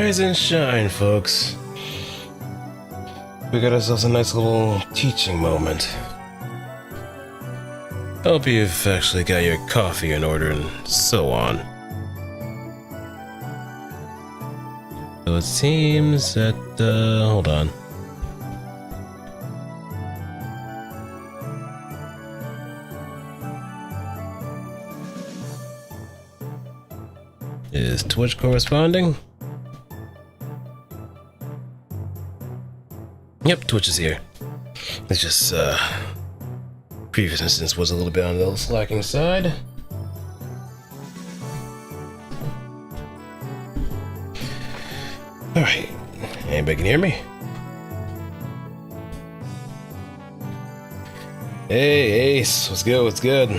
Rise and shine, folks. We got ourselves a nice little teaching moment. Hope you've actually got your coffee in order and so on. So it seems that, hold on. Is Twitch corresponding? Yep, Twitch is here. It's just, previous instance was a little bit on the slacking side. Alright, anybody can hear me? Hey, Ace, what's good, what's good?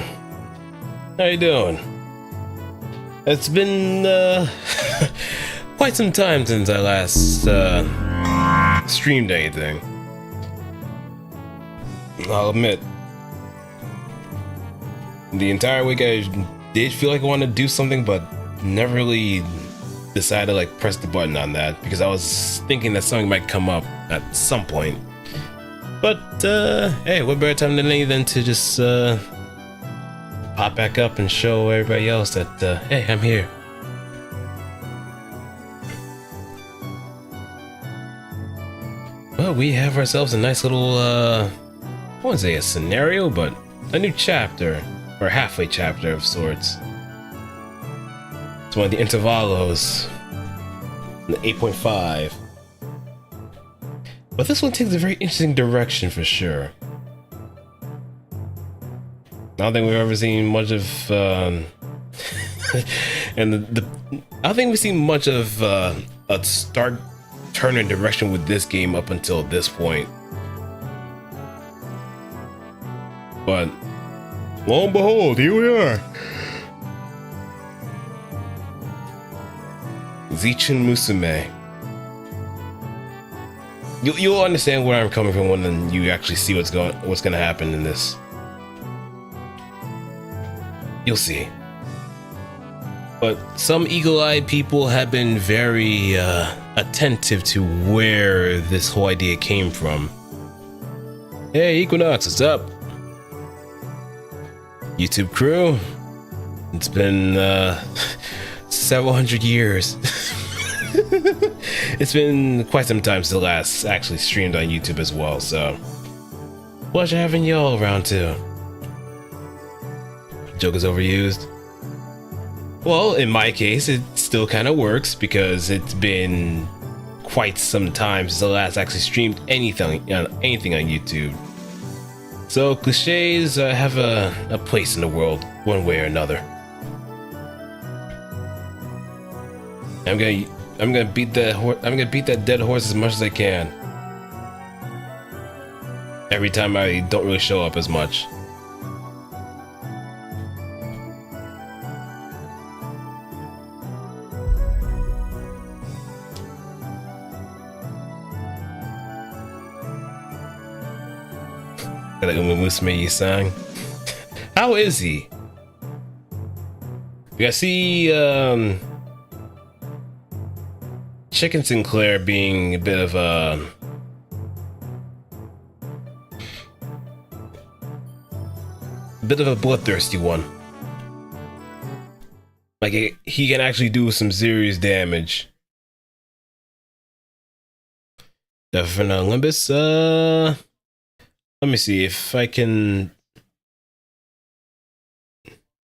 How you doing? It's been, quite some time since I last, streamed anything. I'll admit, the entire week I did feel like I wanted to do something, but never really decided to like press the button on that because I was thinking that something might come up at some point. But hey, what better time than any than to just pop back up and show everybody else that hey, I'm here. Well, we have ourselves a nice little I wouldn't say a scenario, but a new chapter, or halfway chapter of sorts. It's one of the intervalos, the 8.5. But this one takes a very interesting direction for sure. I don't think we've ever seen much of, and I don't think we've seen much of a start turning direction with this game up until this point. But lo and behold, here we are. Xichun Musume. You'll understand where I'm coming from when you actually see what's gonna happen in this. You'll see. But some eagle-eyed people have been very attentive to where this whole idea came from. Hey, Equinox, what's up? YouTube crew, it's been several hundred years. It's been quite some time since the last actually streamed on YouTube as well, so pleasure having y'all around too. Joke is overused. Well, in my case, it still kind of works because it's been quite some time since the last actually streamed anything on YouTube. So cliches have a place in the world, one way or another. I'm gonna beat that dead horse as much as I can. Every time I don't really show up as much. Like Musume sang. How is he? I see Chicken Sinclair being a bit of a bloodthirsty one. Like he can actually do some serious damage. Definitely Limbus. Let me see if I can.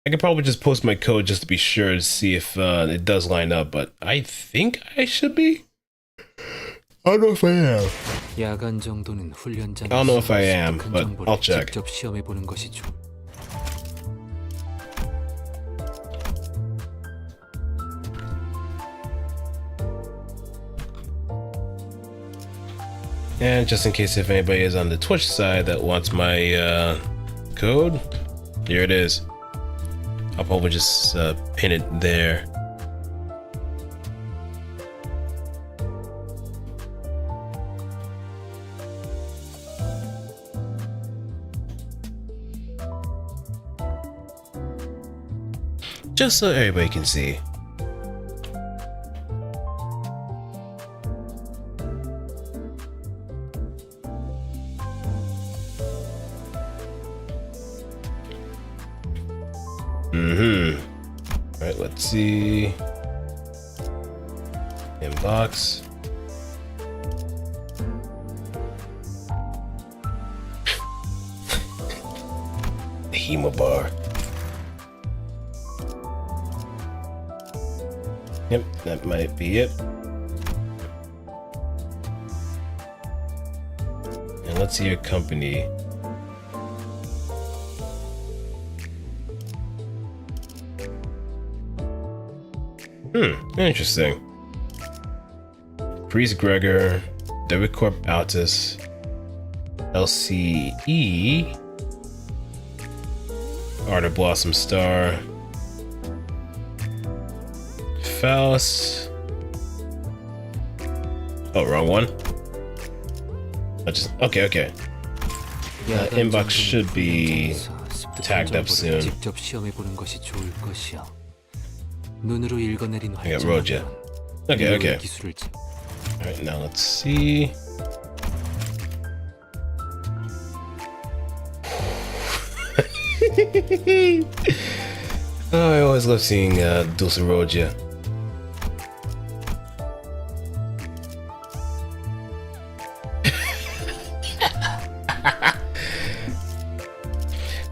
I could probably just post my code just to be sure to see if it does line up, but I think I should be. I don't know if I am. I don't know if I am, but I'll check. And just in case if anybody is on the Twitch side that wants my code, here it is. I'll probably just pin it there. Just so everybody can see. Alright, let's see. Inbox. The Hema bar. Yep, that might be it. And let's see your company. Interesting. Priest Gregor, Debit Corp Altus, LCE, Art of Blossom Star, Faust. Oh, wrong one. Okay. Inbox should be tagged up soon. I got Roja. Okay. Alright, now let's see. Oh, I always love seeing Dulce Roja.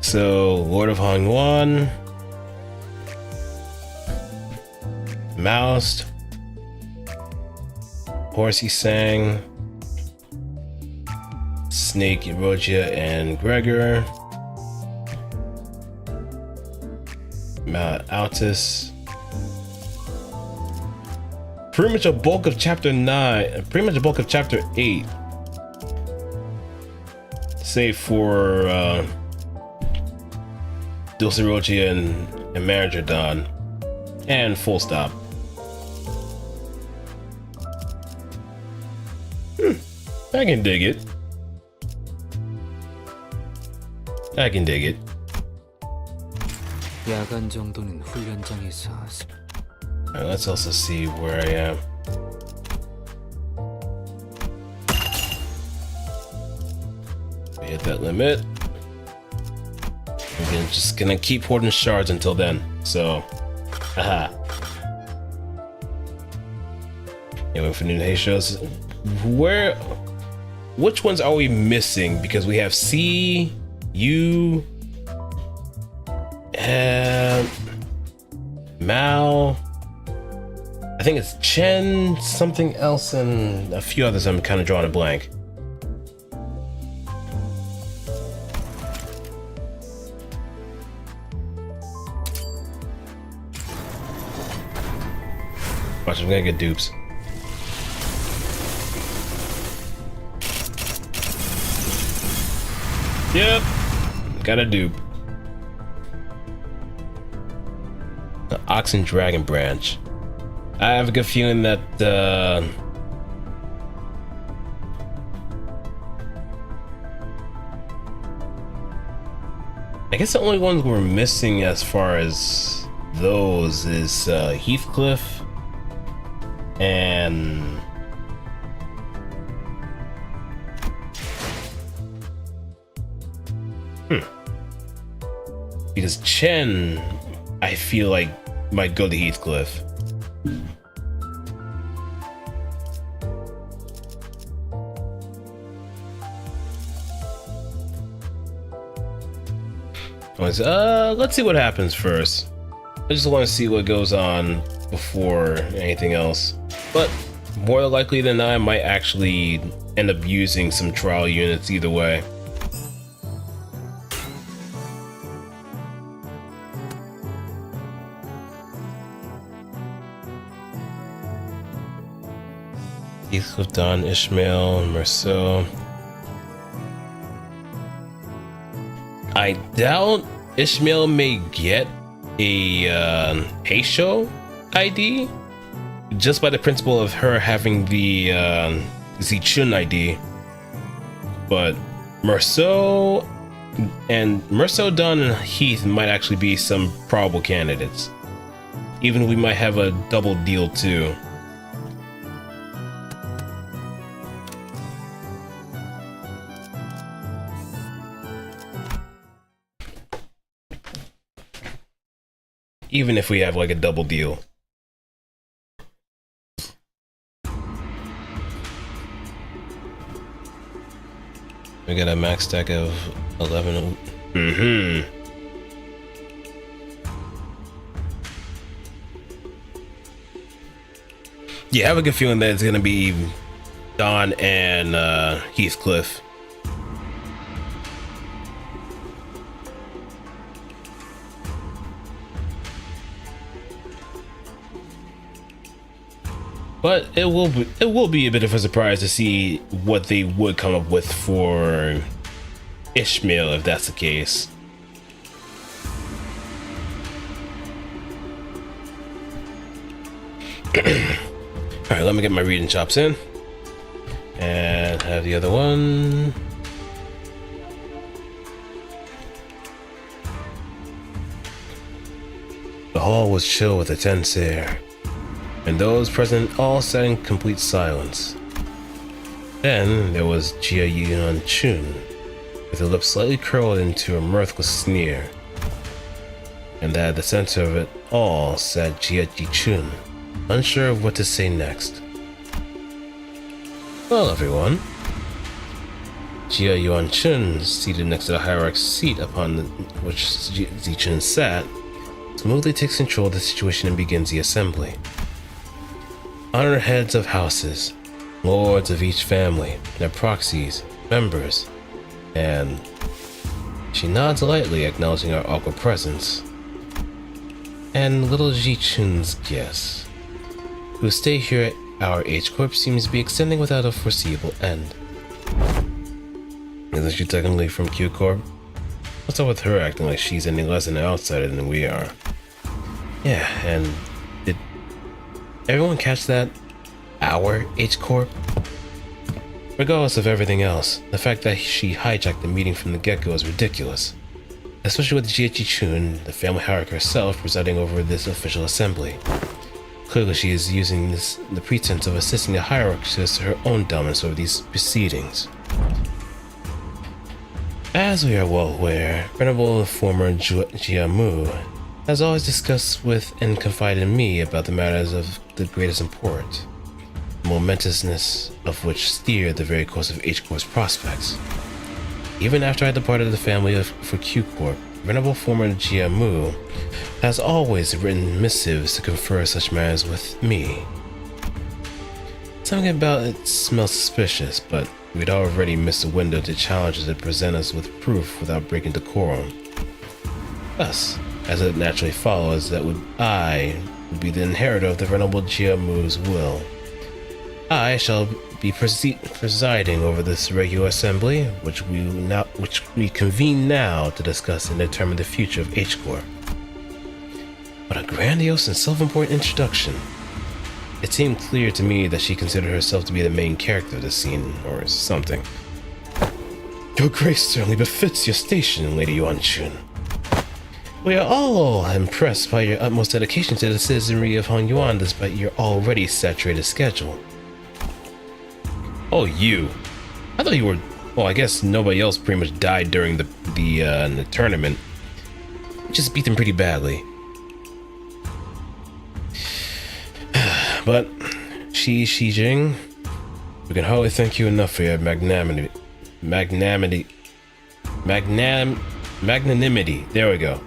So, Lord of Hongwan, Moused, Horsey Sang, Snake, Roja, and Gregor, Mount Altus. Pretty much a bulk of chapter 9, pretty much a bulk of chapter 8. Save for Dulce Roja and Manager Don. And full stop. I can dig it. Alright, let's also see where I am. We hit that limit. I'm just gonna keep hoarding shards until then. So, haha. Yeah, wait for new hay shows. Which ones are we missing? Because we have C, U, and Mao. I think it's Chen, something else, and a few others. I'm kind of drawing a blank. Watch, I'm gonna get dupes. Yep, got a dupe. The Oxen Dragon Branch. I have a good feeling that I guess the only ones we're missing as far as those is Heathcliff and because Chen, I feel like might go to Heathcliff. Let's see what happens first. I just want to see what goes on before anything else. But more likely than not, I might actually end up using some trial units either way. Heathcliff, Don, Ishmael, Merceau. I doubt Ishmael may get a Heisho ID just by the principle of her having the Xichun ID. But Merceau, Don, and Heath might actually be some probable candidates. Even we might have a double deal too. even if we have like a double deal. We got a max stack of 11. Yeah, I have a good feeling that it's gonna be Don and Heathcliff. But it will be a bit of a surprise to see what they would come up with for Ishmael if that's the case. Alright, let me get my reading chops in. And have the other one. The hall was chill with a tense air, and those present all sat in complete silence. Then there was Xichun, with her lips slightly curled into a mirthless sneer. And at the center of it all sat Xichun, unsure of what to say next. Well, everyone. Xichun, seated next to the hierarch's seat upon which Xichun sat, smoothly takes control of the situation and begins the assembly. Honored heads of houses, lords of each family, their proxies, members, and she nods lightly, acknowledging our awkward presence. And little Xichun's guests, who stay here at our H-Corp, seems to be extending without a foreseeable end. Isn't she technically from Q-Corp? What's up with her acting like she's any less an outsider than we are? Yeah, and did everyone catch that? Our H-Corp? Regardless of everything else, the fact that she hijacked the meeting from the get-go is ridiculous. Especially with Xichun, the family hierarch herself, presiding over this official assembly. Clearly she is using the pretense of assisting the hierarch to assert her own dominance over these proceedings. As we are well aware, Venerable former Jiamu has always discussed with and confided in me about the matters of the greatest import, the momentousness of which steered the very course of H-Corp's prospects. Even after I departed the family for Q-Corp, Venerable former Jiamu has always written missives to confer such matters with me. Something about it smells suspicious, but we'd already missed a window to challenge it to present us with proof without breaking decorum. Thus, as it naturally follows that I would be the inheritor of the Venerable Jiamu's will. I shall be presiding over this regular assembly, which we convene now to discuss and determine the future of H-Corp. What a grandiose and self-important introduction. It seemed clear to me that she considered herself to be the main character of the scene, or something. Your grace certainly befits your station, Lady Yuanchun. We are all impressed by your utmost dedication to the citizenry of Hongyuan despite your already saturated schedule. Oh, you. I thought you were... Well, I guess nobody else pretty much died during the tournament. Just beat them pretty badly. But, Xichun, we can hardly thank you enough for your magnanimity. There we go.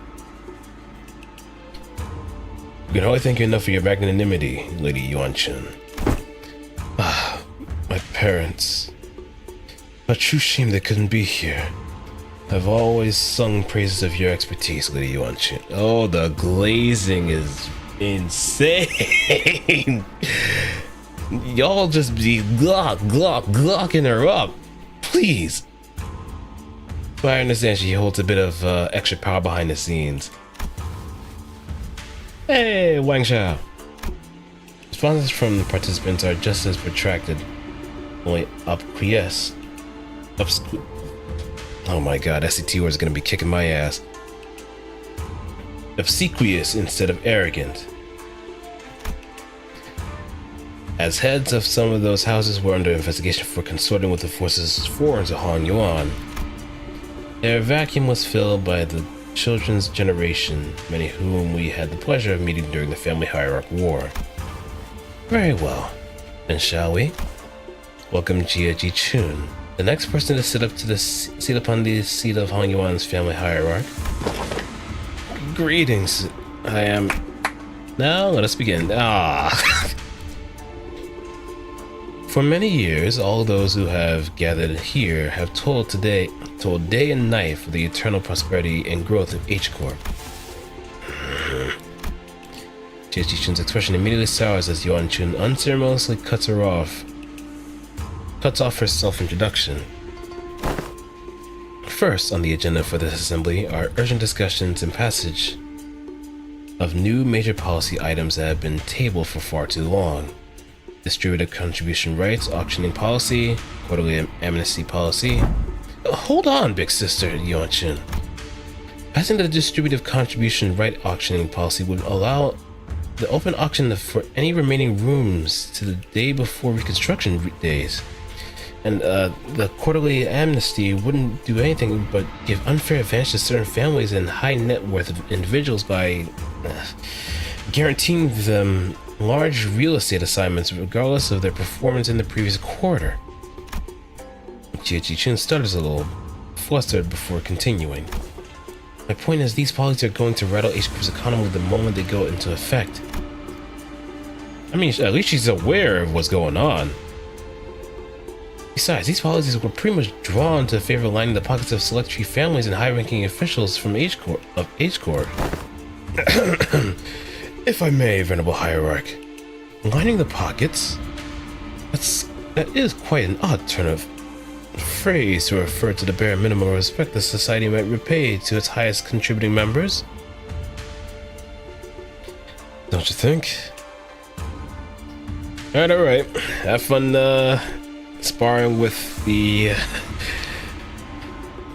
We can hardly thank you enough for your magnanimity, Lady Yuanchun. Ah, my parents. A true shame they couldn't be here. I've always sung praises of your expertise, Lady Yuanchun. Oh, the glazing is insane. Y'all just be glocking her up, please. But I understand she holds a bit of extra power behind the scenes. Hey, Wang Xiao. Responses from the participants are just as protracted, only obsequious. Oh my god, SCT word is gonna be kicking my ass. Obsequious instead of arrogant. As heads of some of those houses were under investigation for consorting with the forces foreign to Hongyuan, their vacuum was filled by the children's generation, many of whom we had the pleasure of meeting during the family hierarch war. Very well. Then shall we? Welcome Xichun, the next person to sit upon the seat of Hong Yuan's family hierarch. Greetings. I am... Now let us begin. For many years, all those who have gathered here have told day and night for the eternal prosperity and growth of H Corp. Xichun's expression immediately sours as Yuan Chun unceremoniously cuts off her self-introduction. First on the agenda for this assembly are urgent discussions and passage of new major policy items that have been tabled for far too long. Distributive contribution rights, auctioning policy, quarterly amnesty policy. Hold on, big sister Yuan Chun. Passing the distributive contribution right auctioning policy would allow the open auction for any remaining rooms to the day before reconstruction days. And the quarterly amnesty wouldn't do anything but give unfair advantage to certain families and high net worth individuals by guaranteeing them large real estate assignments regardless of their performance in the previous quarter. Xichun stutters a little, flustered before continuing. My point is, these policies are going to rattle H Corp's economy the moment they go into effect. I mean, at least she's aware of what's going on. Besides, these policies were pretty much drawn to favor lining the pockets of select few families and high-ranking officials from H Corp. If I may, Venerable Hierarch, lining the pockets? That is quite an odd turn of phrase to refer to the bare minimum of respect the society might repay to its highest contributing members. Don't you think? Alright. Have fun sparring with the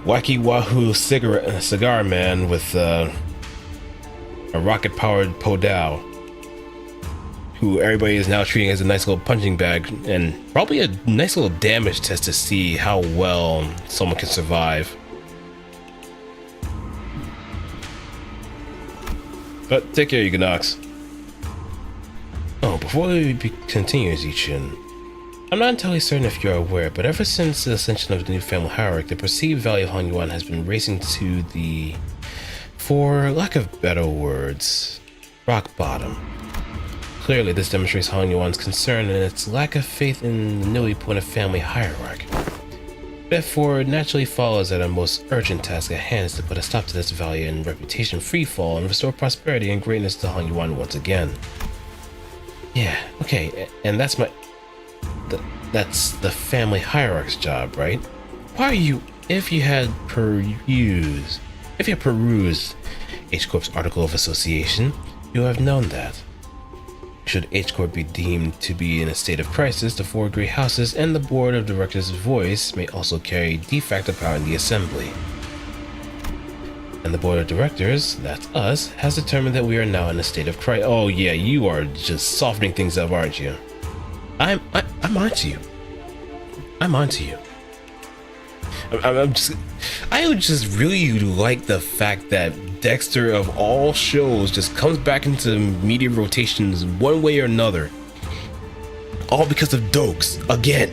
wacky wahoo cigar man with a rocket-powered Podao, who everybody is now treating as a nice little punching bag, and probably a nice little damage test to see how well someone can survive. But take care, Eugenox. Oh, before we continue, Xichun, I'm not entirely certain if you're aware, but ever since the ascension of the new family hierarch, the perceived value of Hong Yuan has been racing to the, for lack of better words, rock bottom. Clearly, this demonstrates Hong Yuan's concern and its lack of faith in the newly appointed family hierarch. Therefore, it naturally follows that our most urgent task at hand is to put a stop to this value and reputation freefall and restore prosperity and greatness to Hong Yuan once again. Yeah, okay, and that's that's the family hierarch's job, right? Why are you, if you had perused H Corp's article of association, you have known that. Should H Corp be deemed to be in a state of crisis, the four great houses and the board of directors' voice may also carry de facto power in the assembly. And the board of directors, that's us, has determined that we are now in a state of crisis. Oh yeah, you are just softening things up, aren't you? I'm onto you. I'm onto you. I would just really like the fact that Dexter, of all shows, just comes back into media rotations one way or another. All because of Dokes again.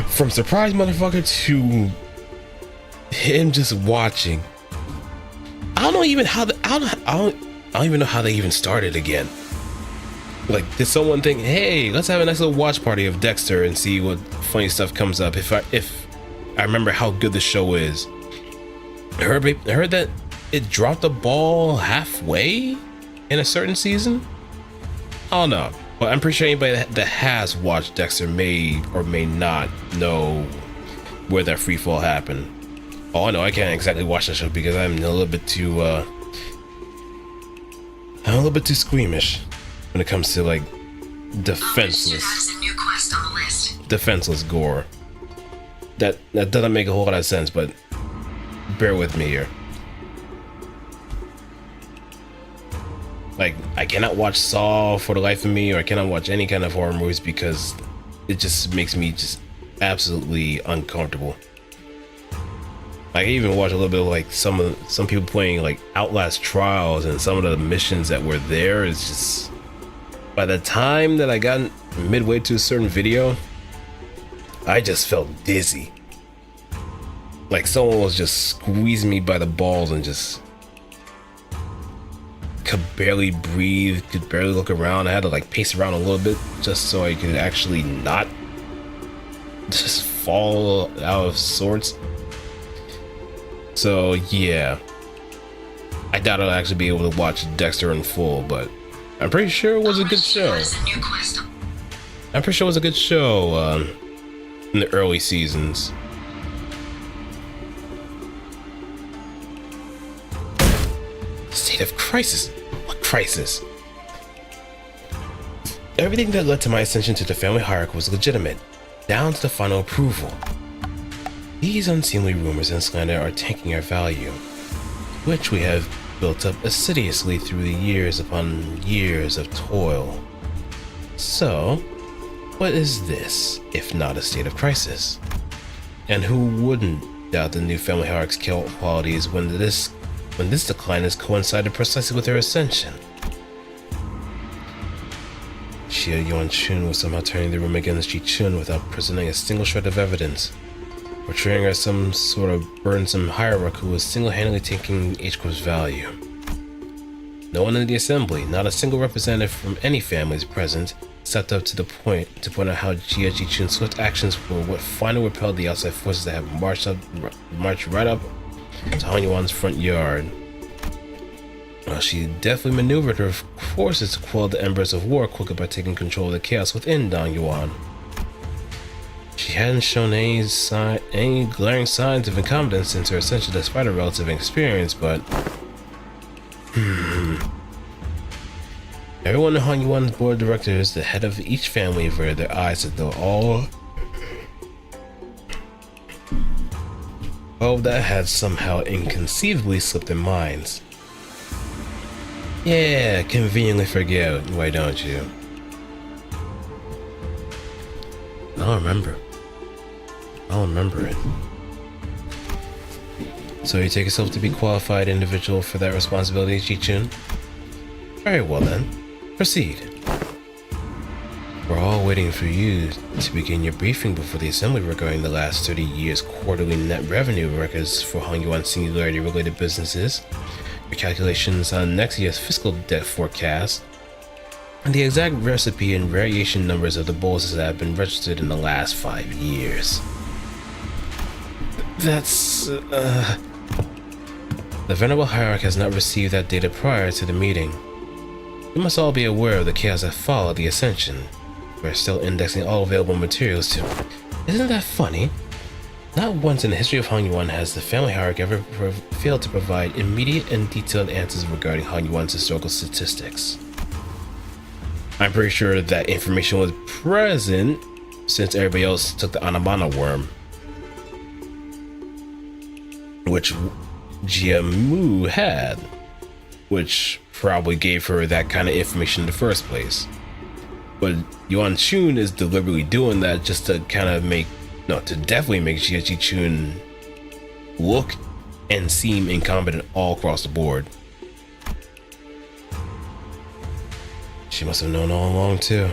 From surprise motherfucker to him just watching. I don't even know how they even started again. Like, did someone think, hey, let's have a nice little watch party of Dexter and see what funny stuff comes up if I remember how good the show is. I heard that it dropped the ball halfway in a certain season. I don't know, but I'm pretty sure anybody that has watched Dexter may or may not know where that free fall happened. Oh, I know I can't exactly watch the show because I'm a little bit too squeamish when it comes to like defenseless gore. That doesn't make a whole lot of sense, but bear with me here. Like, I cannot watch Saw for the life of me, or I cannot watch any kind of horror movies because it just makes me just absolutely uncomfortable. I even watched a little bit of like some people playing like Outlast Trials, and some of the missions that were there is just, by the time that I got midway to a certain video, I just felt dizzy. Like someone was just squeezing me by the balls and just could barely breathe, could barely look around. I had to like pace around a little bit just so I could actually not just fall out of sorts. So yeah, I doubt I'll actually be able to watch Dexter in full, but I'm pretty sure it was a good show. I'm pretty sure it was a good show in the early seasons. State of crisis? What crisis? Everything that led to my ascension to the family hierarchy was legitimate, down to the final approval. These unseemly rumors and slander are tanking our value, which we have built up assiduously through the years upon years of toil. So, what is this, if not a state of crisis? And who wouldn't doubt the new family hierarch's qualities when this decline has coincided precisely with their ascension? Xichun was somehow turning the room against Xichun without presenting a single shred of evidence, portraying her as some sort of burdensome hierarch who was single-handedly taking H-Corp's value. No one in the assembly, not a single representative from any families present, stepped up to the point to point out how Xichun's swift actions were what finally repelled the outside forces that have marched right up to Han Yuan's front yard. Well, she definitely maneuvered her forces to quell the embers of war quicker by taking control of the chaos within Dong Yuan. She hadn't shown any glaring signs of incompetence since her ascension despite her relative inexperience, but everyone in Han Yuan's board of directors, the head of each family, averted their eyes as though all of that had somehow inconceivably slipped their minds. Yeah, conveniently forget, why don't you? I'll remember it. So you take yourself to be a qualified individual for that responsibility, Xichun? Very well then, proceed. We're all waiting for you to begin your briefing before the assembly regarding the last 30 years quarterly net revenue records for Han Yuan Singularity related businesses, your calculations on next year's fiscal debt forecast, and the exact recipe and variation numbers of the bonuses that have been registered in the last 5 years. That's, The Venerable Hierarch has not received that data prior to the meeting. You must all be aware of the chaos that followed the ascension. We're still indexing all available materials to... Isn't that funny? Not once in the history of Han Yuan has the family hierarch ever failed to provide immediate and detailed answers regarding Han Yuan's historical statistics. I'm pretty sure that information was present since everybody else took the Anamana worm, which Jiamu had, which probably gave her that kind of information in the first place. But Yuan Chun is deliberately doing that just to kind of to definitely make Xichun look and seem incompetent all across the board. She must have known all along too.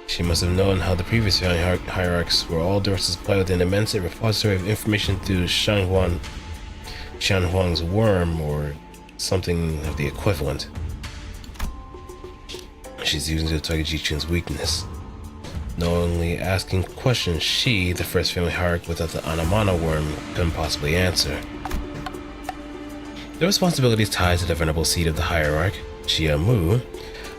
She must have known how the previous hierarchs were all directed to supply with an immense repository of information through Shan Huang's worm or something of the equivalent. She's using it to target Xichun's weakness. Knowingly asking questions she, the first family hierarch without the Anamana worm, couldn't possibly answer. The responsibilities tied to the venerable seat of the hierarch, Jiamu,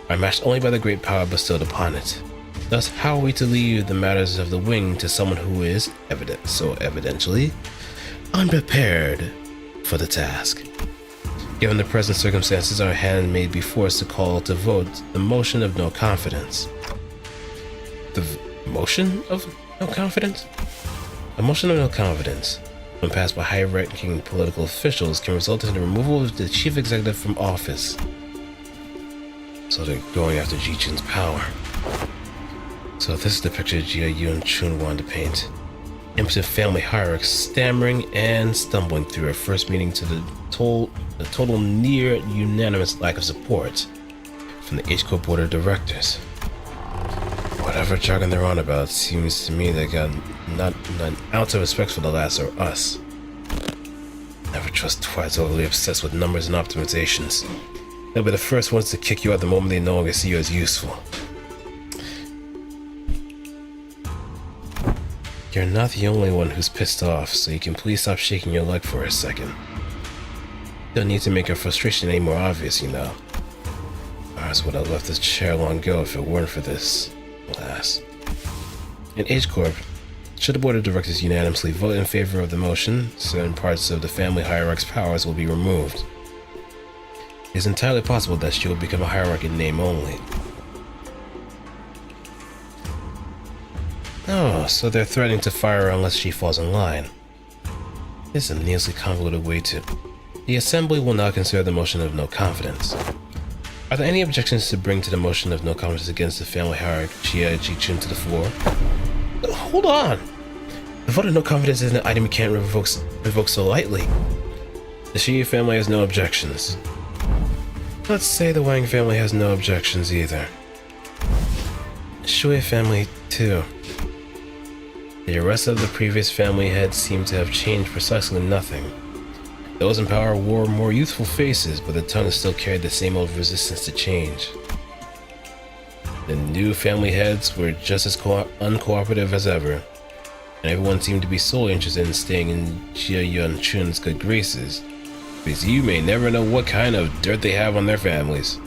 are matched only by the great power bestowed upon it. Thus, how are we to leave the matters of the wing to someone who is, evidently, unprepared for the task? Given the present circumstances, our hand may be forced to call to vote the motion of no confidence. The motion of no confidence? A motion of no confidence, when passed by high-ranking political officials, can result in the removal of the chief executive from office. So they're going after Xichun's power. So this is the picture Xichun wanted to paint. impotent family hierarch, stammering and stumbling through her first meeting to the total near unanimous lack of support from the H-Corp board of directors. Whatever jargon they're on about, seems to me they got not an ounce of respect for the last or us. Never trust twice overly obsessed with numbers and optimizations. They'll be the first ones to kick you out the moment they no longer see you as useful. You're not the only one who's pissed off, so you can please stop shaking your leg for a second. Don't need to make your frustration any more obvious, you know. Ours would have left this chair long ago if it weren't for this. Alas. In H-Corp, should the board of directors unanimously vote in favor of the motion, certain parts of the family hierarch's powers will be removed. It is entirely possible that she will become a hierarch in name only. Oh, so they're threatening to fire her unless she falls in line. This is a needlessly convoluted way to... The Assembly will now consider the motion of no confidence. Are there any objections to bring to the motion of no confidence against the family hierarch Xichun to the floor? Hold on! The vote of no confidence is an item you can't revoke so lightly. The Xie family has no objections. Let's say the Wang family has no objections either. Shui family, too. The rest of the previous family heads seem to have changed precisely nothing. Those in power wore more youthful faces, but the tongues still carried the same old resistance to change. The new family heads were just as uncooperative as ever, and everyone seemed to be solely interested in staying in Jia Yunchun's good graces, because you may never know what kind of dirt they have on their families.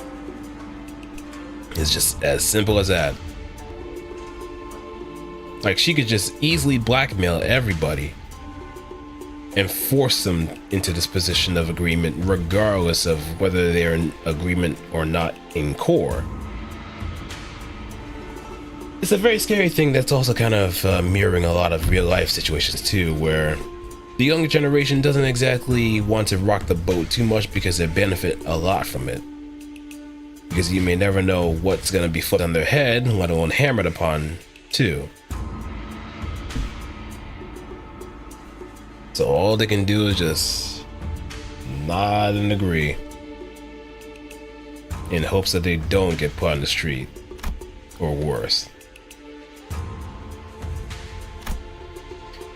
It's just as simple as that. Like, she could just easily blackmail everybody and force them into this position of agreement, regardless of whether they're in agreement or not in core. It's a very scary thing that's also kind of mirroring a lot of real life situations too, where the younger generation doesn't exactly want to rock the boat too much because they benefit a lot from it. Because you may never know what's going to be flipped on their head, let alone hammered upon too. So all they can do is just nod and agree in hopes that they don't get put on the street, or worse.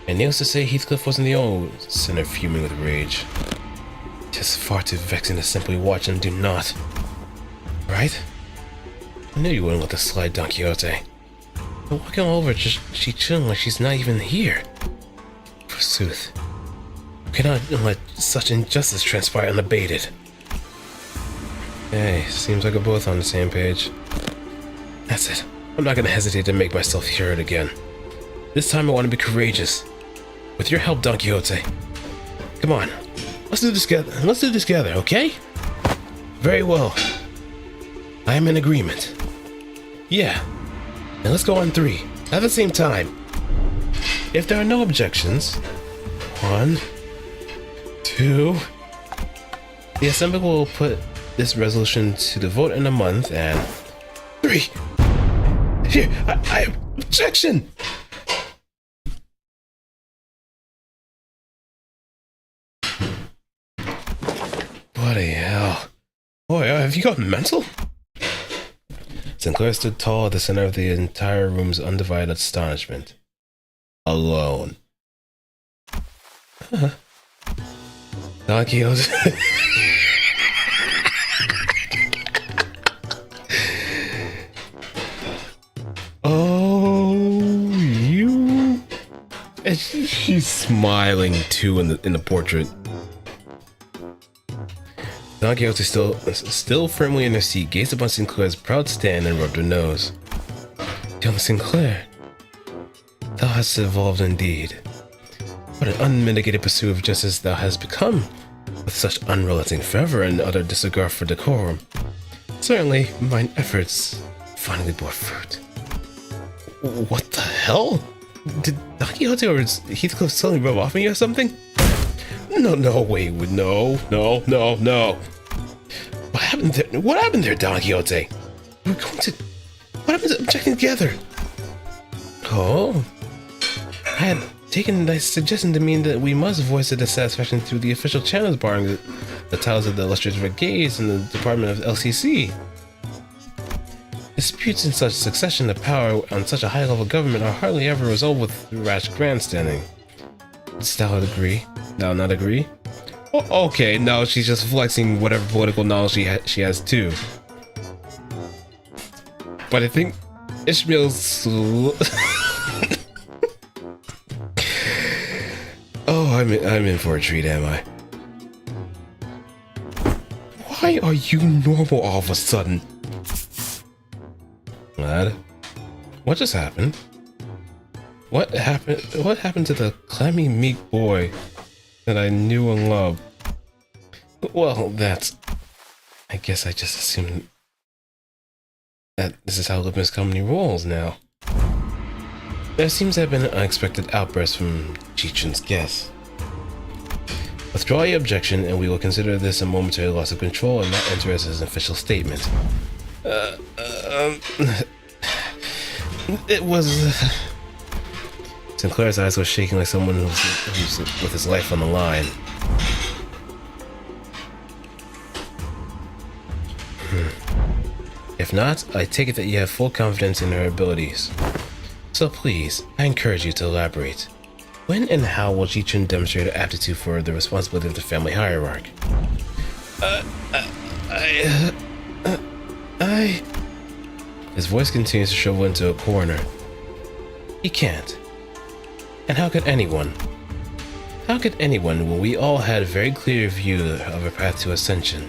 And needless to say, Heathcliff wasn't the only sinner fuming with rage. Just far too vexing to simply watch and do not. Right? I knew you wouldn't let this slide, Don Quixote. But walking all over Xichun like she's not even here. Forsooth. You cannot let such injustice transpire unabated. Hey, seems like we're both on the same page. That's it. I'm not gonna hesitate to make myself heard again. This time I want to be courageous. With your help, Don Quixote. Come on. Let's do this together. Let's do this together, okay? Very well. I am in agreement. Yeah. And let's go on 3. At the same time. If there are no objections. 1, 2. The Assembly will put this resolution to the vote in a month, and 3. Here, I objection! Bloody hell. Boy, have you gone mental? Sinclair stood tall at the center of the entire room's undivided astonishment. Alone. Don Quixote. Oh, you. And she's smiling too in the portrait. Don Quixote, still firmly in her seat, gazed upon Sinclair's proud stand and rubbed her nose. Young Sinclair, thou hast evolved indeed. What an unmitigated pursuit of justice thou hast become, with such unrelenting fervor and utter disregard for decorum. Certainly, mine efforts finally bore fruit. What the hell? Did Don Quixote or Heathcliff suddenly rub off me or something? No, wait, no. What happened there? What happened there, Don Quixote? What happened to objecting together? Oh, I taken thy suggestion to mean that we must voice the dissatisfaction through the official channels barring the titles of the illustrious brigades and the Department of LCC. Disputes in such succession of power on such a high level of government are hardly ever resolved with rash grandstanding. Dost thou agree? Thou not agree? Oh, okay, no, she's just flexing whatever political knowledge she has too. But I think Ishmael's... Oh, I'm in for a treat, am I? Why are you normal all of a sudden? Lad, what just happened? What happened to the clammy meek boy that I knew and loved? Well, I guess I just assumed that this is how Limbus Company rolls now. There seems to have been an unexpected outburst from Xichun's guest. Withdraw your objection and we will consider this a momentary loss of control and not enter it as an official statement. It was... Sinclair's eyes were shaking like someone who's with his life on the line. If not, I take it that you have full confidence in her abilities. So please, I encourage you to elaborate. When and how will Xichun demonstrate her aptitude for the responsibility of the family hierarch? His voice continues to shrivel into a corner. He can't. And how could anyone? How could anyone when we all had a very clear view of a path to ascension?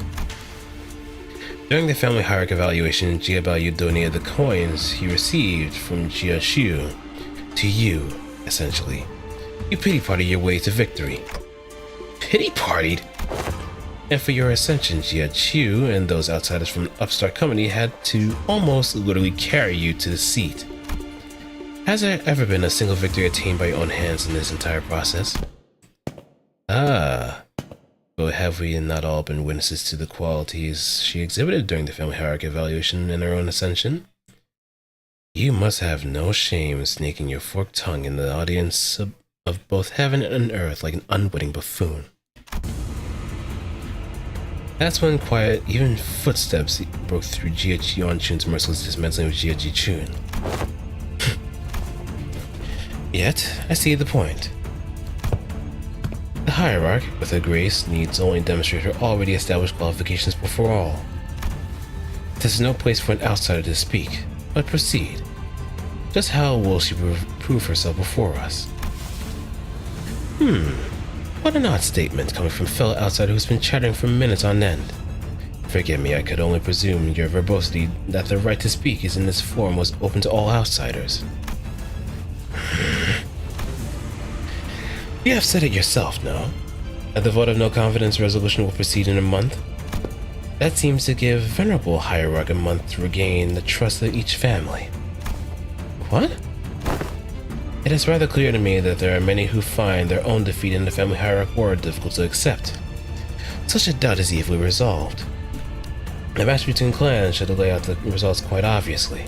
During the family hierarchy evaluation, Jia Baoyu donated the coins he received from Jia Shu to you, essentially. You pity-partied your way to victory. Pity-partied? And for your ascension, Jia Chu and those outsiders from the upstart company had to almost literally carry you to the seat. Has there ever been a single victory attained by your own hands in this entire process? Ah. But have we not all been witnesses to the qualities she exhibited during the family hierarchy evaluation and her own ascension? You must have no shame snaking your forked tongue in the audience of both heaven and earth like an unwitting buffoon. That's when quiet, even footsteps broke through Jia Yuanchun's merciless dismantling of Jia Jichun. Yet, I see the point. The hierarch, with her grace, needs only demonstrate her already established qualifications before all. This is no place for an outsider to speak, but proceed. Just how will she prove herself before us? What an odd statement coming from a fellow outsider who's been chattering for minutes on end. Forgive me, I could only presume your verbosity that the right to speak is in this forum was open to all outsiders. You have said it yourself, no? That the vote of no confidence resolution will proceed in a month? That seems to give venerable hierarch a month to regain the trust of each family. What? It is rather clear to me that there are many who find their own defeat in the family hierarch war difficult to accept. Such a doubt is easily resolved. A match between clans should lay out the results quite obviously.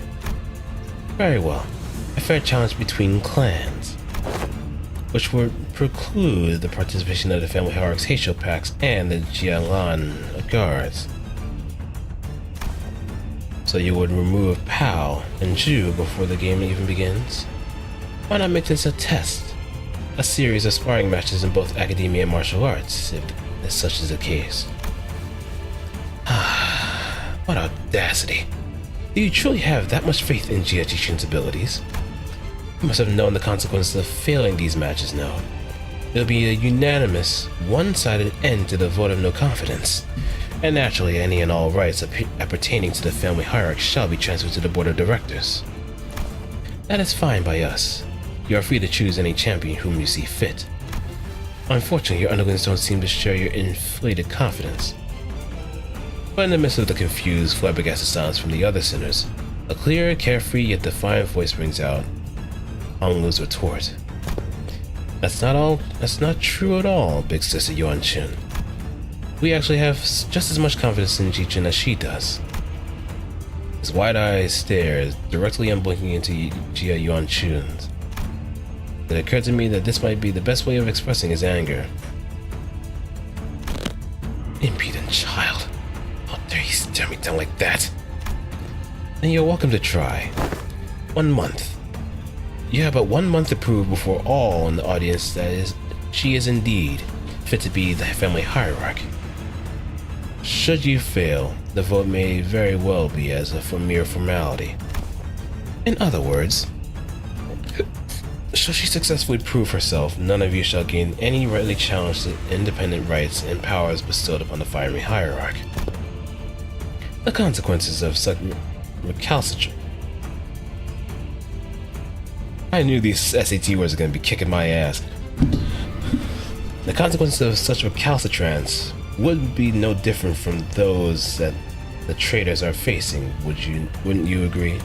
Very well. A fair challenge between clans, which would preclude the participation of the family hierarch's Heisho packs and the Jialan guards. So you would remove Pao and Zhu before the game even begins? Why not make this a test? A series of sparring matches in both academia and martial arts, if such is the case. What audacity. Do you truly have that much faith in Jia Jichun's abilities? You must have known the consequences of failing these matches now. It'll be a unanimous, one-sided end to the vote of no confidence, and naturally any and all rights appertaining to the family hierarch shall be transferred to the board of directors. That is fine by us. You are free to choose any champion whom you see fit. Unfortunately, your underlings don't seem to share your inflated confidence. But in the midst of the confused, flabbergasted silence from the other sinners, a clear, carefree, yet defiant voice rings out. Honglu's retort. That's not true at all, big sister Yuanchun. We actually have just as much confidence in Xichun as she does. His wide eyes stare directly unblinking into Jia Yuanchun's. It occurred to me that this might be the best way of expressing his anger. Impudent child. How dare you stare me down like that? Then you're welcome to try. 1 month. You have but 1 month to prove before all in the audience that she is indeed fit to be the family hierarch. Should you fail, the vote may very well be as a mere formality. In other words, should she successfully prove herself, none of you shall gain any rightly challenged independent rights and powers bestowed upon the fiery hierarch. The consequences of such recalcitrance. I knew these SAT words were going to be kicking my ass. The consequences of such recalcitrance would be no different from those that the traitors are facing, wouldn't you agree?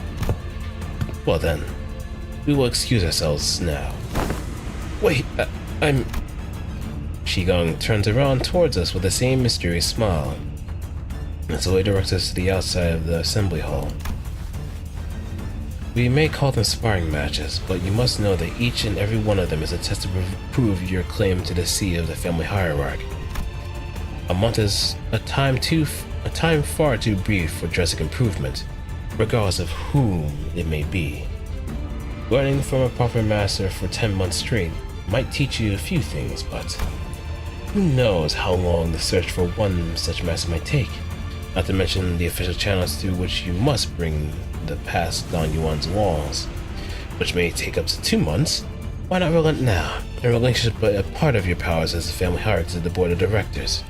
Well then, we will excuse ourselves now. Wait, I'm... Qigong turns around towards us with the same mysterious smile, and slowly directs us to the outside of the assembly hall. We may call them sparring matches, but you must know that each and every one of them is a test to prove your claim to the seat of the family hierarch. A month is a time far too brief for drastic improvement, regardless of whom it may be. Learning from a proper master for 10 months straight might teach you a few things, but who knows how long the search for one such master might take, not to mention the official channels through which you must bring the past Don Yuan's walls, which may take up to 2 months. Why not relent now, and relinquish a part of your powers as the family hierarch to the board of directors?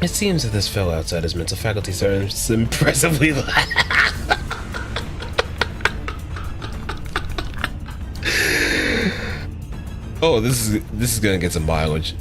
It seems that this fellow outside his mental faculties are impressively Oh, this is gonna get some mileage.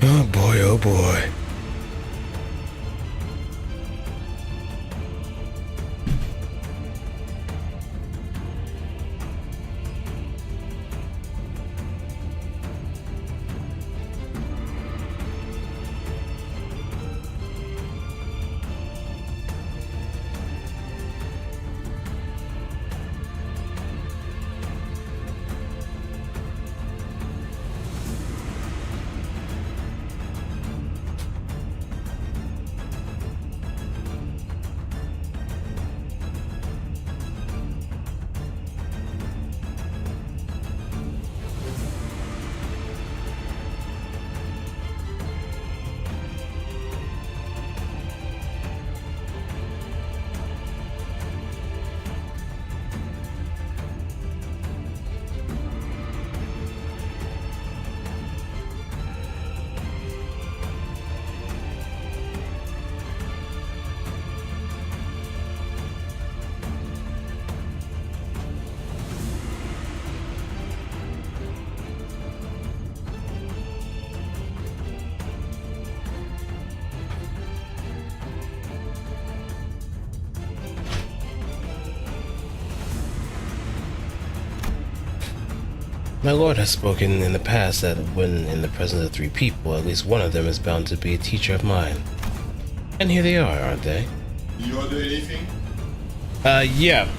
Oh boy, oh boy. My lord has spoken in the past that when in the presence of 3 people, at least one of them is bound to be a teacher of mine. And here they are, aren't they? You order anything? Yeah.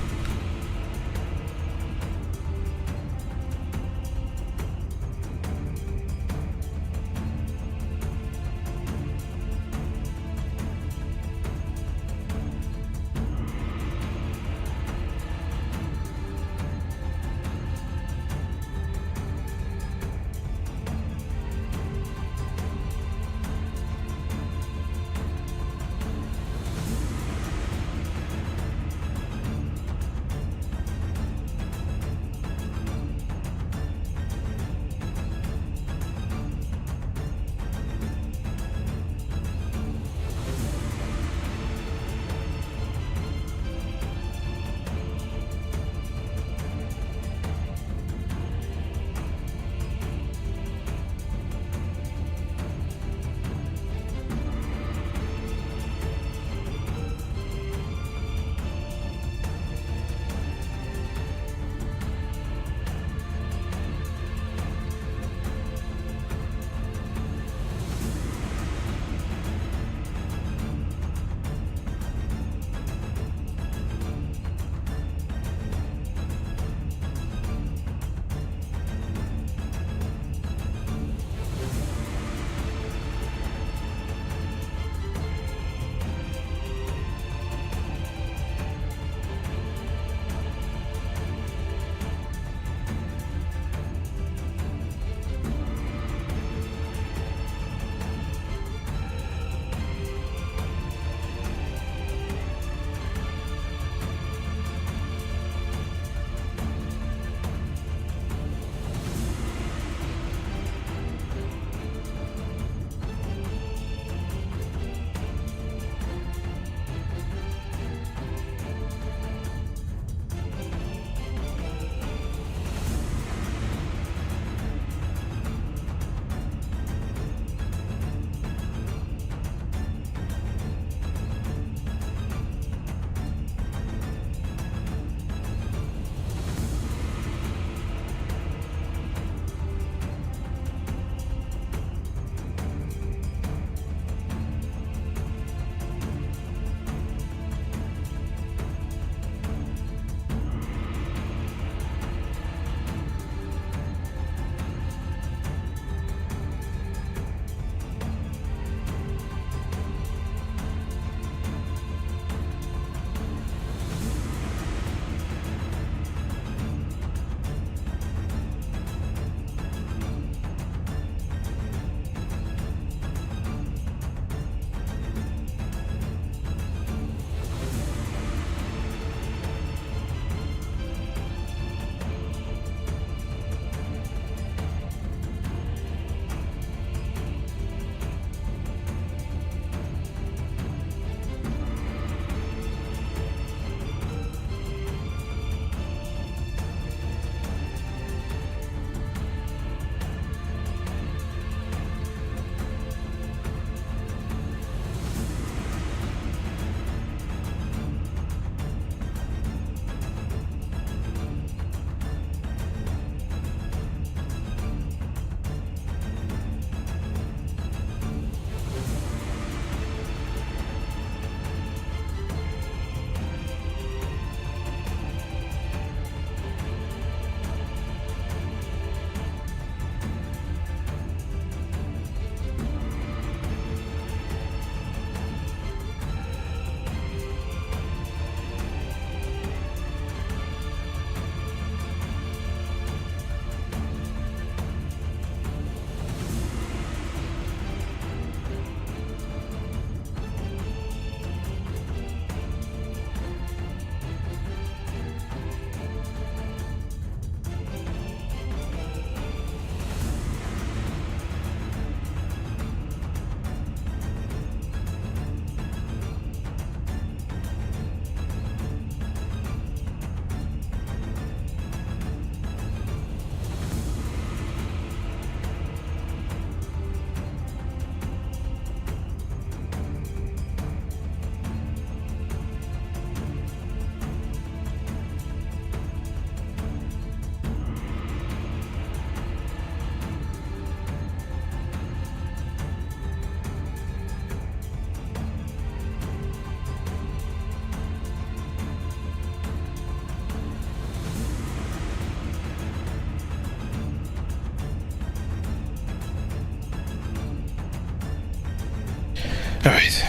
Alright.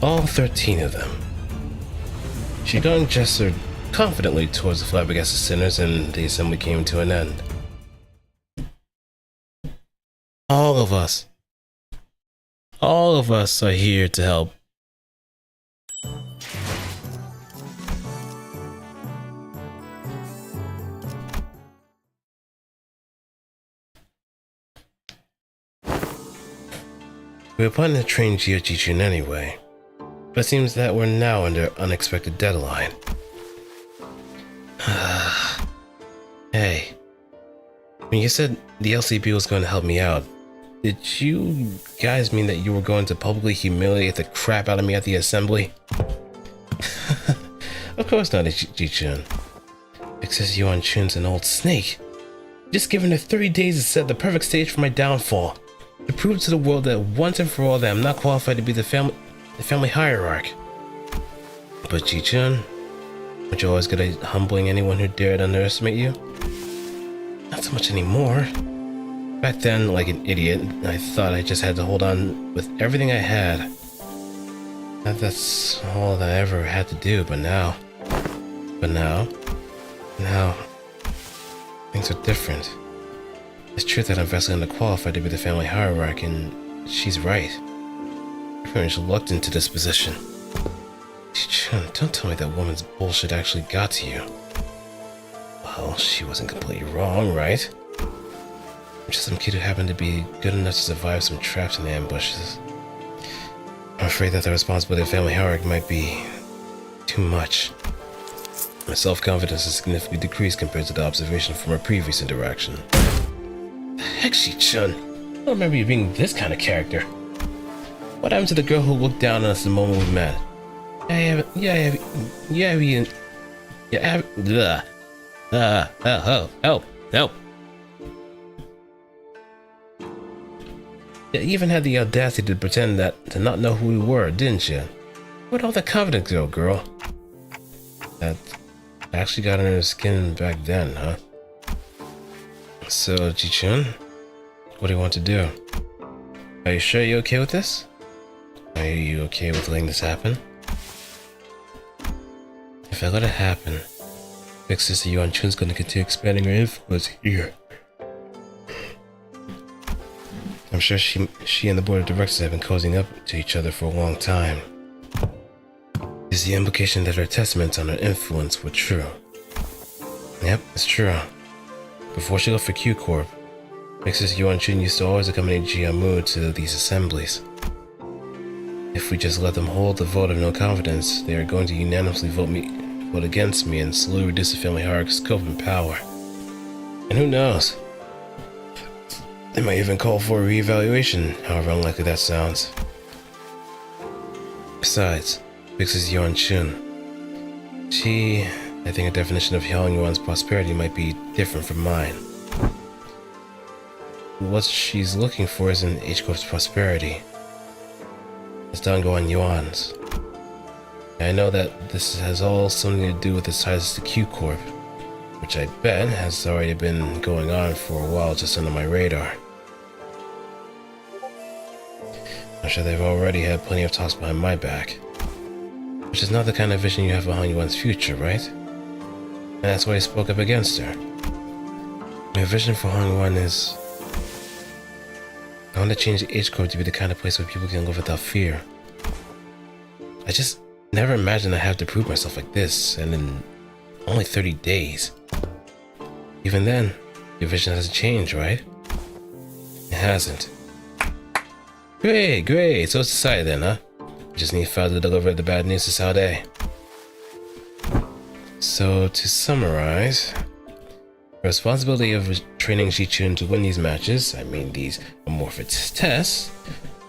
All 13 of them. Xichun gestured confidently towards the flabbergasted sinners, and the assembly came to an end. All of us are here to help. We were planning to train Xichun anyway, but it seems that we're now under unexpected deadline. Hey, when you said the LCB was going to help me out, did you guys mean that you were going to publicly humiliate the crap out of me at the assembly? Of course not, Xichun. Because Xichun's an old snake. Just given her 30 days to set the perfect stage for my downfall. To prove to the world that once and for all that I'm not qualified to be the family hierarch. But Xichun, weren't you always good at humbling anyone who dared underestimate you? Not so much anymore. Back then, like an idiot, I thought I just had to hold on with everything I had. That's all that I ever had to do, but now, things are different. It's true that I'm vastly underqualified to be the family hierarch, and she's right. I'm very much reluctant to this position. Xichun, don't tell me that woman's bullshit actually got to you. Well, she wasn't completely wrong, right? I'm just some kid who happened to be good enough to survive some traps and ambushes. I'm afraid that the responsibility of family hierarch might be too much. My self-confidence has significantly decreased compared to the observation from our previous interaction. The heck, Xichun? I don't remember you being this kind of character. What happened to the girl who looked down on us the moment we met? Help. You even had the audacity to pretend to not know who we were, didn't you? Where'd all that confidence go, girl? That actually got under her skin back then, huh? So, Xichun, what do you want to do? Are you sure you're okay with this? Are you okay with letting this happen? If I let it happen, Big Sister Xichun's gonna continue expanding her influence here. I'm sure she and the board of directors have been cozying up to each other for a long time. Is the implication that her testaments on her influence were true? Yep, it's true. Before she left for Q Corp, Big Sister Xichun used to always accompany Jiamu to these assemblies. If we just let them hold the vote of no confidence, they are going to unanimously vote against me and slowly reduce the family hierarchy's scope and power. And who knows? They might even call for a reevaluation, however unlikely that sounds. Besides, Big Sister Xichun, I think her definition of Huangyuan's prosperity might be different from mine. What she's looking for isn't H-Corp's prosperity. It's Dongguan Yuan's. I know that this has all something to do with its ties to Q Corp, which I bet has already been going on for a while just under my radar. I'm sure they've already had plenty of talks behind my back. Which is not the kind of vision you have of Huangyuan's future, right? And that's why I spoke up against her. My vision for Huangyuan is... I want to change the H-Corp to be the kind of place where people can live without fear. I just never imagined I'd have to prove myself like this, and in only 30 days. Even then, your vision hasn't changed, right? It hasn't. Great, so it's decided then, huh? We just need Fao to deliver the bad news to Saude. So, to summarize, the responsibility of training Xichun to win these matches, I mean these amorphous tests,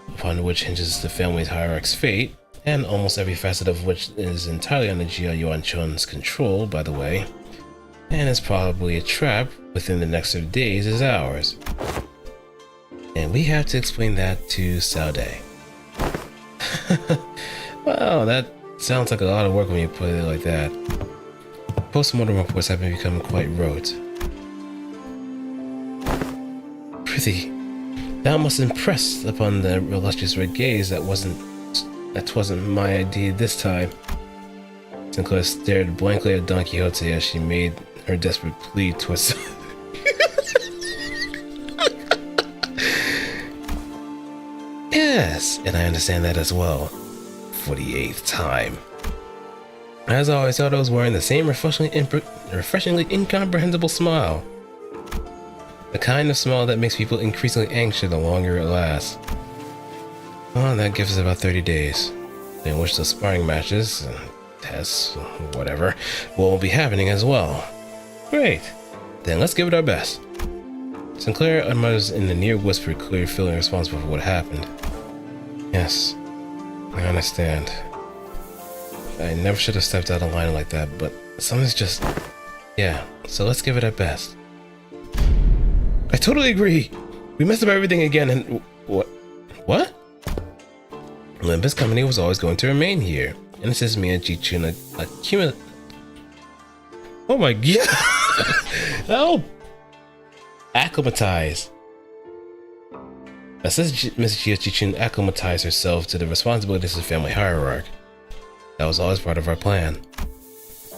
upon which hinges the family's hierarch's fate, and almost every facet of which is entirely under Jia Yuanchun's control, by the way, and is probably a trap within the next 30 days, is ours. And we have to explain that to Saude. Wow, that sounds like a lot of work when you put it like that. Post-mortem reports have been becoming quite rote. Thou must impress upon the illustrious red gaze that wasn't my idea this time. Sinclair stared blankly at Don Quixote as she made her desperate plea towards Yes, and I understand that as well. For the 8th time. As always, I was wearing the same refreshingly incomprehensible smile. The kind of smile that makes people increasingly anxious the longer it lasts. Well, that gives us about 30 days, in which the sparring matches, tests, whatever, will be happening as well. Great, then let's give it our best. Sinclair mutters in the near whisper, clearly feeling responsible for what happened. Yes, I understand. I never should have stepped out of line like that, but something's just... Yeah, so let's give it our best. I totally agree! We messed up everything again and... What? Limbus Company was always going to remain here, and it's just me and Xichun accumulate... Oh my god! Help! Acclimatize. Assist Miss Xichun acclimatize herself to the responsibilities of the family hierarch. That was always part of our plan.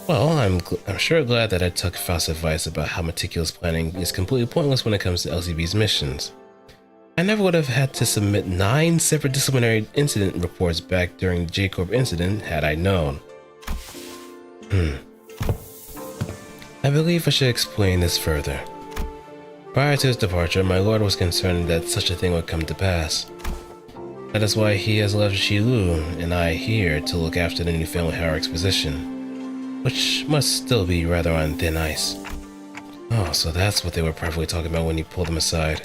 Well, I'm sure glad that I took Faust's advice about how meticulous planning is completely pointless when it comes to LCB's missions. I never would have had to submit 9 separate disciplinary incident reports back during the J-Corp incident had I known. I believe I should explain this further. Prior to his departure, my lord was concerned that such a thing would come to pass. That is why he has left Xilu and I here to look after the new family hierarch's position, which must still be rather on thin ice. Oh, so that's what they were probably talking about when you pulled them aside.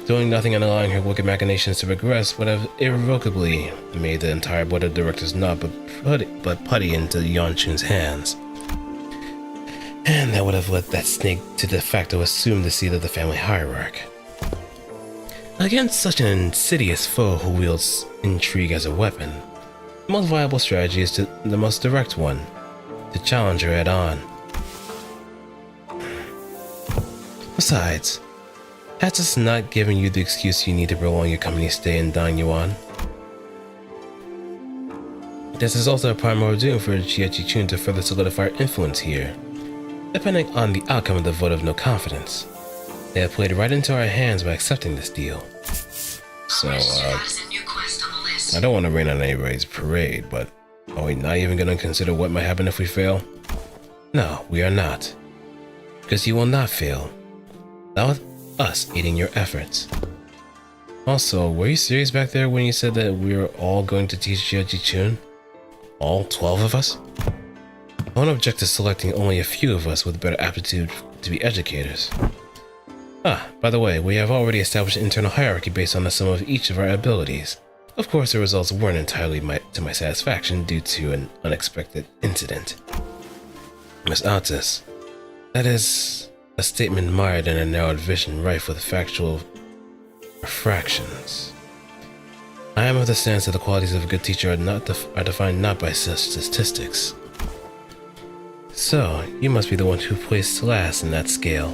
Doing nothing and allowing her wicked machinations to progress would have irrevocably made the entire board of directors not but putty into Yanchun's hands. And that would have led that snake to de facto assume the seat of the family hierarch. Against such an insidious foe who wields intrigue as a weapon, the most viable strategy is the most direct one, to challenge her head-on. Besides, has this not given you the excuse you need to prolong your company's stay in Danyuan? This is also a primary doom for Xichun to further solidify her influence here. Depending on the outcome of the vote of no confidence, they have played right into our hands by accepting this deal. So, I don't want to rain on anybody's parade, but are we not even going to consider what might happen if we fail? No, we are not. Because you will not fail. Without us aiding your efforts. Also, were you serious back there when you said that we were all going to teach Xichun? All 12 of us? I won't object to selecting only a few of us with better aptitude to be educators. Ah, by the way, we have already established an internal hierarchy based on the sum of each of our abilities. Of course, the results weren't entirely to my satisfaction due to an unexpected incident. Miss Altus, that is a statement mired in a narrowed vision rife with factual refractions. I am of the stance that the qualities of a good teacher are defined not by such statistics. So, you must be the one who placed last in that scale.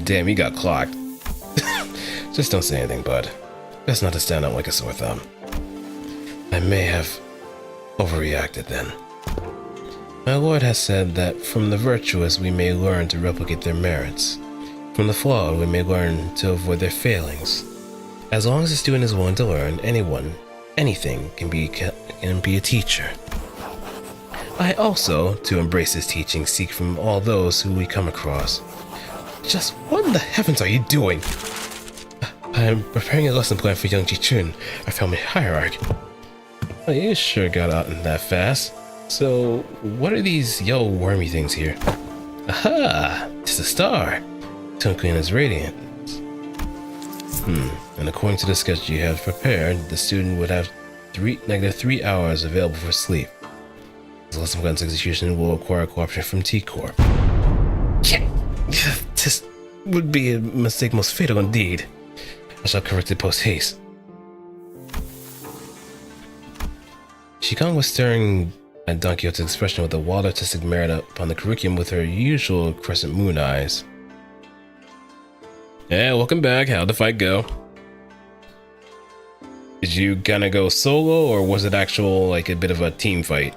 Damn, you got clocked. Just don't say anything, bud. Best not to stand out like a sore thumb. I may have overreacted then. My lord has said that from the virtuous we may learn to replicate their merits. From the flawed we may learn to avoid their failings. As long as the student is willing to learn, anything can be a teacher. I also, to embrace this teaching, seek from all those who we come across. Just what in the heavens are you doing? I am preparing a lesson plan for young Xichun, our family hierarch. Oh, you sure got out in that fast. So, what are these yellow wormy things here? Aha! It's a star! Twinkling in its radiance. And according to the sketch you have prepared, the student would have -3 hours available for sleep. This lesson plan's execution will require cooperation from T-Corp. Yeah, this would be a mistake most fatal indeed. I shall correct it post-haste. Xichun was staring at Don Quixote's expression with a wild artistic merit upon the curriculum with her usual crescent moon eyes. Yeah, welcome back. How'd the fight go? Did you kinda go solo, or was it actual, like, a bit of a team fight?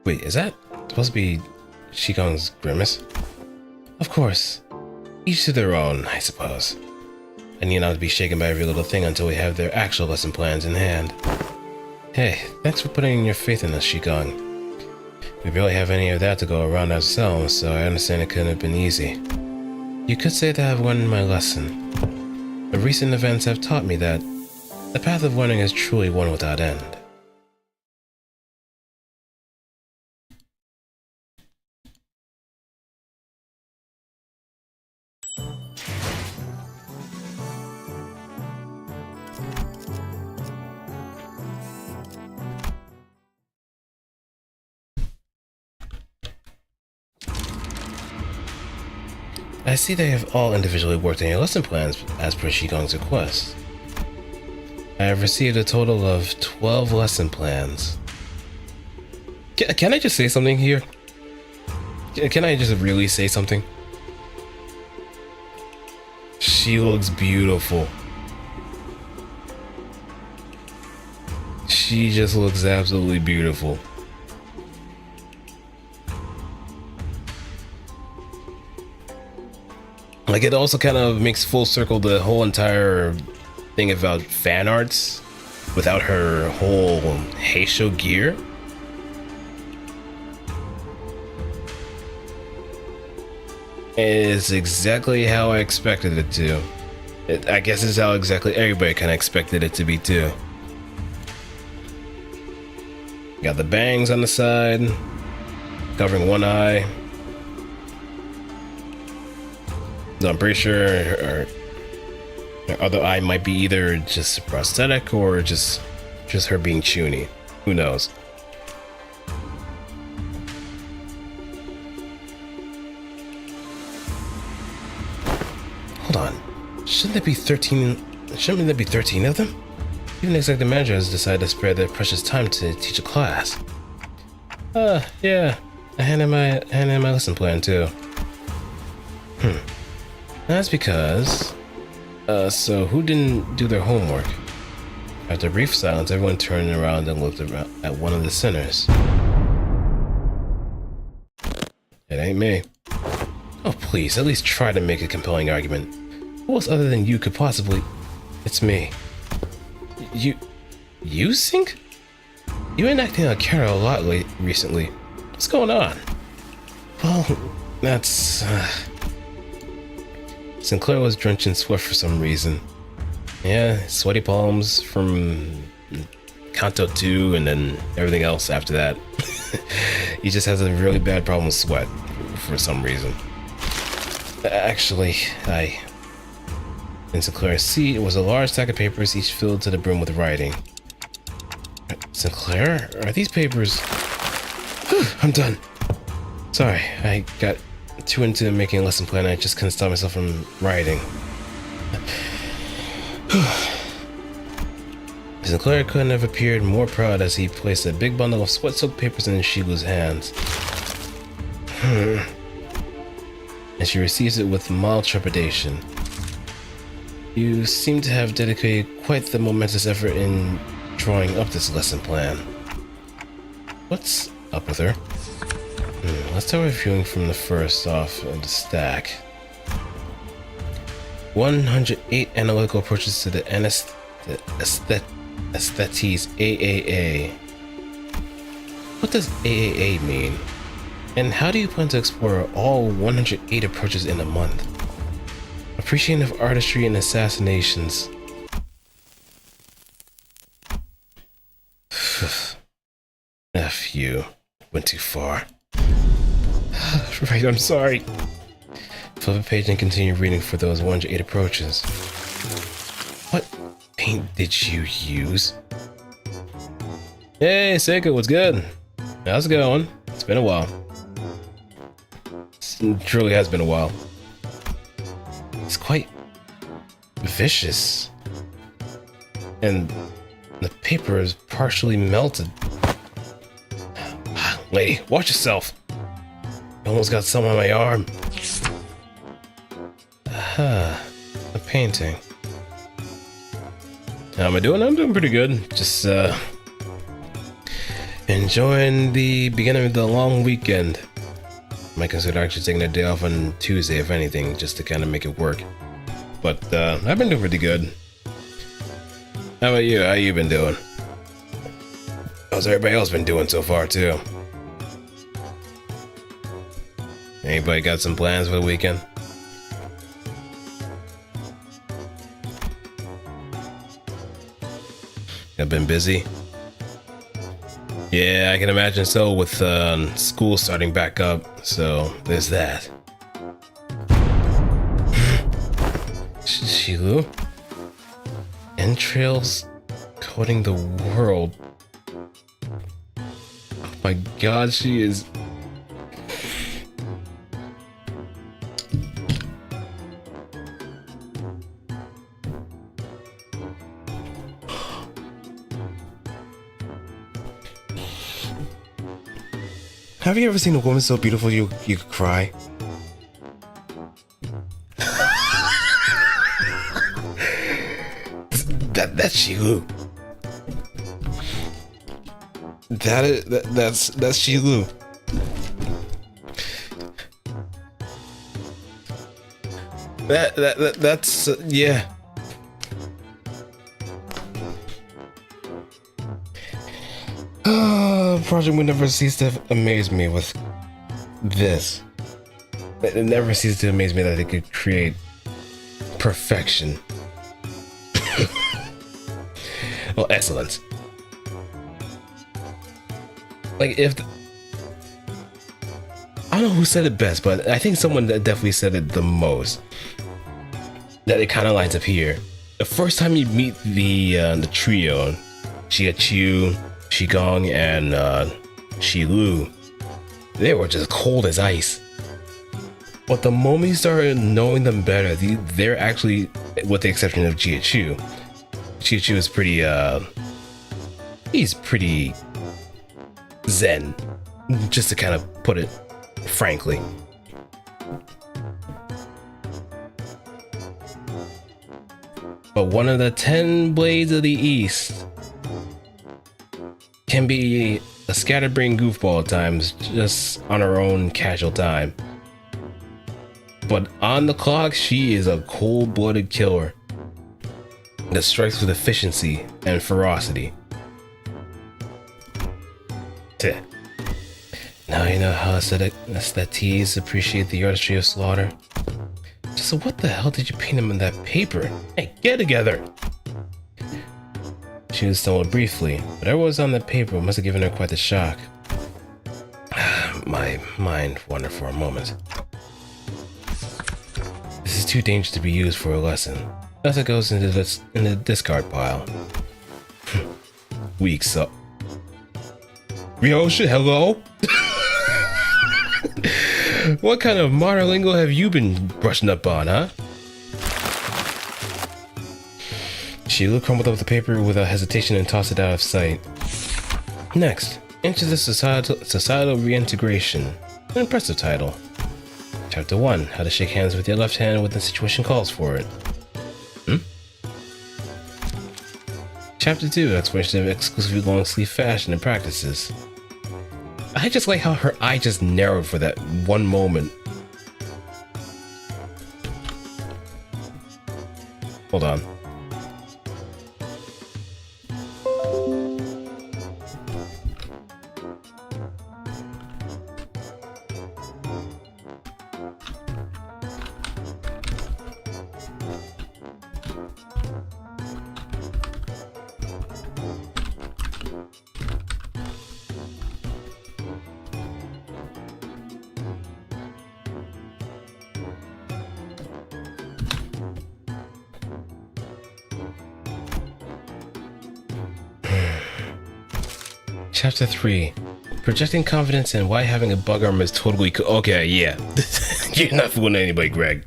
Wait, is that supposed to be Xichun's grimace? Of course. Each to their own, I suppose. I need not to be shaken by every little thing until we have their actual lesson plans in hand. Hey, thanks for putting your faith in us, Xichun. We barely have any of that to go around ourselves, so I understand it couldn't have been easy. You could say that I've learned my lesson. The recent events have taught me that the path of learning is truly one without end. I see they have all individually worked on your lesson plans as per Xichun's request. I have received a total of 12 lesson plans. Can I just say something here? Can I just really say something? She looks beautiful. She just looks absolutely beautiful. Like, it also kind of makes full circle the whole entire thing about fan arts without her whole Heisho gear. It's exactly how I expected it to. I guess it's how exactly everybody kind of expected it to be too. Got the bangs on the side, covering one eye. I'm pretty sure her other eye might be either just prosthetic or just her being chuny. Who knows? Hold on. Shouldn't there be 13 of them? Even the executive manager has decided to spare their precious time to teach a class. Yeah. I handed my lesson plan too. That's because... so who didn't do their homework? After a brief silence, everyone turned around and looked around at one of the sinners. It ain't me. Oh, please, at least try to make a compelling argument. Who else other than you could possibly... It's me. You sink? You've been acting like Kara a lot recently. What's going on? Well, that's... Sinclair was drenched in sweat for some reason. Yeah, sweaty palms from Kanto 2 and then everything else after that. He just has a really bad problem with sweat for some reason. Actually, in Sinclair's seat was a large stack of papers, each filled to the brim with writing. Sinclair? Are these papers... I'm done. Sorry, I got too into making a lesson plan, I just couldn't stop myself from writing. Sinclair couldn't have appeared more proud as he placed a big bundle of sweat-soaked papers in Shilu's hands. And she receives it with mild trepidation. You seem to have dedicated quite the momentous effort in drawing up this lesson plan. What's up with her? Let's start reviewing from the first off of the stack. 108 analytical approaches to the aesthetes AAA. What does AAA mean? And how do you plan to explore all 108 approaches in a month? Appreciation of artistry and assassinations. F you. Went too far. Right, I'm sorry. Flip a page and continue reading for those 108 approaches. What paint did you use? Hey, Seiko, what's good? How's it going? It's been a while. It truly has been a while. It's quite vicious. And the paper is partially melted. Lady, watch yourself. I almost got some on my arm. Aha, a painting. How am I doing? I'm doing pretty good. Just enjoying the beginning of the long weekend. Might consider actually taking a day off on Tuesday, if anything, just to kind of make it work. But I've been doing pretty good. How about you? How you been doing? How's everybody else been doing so far too? Anybody got some plans for the weekend? I've been busy. Yeah, I can imagine so with school starting back up, so there's that. Xichun? Entrails coating the world. Oh my god, she is... Have you ever seen a woman so beautiful you could cry? That's Xichun. That's Xichun. That's yeah. Project would never cease to amaze me with this. It never ceases to amaze me that it could create perfection. Well, excellence. Like if I don't know who said it best, but I think someone that definitely said it the most. That it kind of lines up here. The first time you meet the trio, Xichun, Qigong, and Xilu, they were just cold as ice. But the moment you started knowing them better, they're actually, with the exception of Xichun is pretty, he's pretty zen, just to kind of put it frankly. But one of the 10 blades of the East can be a scatterbrained goofball at times, just on her own casual time. But on the clock, she is a cold-blooded killer that strikes with efficiency and ferocity. Teh. Now you know how aesthetes appreciate the artistry of slaughter. So what the hell did you paint him in that paper? Hey, get together! She was stumbled briefly, but whatever was on the paper must have given her quite the shock. My mind wandered for a moment. This is too dangerous to be used for a lesson. Thus it goes into the discard pile. Weak so. Ryoshi, hello? What kind of modern lingo have you been brushing up on, huh? Sheila crumpled up the paper without hesitation and tossed it out of sight. Next, into the societal reintegration. An impressive title. Chapter 1, how to shake hands with your left hand when the situation calls for it. Chapter 2, exploration of exclusively long sleeve fashion and practices. I just like how her eye just narrowed for that one moment. Hold on. Chapter 3. Projecting confidence and why having a bug armor is totally cool. Okay, yeah. You're not fooling anybody, Greg.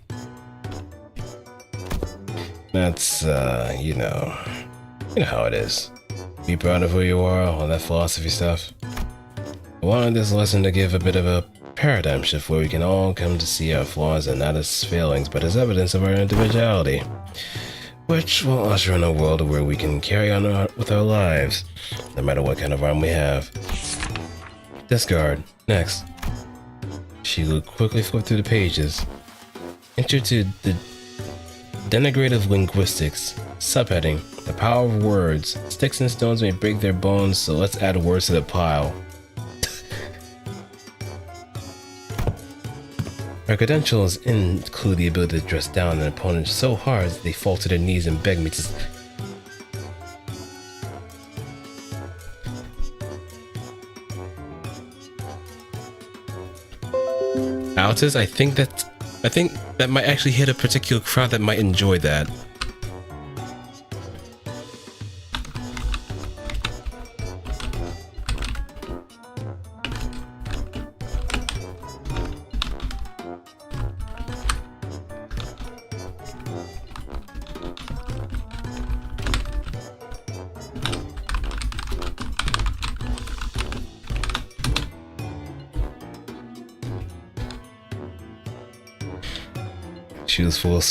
That's, you know how it is. Be proud of who you are, all that philosophy stuff. I wanted this lesson to give a bit of a paradigm shift where we can all come to see our flaws and not as failings, but as evidence of our individuality, which will usher in a world where we can carry on with our lives, no matter what kind of arm we have. Discard. Next. She will quickly flip through the pages. Enter to the Denigrative Linguistics. Subheading. The power of words. Sticks and stones may break their bones, so let's add words to the pile. Our credentials include the ability to dress down an opponent so hard that they fall to their knees and beg me to... Altus, I think that might actually hit a particular crowd that might enjoy that. She was full of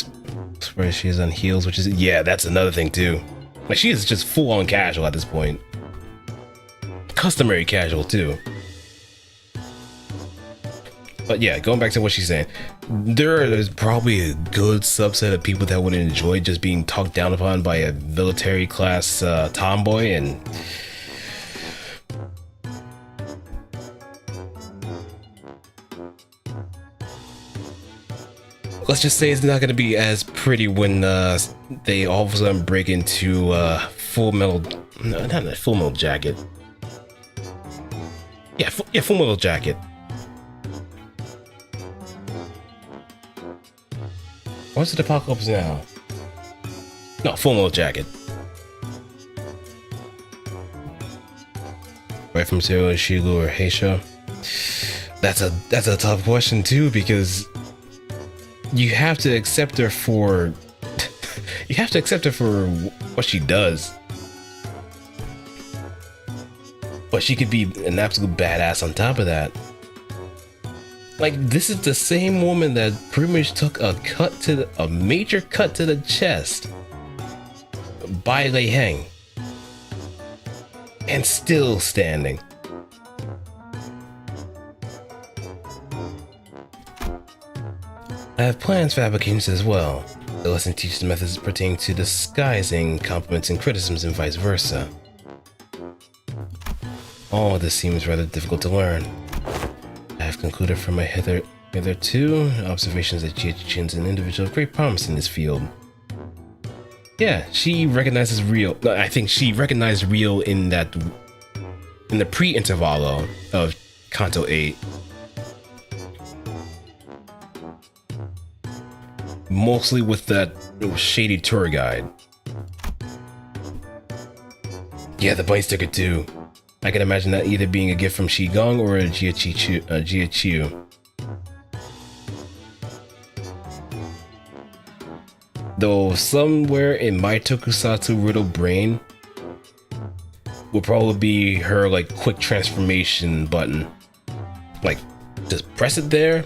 spray. She is on heels, which is, yeah, that's another thing too. Like, she is just full on casual at this point. Customary casual too. But yeah, going back to what she's saying, there is probably a good subset of people that would enjoy just being talked down upon by a military class tomboy, and let's just say it's not going to be as pretty when they all of a sudden break into Full Metal... No, not a Full Metal Jacket. Yeah, Full Metal Jacket. What's the Apocalypse Now? No, Full Metal Jacket. Right from Zero, Shigu, or Heisha? That's a tough question too, because you have to accept her for what she does. But she could be an absolute badass on top of that. Like, this is the same woman that pretty much took a major cut to the chest by Lei Heng, and still standing. I have plans for applications as well. The lesson teaches methods pertaining to disguising compliments and criticisms and vice versa. All of this seems rather difficult to learn. I have concluded from my hitherto observations that Xichun is an individual of great promise in this field. Yeah, she recognizes real. I think she recognized real in the pre-intervallo of Kanto 8. Mostly with that shady tour guide. Yeah, the bite sticker too. I can imagine that either being a gift from Shigong or a Jiaqiu. Though somewhere in my tokusatsu riddle brain will probably be her like quick transformation button. Like, just press it there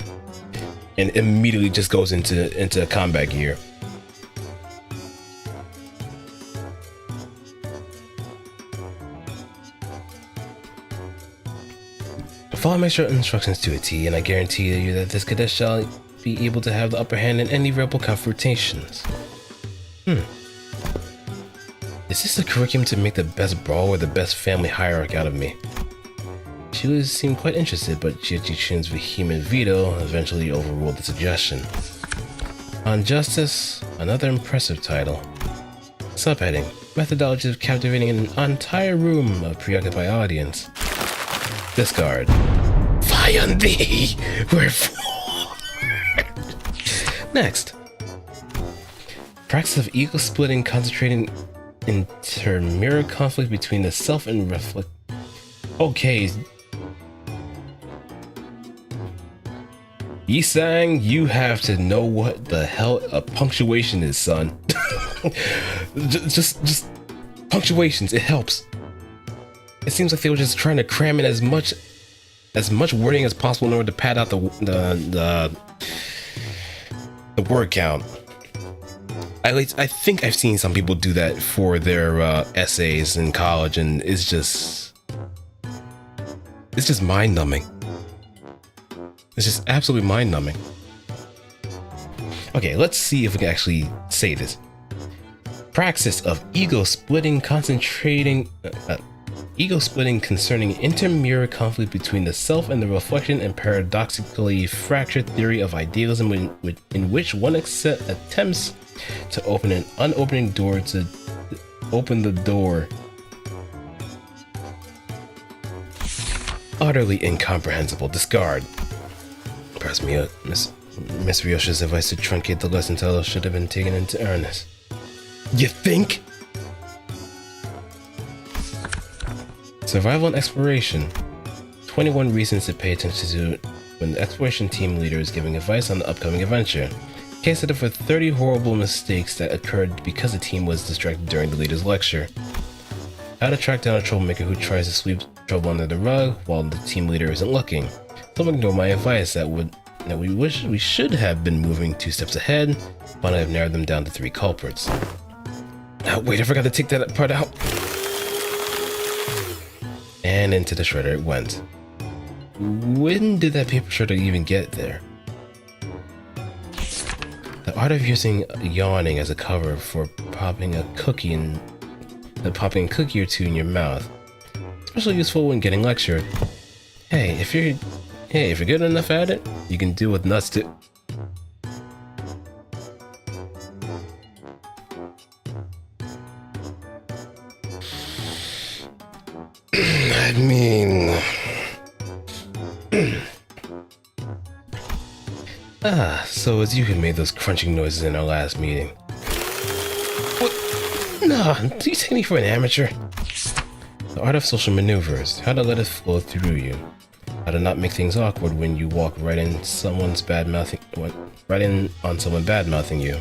and immediately just goes into combat gear. Follow my short instructions to a T, and I guarantee you that this cadet shall be able to have the upper hand in any rebel confrontations. Is this a curriculum to make the best brawl or the best family hierarch out of me? She would seem quite interested, but Xichun's vehement veto eventually overruled the suggestion. On Justice, another impressive title. Subheading: Methodology of captivating an entire room of preoccupied audience. Discard. Fie on thee! Wherefore? Next. Practice of ego-splitting, concentrating intermirror conflict between the self and reflect. Okay. Yisang, you have to know what the hell a punctuation is, son. just punctuations, it helps. It seems like they were just trying to cram in as much as much wording as possible in order to pad out the word count. I think I've seen some people do that for their essays in college, and it's just mind-numbing. It's just absolutely mind-numbing. Okay, let's see if we can actually say this. Praxis of ego-splitting concerning inter-mirror conflict between the self and the reflection, and paradoxically fractured theory of idealism in which one attempts to open an unopening door to open the door. Utterly incomprehensible. Discard. Perhaps Miss Ryosha's advice to truncate the lesson title should have been taken into earnest. You think? Survival and exploration. 21 reasons to pay attention to when the exploration team leader is giving advice on the upcoming adventure. Case study for 30 horrible mistakes that occurred because the team was distracted during the leader's lecture. How to track down a troublemaker who tries to sweep trouble under the rug while the team leader isn't looking. Don't ignore my advice that we wish we should have been moving 2 steps ahead, but I've narrowed them down to 3 culprits. Wait, I forgot to take that part out. And into the shredder it went. When did that paper shredder even get there? The art of using yawning as a cover for popping a cookie or two in your mouth. Especially useful when getting lectured. Hey, if you're good enough at it, you can do with nuts too. I mean... so it's you who made those crunching noises in our last meeting. What? No, do you take me for an amateur? The art of social maneuvers. How to let it flow through you. How to not make things awkward when you walk right in on someone bad-mouthing you.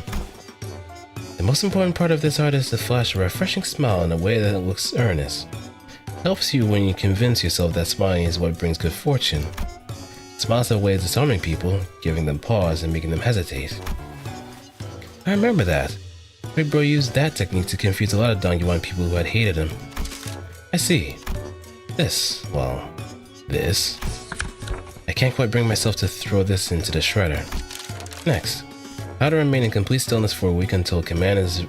The most important part of this art is to flash a refreshing smile in a way that looks earnest. It helps you when you convince yourself that smiling is what brings good fortune. Smiles are ways of disarming people, giving them pause and making them hesitate. I remember that. Big Bro used that technique to confuse a lot of Dongyuan people who had hated him. I see. This. I can't quite bring myself to throw this into the shredder. Next. How to remain in complete stillness for a week until command is...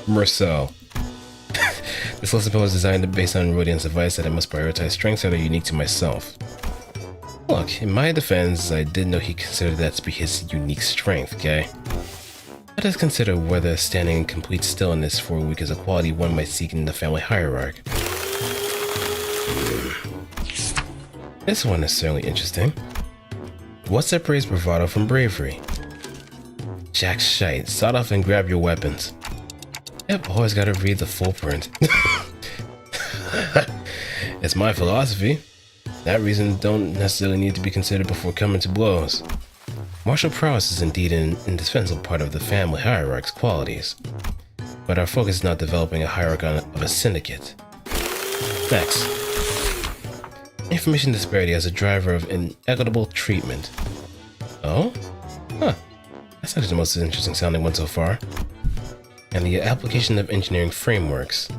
Merceau. This lesson was designed based on Rodian's advice that I must prioritize strengths that are unique to myself. Look, in my defense, I did know he considered that to be his unique strength, okay? Let us consider whether standing in complete stillness for a week is a quality one might seek in the family hierarchy. This one is certainly interesting. What separates bravado from bravery? Jack shite, sawed off and grab your weapons. Yep, always gotta read the full print. It's my philosophy. That reason don't necessarily need to be considered before coming to blows. Martial prowess is indeed an indispensable part of the family hierarchy's qualities, but our focus is not developing a hierarchy of a syndicate. Next. Information disparity as a driver of inequitable treatment. Oh? Huh. That's actually the most interesting sounding one so far. And the application of engineering frameworks.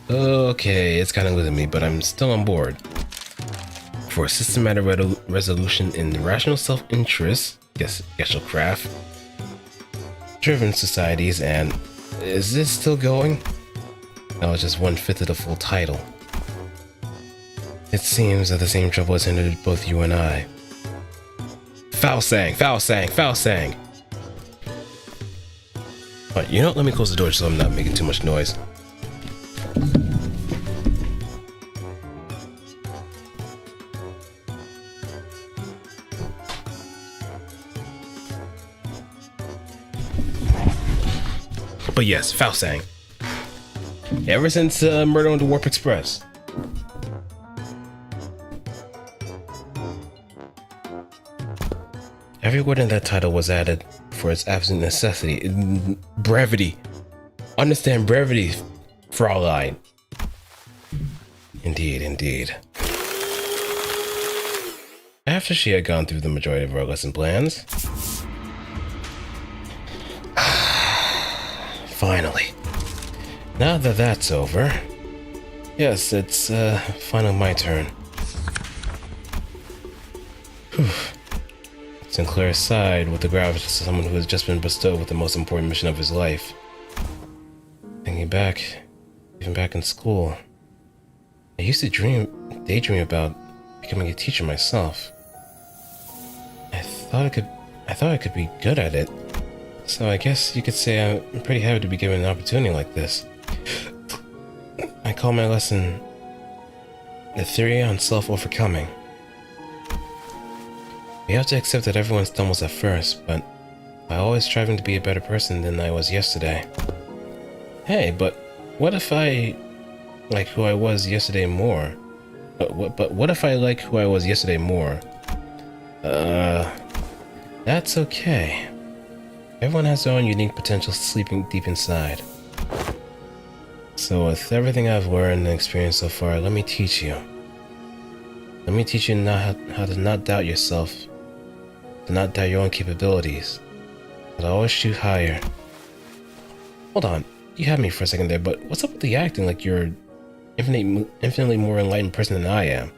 Okay, it's kind of losing me, but I'm still on board. For systematic resolution in rational self-interest, craft driven societies, and is this still going? That was just 1/5 of the full title. It seems that the same trouble has hindered both you and I. Foul sang. But you know, let me close the door so I'm not making too much noise. But yes, Faust sang. Ever since Murder on the Warp Express. Every word in that title was added for its absolute necessity. Brevity. Understand brevity, Fraulein. Indeed, indeed. after she had gone through the majority of our lesson plans. Finally. Now that that's over, yes, it's finally my turn. Whew. Sinclair sighed with the gravity of someone who has just been bestowed with the most important mission of his life. Thinking back, even back in school, I used to daydream about becoming a teacher myself. I thought I could be good at it. So I guess you could say I'm pretty happy to be given an opportunity like this. I call my lesson The Theory on Self-Overcoming. We have to accept that everyone stumbles at first, but by always striving to be a better person than I was yesterday. Hey, but what if I like who I was yesterday more? But what if I like who I was yesterday more? That's okay. Everyone has their own unique potential sleeping deep inside. So with everything I've learned and experienced so far, let me teach you. Let me teach you how to not doubt yourself, to not doubt your own capabilities, but always shoot higher. Hold on, you had me for a second there, but what's up with the acting like you're infinitely more enlightened person than I am?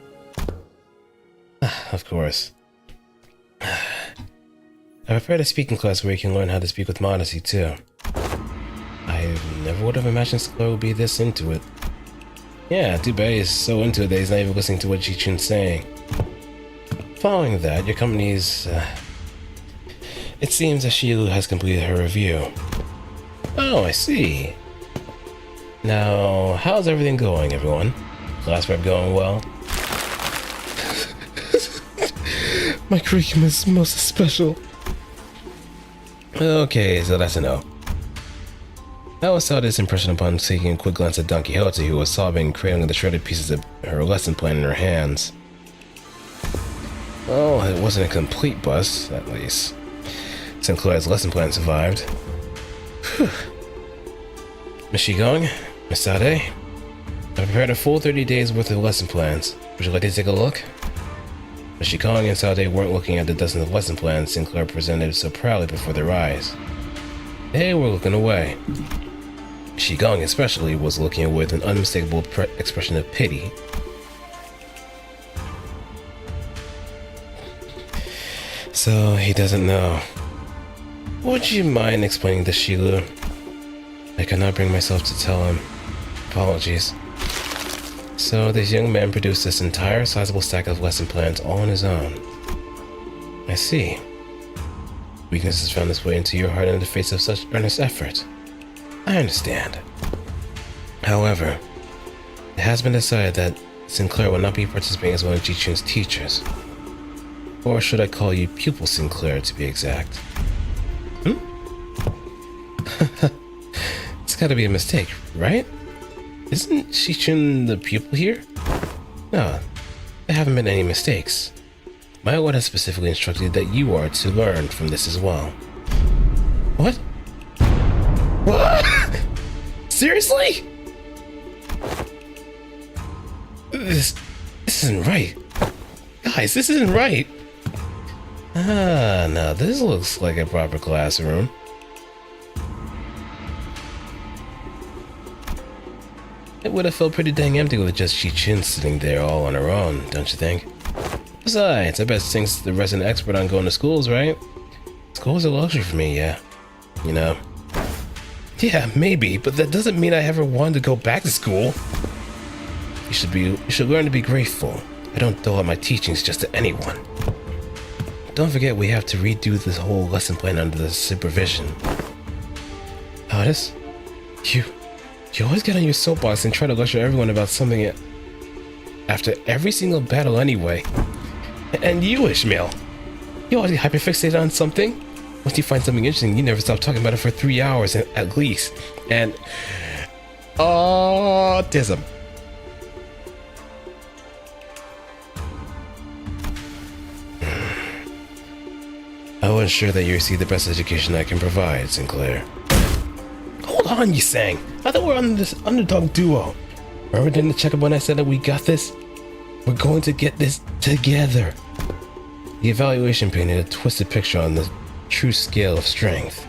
Of course. I prepared a speaking class where you can learn how to speak with modesty too. I never would have imagined Sinclair would be this into it. Yeah, too bad he's so into it that he's not even listening to what Xichun's saying. Following that, your company's... it seems that Xilu has completed her review. Oh, I see. Now, how's everything going, everyone? Class prep going well? My curriculum is most special. Okay, so that's a no. I was saw this impression upon taking a quick glance at Don Quixote, who was sobbing, cradling the shredded pieces of her lesson plan in her hands. Well, it wasn't a complete bust, at least. Sinclair's lesson plan survived. Whew. Miss Qigong, Miss Sade, I prepared a full 30 days worth of lesson plans. Would you like to take a look? Miss Qigong and Sade weren't looking at the dozens of lesson plans Sinclair presented so proudly before their eyes. They were looking away. Qigong especially was looking with an unmistakable expression of pity. So he doesn't know. Would you mind explaining to Xilu? I could not bring myself to tell him. Apologies. So this young man produced this entire sizable stack of lesson plans all on his own. I see. Weakness has found its way into your heart in the face of such earnest effort. I understand. However, it has been decided that Sinclair will not be participating as one of Xichun's teachers. Or should I call you Pupil Sinclair to be exact? It's gotta be a mistake, right? Isn't Xichun the pupil here? No, there haven't been any mistakes. My lord has specifically instructed that you are to learn from this as well. What? What? Seriously? This isn't right. Guys, this isn't right. Now this looks like a proper classroom. It would have felt pretty dang empty with just Xichun sitting there all on her own, don't you think? Besides, I bet Sing's the resident expert on going to schools, right? School's a luxury for me, yeah. You know. Yeah, maybe, but that doesn't mean I ever wanted to go back to school. You should learn to be grateful. I don't dole out my teachings just to anyone. Don't forget we have to redo this whole lesson plan under the supervision. Otis? You always get on your soapbox and try to lecture everyone about something after every single battle anyway. And you, Ishmael, you always get hyperfixated on something. Once you find something interesting, you never stop talking about it for 3 hours at least. And autism. I was sure that you received the best education I can provide, Sinclair. Hold on, you sang. I thought we were on this underdog duo. Remember in the checkup when I said that we got this? We're going to get this together. The evaluation painted a twisted picture on the true scale of strength,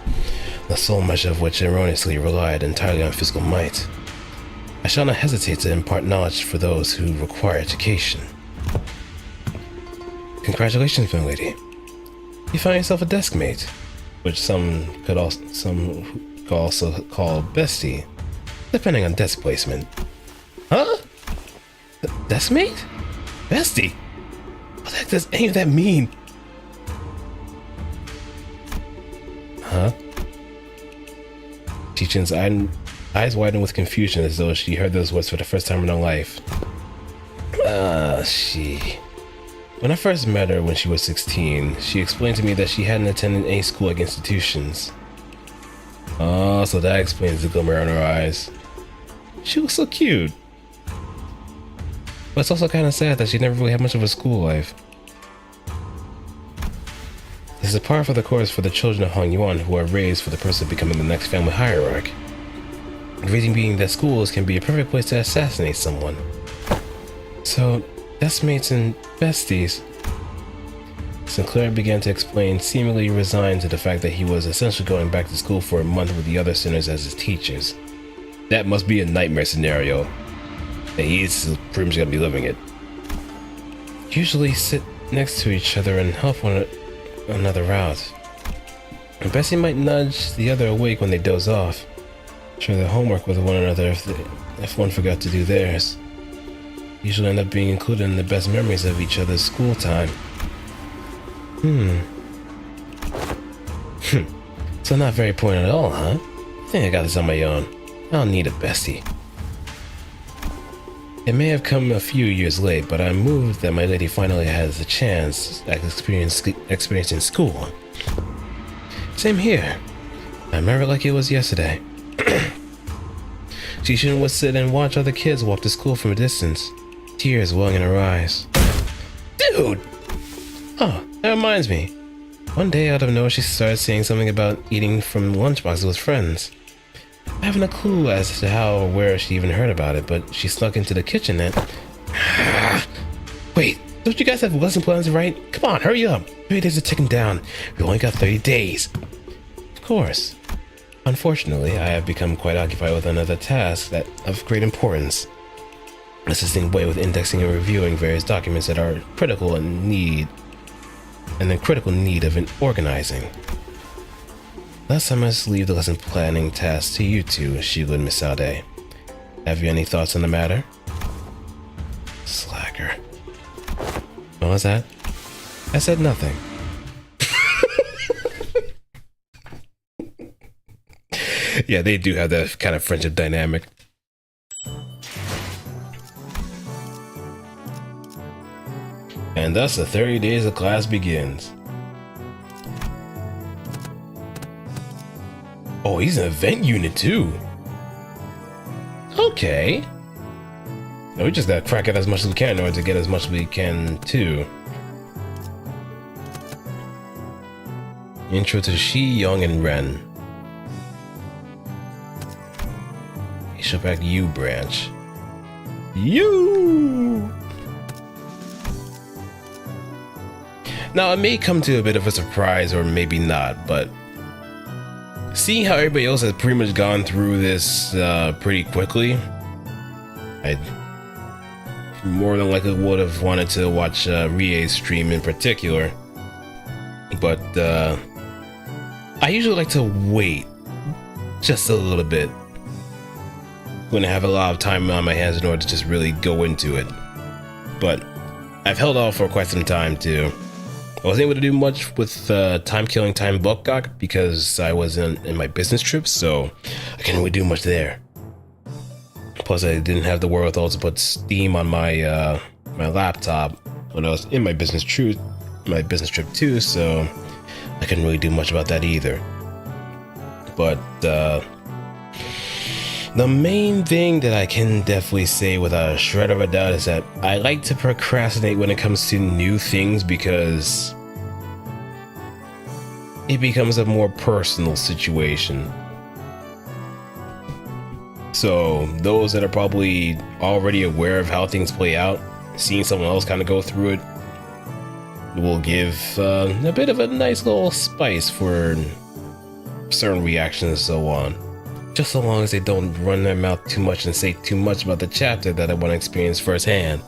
the sole measure of which erroneously relied entirely on physical might. I shall not hesitate to impart knowledge for those who require education. Congratulations, my lady. You found yourself a desk mate, which some could also call bestie, depending on desk placement. Huh? Desk mate? Bestie? What the heck does any of that mean? Huh? Xichun's eyes widened with confusion as though she heard those words for the first time in her life. When I first met her when she was 16, she explained to me that she hadn't attended any school-like institutions. Oh, so that explains the glimmer in her eyes. She was so cute. But it's also kind of sad that she never really had much of a school life. This is a par for the course for the children of Hong Yuan who are raised for the purpose of becoming the next family hierarch. The reason being that schools can be a perfect place to assassinate someone. So, deskmates and besties. Sinclair began to explain, seemingly resigned to the fact that he was essentially going back to school for a month with the other sinners as his teachers. That must be a nightmare scenario. And he's pretty much gonna be living it. Usually sit next to each other and help one another out. Bessie might nudge the other awake when they doze off. Share their homework with one another if one forgot to do theirs. Usually end up being included in the best memories of each other's school time. So not very important at all, huh? I think I got this on my own. I don't need a bestie. It may have come a few years late, but I'm moved that my lady finally has a chance at experiencing school. Same here. I remember like it was yesterday. Xichun would sit and watch other kids walk to school from a distance, tears welling in her eyes. Dude! Oh, that reminds me. One day out of nowhere she started saying something about eating from lunchboxes with friends. I haven't a clue as to how or where she even heard about it, but she snuck into the kitchen and... Wait, don't you guys have lesson plans to write? Come on, hurry up. 30 days are ticking down. We only got 30 days. Of course. Unfortunately, I have become quite occupied with another task that of great importance. Assisting Wei with indexing and reviewing various documents that are critical and in critical need of an organizing. Thus, I must leave the lesson planning task to you two, Xichun and Miss Sade. Have you any thoughts on the matter? Slacker. What was that? I said nothing. Yeah, they do have that kind of friendship dynamic. And thus the 30 days of class begins. Oh, he's an event unit too. Okay. No, we just gotta crack it as much as we can in order to get as much as we can too. Intro to Shi, Young, and Ren. Ishopek U branch. You. Now, it may come to a bit of a surprise, or maybe not, but seeing how everybody else has pretty much gone through this pretty quickly, I more than likely would have wanted to watch Rie's stream in particular. But I usually like to wait just a little bit when I have a lot of time on my hands in order to just really go into it. But I've held off for quite some time too. I wasn't able to do much with time killing time Bokgok because I was in my business trips, so I couldn't really do much there. Plus, I didn't have the wherewithal to put Steam on my my laptop when I was in my business trip too, so I couldn't really do much about that either. But the main thing that I can definitely say without a shred of a doubt is that I like to procrastinate when it comes to new things because it becomes a more personal situation. So those that are probably already aware of how things play out, seeing someone else kind of go through it, will give a bit of a nice little spice for certain reactions and so on. Just so long as they don't run their mouth too much and say too much about the chapter that I want to experience firsthand.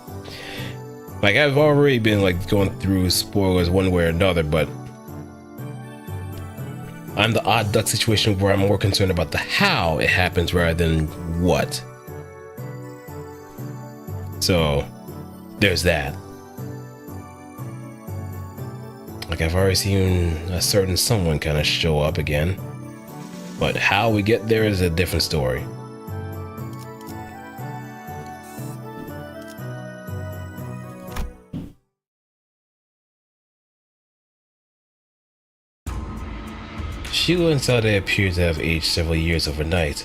Like, I've already been like going through spoilers one way or another, but I'm the odd duck situation where I'm more concerned about the how it happens rather than what. So there's that. Like, I've already seen a certain someone kind of show up again, but how we get there is a different story. Sheila and Sade appear to have aged several years overnight,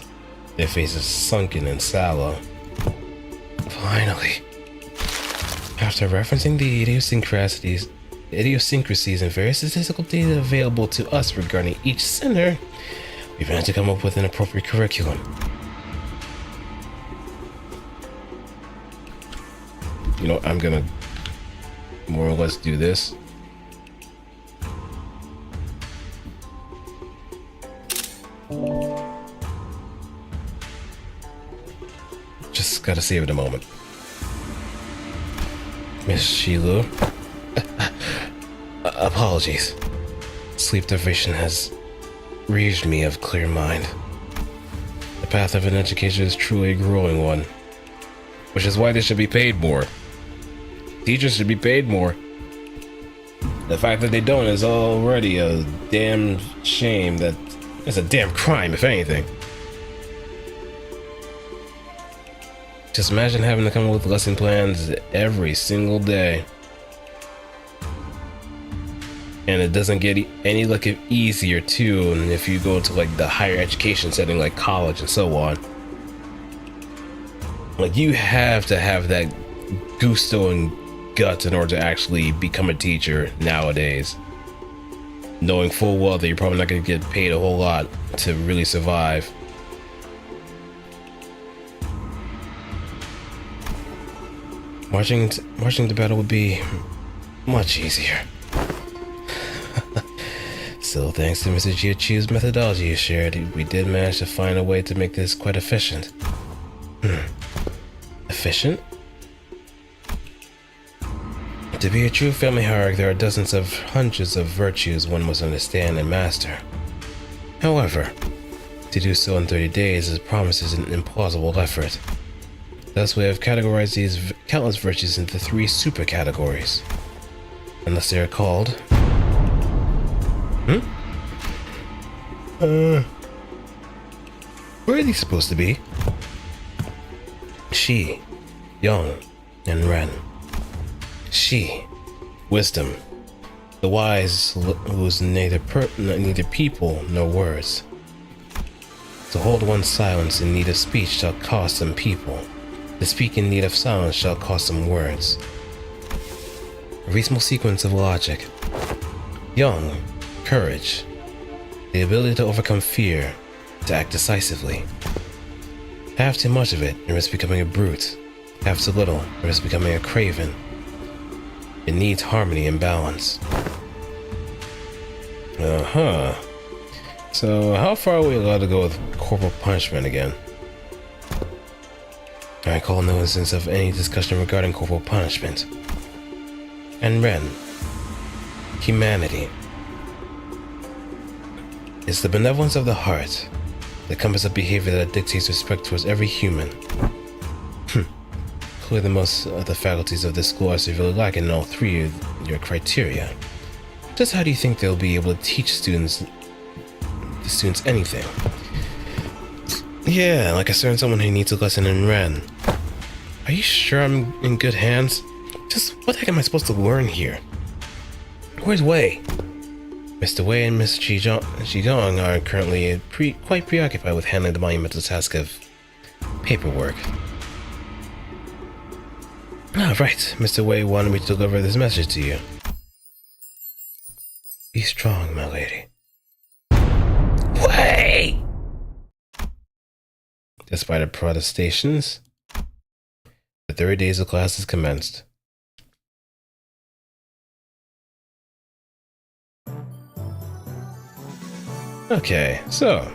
their faces sunken and sallow. Finally. After referencing the idiosyncrasies and various statistical data available to us regarding each center, we've managed to come up with an appropriate curriculum. You know, I'm gonna more or less do this. Just gotta save it a moment. Miss Shilu. Apologies. Sleep deprivation has relieved me of clear mind. The path of an education is truly a growing one, which is why they should be paid more. Teachers should be paid more. The fact that they don't is already a damn shame. That it's a damn crime, if anything. Just imagine having to come up with lesson plans every single day. And it doesn't get any like easier too, and if you go to like the higher education setting like college and so on. Like, you have to have that gusto and guts in order to actually become a teacher nowadays. Knowing full well that you're probably not going to get paid a whole lot to really survive. Marching to battle would be much easier. Still, thanks to Mr. Xichu's methodology you shared, we did manage to find a way to make this quite efficient. Efficient? To be a true family hierarch, there are dozens of hundreds of virtues one must understand and master. However, to do so in 30 days promises an implausible effort. Thus, we have categorized these countless virtues into 3 super categories. Unless they are called... Where are these supposed to be? Shi, Young, and Ren. Shi, wisdom, the wise who's neither people nor words. To hold one's silence in need of speech shall cost some people. To speak in need of silence shall cost some words. A reasonable sequence of logic. Young, courage, the ability to overcome fear, to act decisively. Have too much of it and risk becoming a brute. Have too little and risk becoming a craven. It needs harmony and balance. So how far are we allowed to go with corporal punishment again? I recall no instance of any discussion regarding corporal punishment. And Ren, humanity. It's the benevolence of the heart, the compass of behavior that dictates respect towards every human. Clearly most of the faculties of this school are severely lacking in all 3 of your criteria. Just how do you think they'll be able to teach students anything? Yeah, like a certain someone who needs a lesson in Ren. Are you sure I'm in good hands? Just what the heck am I supposed to learn here? Where's Wei? Mr. Wei and Miss Qigong are currently quite preoccupied with handling the monumental task of paperwork. Ah, right. Mr. Wei wanted me to deliver this message to you. Be strong, my lady. Wei! Despite her protestations, the 30 days of class has commenced. Okay, so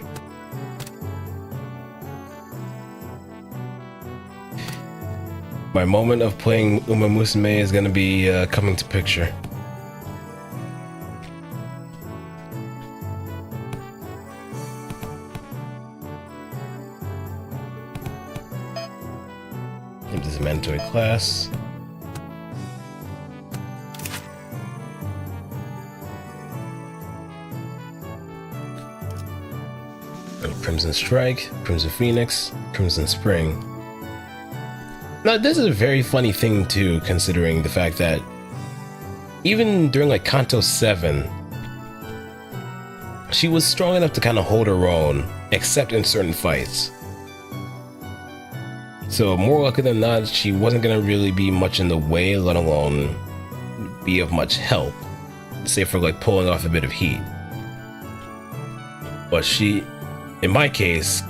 my moment of playing Uma Musume is gonna be coming to picture. This is a mandatory class. Crimson Strike, Crimson Phoenix, Crimson Spring. Now, this is a very funny thing too, considering the fact that even during like Kanto 7, she was strong enough to kind of hold her own, except in certain fights. So more likely than not, she wasn't going to really be much in the way, let alone be of much help, say for like pulling off a bit of heat. But she, in my case,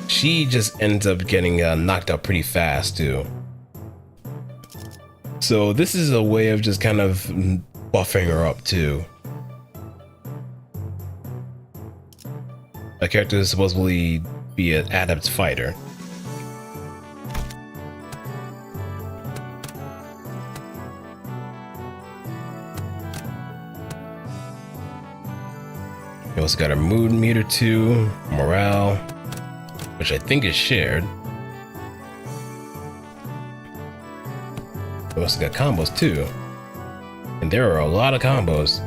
she just ends up getting knocked out pretty fast too. So this is a way of just kind of buffing her up too. A character is supposedly be an adept fighter. We also got our mood meter 2, morale, which I think is shared. We also got combos too, and there are a lot of combos.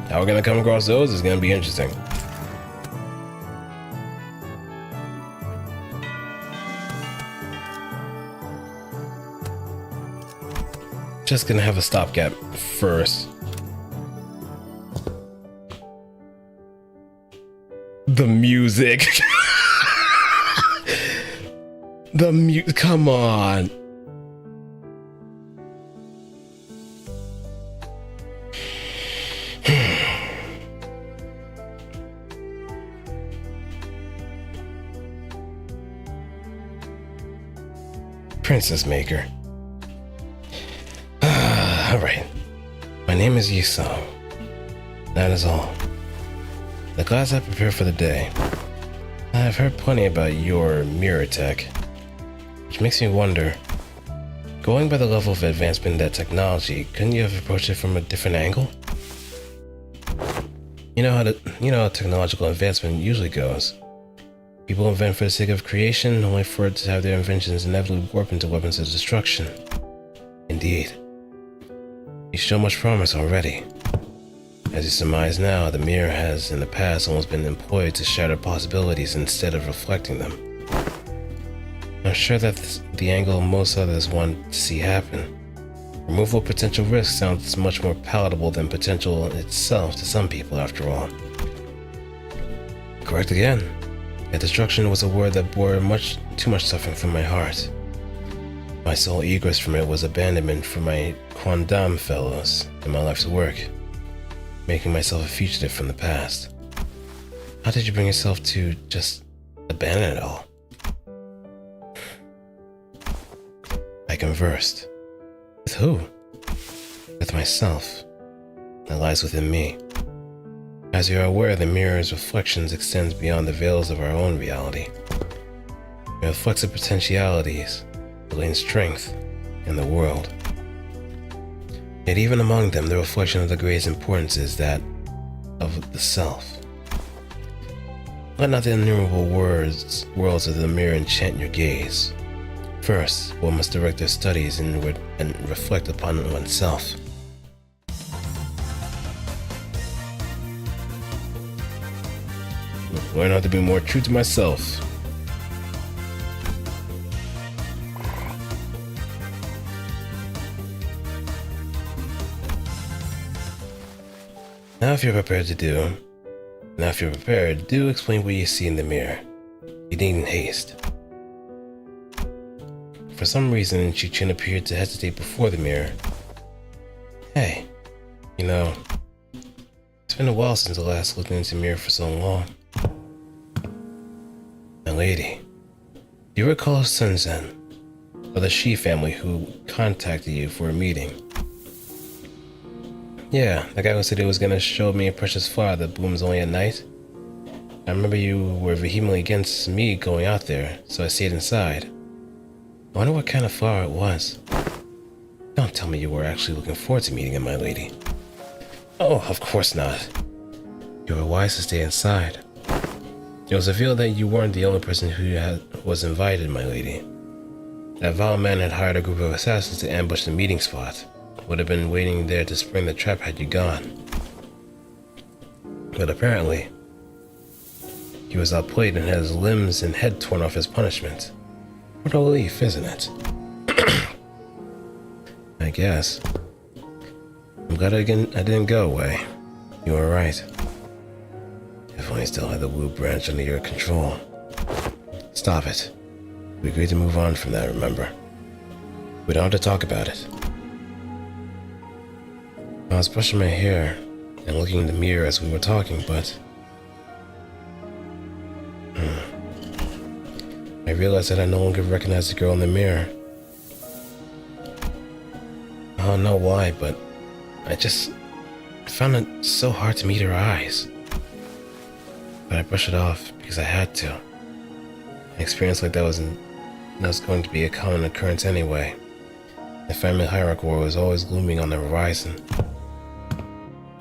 How we're gonna come across those is gonna be interesting. Just gonna have a stopgap first. The music. Come on. Princess Maker. Alright. My name is Xichun. That is all. The class I prepared for the day. I've heard plenty about your mirror tech, which makes me wonder, going by the level of advancement in that technology, couldn't you have approached it from a different angle? You know how technological advancement usually goes. People invent for the sake of creation, only for it to have their inventions inevitably warp into weapons of destruction. Indeed. You show much promise already. As you surmise now, the mirror has in the past almost been employed to shatter possibilities instead of reflecting them. I'm sure that's the angle most others want to see happen. Removal of potential risk sounds much more palatable than potential itself to some people, after all. Correct again. Yet destruction was a word that bore too much suffering from my heart. My sole egress from it was abandonment for my quondam fellows in my life's work, making myself a fugitive from the past. How did you bring yourself to just abandon it all? I conversed. With who? With myself. That lies within me. As you are aware, the mirror's reflections extends beyond the veils of our own reality. It reflects the potentialities, the latent strength in the world. Yet even among them, the reflection of the greatest importance is that of the self. Let not the innumerable worlds of the mirror enchant your gaze. First, one must direct their studies inward and reflect upon oneself. Learn how to be more true to myself. Now if you're prepared, do explain what you see in the mirror. You needn't haste. For some reason, Xichun appeared to hesitate before the mirror. Hey, it's been a while since I last looked into the mirror for so long. My lady, do you recall Sunzen, of the Shi family who contacted you for a meeting? Yeah, the guy who said he was gonna show me a precious flower that blooms only at night. I remember you were vehemently against me going out there, so I stayed inside. I wonder what kind of flower it was. Don't tell me you were actually looking forward to meeting him, my lady. Oh, of course not. You were wise to stay inside. It was revealed that you weren't the only person who was invited, my lady. That vile man had hired a group of assassins to ambush the meeting spot. Would have been waiting there to spring the trap had you gone. But apparently, he was outplayed and had his limbs and head torn off as punishment. What a relief, isn't it? I guess. I'm glad I didn't go away. You were right. If only I still had the Wu branch under your control. Stop it. We agreed to move on from that, remember? We don't have to talk about it. I was brushing my hair and looking in the mirror as we were talking, but... I realized that I no longer recognized the girl in the mirror. I don't know why, but I found it so hard to meet her eyes. But I brushed it off because I had to. An experience like that was going to be a common occurrence anyway. The family hierarchy war was always looming on the horizon.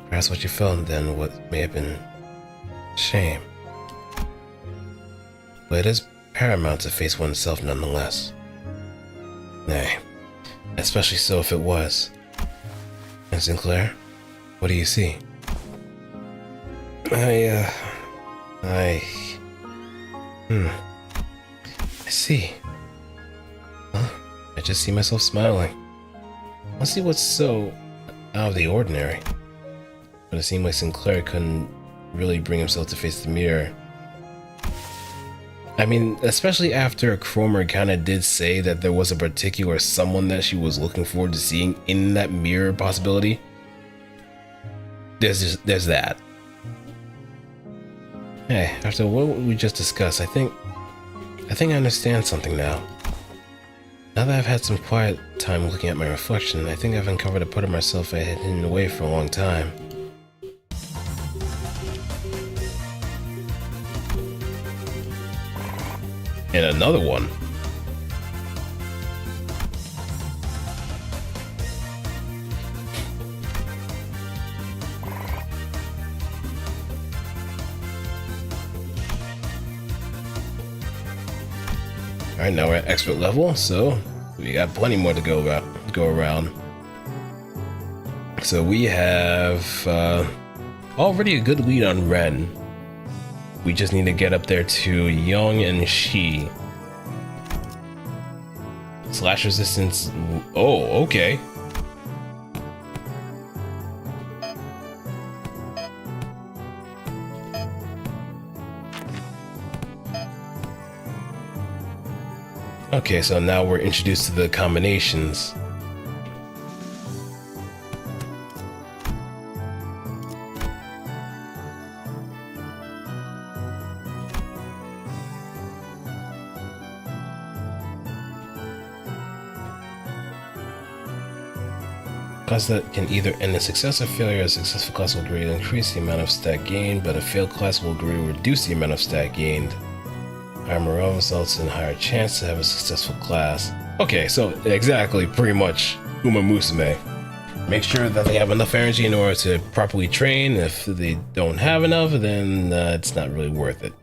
Perhaps what you felt then what may have been shame. But it is paramount to face oneself nonetheless. Nay, especially so if it was. And Sinclair, what do you see? I see. Huh? I just see myself smiling. Let's see what's so out of the ordinary. But it seemed like Sinclair couldn't really bring himself to face the mirror. I mean, especially after Cromer kinda did say that there was a particular someone that she was looking forward to seeing in that mirror possibility. There's that. Hey, after what we just discussed, I think I understand something now. Now that I've had some quiet time looking at my reflection, I think I've uncovered a part of myself I had hidden away for a long time. And another one. Alright, now we're at expert level, so we got plenty more to go around. So we have already a good lead on Ren. We just need to get up there to Young and Shi. Slash resistance. Oh, okay. Okay, so now we're introduced to the combinations. Class that can either end in success or failure. A successful class will greatly increase the amount of stat gained, but a failed class will greatly reduce the amount of stat gained. Higher morale results in higher chance to have a successful class. Okay, so exactly, pretty much Uma Musume. Make sure that they have enough energy in order to properly train. If they don't have enough, then it's not really worth it.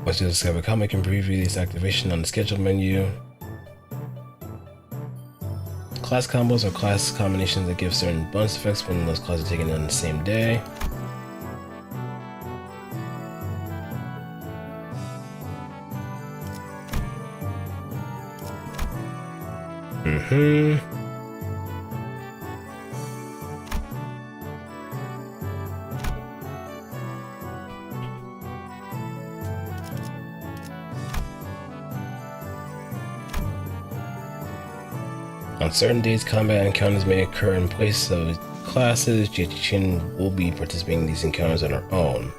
Once you discover comic and preview this activation on the schedule menu. Class combos are class combinations that give certain bonus effects when those classes are taken on the same day. On certain days, combat encounters may occur in place of classes. Xichun will be participating in these encounters on her own.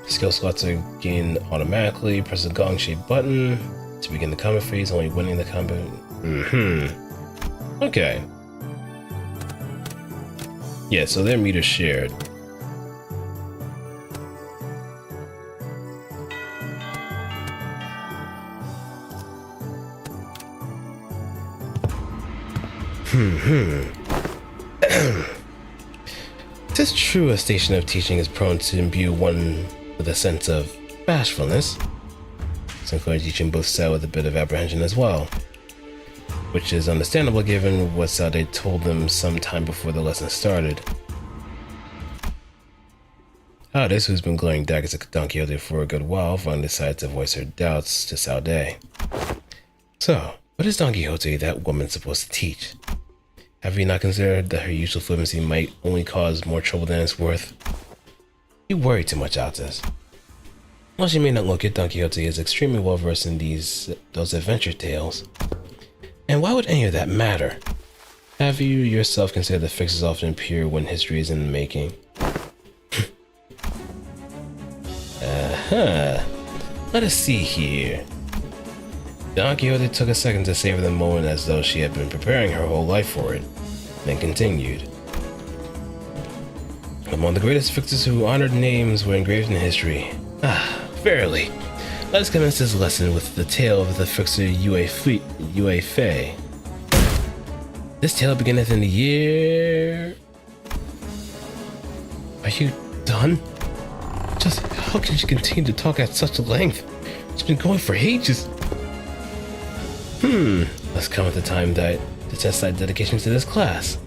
Skill slots are gained automatically. Press the gong-shaped button. To begin the combat phase, only winning the combat. Okay. Yeah, so their meters shared. Tis true a station of teaching is prone to imbue one with a sense of bashfulness. Sinclair teaching both sat with a bit of apprehension as well, which is understandable given what Sade told them some time before the lesson started. This who's been glaring daggers at Don Quixote for a good while, finally decided to voice her doubts to Sade. So, what is Don Quixote that woman supposed to teach? Have you not considered that her usual flippancy might only cause more trouble than it's worth? You worry too much, Altas. While she may not look it, Don Quixote is extremely well versed in those adventure tales. And why would any of that matter? Have you yourself considered the fixes often appear when history is in the making? Let us see here. Don Quixote took a second to savor the moment as though she had been preparing her whole life for it, then continued. Among the greatest fixers whose honored names were engraved in history. Verily. Let us commence this lesson with the tale of the fixer Yue Fei. This tale beginneth in the year... Are you done? Just how can you continue to talk at such length? It's been going for ages. Let's come at the time to test thy dedication to this class.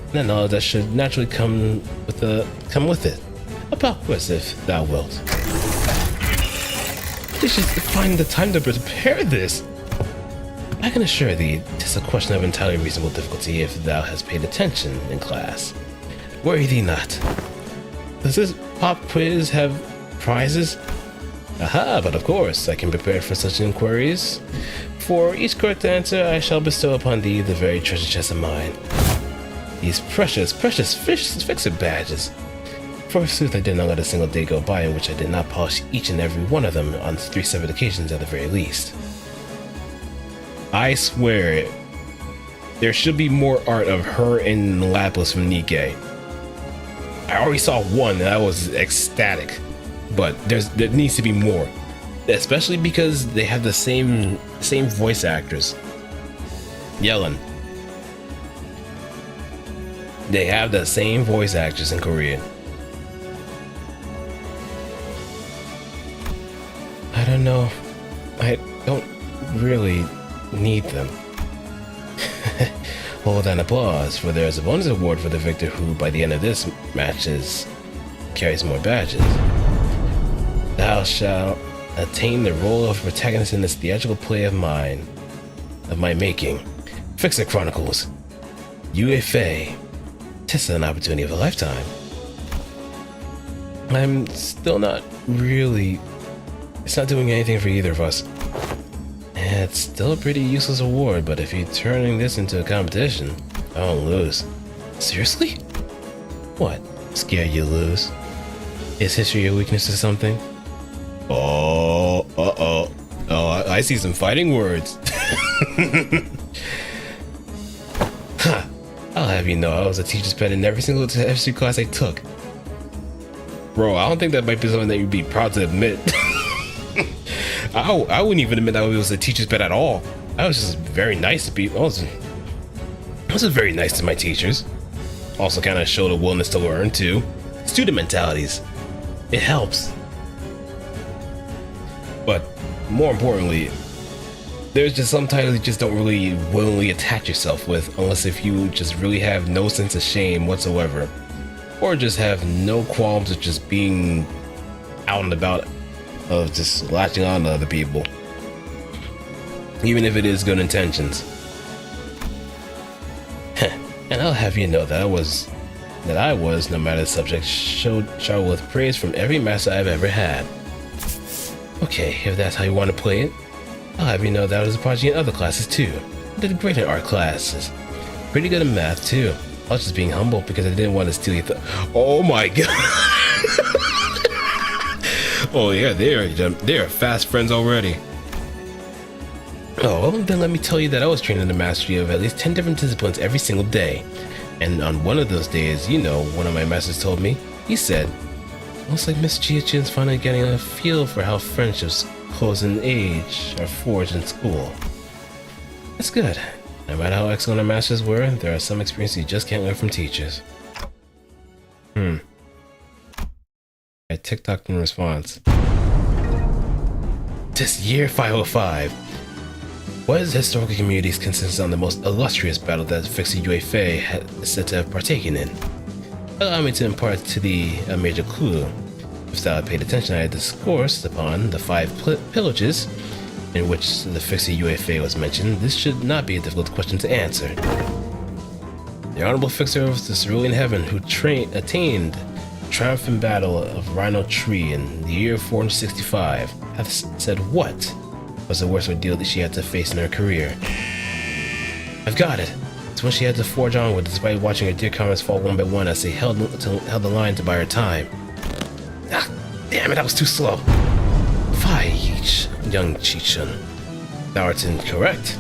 And that knowledge that should naturally come with it. About which, if thou wilt. You should find the time to prepare this. I can assure thee, 'tis a question of entirely reasonable difficulty if thou hast paid attention in class. Worry thee not. Does this pop quiz have prizes? Aha, but of course, I can prepare for such inquiries. For each correct answer, I shall bestow upon thee the very treasure chest of mine. These precious fixer badges. Forsooth, I did not let a single day go by in which I did not polish each and every one of them on 3 separate occasions at the very least. I swear it. There should be more art of her and Lapis from Nikkei. I already saw one and I was ecstatic. But there needs to be more. Especially because they have the same voice actors. Yellen. They have the same voice actors in Korean. I don't know. I don't really need them. Hold on, applause, for there is a bonus award for the victor who, by the end of this match, carries more badges. Thou shalt attain the role of protagonist in this theatrical play of my making. Fixer Chronicles. Yue Fei. 'Tis an opportunity of a lifetime. I'm still not really... It's not doing anything for either of us. It's still a pretty useless award, but if you're turning this into a competition, I won't lose. Seriously? What? Scared you lose? Is history your weakness or something? Oh, I see some fighting words. I'll have you know I was a teacher's pet in every single history class I took. Bro, I don't think that might be something that you'd be proud to admit. I wouldn't even admit that I was a teacher's pet at all. I was just very nice to people. I was very nice to my teachers. Also kind of showed a willingness to learn too. Student mentalities. It helps. But more importantly, there's just some titles you just don't really willingly attach yourself with unless if you just really have no sense of shame whatsoever. Or just have no qualms of just being out and about, of just latching on to other people. Even if it is good intentions. And I'll have you know that I was, no matter the subject, showered with praise from every master I've ever had. Okay, if that's how you want to play it, I'll have you know that I was a prodigy in other classes too. I did great in art classes. Pretty good in math too. I was just being humble because I didn't want to steal your Oh my god! Oh yeah, they are fast friends already. Oh, well, then let me tell you that I was trained in the mastery of at least 10 different disciplines every single day. And on one of those days, one of my masters told me, he said, looks like Miss Xichun's finally getting a feel for how friendships close in age are forged in school. That's good. No matter how excellent our masters were, there are some experiences you just can't learn from teachers. I TikToked in response. This year 505. What is the historical community's consensus on the most illustrious battle that Fixie Yue Fei is said to have partaken in? Allow me to impart to thee a major clue. If thou had paid attention, I had discoursed upon the 5 pillages in which the Fixie Yue Fei was mentioned. This should not be a difficult question to answer. The honorable fixer of the cerulean heaven who attained the triumphant battle of Rhino Tree in the year 465 hath said what was the worst ordeal that she had to face in her career. I've got it. It's when she had to forge onward despite watching her dear comrades fall one by one as they held the line to buy her time. Ah, damn it, I was too slow. Fie, young Xichun. Thou art incorrect.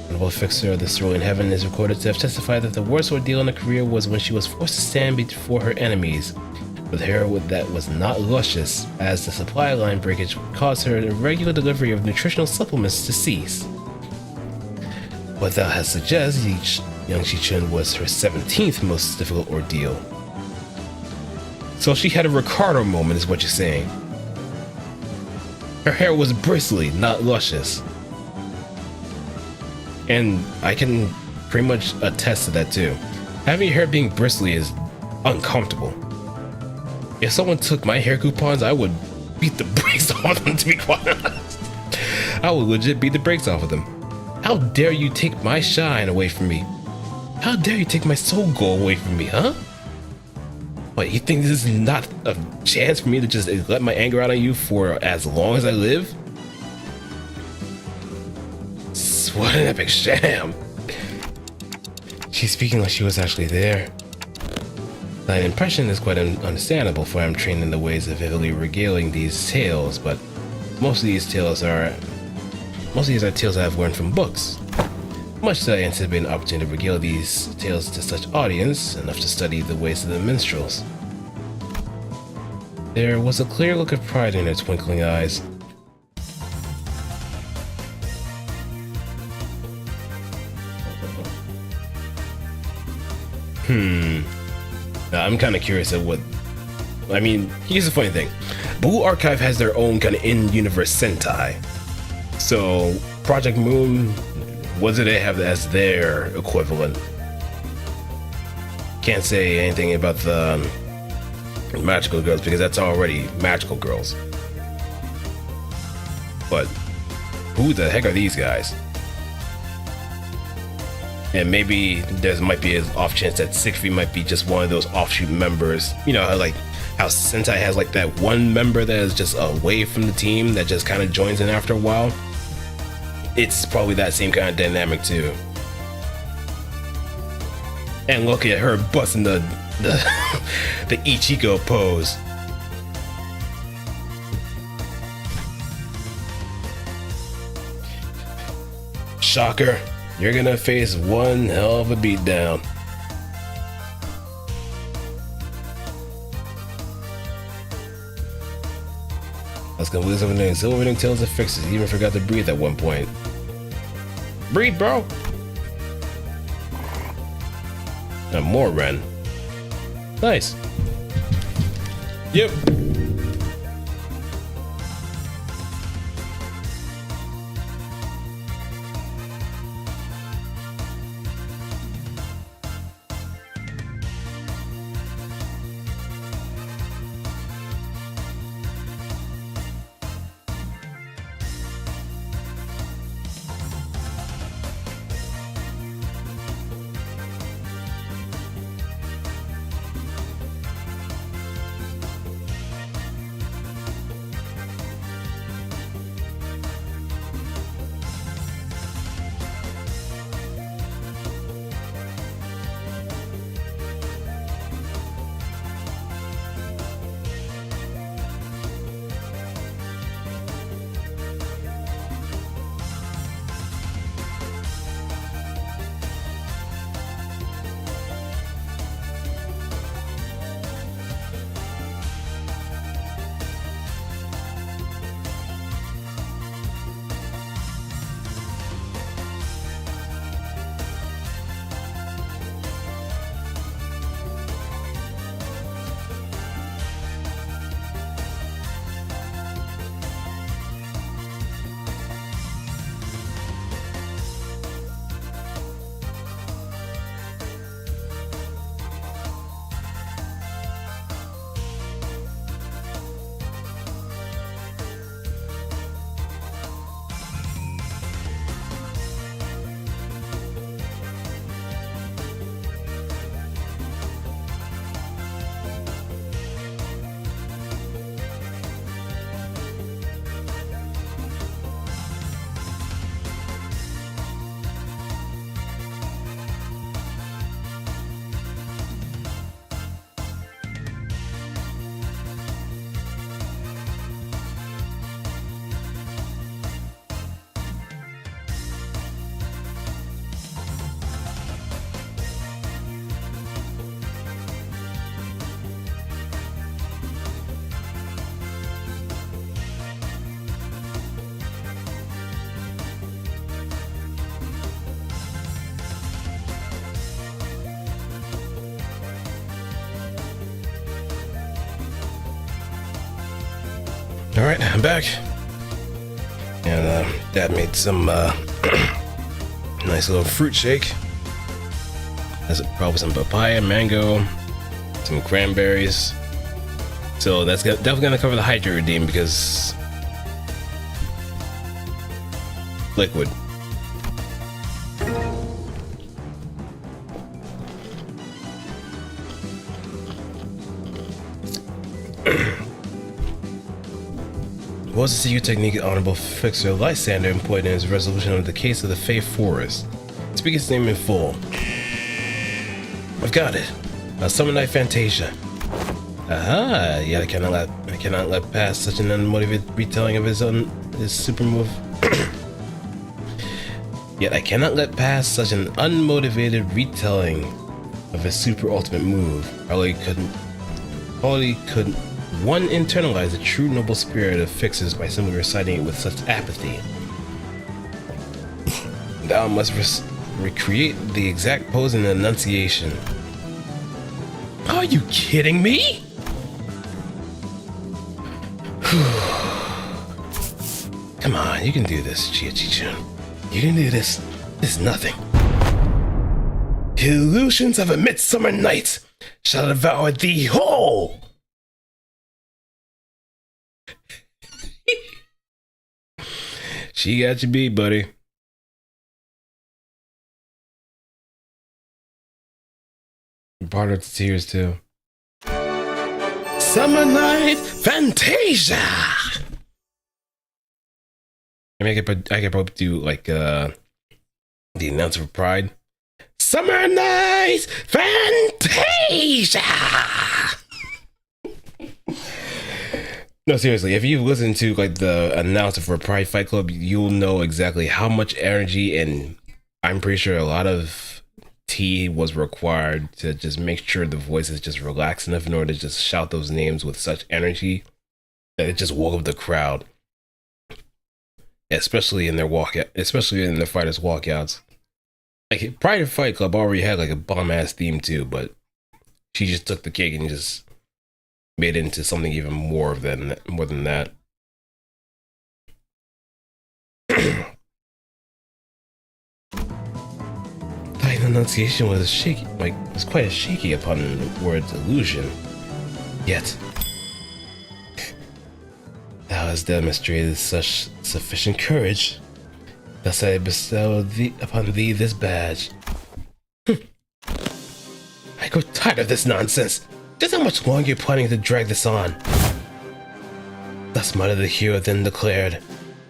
The honorable fixer of the cerulean heaven is recorded to have testified that the worst ordeal in her career was when she was forced to stand before her enemies with hair that was not luscious, as the supply line breakage caused her irregular delivery of nutritional supplements to cease. What thou hast suggested, young Xichun, was her 17th most difficult ordeal. So she had a Ricardo moment, is what you're saying. Her hair was bristly, not luscious. And I can pretty much attest to that too. Having your hair being bristly is uncomfortable. If someone took my hair coupons, I would beat the brakes off them, to be quite honest. I would legit beat the brakes off of them. How dare you take my shine away from me? How dare you take my soul gold away from me, huh? What, you think this is not a chance for me to just let my anger out on you for as long as I live? What an epic sham. She's speaking like she was actually there. Thine impression is quite understandable, for I am trained in the ways of vividly regaling these tales, but most of these are tales I have learned from books. Much that I anticipate an opportunity to regale these tales to such audience, enough to study the ways of the minstrels. There was a clear look of pride in her twinkling eyes. I'm kind of curious at what... I mean, here's the funny thing. Blue Archive has their own kind of in-universe Sentai. So, Project Moon, what do they have as their equivalent? Can't say anything about the Magical Girls because that's already Magical Girls. But, who the heck are these guys? And maybe there might be an off chance that Siegfried might be just one of those offshoot members. You know, like how Sentai has like that one member that is just away from the team that just kind of joins in after a while. It's probably that same kind of dynamic too. And look at her busting the Ichiko pose. Shocker. You're gonna face one hell of a beatdown. Let's go with something. Silver Tails of Fixes. He even forgot to breathe at one point. Breathe, bro. And more Ren. Nice. Yep. Alright, I'm back. And Dad made some nice little fruit shake. That's probably some papaya, mango, some cranberries. So that's definitely gonna cover the hydrate redeem because liquid. What was the secret technique Honorable Fixer Lysander employed in his resolution of the case of the Fey Forest? Speak his name in full. I've got it. A Summer Night Fantasia. Aha! Yet I cannot let pass such an unmotivated retelling of his super move. Yet I cannot let pass such an unmotivated retelling of his super ultimate move. Probably could one internalize the true noble spirit of Fixers by simply reciting it with such apathy. Thou must recreate the exact pose and enunciation. Are you kidding me? Come on, you can do this, Xichun. You can do this. This is nothing. Illusions of a midsummer night shall devour thee whole! She got you beat, buddy. Part of the tears, too. Summer Night Fantasia! I could probably do, like, the announcer for Pride. Summer Night Fantasia! No, seriously, if you listen to like the announcer for Pride Fight Club, you'll know exactly how much energy, and I'm pretty sure a lot of tea was required to just make sure the voice is just relaxed enough in order to just shout those names with such energy that it just woke up the crowd. Especially in their fighters' walkouts. Like Pride Fight Club already had like a bomb ass theme too, but she just took the cake and just made it into something even more than that. Thy enunciation was shaky, was quite as shaky upon the word's illusion. Yet thou hast demonstrated such sufficient courage. Thus I bestow upon thee this badge. I grow tired of this nonsense. Just how much longer you're planning to drag this on? Thus muttered the hero, then declared,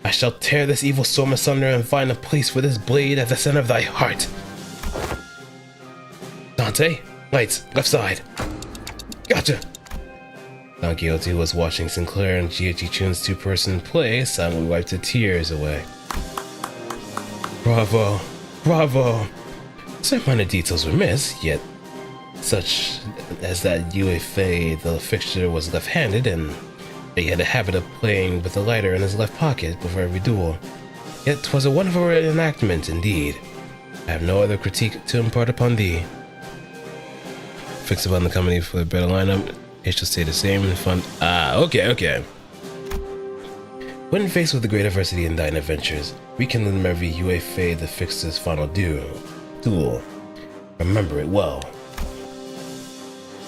I shall tear this evil storm asunder and find a place for this blade at the center of thy heart. Dante, lights, left side. Gotcha. Don Quixote was watching Sinclair and Xichun's two-person play, silently wiped the tears away. Bravo, bravo. Some minor details were missed, yet such as that Yue Fei, the fixture, was left-handed, and he had a habit of playing with the lighter in his left pocket before every duel. Yet 'twas a wonderful enactment indeed. I have no other critique to impart upon thee. Fix upon the company for a better lineup. It shall stay the same in fun. Okay. When faced with the great adversity in thine adventures, rekindle in memory Yue Fei the Fixer's final duel. Remember it well.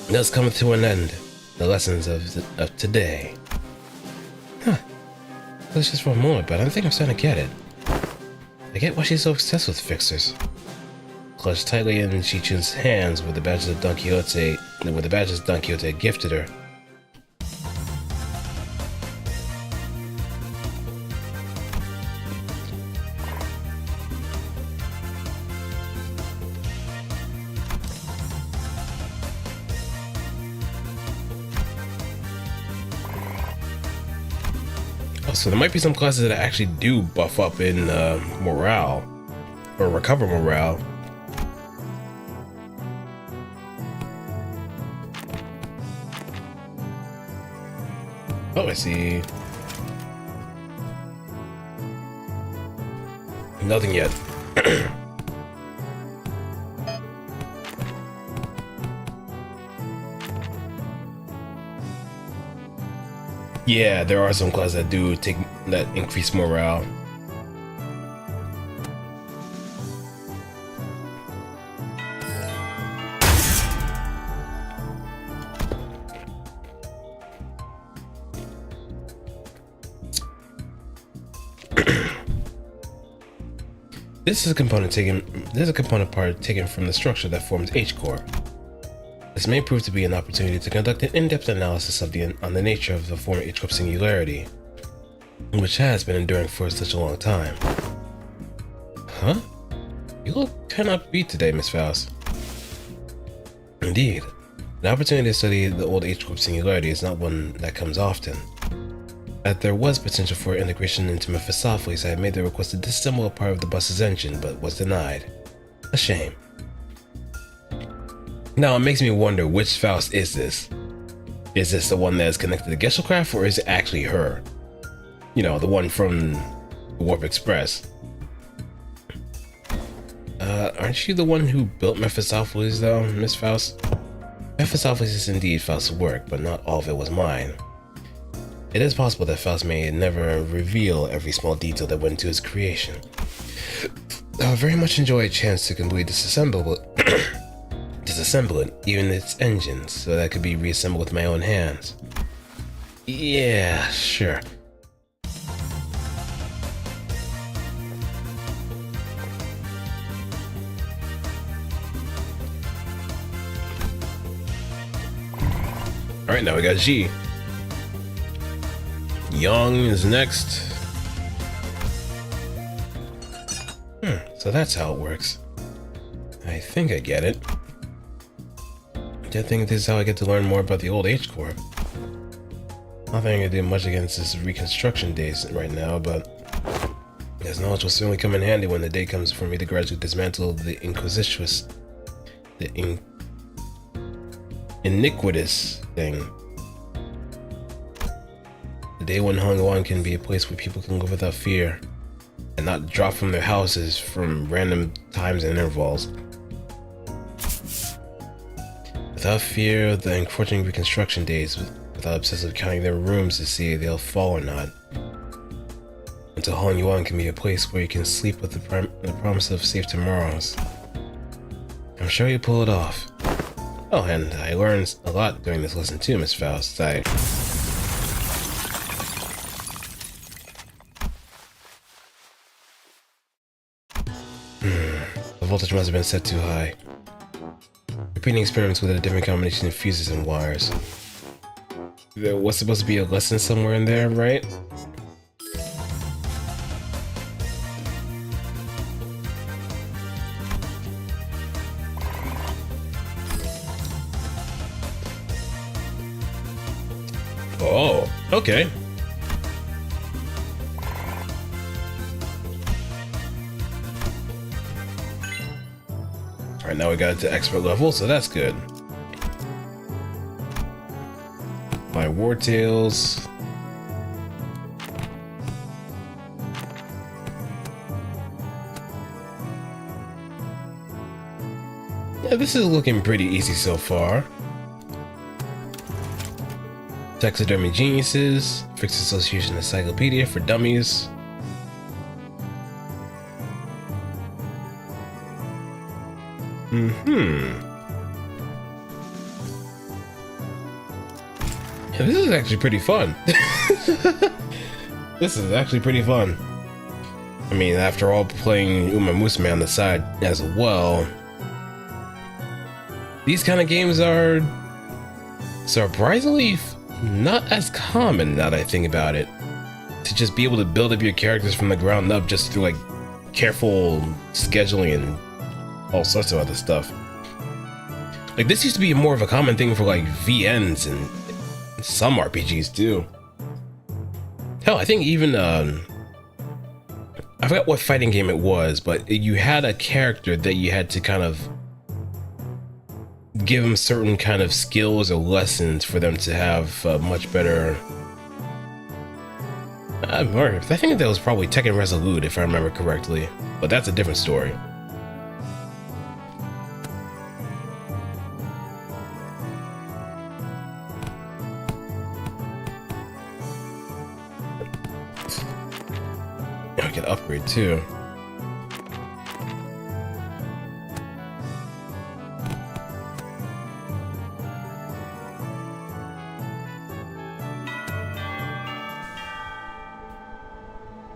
Thus cometh to an end the lessons of today. That's just for a moment, but I think I'm starting to get it. I get why she's so obsessed with Fixers. Clutched tightly in Xichun's hands were the badges Don Quixote had gifted her. So there might be some classes that actually do buff up in morale, or recover morale. Oh, I see. Nothing yet. Yeah, there are some classes that do take that increase morale. This is a component part taken from the structure that forms H-core. This may prove to be an opportunity to conduct an in-depth analysis on the nature of the former H-core singularity, which has been enduring for such a long time. Huh? You look kind of upbeat today, Miss Faust. Indeed. An opportunity to study the old H-core singularity is not one that comes often. That there was potential for integration into Mephistopheles, I had made the request to disassemble a part of the bus's engine, but was denied. A shame. Now it makes me wonder, which Faust is this? Is this the one that is connected to Geshelcraft, or is it actually her? You know, the one from the Warp Express. Aren't you the one who built Mephistopheles though, Miss Faust? Mephistopheles is indeed Faust's work, but not all of it was mine. It is possible that Faust may never reveal every small detail that went into his creation. I would very much enjoy a chance to completely disassemble it, even its engines, so that it could be reassembled with my own hands. Yeah, sure. Alright, now we got G. Young is next. So that's how it works. I think I get it. I think this is how I get to learn more about the old H-core. Not that I can do much against this reconstruction days right now, but this knowledge will certainly come in handy when the day comes for me to gradually dismantle the iniquitous thing. The day when Hong Yuan can be a place where people can live without fear and not drop from their houses from random times and intervals. Without fear of the encroaching reconstruction days, without obsessive counting their rooms to see if they'll fall or not. Until Hong Yuan can be a place where you can sleep with the promise of safe tomorrows. I'm sure you pull it off. Oh, and I learned a lot during this lesson too, Miss Faust. The voltage must have been set too high. Repeating experiments with a different combination of fuses and wires. There was supposed to be a lesson somewhere in there, right? Oh, okay. Alright, now we got it to expert level, so that's good. My War Tales. Yeah, this is looking pretty easy so far. Taxidermy Geniuses, Fixed Association Encyclopedia for Dummies. Yeah, this is actually pretty fun. This is actually pretty fun. I mean, after all, playing Uma Musume on the side as well. These kind of games are surprisingly not as common now that I think about it. To just be able to build up your characters from the ground up just through like careful scheduling and all sorts of other stuff. Like this used to be more of a common thing for like VNs and some RPGs too. Hell, I think even I forgot what fighting game it was, but you had a character that you had to kind of give them certain kind of skills or lessons for them to have much better. I think that was probably Tekken Resolute if I remember correctly, but that's a different story. upgrade too.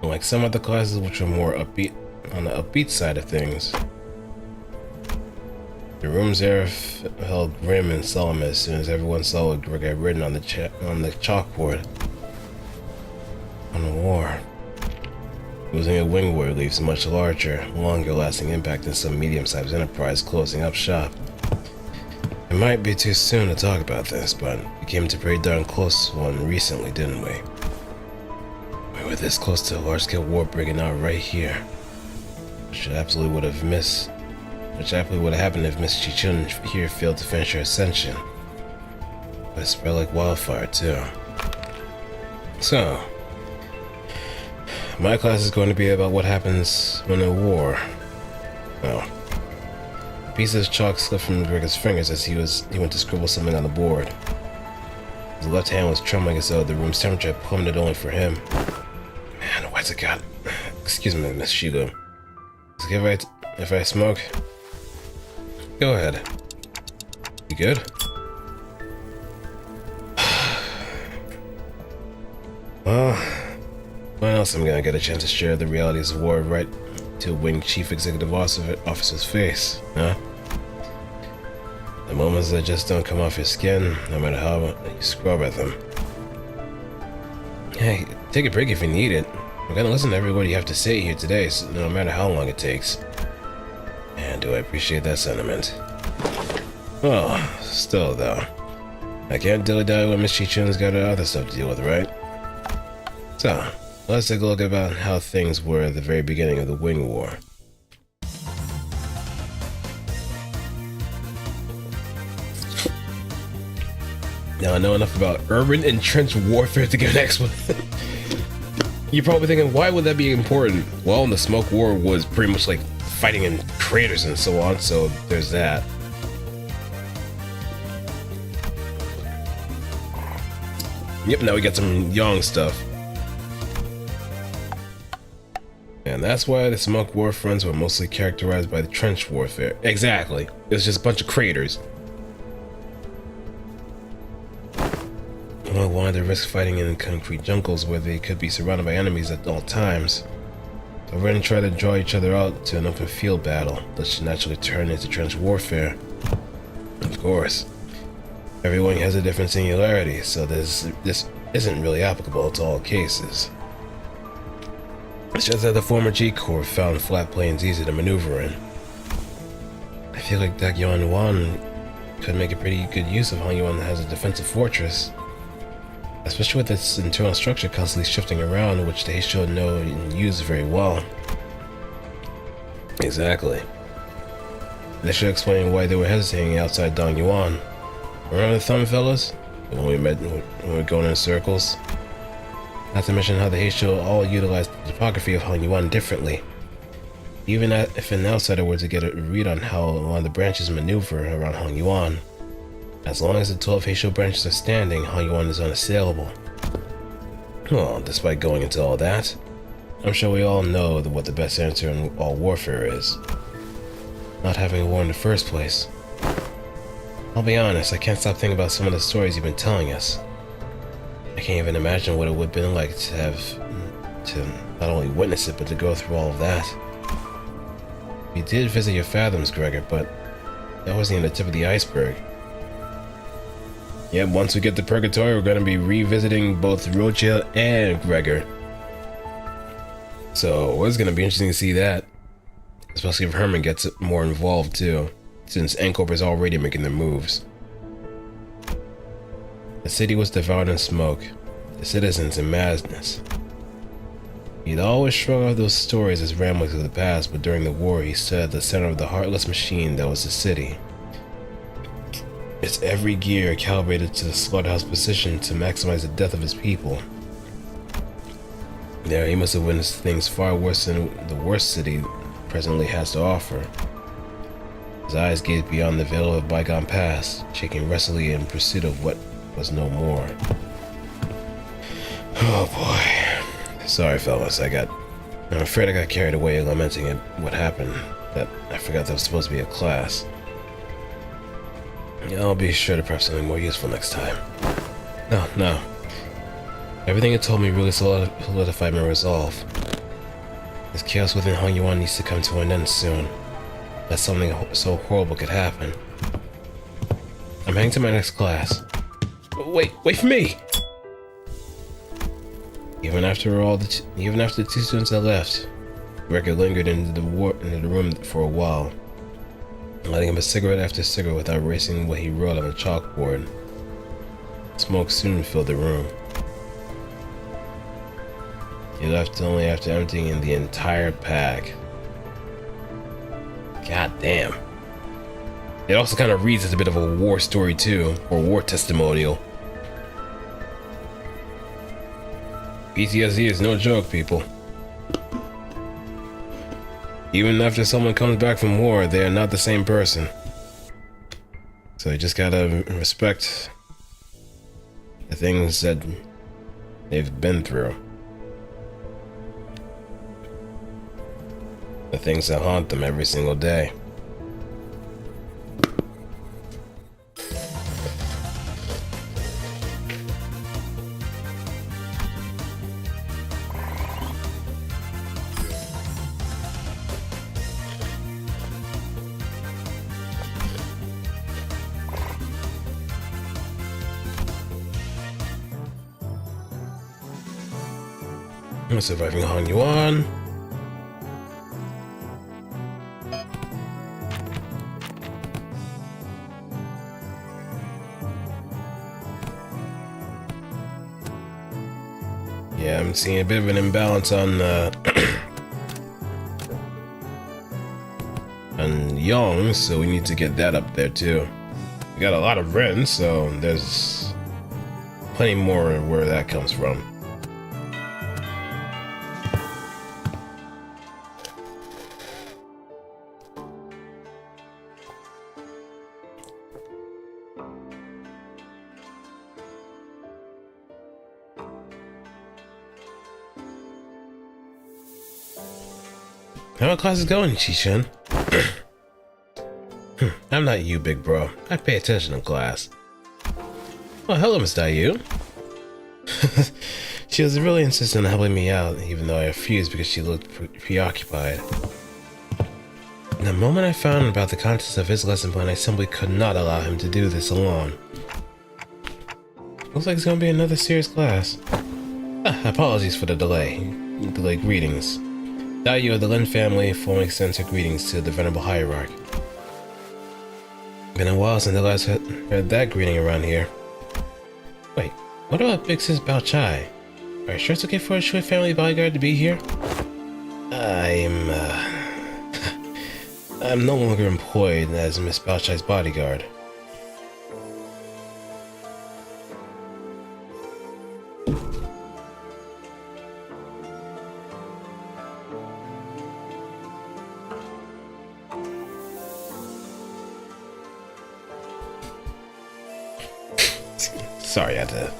Like some other classes which are more upbeat, on the upbeat side of things. The room's air felt grim and solemn as soon as everyone saw what Greg had written on the chalkboard. On the war. Losing a wing war leaves a much larger, longer-lasting impact than some medium-sized enterprise closing up shop. It might be too soon to talk about this, but we came to a pretty darn close one recently, didn't we? We were this close to a large-scale war breaking out right here. Which absolutely would have happened if Miss Xichun here failed to finish her ascension. But it spread like wildfire, too. So, my class is going to be about what happens when a war. Well, a piece of chalk slipped from Gregor's fingers as he went to scribble something on the board. His left hand was trembling as though the room's temperature had plummeted only for him. Man, why's it got... Excuse me, Miss Shilu. Is it okay if I smoke? Go ahead. You good? Well, when else am I gonna get a chance to share the realities of war right to a wing chief executive officer's face, huh? The moments that just don't come off your skin, no matter how you scrub at them. Hey, take a break if you need it. I'm gonna listen to every word you have to say here today, so no matter how long it takes. Man, do I appreciate that sentiment. Well, still though, I can't dilly-dally when Miss Xichun's got her other stuff to deal with, right? So, let's take a look about how things were at the very beginning of the Wing War. Now I know enough about urban and trench warfare to give an explanation. You're probably thinking, why would that be important? Well, the Smoke War was pretty much like fighting in craters and so on, so there's that. Yep, now we got some Yang stuff. And that's why the Smoke War fronts were mostly characterized by the trench warfare. Exactly. It was just a bunch of craters. No one wanted to risk fighting in concrete jungles where they could be surrounded by enemies at all times. So we're going to try to draw each other out to an open field battle that should naturally turn into trench warfare. Of course, everyone has a different singularity, so this isn't really applicable to all cases. It's just that the former G-Corps found flat plains easy to maneuver in. I feel like Dagyuan Wan could make a pretty good use of Hangyuan as a defensive fortress. Especially with its internal structure constantly shifting around, which they should know and use very well. Exactly. This should explain why they were hesitating outside Dongyuan. Remember the thumb, fellas? When we were going in circles? Not to mention how the Heisho all utilized the topography of Hangyuan differently. Even if an outsider were to get a read on how one of the branches maneuver around Hangyuan, as long as the 12 Heisho branches are standing, Hangyuan is unassailable. Well, despite going into all that, I'm sure we all know what the best answer in all warfare is. Not having a war in the first place. I'll be honest, I can't stop thinking about some of the stories you've been telling us. I can't even imagine what it would have been like to not only witness it, but to go through all of that. We did visit your fathoms, Gregor, but that wasn't even the tip of the iceberg. Yep, once we get to Purgatory, we're going to be revisiting both Rocha and Gregor. So, it's going to be interesting to see that. Especially if Herman gets more involved too, since Ancorp is already making their moves. The city was devoured in smoke, the citizens in madness. He'd always shrug off those stories as ramblings of the past, but during the war he stood at the center of the heartless machine that was the city. Its every gear calibrated to the slaughterhouse position to maximize the death of his people. There he must have witnessed things far worse than the worst city presently has to offer. His eyes gazed beyond the veil of a bygone past, shaking restlessly in pursuit of what was no more. Oh boy. Sorry fellas, I got I'm afraid I got carried away lamenting at what happened, that I forgot there was supposed to be a class. I'll be sure to prep something more useful next time. No. Everything it told me really solidified my resolve. This chaos within Hangyuan needs to come to an end soon. That something so horrible could happen. I'm heading to my next class. Wait for me! Even after the two students had left, Record lingered into the room for a while, lighting up a cigarette after cigarette without erasing what he wrote on the chalkboard. Smoke soon filled the room. He left only after emptying the entire pack. God damn. It also kind of reads as a bit of a war story too, or war testimonial. PTSD is no joke, people. Even after someone comes back from war, they are not the same person. So you just gotta respect the things that they've been through. The things that haunt them every single day. Surviving Hangyuan. Yeah, I'm seeing a bit of an imbalance on on Young, so we need to get that up there too. We got a lot of Ren, so there's plenty more where that comes from. How are classes going, Xichun? I'm not you, big bro. I pay attention in class. Oh, hello, Miss Dayu. She was really insistent on helping me out, even though I refused because she looked preoccupied. The moment I found about the contents of his lesson plan, I simply could not allow him to do this alone. Looks like it's gonna be another serious class. Apologies for the delay. Delayed greetings. Dayu of the Lin family formally extends her greetings to the Venerable Hierarch. Been a while since I last heard that greeting around here. Wait, what about Big Sis Bao Chai? Are you sure it's okay for a Shui family bodyguard to be here? I'm no longer employed as Miss Bao Chai's bodyguard. Sorry, I had to.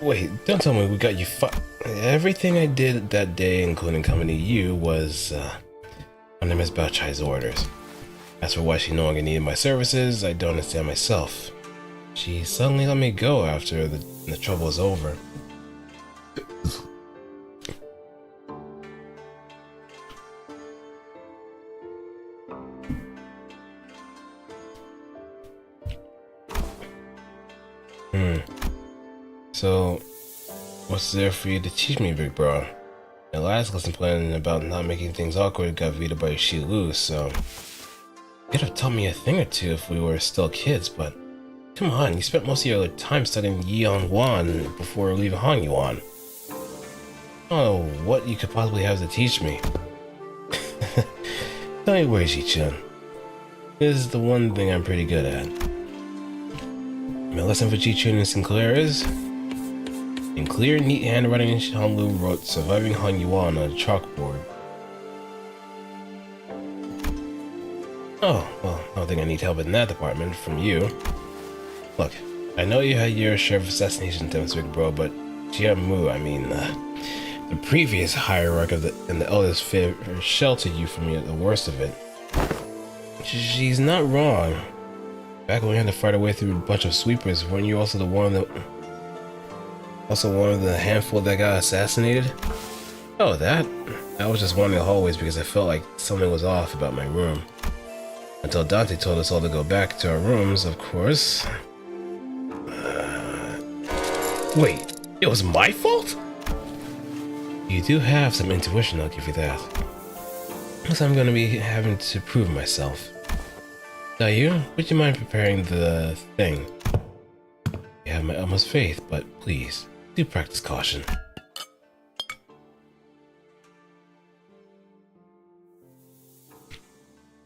Wait, don't tell me we got you Everything I did that day, including coming to you, was under Miss Bao Chai's orders. As for why she no longer needed my services, I don't understand myself. She suddenly let me go after the trouble was over. So, what's there for you to teach me, big bro? The last lesson plan about not making things awkward got vetoed by Shilu, so you could have taught me a thing or two if we were still kids, but come on, you spent most of your time studying Yiyangwan before leaving Hangyuan. I don't know what you could possibly have to teach me. Don't you worry, Xichun. This is the one thing I'm pretty good at. My lesson for Xichun and Sinclair is... In clear, neat handwriting, Shanlu wrote Surviving Hangyuan on a chalkboard. Oh, well, I don't think I need help in that department from you. Look, I know you had your share of assassination attempts, big bro, but Jiamu, the previous hierarch of and the eldest figure sheltered you from the worst of it. She's not wrong. Back when we had to fight our way through a bunch of sweepers, weren't you also one of the handful that got assassinated? Oh, that? I was just wandering the hallways because I felt like something was off about my room. Until Dante told us all to go back to our rooms, of course. Wait, it was my fault? You do have some intuition, I'll give you that. Guess I'm gonna be having to prove myself. Dayu, would you mind preparing the thing? You have my utmost faith, but please, do practice caution.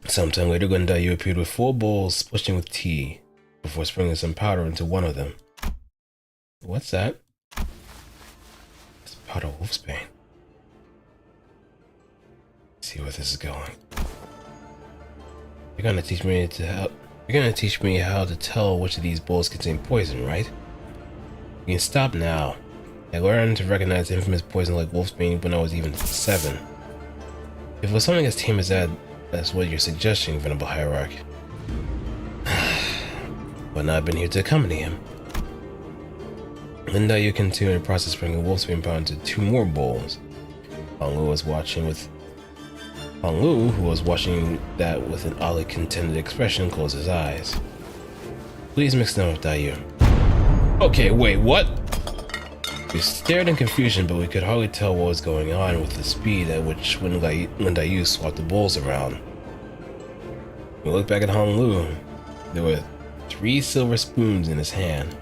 Sometime later, Dayu appeared with 4 bowls splashing with tea, before sprinkling some powder into one of them. What's that? It's powder wolfsbane. See where this is going. You're gonna teach me how to tell which of these bowls contain poison, right? You can stop now. I learned to recognize infamous poison like wolfsbane when I was even 7. If it was something as tame as that's what you're suggesting, Venerable Hierarch. But now I've been here to accompany him. Linda, you continue the process bringing wolfsbane powder into 2 more bowls. Hong Lu, who was watching that with an oddly contented expression, closed his eyes. Please mix them with Dayu. Okay, wait, what? We stared in confusion, but we could hardly tell what was going on with the speed at which Dayu swapped the bowls around. We looked back at Hong Lu. There were 3 silver spoons in his hand.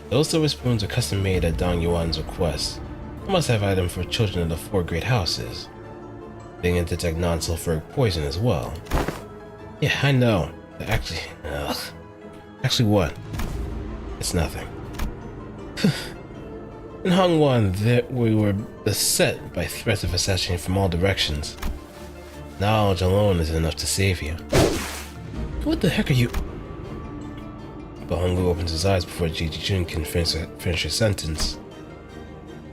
Those silver spoons were custom made at Dong Yuan's request. He must have items for children of the 4 great houses. They can detect non-sulfuric poison as well. Yeah, I know. Actually, what? It's nothing. In Hongwan, we were beset by threats of assassination from all directions. Knowledge alone isn't enough to save you. What the heck are you? But Honglu opens his eyes before Xichun can finish his sentence.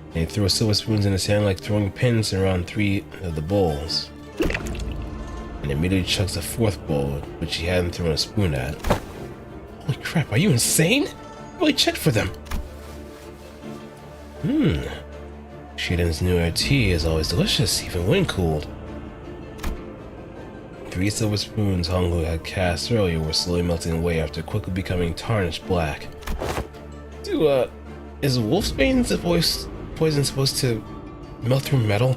And he throws silver spoons in his hand like throwing pins around 3 of the bowls. And immediately chucks the 4th bowl, which he hadn't thrown a spoon at. Holy crap, are you insane? I really checked for them. Shiden's new tea is always delicious, even when cooled. 3 silver spoons Honglu had cast earlier were slowly melting away after quickly becoming tarnished black. Is wolfsbane's poison supposed to melt through metal?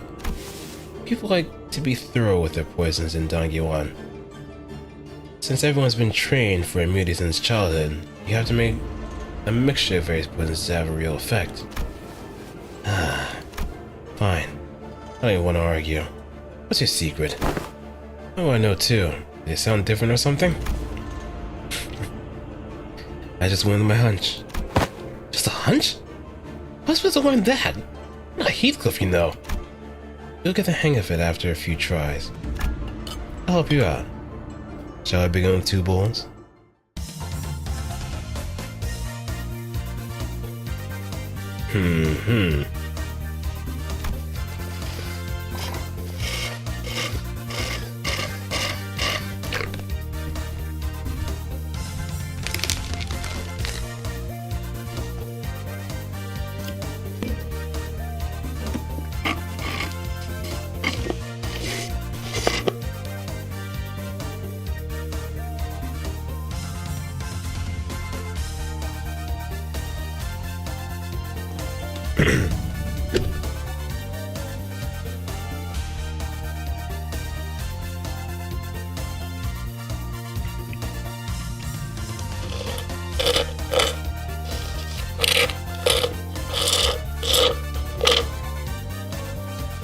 People like to be thorough with their poisons in Dongyuan. Since everyone's been trained for immunity since childhood, you have to make a mixture of various poisons to have a real effect. Fine. I don't even want to argue. What's your secret? Oh, I know too. Do they sound different or something? I just went with my hunch. Just a hunch? How am I supposed to learn that? I'm not Heathcliff, you know. You'll get the hang of it after a few tries. I'll help you out. Shall I begin with 2 bowls?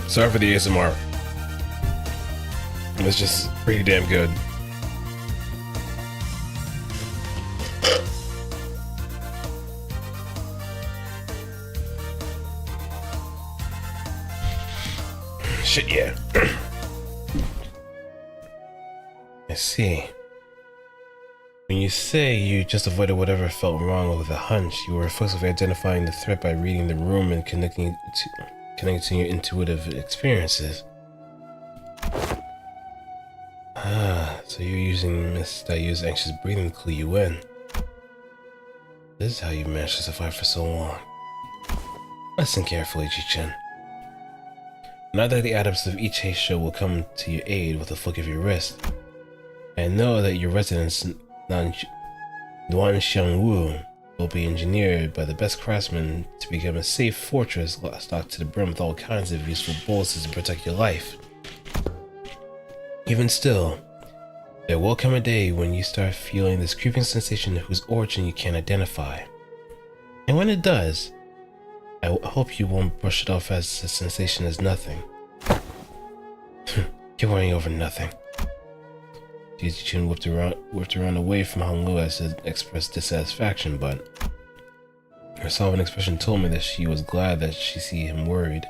Sorry for the ASMR. It's just pretty damn good. Shit, yeah. Yes, see. When you say you just avoided whatever felt wrong with a hunch, you were effectively identifying the threat by reading the room and connecting to your intuitive experiences. So you're using misdiagnosed anxious breathing to clue you in. This is how you managed to survive for so long. Listen carefully, Xichun. Neither of the adepts of each haste show will come to your aid with a flick of your wrist. I know that your residence, Duanxiangwu, will be engineered by the best craftsmen to become a safe fortress stocked to the brim with all kinds of useful boluses to protect your life. Even still, there will come a day when you start feeling this creeping sensation whose origin you can't identify. And when it does, I hope you won't brush it off as a sensation as nothing. You're worrying over nothing. Xichun whipped around away from Hong Lu as to express dissatisfaction, but her solemn expression told me that she was glad that she see him worried.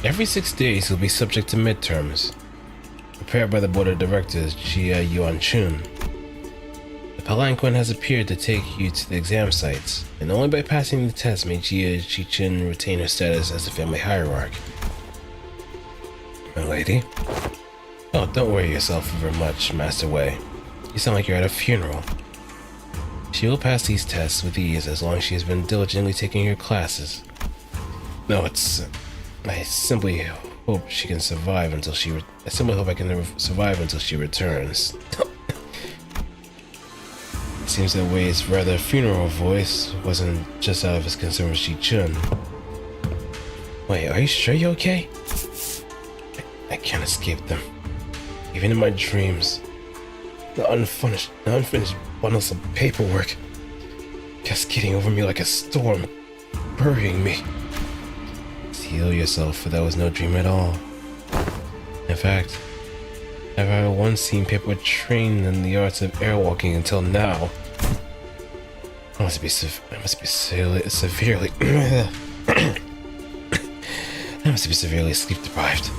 Every 6 days you'll be subject to midterms, prepared by the board of directors Jia Yuanchun. The palanquin has appeared to take you to the exam sites, and only by passing the test may Jia Xichun retain her status as a family hierarch. My lady? Oh, don't worry yourself over much, Master Wei. You sound like you're at a funeral. She will pass these tests with ease as long as she has been diligently taking her classes. No, I simply hope she can survive until she survive until she returns. It seems that Wei's rather funeral voice wasn't just out of his concern with Xichun. Wait, are you sure you're okay? I can't escape them. Even in my dreams. The unfinished bundles of paperwork cascading over me like a storm, burying me. Heal yourself, for that was no dream at all. In fact, I've never once seen paperwork trained in the arts of airwalking until now. I must be severely sleep deprived.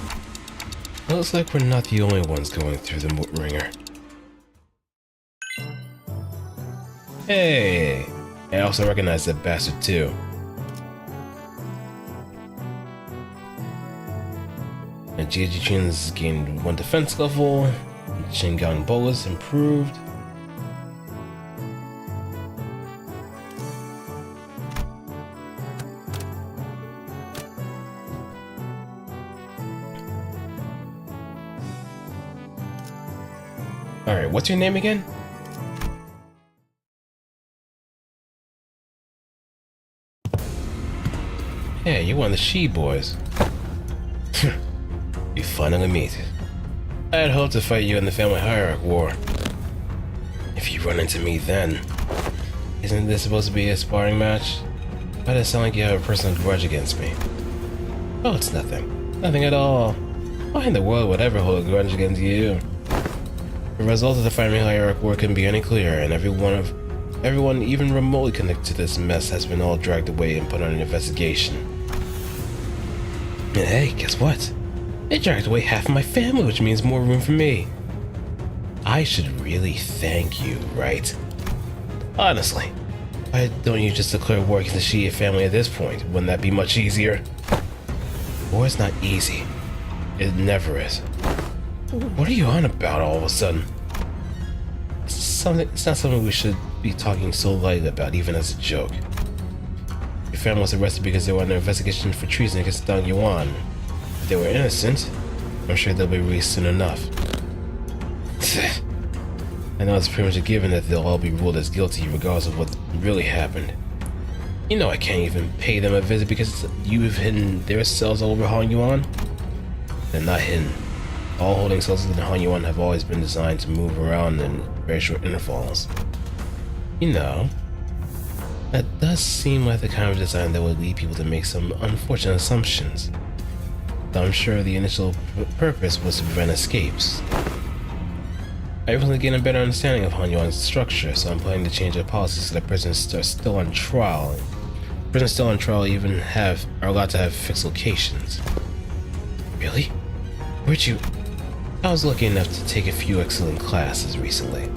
It looks like we're not the only ones going through the ringer. Hey! I also recognize that bastard too. And Jia Xichun's gained 1 defense level, Shingang Bolus improved. Alright, what's your name again? Yeah, you're one of the She boys. We finally meet. I had hoped to fight you in the family hierarch war. If you run into me then, isn't this supposed to be a sparring match? Why does it sound like you have a personal grudge against me? Oh, it's nothing. Nothing at all. Why in the world would I ever hold a grudge against you? The result of the family hierarch war couldn't be any clearer, and everyone even remotely connected to this mess has been all dragged away and put on an investigation. And hey, guess what? They dragged away half of my family, which means more room for me. I should really thank you, right? Honestly, why don't you just declare war against the Shia family at this point? Wouldn't that be much easier? War is not easy. It never is. What are you on about all of a sudden? It's not something we should be talking so lightly about, even as a joke. Your family was arrested because they were under investigation for treason against Dong Yuan. If they were innocent, I'm sure they'll be released soon enough. I know it's pretty much a given that they'll all be ruled as guilty regardless of what really happened. You know I can't even pay them a visit because you've hidden their cells all over Hong Yuan? They're not hidden. All holding cells in Hong Yuan have always been designed to move around in very short intervals. You know, that does does seem like the kind of design that would lead people to make some unfortunate assumptions. Though I'm sure the initial purpose was to prevent escapes. I recently gained a better understanding of Hanyuan's structure, so I'm planning to change the policy so that prisoners are still on trial. Prisoners still on trial even are allowed to have fixed locations. Really? Where'd you... I was lucky enough to take a few excellent classes recently.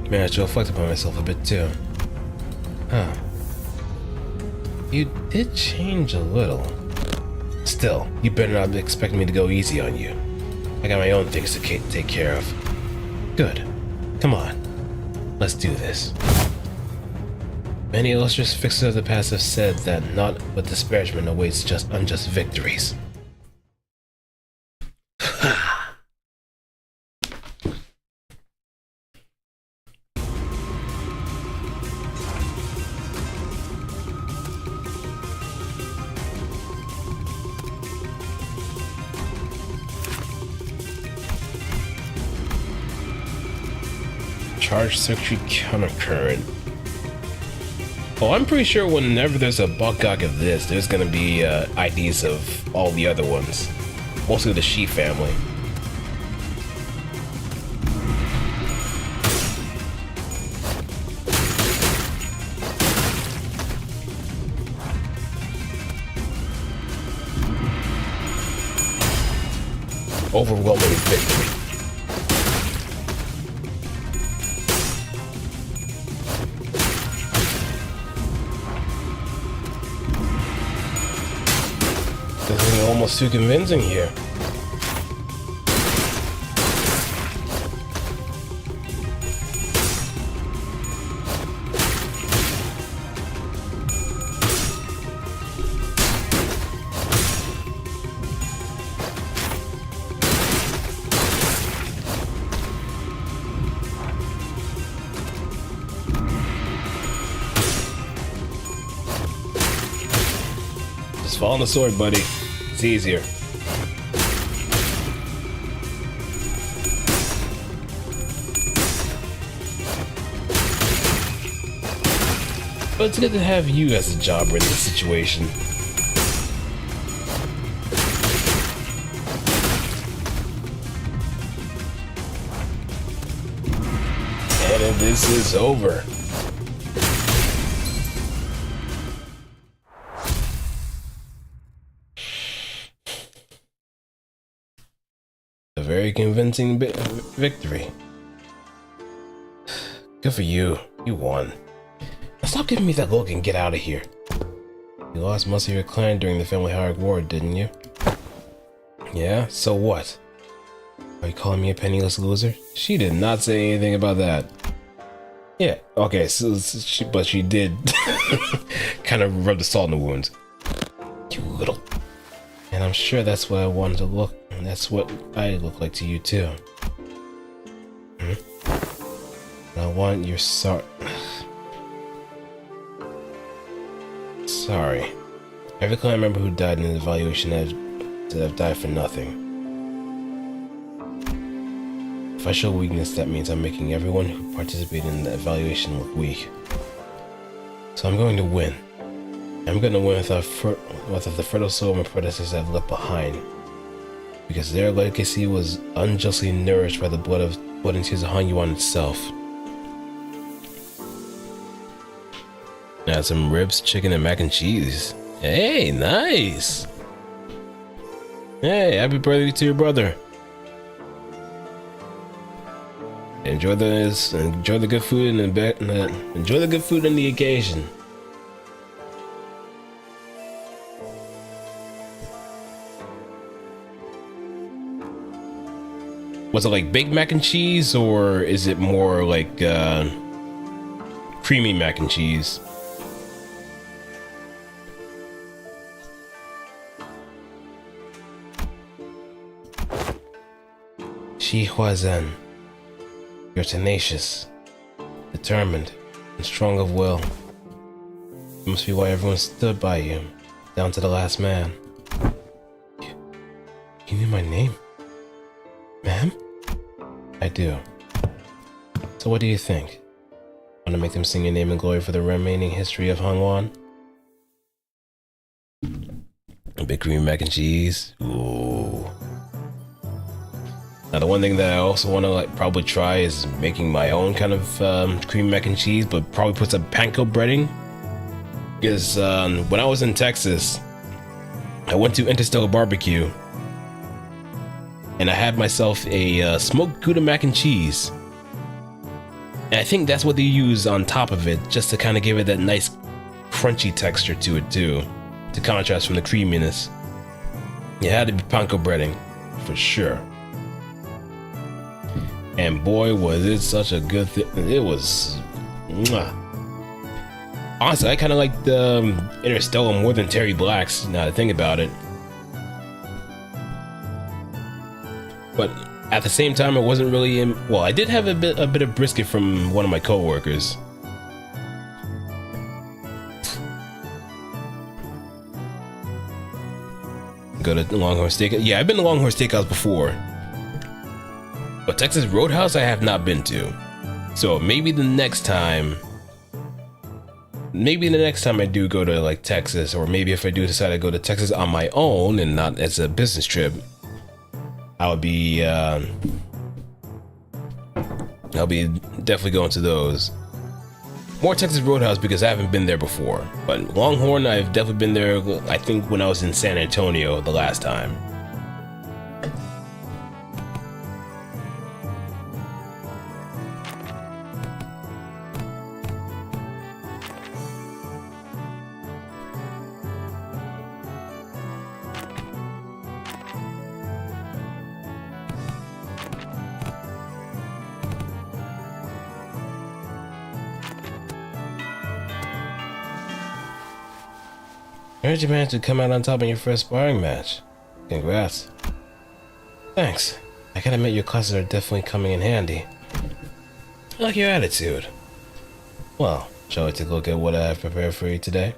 Managed to reflect upon myself a bit too. Huh. You did change a little. Still, you better not expect me to go easy on you. I got my own things to take care of. Good. Come on. Let's do this. Many illustrious fixers of the past have said that not with disparagement awaits just unjust victories. Charge circuitry countercurrent. Oh, I'm pretty sure whenever there's a Bokgok of this, there's gonna be IDs of all the other ones. Mostly the Shi family. Overwhelming victory. This is almost too convincing here. Just fall on the sword, buddy. It's easier. But it's good to have you as a jobber in this situation. And this is over. A very convincing victory. Good for you. You won. Now stop giving me that look and get out of here. You lost most of your clan during the Family Hierarch War, didn't you? Yeah? So what? Are you calling me a penniless loser? She did not say anything about that. Yeah, okay, but she did kind of rub the salt in the wounds. You little... And I'm sure that's what I wanted to look, and that's what I look like to you too. And I want your sorry. Every clan member who died in the evaluation have died for nothing. If I show weakness, that means I'm making everyone who participated in the evaluation look weak. So I'm going to win. I'm going to win with the fertile soul my predecessors have left behind. Because their legacy was unjustly nourished by the blood and tears of Hanyuan itself. Now some ribs, chicken, and mac and cheese. Hey, nice! Hey, happy birthday to your brother. Enjoy the good food and enjoy the good food and the occasion. Was it like baked mac and cheese, or is it more like creamy mac and cheese? Shi Huazhen. You're tenacious, determined, and strong of will. It must be why everyone stood by you, down to the last man. You knew my name? Ma'am? I do. So what do you think? Want Want to make them sing your name in glory for the remaining history of Hongwan? A big cream mac and cheese. Ooh. Now the one thing that I also want to probably try is making my own kind of cream mac and cheese, but probably put some panko breading. Because when I was in Texas, I went to Interstellar Barbecue, and I had myself a smoked Gouda mac and cheese. And I think that's what they use on top of it, just to kind of give it that nice crunchy texture to it too, to contrast from the creaminess. It had to be panko breading, for sure. And boy, was it such a good thing. It was... Mwah. Honestly, I kind of liked Interstellar more than Terry Black's, now that I think about it. But at the same time, it wasn't really in... Well, I did have a bit of brisket from one of my co-workers. Go to Longhorn Steakhouse. Yeah, I've been to Longhorn Steakhouse before. But Texas Roadhouse, I have not been to. So maybe the next time... Maybe the next time I do go to like Texas, or maybe if I do decide to go to Texas on my own and not as a business trip, I'll be definitely going to those. More Texas Roadhouse because I haven't been there before. But Longhorn, I've definitely been there, I think when I was in San Antonio the last time. I heard you managed to come out on top in your first sparring match. Congrats. Thanks. I gotta admit your classes are definitely coming in handy. I like your attitude. Well, shall we take a look at what I have prepared for you today?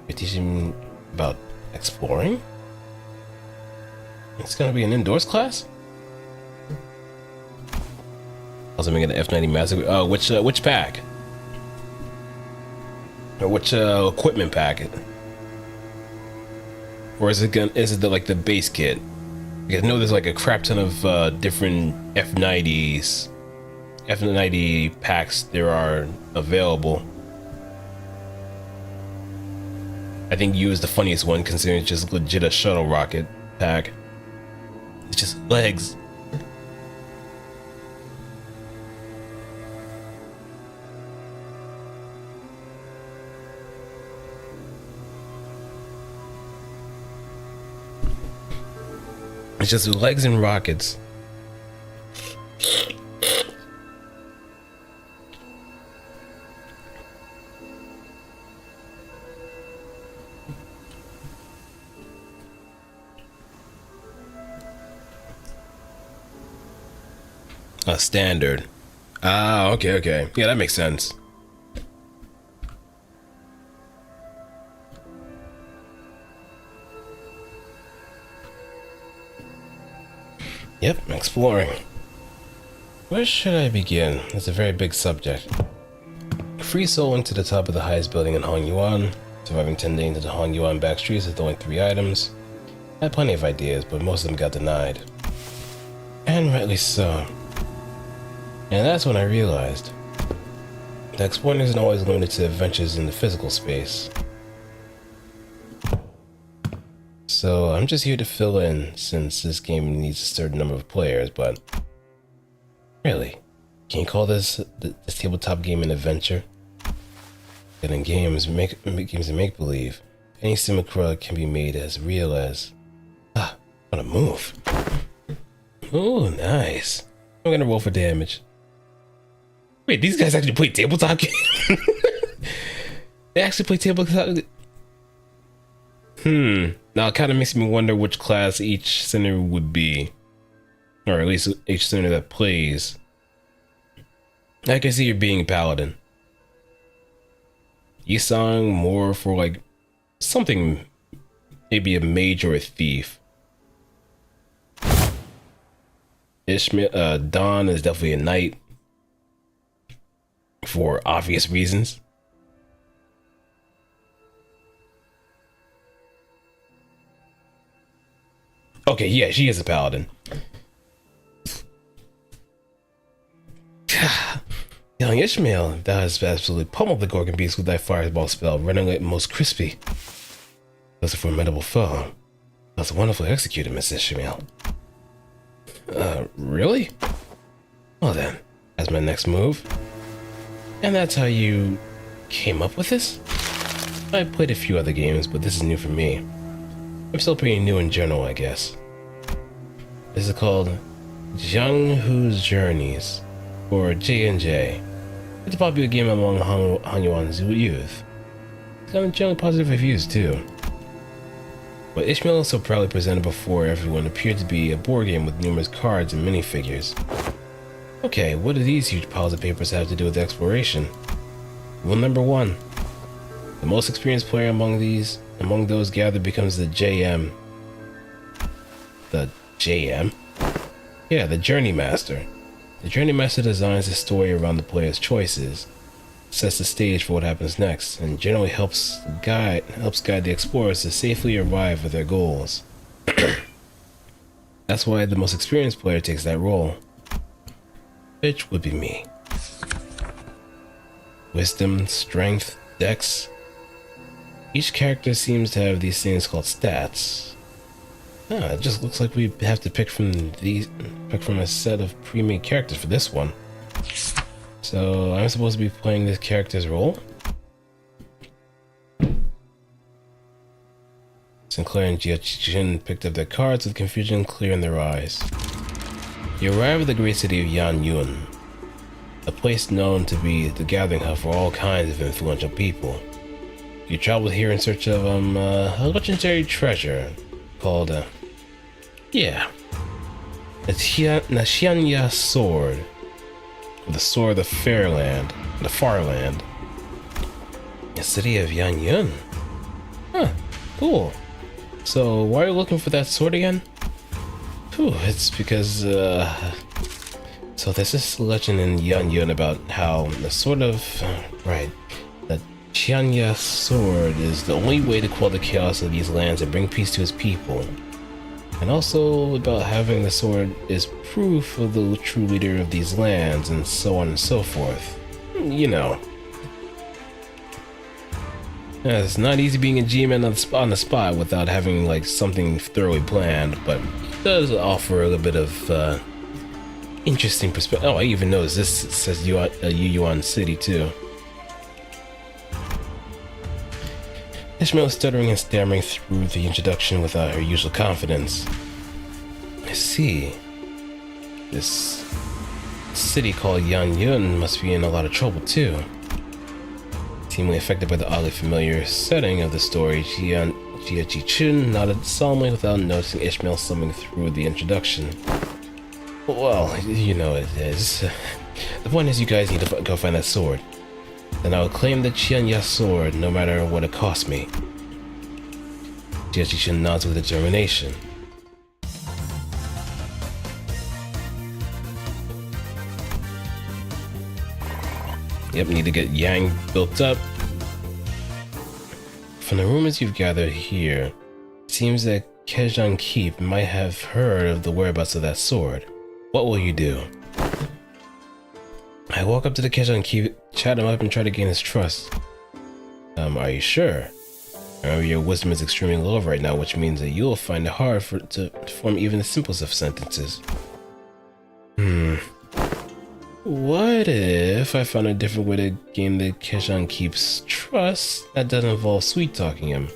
You're teaching me about exploring? It's gonna be an indoors class? Also making an F90 Master. Oh, which pack? Or which equipment packet? Or is it like the base kit? Because I know there's like a crap ton of different F90s, F90 packs there are available. I think U is the funniest one considering it's just legit a shuttle rocket pack. It's just legs. It's just legs and rockets. A standard. Ah, okay. Yeah, that makes sense. Yep, exploring. Where should I begin? It's a very big subject. Free soloing to the top of the highest building in Hongyuan, surviving 10 days into the Hongyuan back streets with only 3 items. I had plenty of ideas, but most of them got denied. And rightly so. And that's when I realized that exploring isn't always limited to adventures in the physical space. So I'm just here to fill in since this game needs a certain number of players, but really, can you call this tabletop game an adventure? And in games and make-believe, any simulacra can be made as real as... Ah, what a move. Oh, nice. I'm gonna roll for damage. Wait, these guys actually play tabletop games? They actually play tabletop... Now it kind of makes me wonder which class each center would be. Or at least each center that plays. I can see you're being paladin. Yisang more for like something, maybe a mage or a thief. Ishmael, Dawn is definitely a knight. for obvious reasons. Okay, yeah, she is a paladin. Young Ishmael, thou hast absolutely pummeled the Gorgon beast with thy fireball spell, rendering it most crispy. That's a formidable foe. That's wonderfully executed, Miss Ishmael. Really? Well then, that's my next move. And that's how you came up with this? I played a few other games, but this is new for me. I'm still pretty new in general, I guess. This is called Jianghu's Journeys, or J&J. It's a popular game among Hanyuan's youth. It's gotten generally positive reviews too. What Ishmael so proudly presented before everyone appeared to be a board game with numerous cards and minifigures. Okay, what do these huge piles of papers have to do with exploration? Rule number 1. The most experienced player among those gathered becomes the JM. The JM? Yeah, the Journey Master. The Journey Master designs the story around the player's choices, sets the stage for what happens next, and generally helps guide the explorers to safely arrive at their goals. That's why the most experienced player takes that role, which would be me. Wisdom, strength, dex. Each character seems to have these things called stats. It just looks like we have to pick from a set of pre-made characters for this one. So I'm supposed to be playing this character's role? Sinclair and Xichun picked up their cards with confusion clear in their eyes. You arrive at the great city of Yanyun, a place known to be the gathering hub for all kinds of influential people. You traveled here in search of a legendary treasure called, the Xianya sword, or the sword of the Fairland, the Farland. The city of Yanyun. Huh, cool. So why are you looking for that sword again? It's because, so there's this legend in Yanyun about how the sword of, the Xianya sword is the only way to quell the chaos of these lands and bring peace to his people. And also about having the sword is proof of the true leader of these lands, and so on and so forth. You know. Yeah, it's not easy being a GM on the spot without having like something thoroughly planned, but it does offer a little bit of interesting perspective. Oh, I even noticed this says Yuan City too. Ishmael is stuttering and stammering through the introduction without her usual confidence. I see. This city called Yanyun must be in a lot of trouble too. Seemingly affected by the oddly familiar setting of the story, Xichun nodded solemnly without noticing Ishmael slumming through the introduction. Well, you know it is. The point is you guys need to go find that sword. Then I will claim the Xianya sword, no matter what it costs me. Xichun nods with determination. Yep, need to get Yang built up. From the rumors you've gathered here, it seems that Xichun Keep might have heard of the whereabouts of that sword. What will you do? I walk up to the Xichun Keep, chat him up, and try to gain his trust. Are you sure? Remember, your wisdom is extremely low right now, which means that you'll find it hard to form even the simplest of sentences. What if I found a different way to gain the Xichun Keep's trust that doesn't involve sweet-talking him?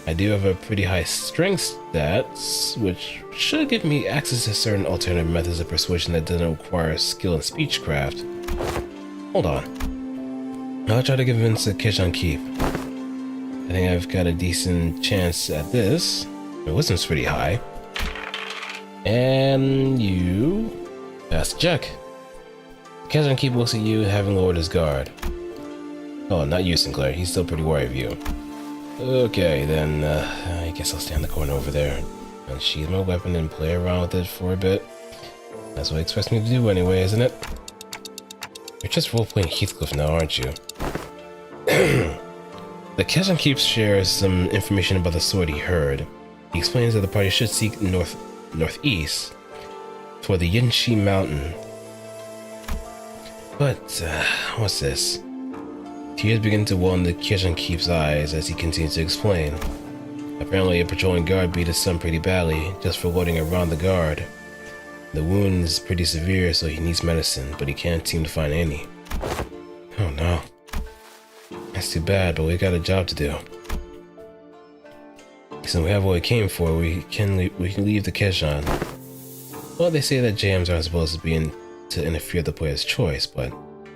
I do have a pretty high strength stats, which should give me access to certain alternative methods of persuasion that doesn't require skill in speechcraft. Hold on. I'll try to convince the Xichun Keep. I think I've got a decent chance at this. My wisdom's pretty high. And you... That's a check. Xichun Keep looks at you, having lowered his guard. Oh, not you, Sinclair. He's still pretty wary of you. Okay, then, I guess I'll stand in the corner over there and sheathe my weapon and play around with it for a bit. That's what he expects me to do anyway, isn't it? You're just role-playing Heathcliff now, aren't you? The Xichun keeps shares some information about the sword he heard. He explains that the party should seek northeast toward the Yinshi mountain. But, what's this? Tears begin to well in the Xichun keep's eyes as he continues to explain. Apparently a patrolling guard beat his son pretty badly just for loitering around the guard. The wound is pretty severe, so he needs medicine, but he can't seem to find any. Oh no. That's too bad, but we got a job to do. So we have what we came for. We can leave the Xichun. Well, they say that JMs aren't supposed to interfere with the player's choice, but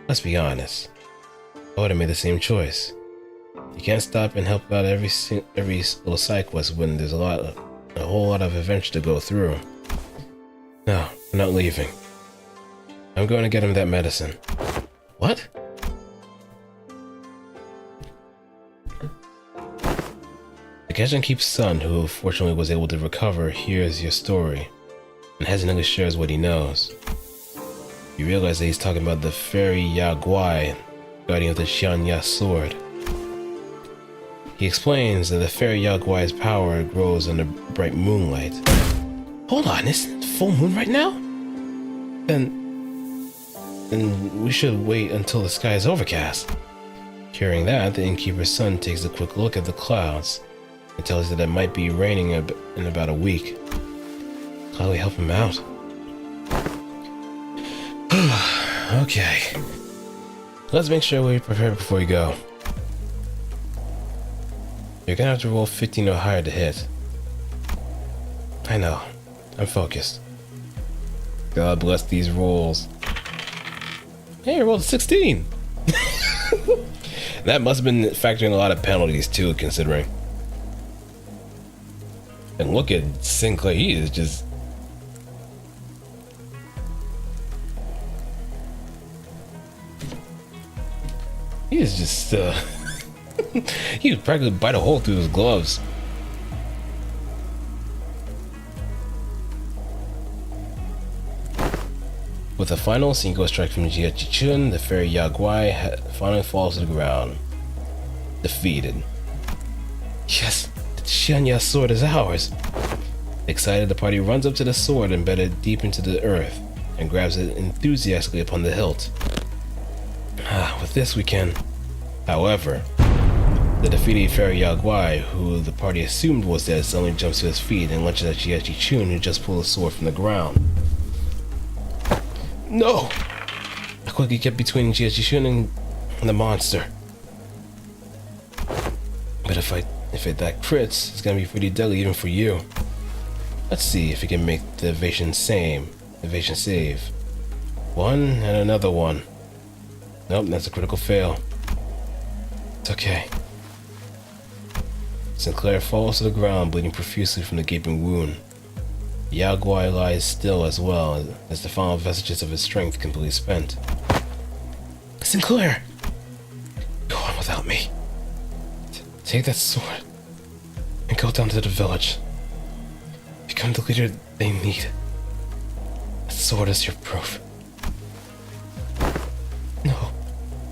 let's be honest. I would have made the same choice. You can't stop and help out every little side quest when there's a whole lot of adventure to go through. No, I'm not leaving. I'm going to get him that medicine. What? The Xichun keep's son, who fortunately was able to recover, hears your story and hesitantly shares what he knows. You realize that he's talking about the fairy Ya Guai, guardian of the Xianya sword. He explains that the fairy Ya Guai's power grows under bright moonlight. Hold on, isn't it full moon right now? Then we should wait until the sky is overcast. Hearing that, the innkeeper's son takes a quick look at the clouds and tells you that it might be raining in about a week. How do we help him out? Okay. Let's make sure we're prepared before we go. You're gonna have to roll 15 or higher to hit. I know. I'm focused. God bless these rolls. Hey, I rolled a 16! That must have been factoring a lot of penalties too, considering. And look at Sinclair, he is just... He is just, he was practically bite a hole through his gloves. With a final single strike from Xichun, the fairy Ya Guai finally falls to the ground. Defeated. Yes, the Xianya sword is ours. Excited, the party runs up to the sword embedded deep into the earth and grabs it enthusiastically upon the hilt. With this we can... However, the defeated fairy Ya Guai, who the party assumed was dead, suddenly jumps to his feet and lunges at Xichun, who just pulled the sword from the ground. No! I quickly get between Xichun and the monster. But if that crits, it's gonna be pretty deadly even for you. Let's see if we can make the evasion save. One and another one. Nope, that's a critical fail. It's okay. Sinclair falls to the ground, bleeding profusely from the gaping wound. Ya Guai lies still as well, as the final vestiges of his strength completely spent. Sinclair! Go on without me. Take that sword and go down to the village. Become the leader they need. That sword is your proof.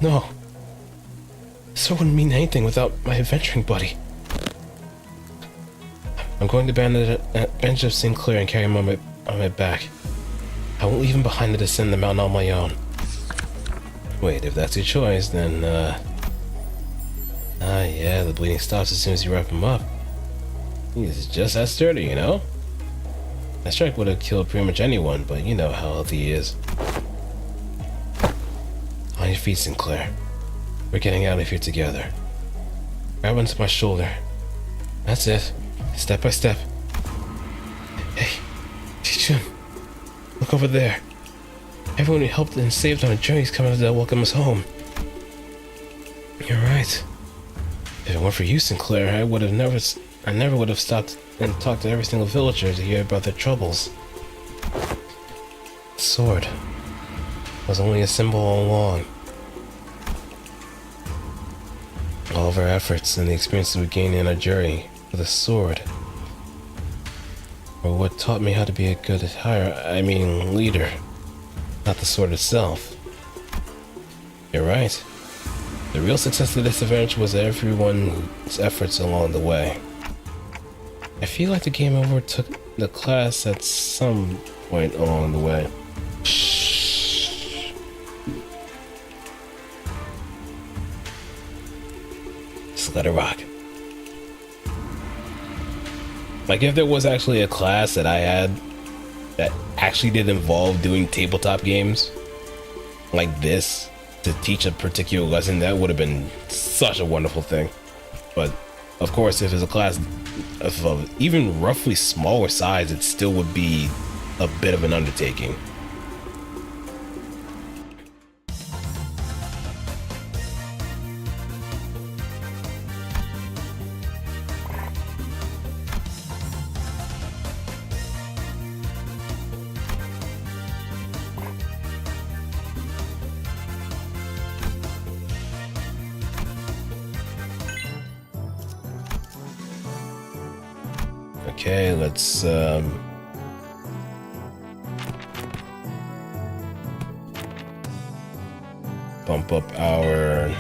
No. The sword wouldn't mean anything without my adventuring buddy. I'm going to bench of Sinclair and carry him on my back. I won't leave him behind to descend the mountain on my own. Wait, if that's your choice, then, yeah, the bleeding stops as soon as you wrap him up. He's just that sturdy, you know? That strike would have killed pretty much anyone, but you know how healthy he is. On your feet, Sinclair. We're getting out of here together. Grab onto my shoulder. That's it. Step by step. Hey, Xichun, look over there. Everyone who helped and saved on a journey is coming to welcome us home. You're right. If it weren't for you, Sinclair, I never would have stopped and talked to every single villager to hear about their troubles. The sword was only a symbol all along. All of our efforts and the experiences we gained in our journey with a sword were what taught me how to be a good leader, not the sword itself. You're right. The real success of this adventure was everyone's efforts along the way. I feel like the game overtook the class at some point along the way. Shh. Just let it rock. Like, if there was actually a class that I had that actually did involve doing tabletop games like this to teach a particular lesson, that would have been such a wonderful thing. But of course, if it's a class of even roughly smaller size, it still would be a bit of an undertaking. Okay, let's bump up our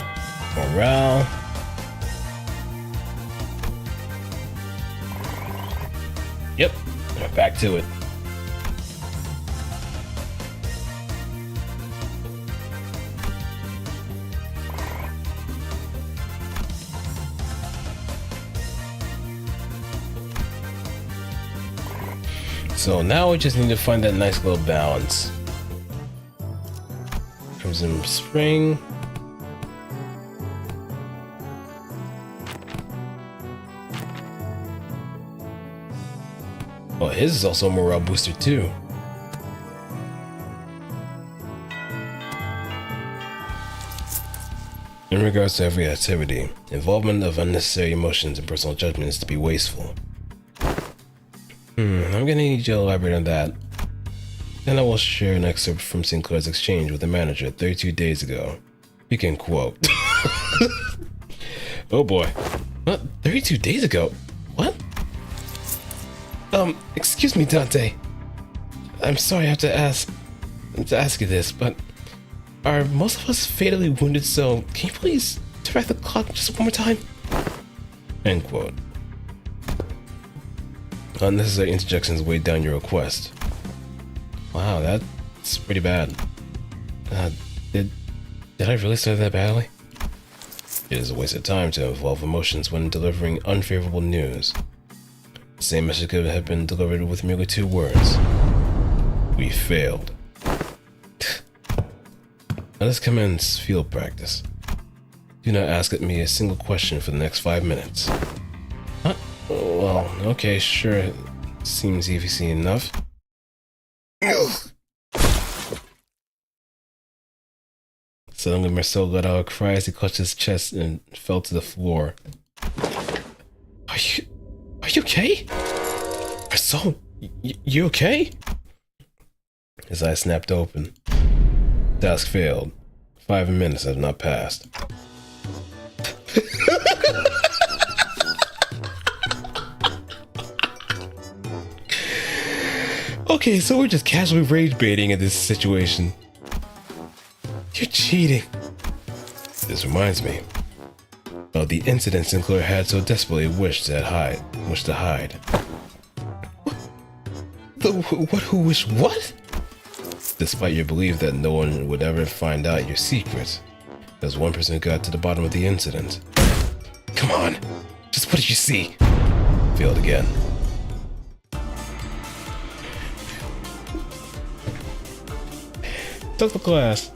morale. Yep, back to it. So now we just need to find that nice little balance. Crimson Spring. Oh, his is also a morale booster too. In regards to every activity, involvement of unnecessary emotions and personal judgment is to be wasteful. I'm gonna need you to elaborate on that. Then I will share an excerpt from Sinclair's exchange with the manager 32 days ago. You can quote. Oh boy. What? 32 days ago? What? Excuse me, Dante. I'm sorry I have to ask you this, but are most of us fatally wounded, so can you please turn back the clock just one more time? End quote. Unnecessary interjections weighed down your request. Wow, that's pretty bad. Did I really start that badly? It is a waste of time to involve emotions when delivering unfavorable news. The same message could have been delivered with merely 2 words. We failed. Let us commence field practice. Do not ask me a single question for the next 5 minutes. What? Well, okay, sure. Seems easy enough. Suddenly, Marcel let out a cry as he clutched his chest and fell to the floor. Are you okay? Marcel, you okay? His eyes snapped open. Task failed. 5 minutes have not passed. Okay, so we're just casually rage baiting in this situation. You're cheating. This reminds me of the incident Sinclair had so desperately wished to hide. Who wished what? Despite your belief that no one would ever find out your secrets, there's one person who got to the bottom of the incident. Come on, just what did you see? Failed again. Took the class.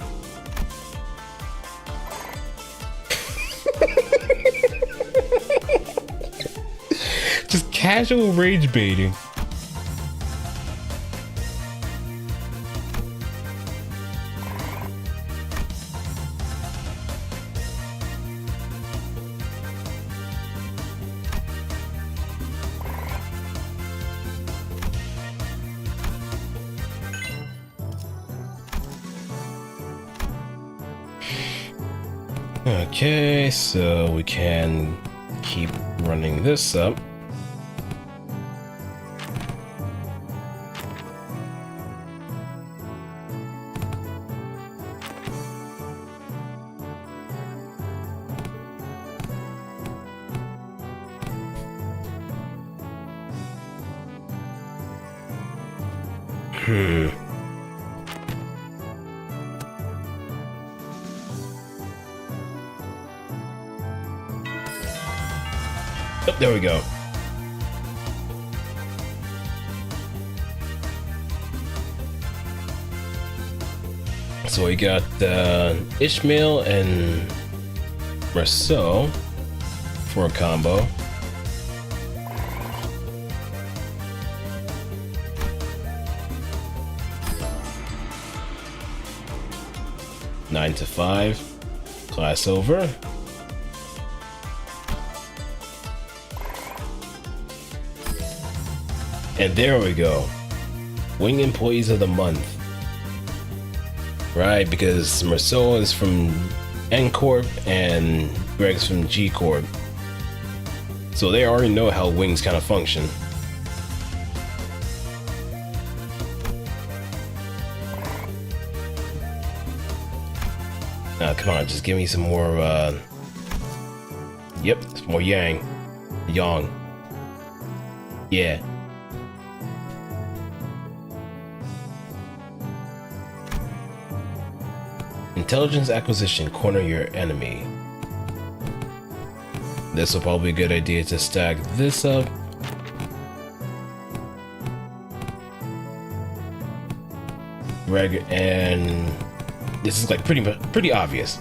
Just casual rage baiting. Okay, so we can keep running this up. Oh, there we go. So we got Ishmael and Marceau for a combo. Nine to 5. Class over. And there we go. Wing Employees of the Month. Right, because Marceau is from N Corp and Greg's from G Corp. So they already know how wings kind of function. Now, come on, just give me some more, yep, some more yang. Yeah. Intelligence acquisition, corner your enemy. This will probably be a good idea to stack this up. Reg, and this is like pretty obvious.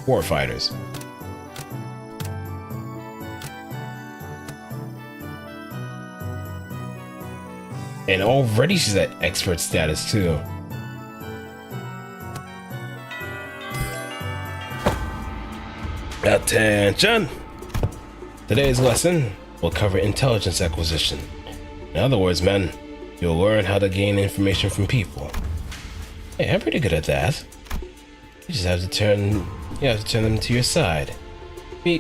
Warfighters. And already she's at expert status too. Attention! Today's lesson will cover intelligence acquisition. In other words, men, you'll learn how to gain information from people. Hey, I'm pretty good at that. You just have to turn them to your side.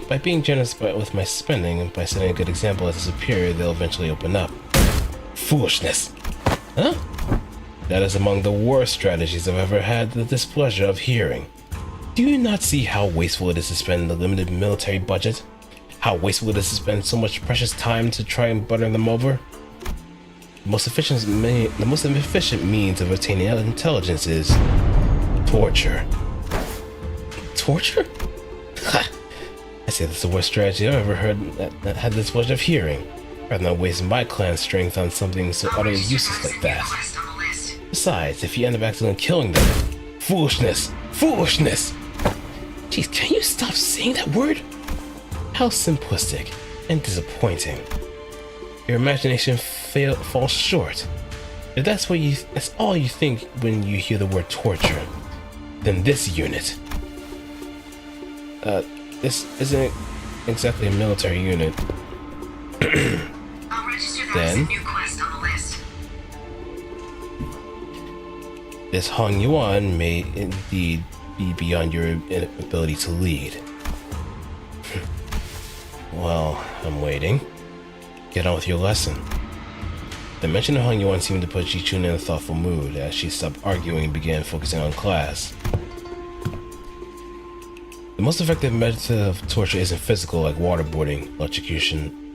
By being generous with my spending and by setting a good example as a superior, they'll eventually open up. Foolishness. Huh? That is among the worst strategies I've ever had the displeasure of hearing. Do you not see how wasteful it is to spend the limited military budget? How wasteful it is to spend so much precious time to try and butter them over? The most efficient means of obtaining intelligence is torture. Torture? Ha! I say that's the worst strategy I've ever heard that had the displeasure of hearing. Rather than waste my clan's strength on something so utterly useless like that. Besides, if you end up accidentally killing them, foolishness! Foolishness! Jeez, can you stop saying that word? How simplistic and disappointing. Your imagination falls short. If that's all you think when you hear the word torture, then this unit. This isn't exactly a military unit. Then, new quest on the list. This Hong Yuan may indeed be beyond your ability to lead. Well, I'm waiting. Get on with your lesson. The mention of Hong Yuan seemed to put Xichun in a thoughtful mood as she stopped arguing and began focusing on class. The most effective method of torture isn't physical like waterboarding, electrocution,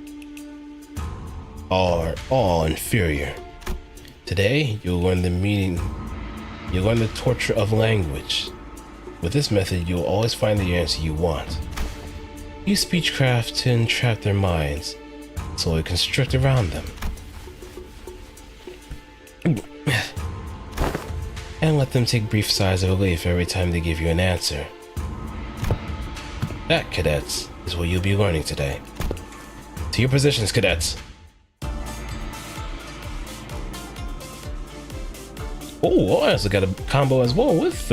are all inferior. Today, you'll learn the torture of language. With this method, you'll always find the answer you want. Use speechcraft to entrap their minds, slowly constrict around them. And let them take brief sighs of relief every time they give you an answer. That, cadets, is what you'll be learning today. To your positions, cadets. Oh, I also got a combo as well with,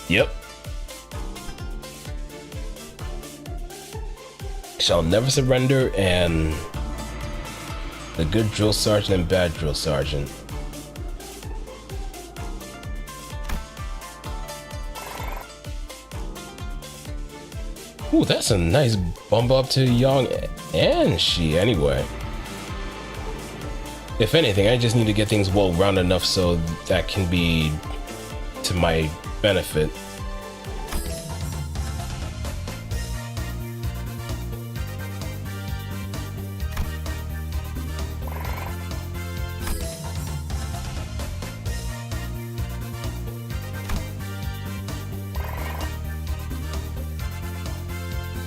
yep. Shall never surrender and the good drill sergeant and bad drill sergeant. Ooh, that's a nice bump up to Yang and Shi anyway. If anything, I just need to get things well-rounded enough so that can be to my benefit.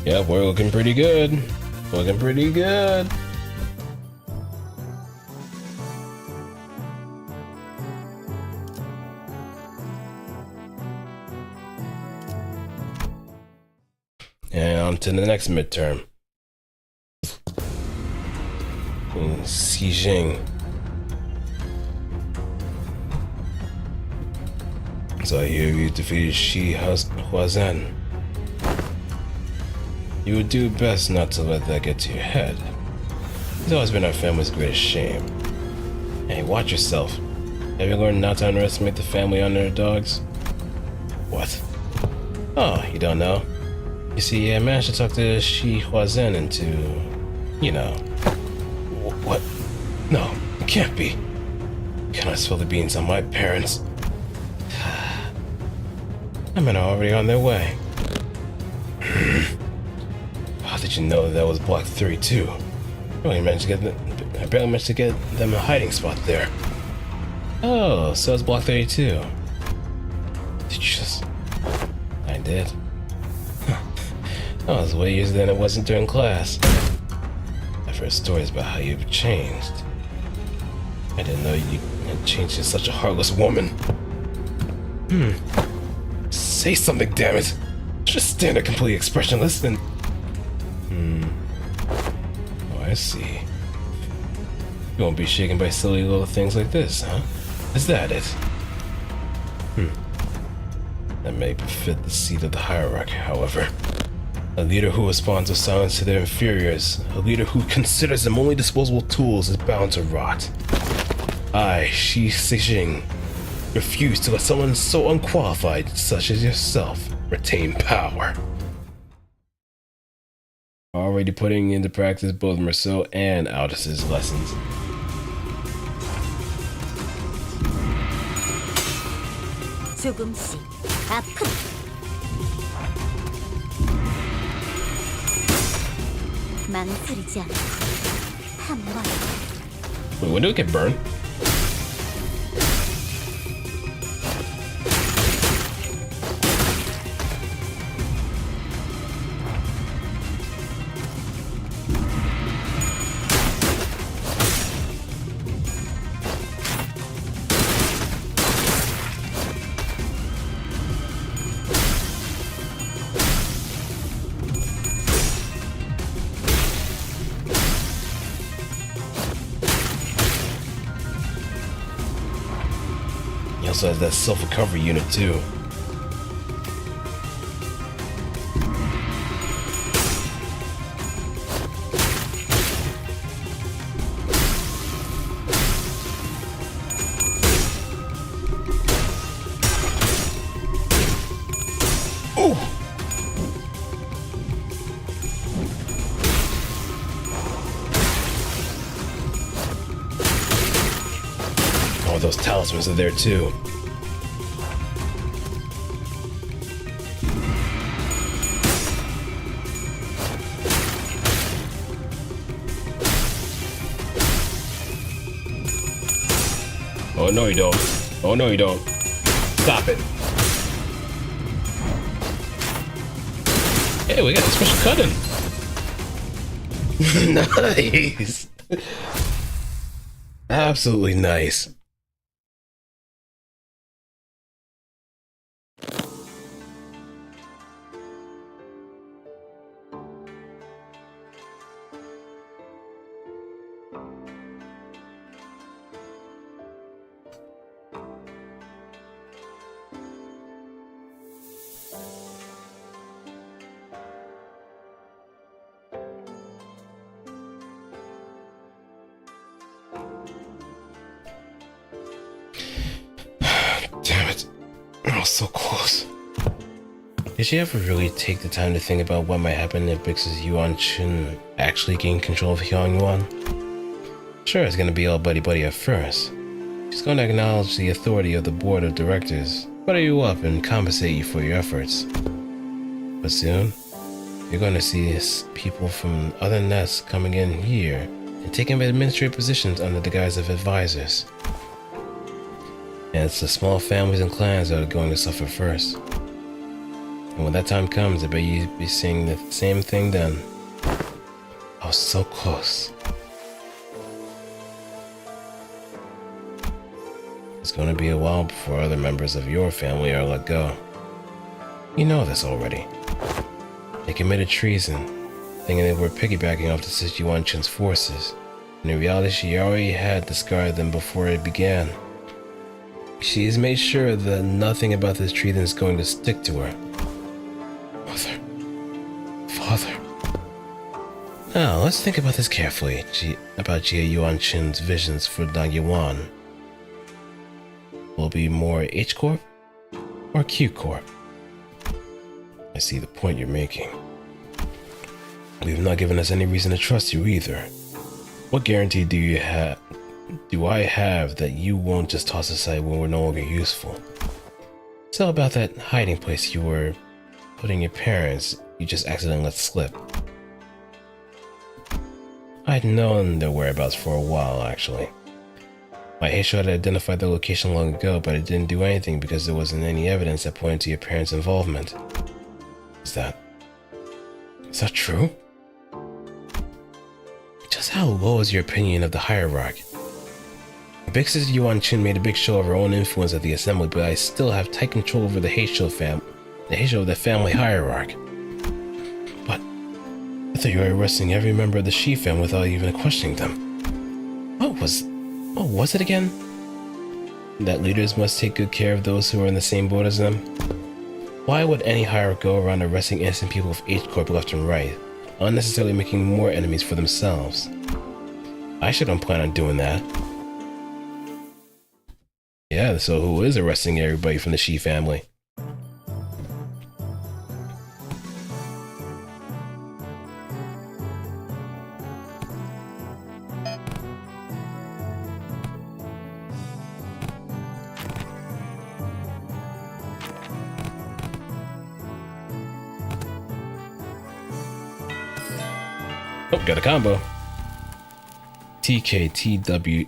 Yeah, we're looking pretty good. Looking pretty good. And on to the next midterm. Xichun. So I hear you defeated Xichun. You would do best not to let that get to your head. It's always been our family's greatest shame. Hey, watch yourself. Have you learned not to underestimate the family underdogs? What? Oh, you don't know? You see, I managed to talk to Xichun into, you know. What? No, it can't be. Can I spill the beans on my parents? I mean, are already on their way. How did you know that was Block 32? I barely managed to get them a hiding spot there. Oh, so it's Block 32. Did you just... I did. That was way easier than it wasn't during class. I've heard stories about how you've changed. I didn't know you had changed to such a heartless woman. Say something, damn it! Just stand there completely expressionless and... Oh, I see. You won't be shaken by silly little things like this, huh? Is that it? That may befit the seat of the hierarchy, however. A leader who responds with silence to their inferiors, a leader who considers them only disposable tools, is bound to rot. I, Xichun, refuse to let someone so unqualified, such as yourself, retain power. Already putting into practice both Marceau and Aldous' lessons. 조금씩 아픈. 망설이지 않고 한 번. Wait, when did it get burned? He also has that self-recovery unit too. Oh, those talismans are there too. Oh, no you don't. Oh, no you don't. Stop it. Hey, we got a special cutting. Nice. Absolutely nice. Damn it. I was so close. Did she ever really take the time to think about what might happen if Bix's Yuan Chun actually gained control of Hyung Yuan? Sure, it's gonna be all buddy-buddy at first. She's gonna acknowledge the authority of the board of directors, butter you up and compensate you for your efforts. But soon, you're gonna see people from other nests coming in here and taking administrative positions under the guise of advisors. And it's the small families and clans that are going to suffer first. And when that time comes, I bet you'd be saying the same thing then. I was so close. It's gonna be a while before other members of your family are let go. You know this already. They committed treason, thinking they were piggybacking off the Xichun forces. And in reality, she already had discarded them before it began. She has made sure that nothing about this treason is going to stick to her. Mother. Father. Now, let's think about this carefully, about Jie Yuanqin's visions for Dang Yuan. Will it be more H Corp or Q Corp? I see the point you're making. You've not given us any reason to trust you either. What guarantee do I have that you won't just toss aside when we're no longer useful? So about that hiding place you were putting your parents, you just accidentally let slip. I'd known their whereabouts for a while, actually. My Heisho had identified their location long ago, but it didn't do anything because there wasn't any evidence that pointed to your parents' involvement. Is that true? Just how low is your opinion of the hierarchy? Big Sister Yuanqin made a big show of her own influence at the assembly, but I still have tight control over the Heisho of the family hierarchy. But I thought you were arresting every member of the Shi family without even questioning them. What was it again? That leaders must take good care of those who are in the same boat as them? Why would any hierarchy go around arresting innocent people of H Corp left and right, unnecessarily making more enemies for themselves? I sure don't plan on doing that. Yeah, so who is arresting everybody from the Shi family? Oh, got a combo. TKTDWK.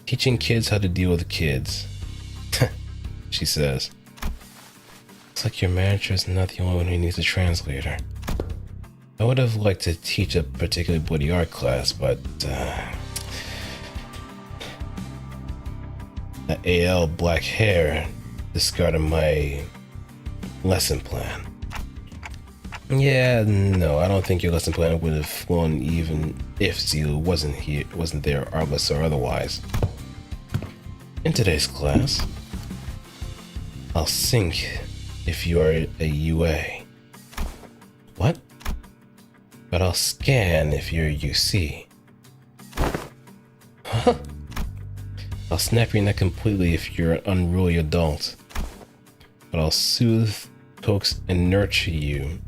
Teaching kids how to deal with kids. She says. Looks like your manager is not the only one who needs a translator. I would have liked to teach a particularly bloody art class, but that AL black hair discarded my lesson plan. Yeah, no, I don't think your lesson plan would have flown even if Zilu wasn't there, artless or otherwise. In today's class, I'll sink if you are a UA. What? But I'll scan if you're a UC. Huh? I'll snap your neck completely if you're an unruly adult. But I'll soothe, coax, and nurture you.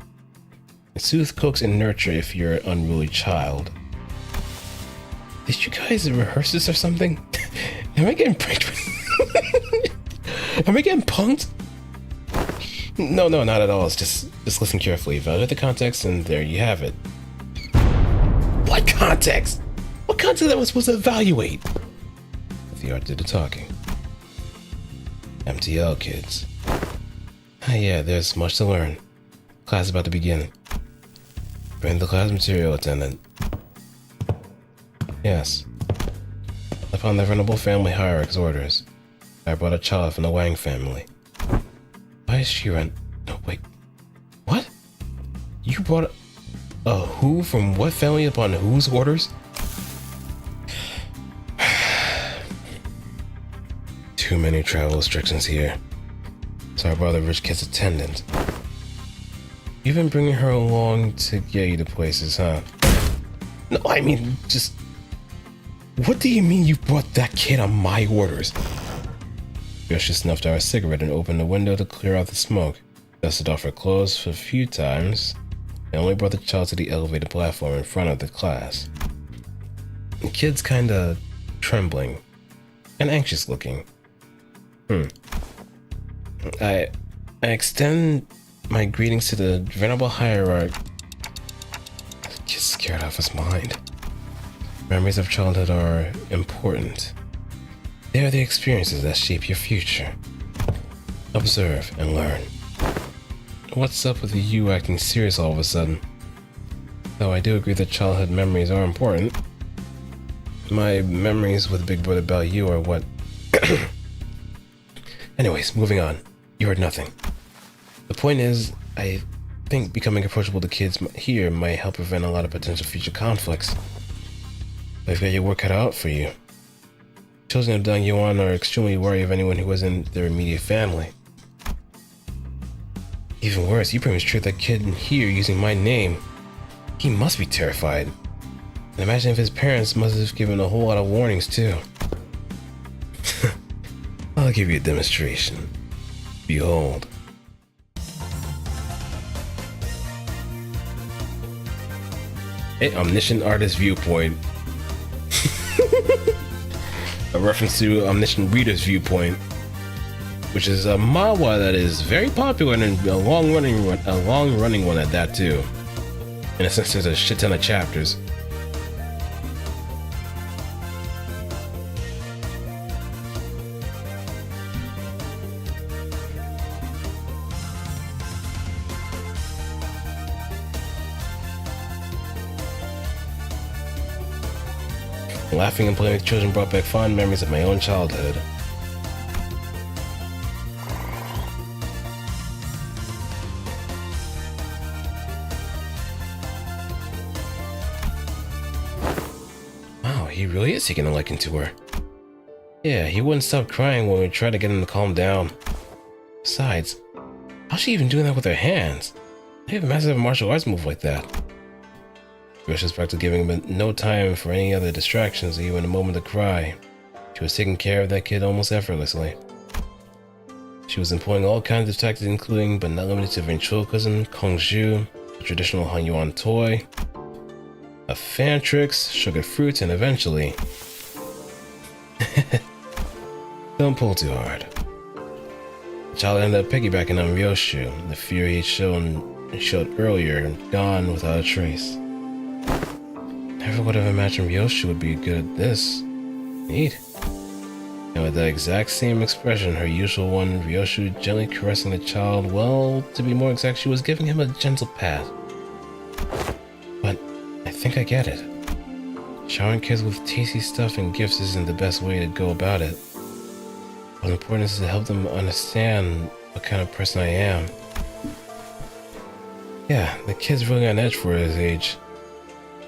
Soothe, coax, and nurture if you're an unruly child. Did you guys rehearse this or something? Am I getting pranked? Am I getting punked? No, not at all. It's just listen carefully. Evaluate the context, and there you have it. What context? What context am I supposed to evaluate? The art did the talking. MTL, kids. Yeah, there's much to learn. Class is about to begin. Bring the class material, attendant. Yes. I found the venerable family hierarch's orders. I brought a child from the Wang family. Why is she run? No, wait. What? You brought a who from what family upon whose orders? Too many travel restrictions here. So I brought the rich kid's attendant. You've been bringing her along to get you to places, huh? No, I mean, just... What do you mean you brought that kid on my orders? Yoshi snuffed out a cigarette and opened the window to clear out the smoke. Dusted off her clothes for a few times, and only brought the child to the elevated platform in front of the class. The kid's kinda trembling and anxious looking. I extend my greetings to the venerable hierarch. The kid's scared out of his mind. Memories of childhood are important. They are the experiences that shape your future. Observe and learn. What's up with you acting serious all of a sudden? Though I do agree that childhood memories are important. My memories with Big Brother about you are what... Anyways, moving on. You heard nothing. The point is, I think becoming approachable to kids here might help prevent a lot of potential future conflicts. I've got your work cut out for you. Children of Dong Yuan are extremely wary of anyone who isn't their immediate family. Even worse, you pretty much tricked that kid here using my name. He must be terrified. And imagine if his parents must have given a whole lot of warnings too. I'll give you a demonstration. Behold. Hey, omniscient artist viewpoint. A reference to omniscient reader's viewpoint, which is a manhwa that is very popular and a long running one at that too. In a sense, there's a shit ton of chapters. Laughing and playing with children brought back fond memories of my own childhood. Wow, he really is taking a liking to her. Yeah, he wouldn't stop crying when we tried to get him to calm down. Besides, how's she even doing that with her hands? They have a massive martial arts move like that. Rushes back to giving him no time for any other distractions, even a moment to cry. She was taking care of that kid almost effortlessly. She was employing all kinds of tactics, including but not limited to ventriloquism, kungfu, a traditional Hanyuan toy, a fan tricks, sugar fruits, and eventually... Don't pull too hard. The child ended up piggybacking on Ryoshu, the fear he showed earlier, gone without a trace. Never would have imagined Ryoshu would be good at this. Neat. And with that exact same expression, her usual one, Ryoshu gently caressing the child, well, to be more exact, she was giving him a gentle pat. But I think I get it. Showering kids with tasty stuff and gifts isn't the best way to go about it. What's important is to help them understand what kind of person I am. Yeah, the kid's really on edge for his age.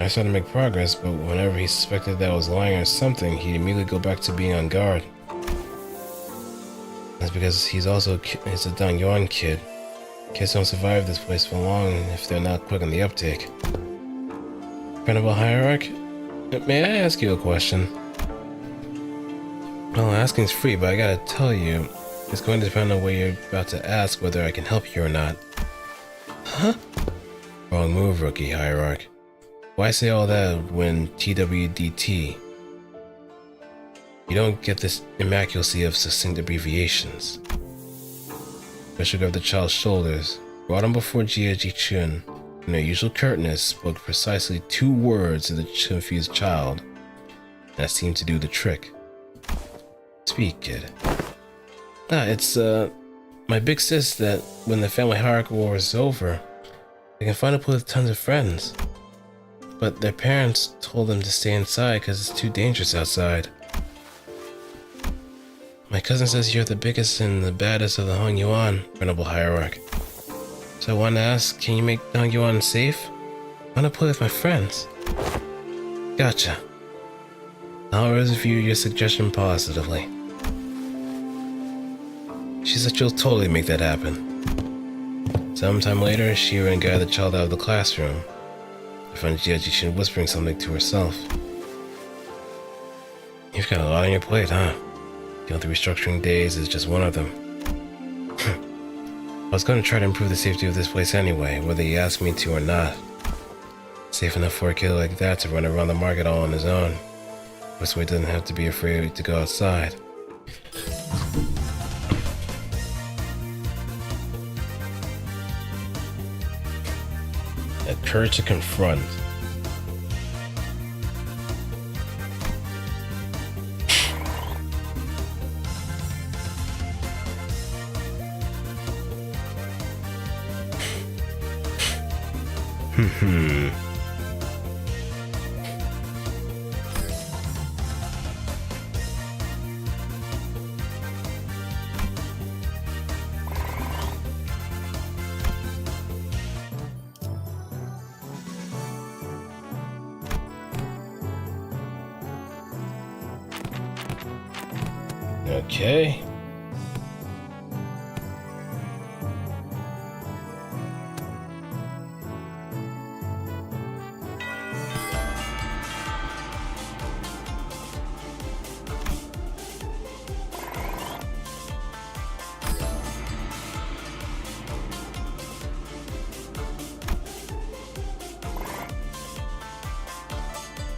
I started to make progress, but whenever he suspected that I was lying or something, he'd immediately go back to being on guard. That's because he's a Dongyuan kid. Kids don't survive this place for long if they're not quick on the uptake. Venerable Hierarch, may I ask you a question? Well, asking's free, but I gotta tell you, it's going to depend on what you're about to ask whether I can help you or not. Huh? Wrong move, rookie Hierarch. Why say all that when TWDT? You don't get this immaculacy of succinct abbreviations. Bishop grabbed the child's shoulders, brought him before Xichun, and their usual curtness spoke precisely 2 words to the confused child. That seemed to do the trick. Speak, kid. It's my big sis that when the family hierarchy war is over, they can find a place with tons of friends. But their parents told them to stay inside because it's too dangerous outside. My cousin says you're the biggest and the baddest of the Hongyuan, Venerable Hierarch. So I want to ask, can you make Hongyuan safe? I want to play with my friends. Gotcha. I'll review your suggestion positively. She said she'll totally make that happen. Sometime later, she ran and guided the child out of the classroom. I found Xichun whispering something to herself. You've got a lot on your plate, huh? Dealing with restructuring days is just one of them. I was going to try to improve the safety of this place anyway, whether you asked me to or not. Safe enough for a kid like that to run around the market all on his own. This way he doesn't have to be afraid to go outside. That courage to confront. Hmm. Okay.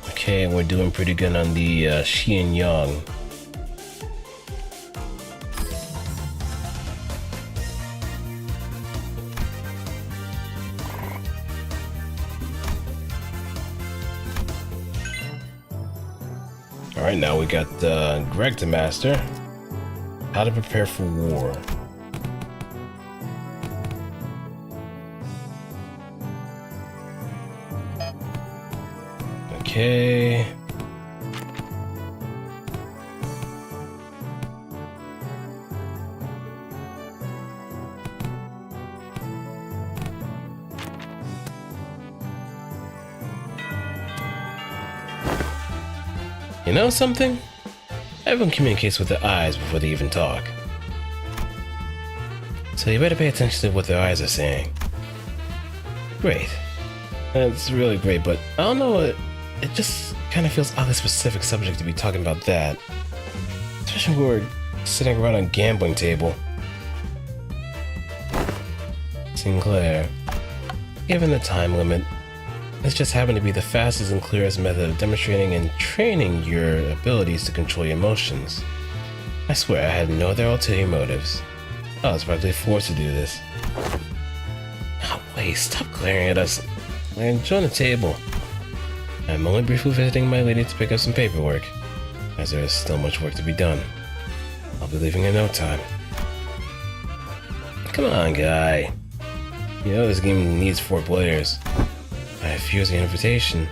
Okay, we're doing pretty good on the Xichun. Alright, now we got Greg to master. How to prepare for war. Okay. You know something? Everyone communicates with their eyes before they even talk. So you better pay attention to what their eyes are saying. Great. That's really great, but I don't know, it just kind of feels oddly specific subject to be talking about that. Especially when we're sitting around a gambling table. Sinclair. Given the time limit, this just happened to be the fastest and clearest method of demonstrating and training your abilities to control your emotions. I swear I had no other ulterior motives. I was practically forced to do this. Oh, wait, stop glaring at us. Join the table. I'm only briefly visiting my lady to pick up some paperwork, as there is still much work to be done. I'll be leaving in no time. Come on, guy. You know this game needs 4 players. I refuse the invitation.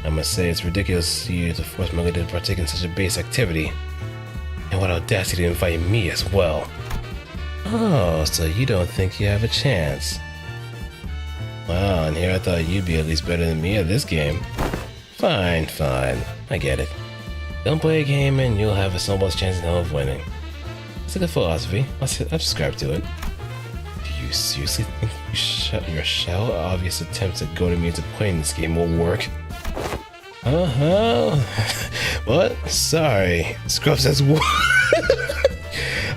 I must say it's ridiculous to you to force my lady to partake in such a base activity. And what audacity to invite me as well. Oh, so you don't think you have a chance. Wow, and here I thought you'd be at least better than me at this game. Fine, fine. I get it. Don't play a game and you'll have a snowball's chance in hell of winning. It's a good philosophy. I'll subscribe to it. Do you seriously think your shallow, obvious attempts at goading me into playing this game will work? Uh-huh. What? Sorry. Scrub says what?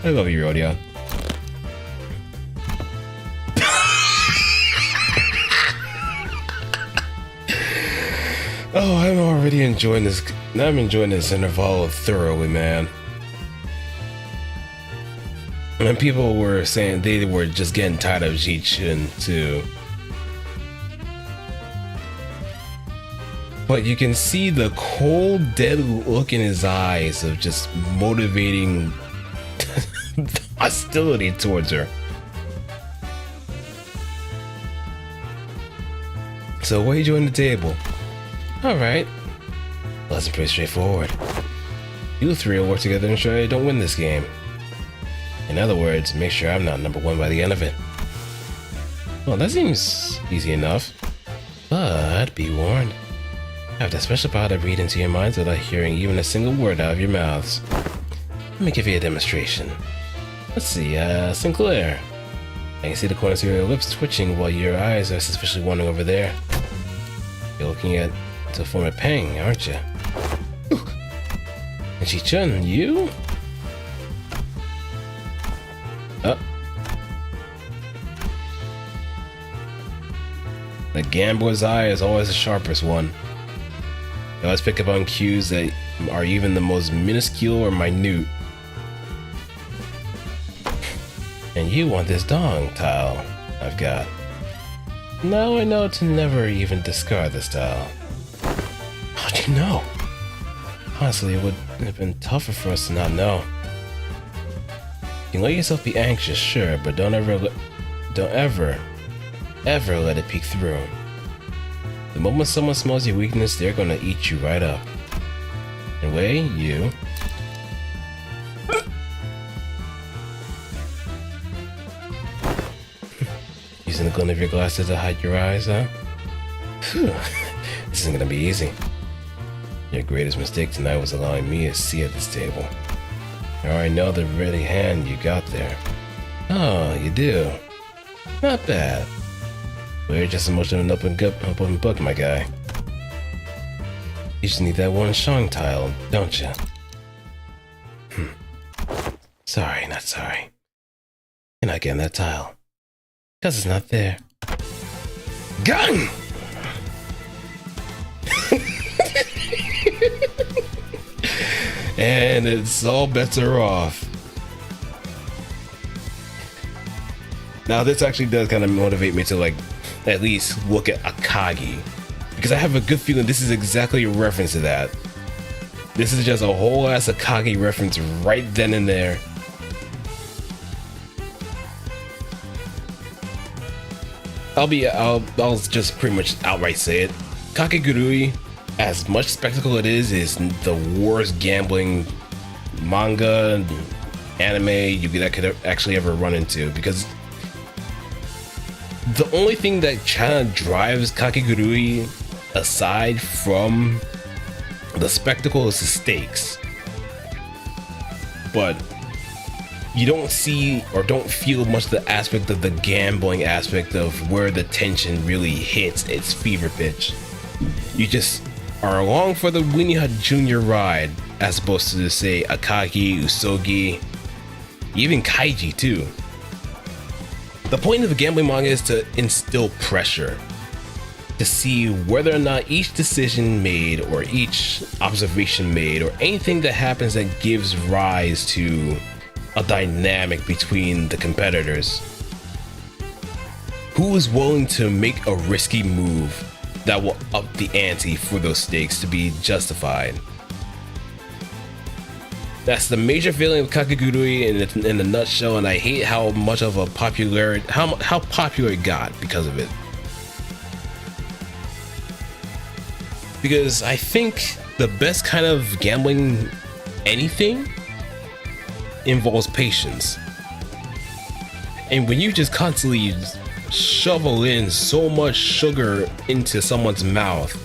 I love you, Rodeo. Oh, I'm already enjoying this. I'm enjoying this interval thoroughly, man. And people were saying they were just getting tired of Xichun too. But you can see the cold, dead look in his eyes of just motivating hostility towards her. So why you join the table? Alright. Well, that's pretty straightforward. You 3 will work together and ensure I don't win this game. In other words, make sure I'm not number 1 by the end of it. Well, that seems easy enough. But be warned. I have that special power to read into your minds without hearing even a single word out of your mouths. Let me give you a demonstration. Let's see, Sinclair. I can see the corners of your lips twitching while your eyes are suspiciously wandering over there. You're looking at to form a pang, aren't you? And Xichun, you? The gambler's eye is always the sharpest one. They always pick up on cues that are even the most minuscule or minute. And you want this dong tile I've got. Now I know to never even discard this tile. How'd you know? Honestly, it would have been tougher for us to not know. You can let yourself be anxious, sure, but don't ever let it peek through. The moment someone smells your weakness, they're gonna eat you right up. Anyway, you. Using the glint of your glasses to hide your eyes, huh? Phew. This isn't gonna be easy. Your greatest mistake tonight was allowing me a seat at this table. I already know the ready hand you got there. Oh, you do? Not bad. Well, you're just as much of an open book, my guy. You just need that one Shang tile, don't you? Sorry, not sorry. You're not getting that tile. Because it's not there. Gun! And it's all bets are off. Now this actually does kind of motivate me to like at least look at Akagi, because I have a good feeling this is exactly a reference to that. This is just a whole ass Akagi reference right then and there. I'll just pretty much outright say it. Kakegurui, as much spectacle it is the worst gambling manga, anime that could actually ever run into, because the only thing that kind of drives Kakegurui aside from the spectacle is the stakes. But you don't see or don't feel much of the aspect of the gambling aspect of where the tension really hits its fever pitch. You just are along for the Winnie Jr. ride, as opposed to say Akagi, Usogi, even Kaiji too. The point of a gambling manga is to instill pressure, to see whether or not each decision made or each observation made or anything that happens that gives rise to a dynamic between the competitors, who is willing to make a risky move that will up the ante for those stakes to be justified. That's the major feeling of Kakegurui in a nutshell, and I hate how much of a how popular it got because of it. Because I think the best kind of gambling anything involves patience. And when you just constantly shovel in so much sugar into someone's mouth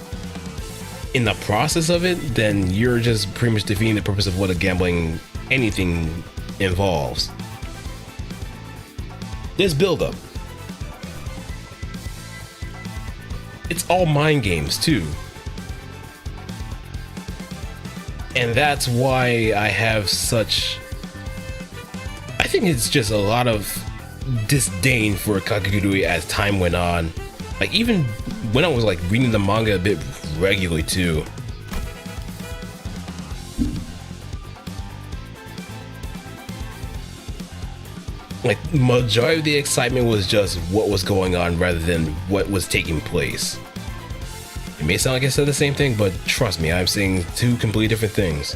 in the process of it, then you're just pretty much defeating the purpose of what a gambling anything involves. There's build-up. It's all mind games too. And that's why I have such, I think it's just a lot of disdain for Kakegurui as time went on. Like even when I was like reading the manga a bit regularly too. Like majority of the excitement was just what was going on rather than what was taking place. It may sound like I said the same thing, but trust me, I'm saying two completely different things.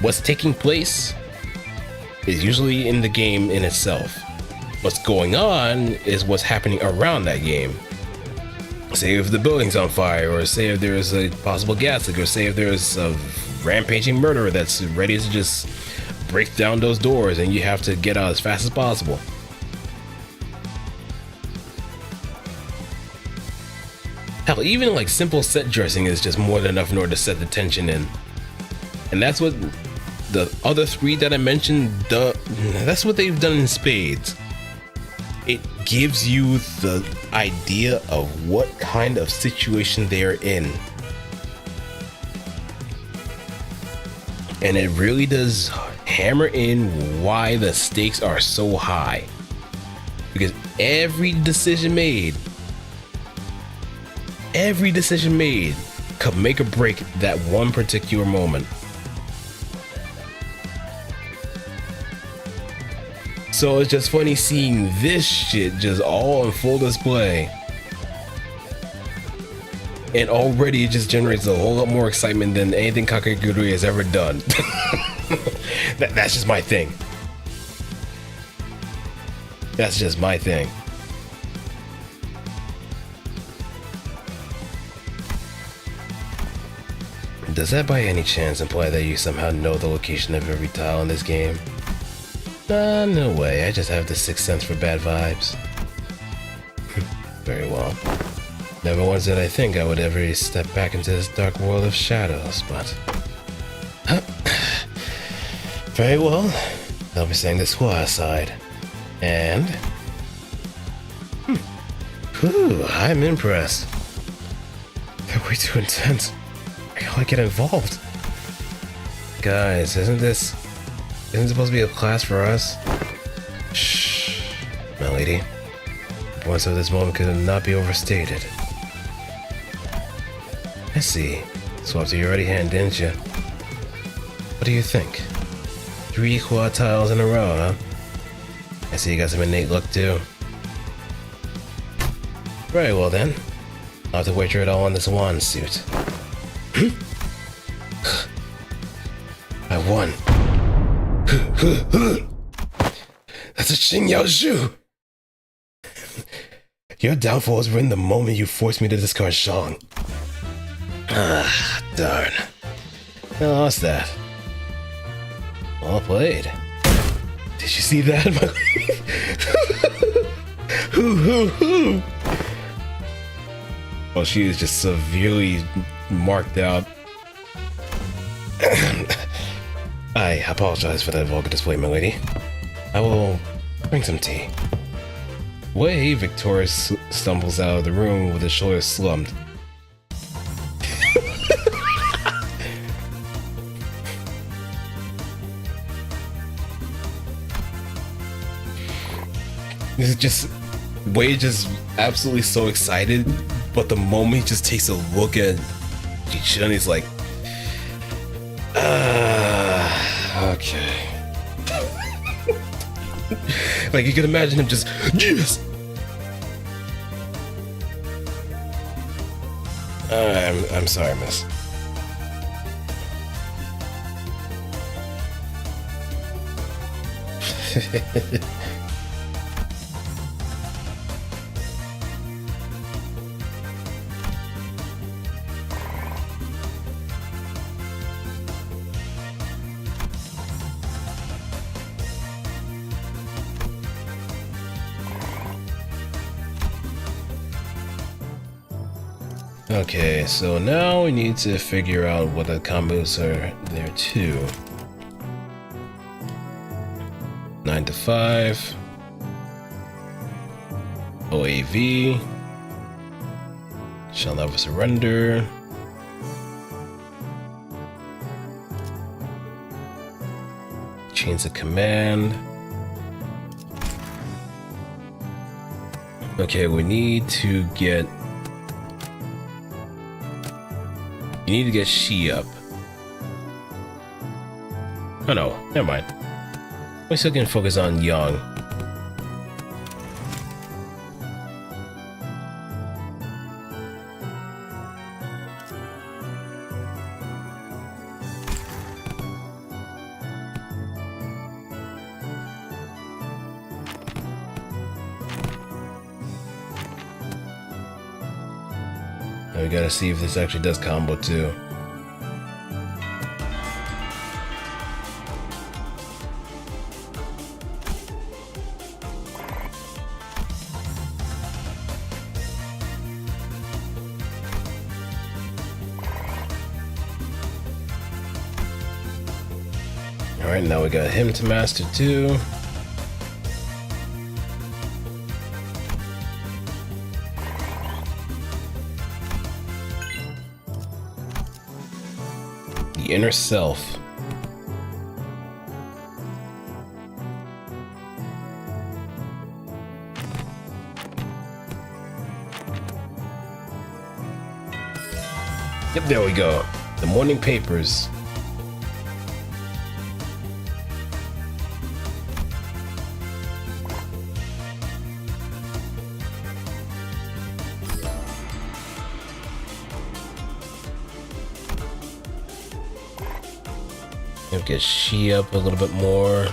What's taking place is usually in the game in itself. What's going on is what's happening around that game. Say if the building's on fire, or say if there's a possible gas leak, or say if there's a rampaging murderer that's ready to just break down those doors and you have to get out as fast as possible. Hell, even like simple set dressing is just more than enough in order to set the tension in. And that's what the other three that I mentioned, that's what they've done in spades. It gives you the idea of what kind of situation they're in. And it really does hammer in why the stakes are so high. Because every decision made could make or break that one particular moment. So it's just funny seeing this shit just all in full display. And already it just generates a whole lot more excitement than anything Kakegurui has ever done. That's just my thing. That's just my thing. Does that by any chance imply that you somehow know the location of every tile in this game? No way, I just have the sixth sense for bad vibes. Very well. Never once did I think I would ever step back into this dark world of shadows, but... Very well, I'll be setting this Hua aside. And... Whew, I'm impressed. They're way too intense. How I get involved? Guys, isn't it supposed to be a class for us? Shh, my lady. Once of this moment could not be overstated. I see. Swapped to your ready hand, didn't you? What do you think? 3 Hua tiles in a row, huh? I see you got some innate luck too. Very well then. I'll have to wager it all on this wand suit. I won. That's a Xingyao Zhu! Your downfall was written the moment you forced me to discard Zhang. Ah, darn. I lost that. Well played. Did you see that? Well, she is just severely marked out. I apologize for that vulgar display, my lady. I will bring some tea. Wei victorious stumbles out of the room with his shoulders slumped. This is just Wei just absolutely so excited, but the moment he just takes a look at Xichun, he's like, okay. Like, you can imagine him just, yes! I'm sorry, miss. Okay, so now we need to figure out what the combos are there too. 9 to 5. OAV. Shall never surrender. Chains of command. Okay, we need to get... You need to get Shi up. Oh no, never mind. We still can focus on Yang. Now we gotta see if this actually does combo too. Alright, now we got him to master too. The inner self. Yep, there we go. The morning papers. Get Shi up a little bit more.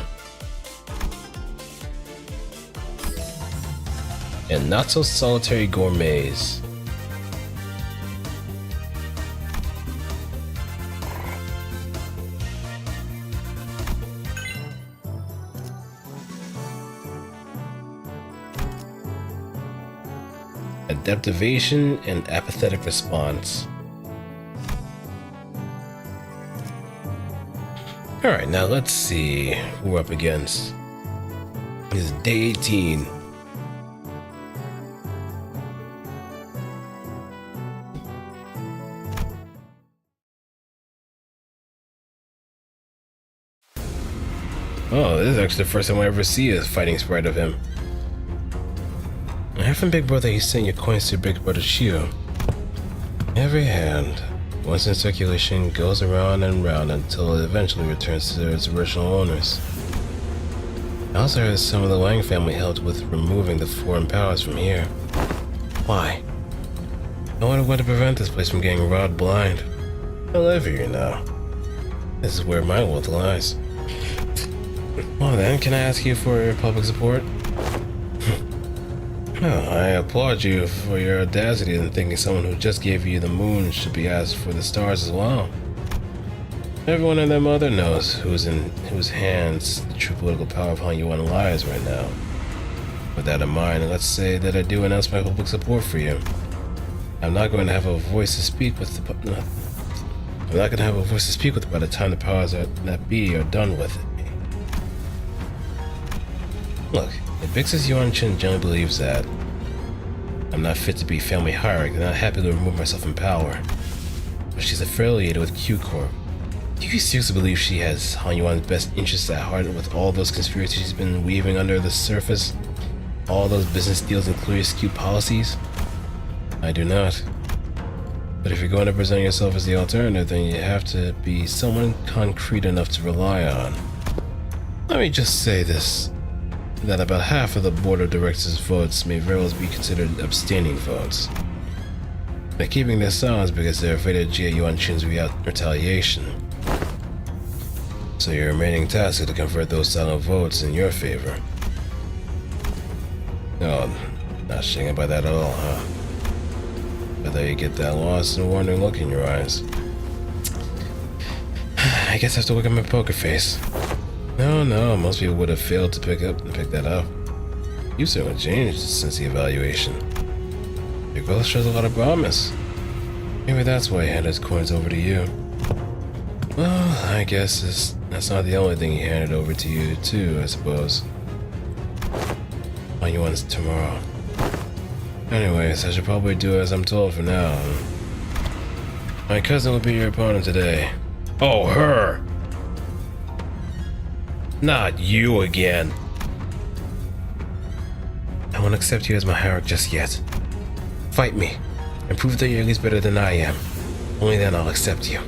And not so solitary gourmets. adaptation, and apathetic response. Alright, now let's see who we're up against. This is day 18. Oh, this is actually the first time I ever see a fighting sprite of him. I heard from Big Brother he sent your coins to Big Brother Xichun. Every hand, once in circulation, goes around and round until it eventually returns to its original owners. I also heard some of the Wang family helped with removing the foreign powers from here. Why? I wonder what to prevent this place from getting robbed blind. I live here now. This is where my wealth lies. Well then, can I ask you for your public support? Well, I applaud you for your audacity in thinking someone who just gave you the moon should be asked for the stars as well. Everyone and their mother knows in whose hands the true political power of Hanyuan lies right now. With that in mind, let's say that I do announce my public support for you. I'm not going to have a voice to speak with by the time the powers that be are done with it. Look, if Vix's Yuan-Chin generally believes that I'm not fit to be family hierarch, then I'm happy to remove myself from power. But she's affiliated with Q-Corp. Do you seriously believe she has Han Yuan's best interests at heart with all those conspiracies she's been weaving under the surface? All those business deals and clearly skewed policies? I do not. But if you're going to present yourself as the alternative, then you have to be someone concrete enough to rely on. Let me just say this, that about half of the board of directors' votes may very well be considered abstaining votes. They're keeping their silence because they're afraid of Jie Yuan-Chin's retaliation. So your remaining task is to convert those silent votes in your favor. Oh, not shaken by that at all, huh? But there you get that lost and wondering look in your eyes. I guess I have to look at my poker face. No, most people would have failed to pick that up. You certainly changed since the evaluation. Your growth shows a lot of promise. Maybe that's why he handed his coins over to you. Well, I guess that's not the only thing he handed over to you, too, I suppose. On Yuan's tomorrow. Anyways, I should probably do as I'm told for now. My cousin will be your opponent today. Oh, her! Not you again. I won't accept you as my hierarch just yet. Fight me, and prove that you're at least better than I am. Only then I'll accept you.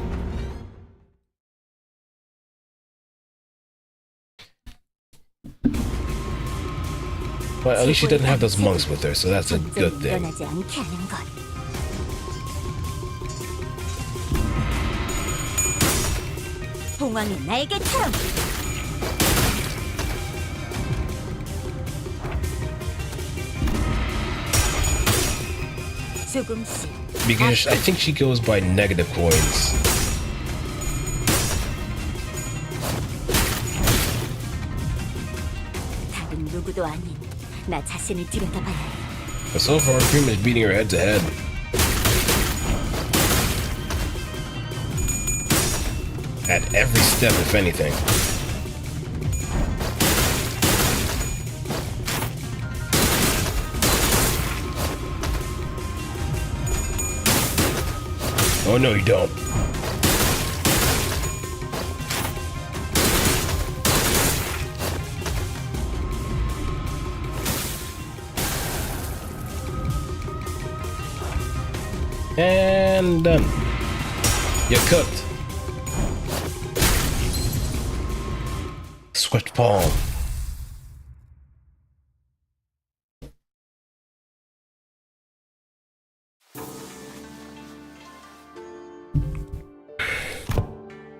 Well, at least she doesn't have those monks with her, so that's a good thing. Because I think she goes by negative coins. But so far, pretty much beating her head to head. At every step, if anything. Oh no, you don't. And done. You're cooked. Switch palm.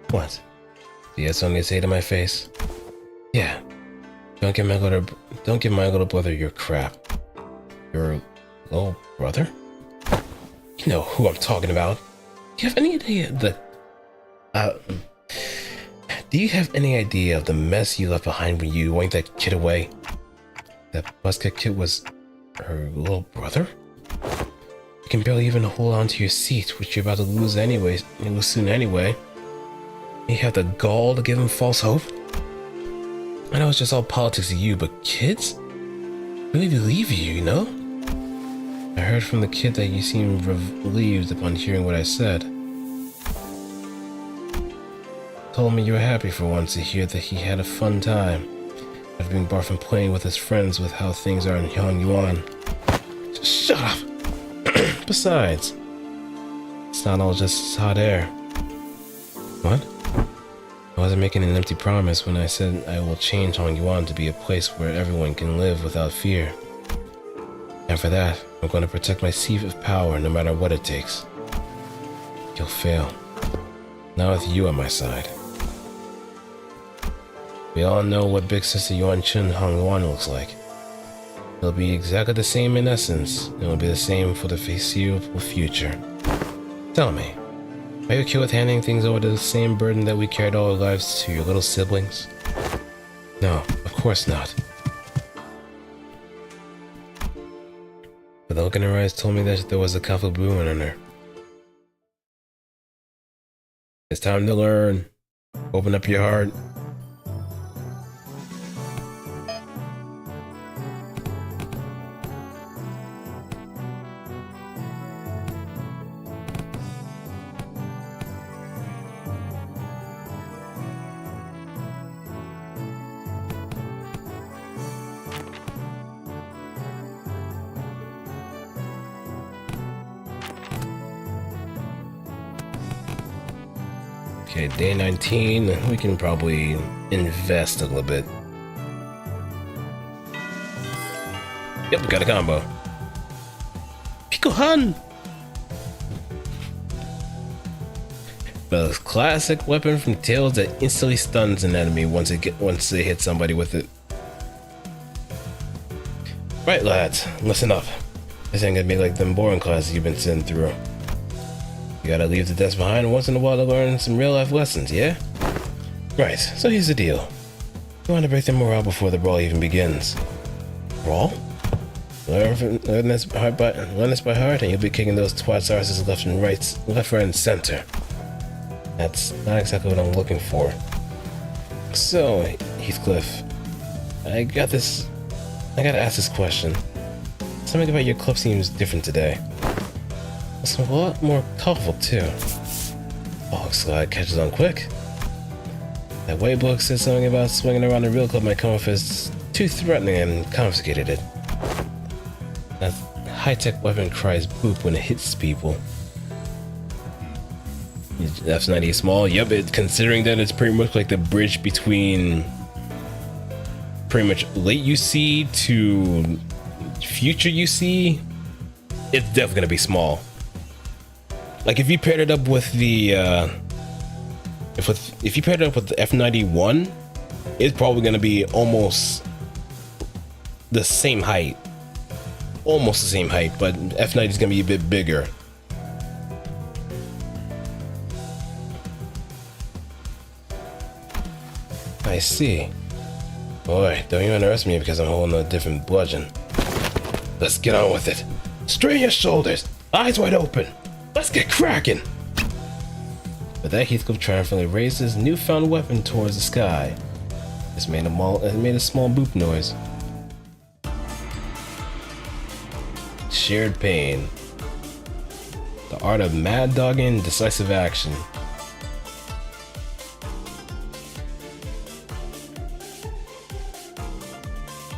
What? Do you have something to say to my face? Yeah. Don't give my little brother your crap. Your little brother? You know who I'm talking about. Do you have any idea do you have any idea of the mess you left behind when you wanked that kid away? That buzzcut kid was her little brother? You can barely even hold on to your seat, which you're about to lose anyways. You lose soon anyway. You have the gall to give him false hope? I know it's just all politics to you, but kids? Really believe you, you know? I heard from the kid that you seemed relieved upon hearing what I said. Told me you were happy for once to hear that he had a fun time after being barred from playing with his friends with how things are in Yuan. Just shut up! Besides, it's not all just hot air. What? I wasn't making an empty promise when I said I will change Hongyuan to be a place where everyone can live without fear. And for that, I'm going to protect my seat of power no matter what it takes. You'll fail. Not with you on my side. We all know what Big Sister Yuan-Chun Hongyuan looks like. It'll be exactly the same in essence, and it'll be the same for the foreseeable future. Tell me, are you okay with handing things over to the same burden that we carried all our lives to your little siblings? No, of course not. But the look in her eyes told me that there was a conflict brewing in her. It's time to learn. Open up your heart. Okay, day 19, we can probably invest a little bit. Yep, we got a combo. Piko-han! The classic weapon from Tales that instantly stuns an enemy once they hit somebody with it. Right, lads, listen up. This ain't gonna be like them boring classes you've been sitting through. You gotta leave the desk behind once in a while to learn some real-life lessons, yeah? Right, so here's the deal. You want to break the morale before the brawl even begins. Brawl? Learn this by heart, and you'll be kicking those twats' asses left, right, and center. That's not exactly what I'm looking for. So, Heathcliff, I gotta ask this question. Something about your club seems different today. It's a lot more colorful too. Oh, Sly catches on quick. That white book said something about swinging around a real club might come off as too threatening and confiscated it. That high-tech weapon cries boop when it hits people. F90 small, yep, considering that it's pretty much like the bridge between pretty much late UC to future UC, it's definitely gonna be small. Like if you paired it up with the if you paired it up with the F91, it's probably gonna be almost the same height. Almost the same height, but F90 is gonna be a bit bigger. I see. Boy, don't you underestimate me because I'm holding a different bludgeon. Let's get on with it. Straighten your shoulders, eyes wide open. Let's get cracking! With that, Heathcliff triumphantly raised his newfound weapon towards the sky. It made a small boop noise. Shared pain. The art of mad dogging decisive action.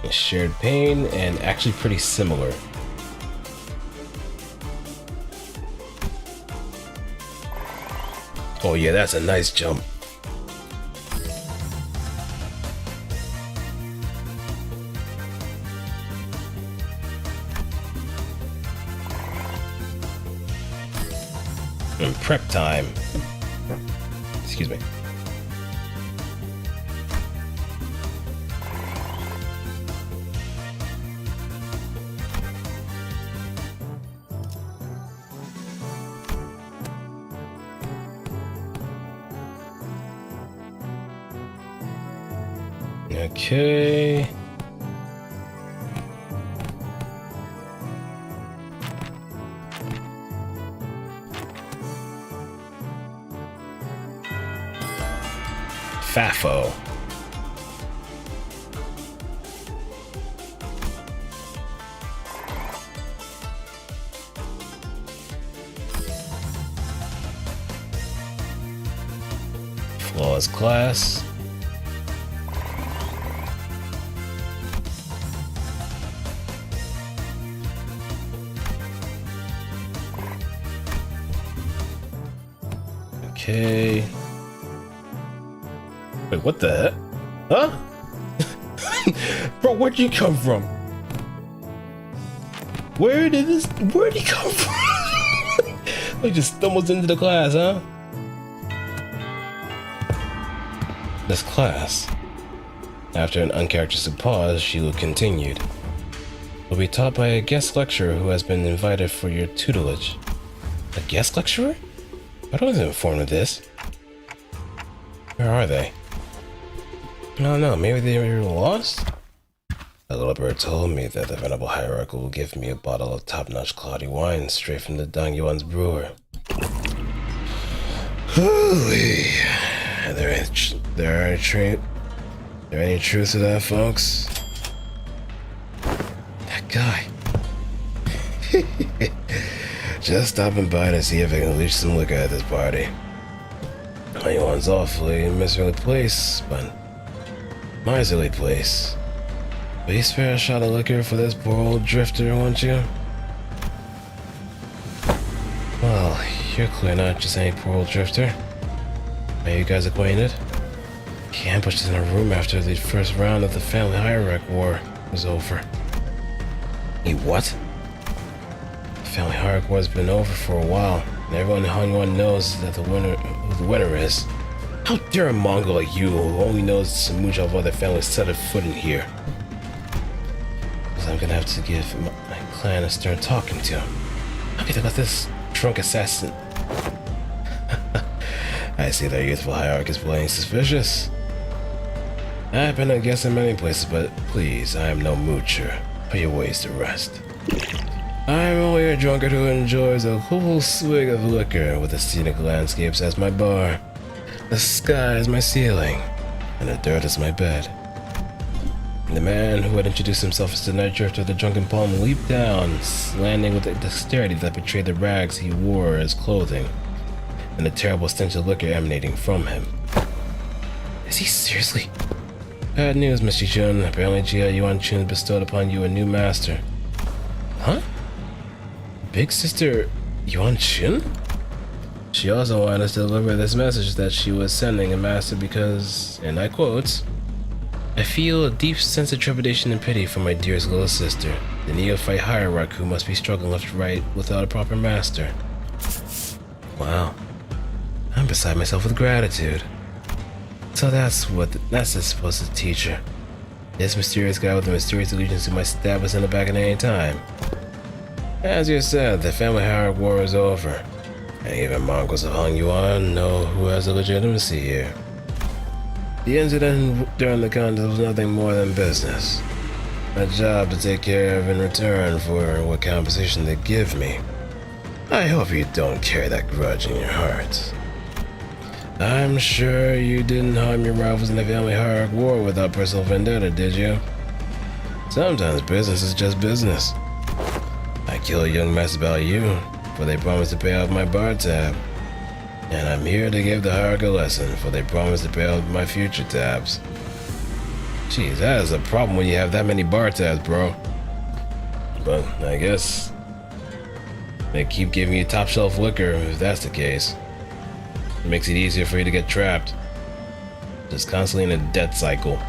Shared pain and actually pretty similar. Oh yeah, that's a nice jump. And prep time. Excuse me. Okay. Fafo. Flawless class. Okay. Wait, what the heck? Huh? Bro, where'd you come from? Where'd he come from? He just stumbles into the class, huh? This class. After an uncharacteristic pause, Sheila continued. Will be taught by a guest lecturer who has been invited for your tutelage. A guest lecturer? I wasn't informed of this. Where are they? I don't know, maybe they were lost? A little bird told me that the Venerable Hierarch will give me a bottle of top-notch cloudy wine straight from the Dang Yuan's brewer. Holy... There any truth to that, folks? That guy. Just stopping by to see if I can leash some liquor at this party. Yuan's awfully miserly place, but miserly place. Will you spare a shot of liquor for this poor old drifter, won't you? Well, you're clearly not just any poor old drifter. Are you guys acquainted? He ambushed us in a room after the first round of the family hierarch war was over. He what? The family hierarch war has been over for a while, and everyone in Hanyuan knows that who the winner is. How dare a Mongol like you, who only knows to mooch off other families, set a foot in here? Because I'm gonna have to give my clan a stern talking to. How could they let this drunk assassin... I see their youthful hierarch is playing suspicious. I've been a guest in many places, but please, I am no moocher. Put your ways to rest. I'm only a drunkard who enjoys a cool swig of liquor with the scenic landscapes as my bar, the sky as my ceiling, and the dirt as my bed. The man who had introduced himself as the night drifter of the Drunken Palm leaped down, landing with a dexterity that betrayed the rags he wore as clothing, and the terrible stench of liquor emanating from him. Is he seriously? Bad news, Miss Xichun. Apparently Jia Yuanchun bestowed upon you a new master. Huh? Big sister Yuanchun? She also wanted us to deliver this message that she was sending a master because, and I quote, I feel a deep sense of trepidation and pity for my dearest little sister, the neophyte hierarch who must be struggling left to right without a proper master. Wow. I'm beside myself with gratitude. So that's supposed to teach her. This mysterious guy with a mysterious allegiance who might stab us in the back at any time. As you said, the family hierarch war is over. And even Mongols of Hanyuan know who has the legitimacy here. The incident during the contest was nothing more than business. A job to take care of in return for what compensation they give me. I hope you don't carry that grudge in your heart. I'm sure you didn't harm your rivals in the family hierarch war without personal vendetta, did you? Sometimes business is just business. I kill a young mess about you, for they promised to pay off my bar tab. And I'm here to give the hierarch a lesson, for they promised to pay off my future tabs. Jeez, that is a problem when you have that many bar tabs, bro. But I guess they keep giving you top shelf liquor if that's the case. It makes it easier for you to get trapped. Just constantly in a debt cycle.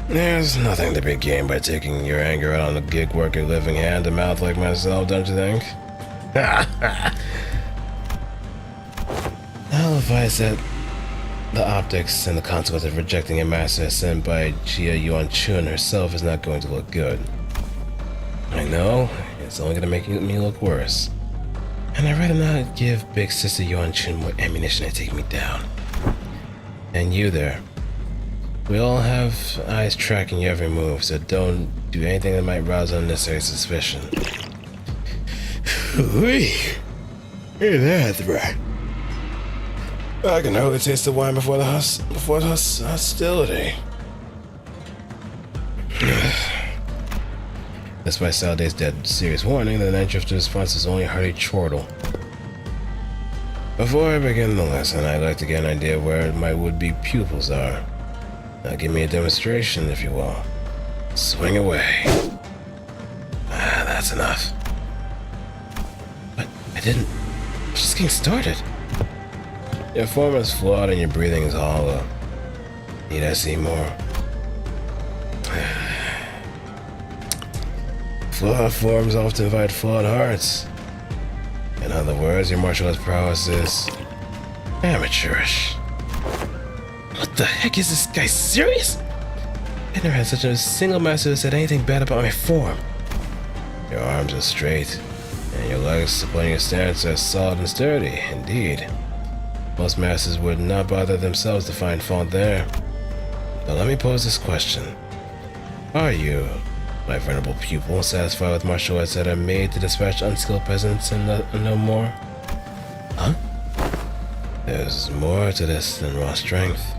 There's nothing to be gained by taking your anger out on a gig worker living hand to mouth like myself, don't you think? I'll advise that the optics and the consequence of rejecting a master sent by Jia Yuanchun herself is not going to look good. I know, it's only going to make me look worse. And I'd rather not give Big Sister Yuanchun more ammunition to take me down. And you there. We all have eyes tracking your every move, so don't do anything that might rouse unnecessary suspicion. Hey, that's right. I can hardly taste the wine before the hostility. Despite Saladay's dead serious warning, the Night Drifter's response is only a hearty chortle. Before I begin the lesson, I'd like to get an idea of where my would-be pupils are. Now give me a demonstration, if you will. Swing away. That's enough. But I didn't. I'm just getting started. Your form is flawed and your breathing is hollow. Need I see more? Flawed forms often invite flawed hearts. In other words, your martial arts prowess is amateurish. What the heck, is this guy serious? I never had such a single master who said anything bad about my form. Your arms are straight, and your legs supporting your stance are solid and sturdy, indeed. Most masters would not bother themselves to find fault there. But let me pose this question. Are you, my venerable pupil, satisfied with martial arts that are made to dispatch unskilled peasants and no more? Huh? There's more to this than raw strength.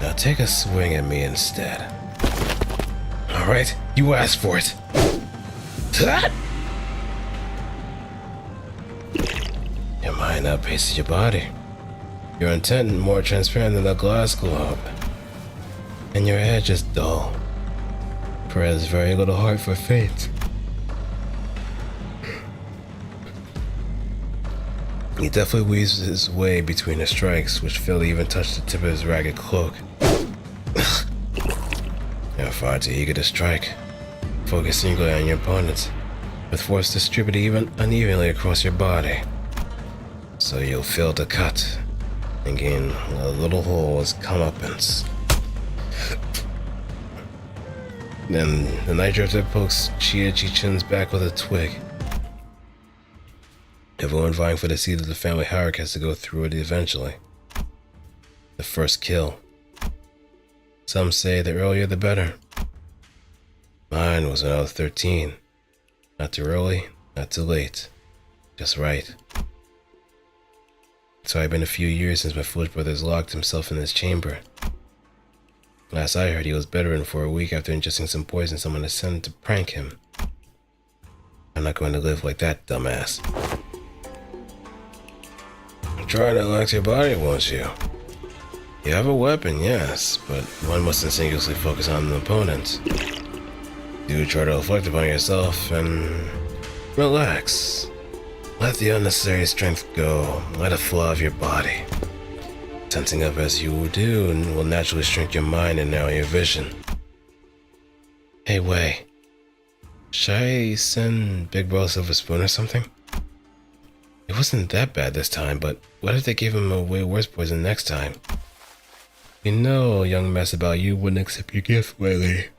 Now take a swing at me instead. Alright, you asked for it. Your mind outpaces your body. Your intent is more transparent than a glass globe. And your edge is dull. For it has very little heart for fate. He definitely weaves his way between the strikes, which fail to even touch the tip of his ragged cloak. You're far too eager to strike. Focus singularly on your opponent, with force distributed even unevenly across your body. So you'll fail to cut, and gain a little hole as comeuppance. Then the Night Drifter pokes Xichun's back with a twig. Everyone vying for the seat of the family hierarchy has to go through it eventually. The first kill. Some say the earlier the better. Mine was when I was 13. Not too early, not too late. Just right. It's already been a few years since my foolish brother's locked himself in his chamber. Last I heard, he was bedridden for a week after ingesting some poison someone had sent to prank him. I'm not going to live like that, dumbass. Try to relax your body, won't you? You have a weapon, yes, but one must instinctively focus on the opponent. Do try to reflect upon yourself and relax. Let the unnecessary strength go. Let it flow out of your body. Tensing up as you do will naturally shrink your mind and narrow your vision. Hey, Wei. Should I send Big Bro a silver spoon or something? It wasn't that bad this time, but what if they gave him a way worse poison next time? You know, young mess about you wouldn't accept your gift, Wei.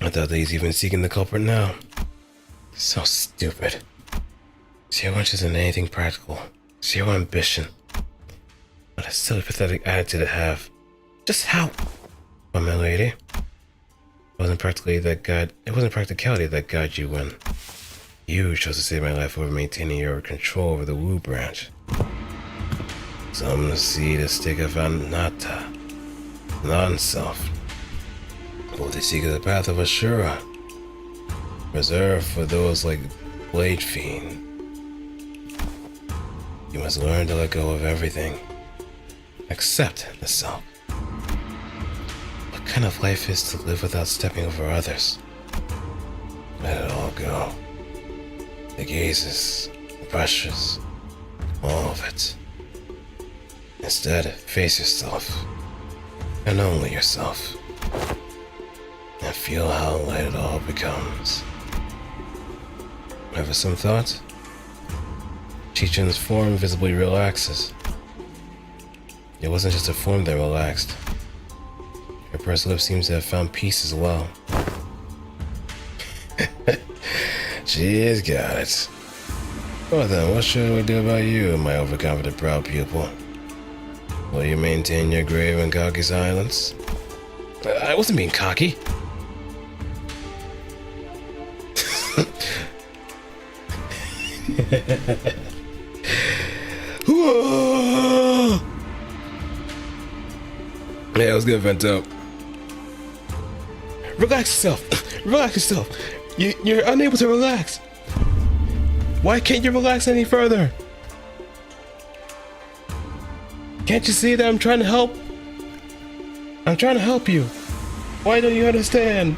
I thought that he's even seeking the culprit now. So stupid. Zero interest in anything practical. Zero ambition. What a silly, pathetic attitude to have. Just how? Well, my lady. It wasn't practicality that guided you when you chose to save my life over maintaining your control over the Wu branch. Some see the stick of anatta, non-self. Or they seek the path of Ashura, reserved for those like Blade Fiend. You must learn to let go of everything, except the self. What kind of life is to live without stepping over others? Let it all go. The gazes, the pressures, all of it. Instead, face yourself, and only yourself, and feel how light it all becomes. Ever some thought? Xichun's form visibly relaxes. It wasn't just a form that relaxed. Her pursed lips seems to have found peace as well. She's got it. Well then, what should we do about you, my overconfident proud pupil? Will you maintain your grave and cocky silence? I wasn't being cocky. Yeah, it was good, vent up. Relax yourself. Relax yourself. You're unable to relax. Why can't you relax any further? Can't you see that I'm trying to help? I'm trying to help you. Why don't you understand?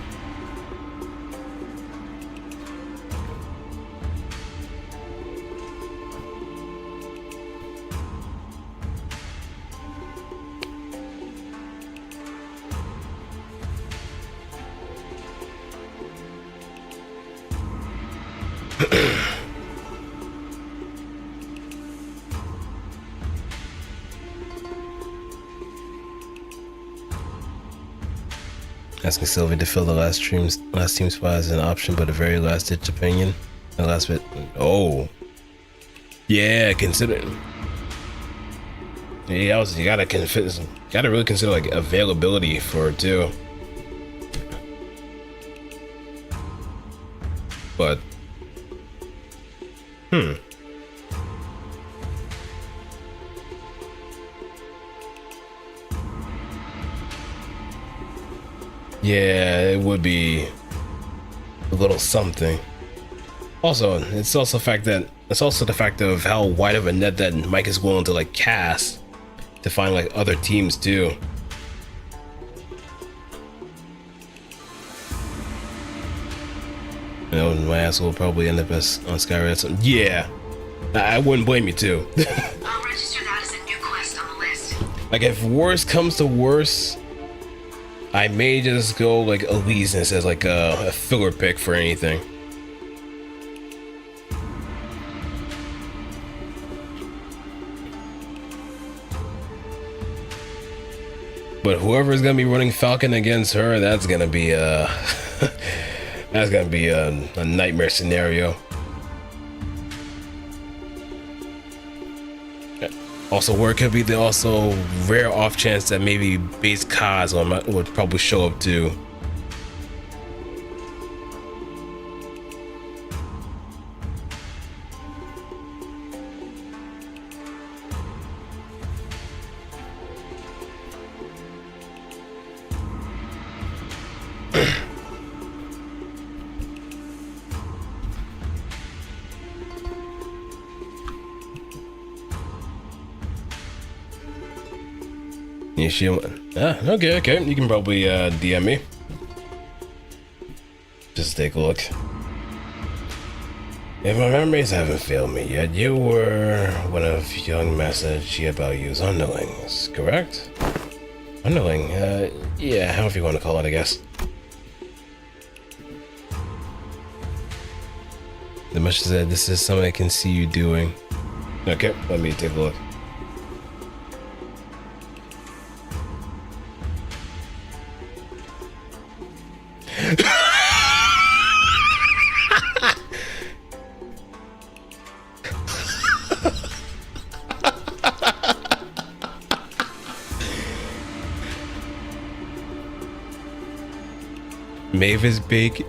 Asking Sylvie to fill the last team spot is an option, but a very last ditch opinion. The last bit. Oh, yeah. Consider. Yeah, you gotta really consider like availability for it too. But, yeah, it would be a little something. Also, it's also the fact of how wide of a net that Mike is willing to like cast to find like other teams too. You know, my ass will probably end up as on Skyrim. Yeah, I wouldn't blame you too. I'll register that as a new quest on the list. Like if worst comes to worst, I may just go like Allegiance as like a filler pick for anything. But whoever's gonna be running Falcon against her, that's gonna be that's gonna be a nightmare scenario. Also, where could be the also rare off chance that maybe base Kaz would probably show up too. Okay. You can probably DM me. Just take a look. If my memories haven't failed me yet, you were one of young Master Chiabaoyu's underlings, correct? Underling, yeah, however you want to call it, I guess. The message said, "This is something I can see you doing." Okay, let me take a look.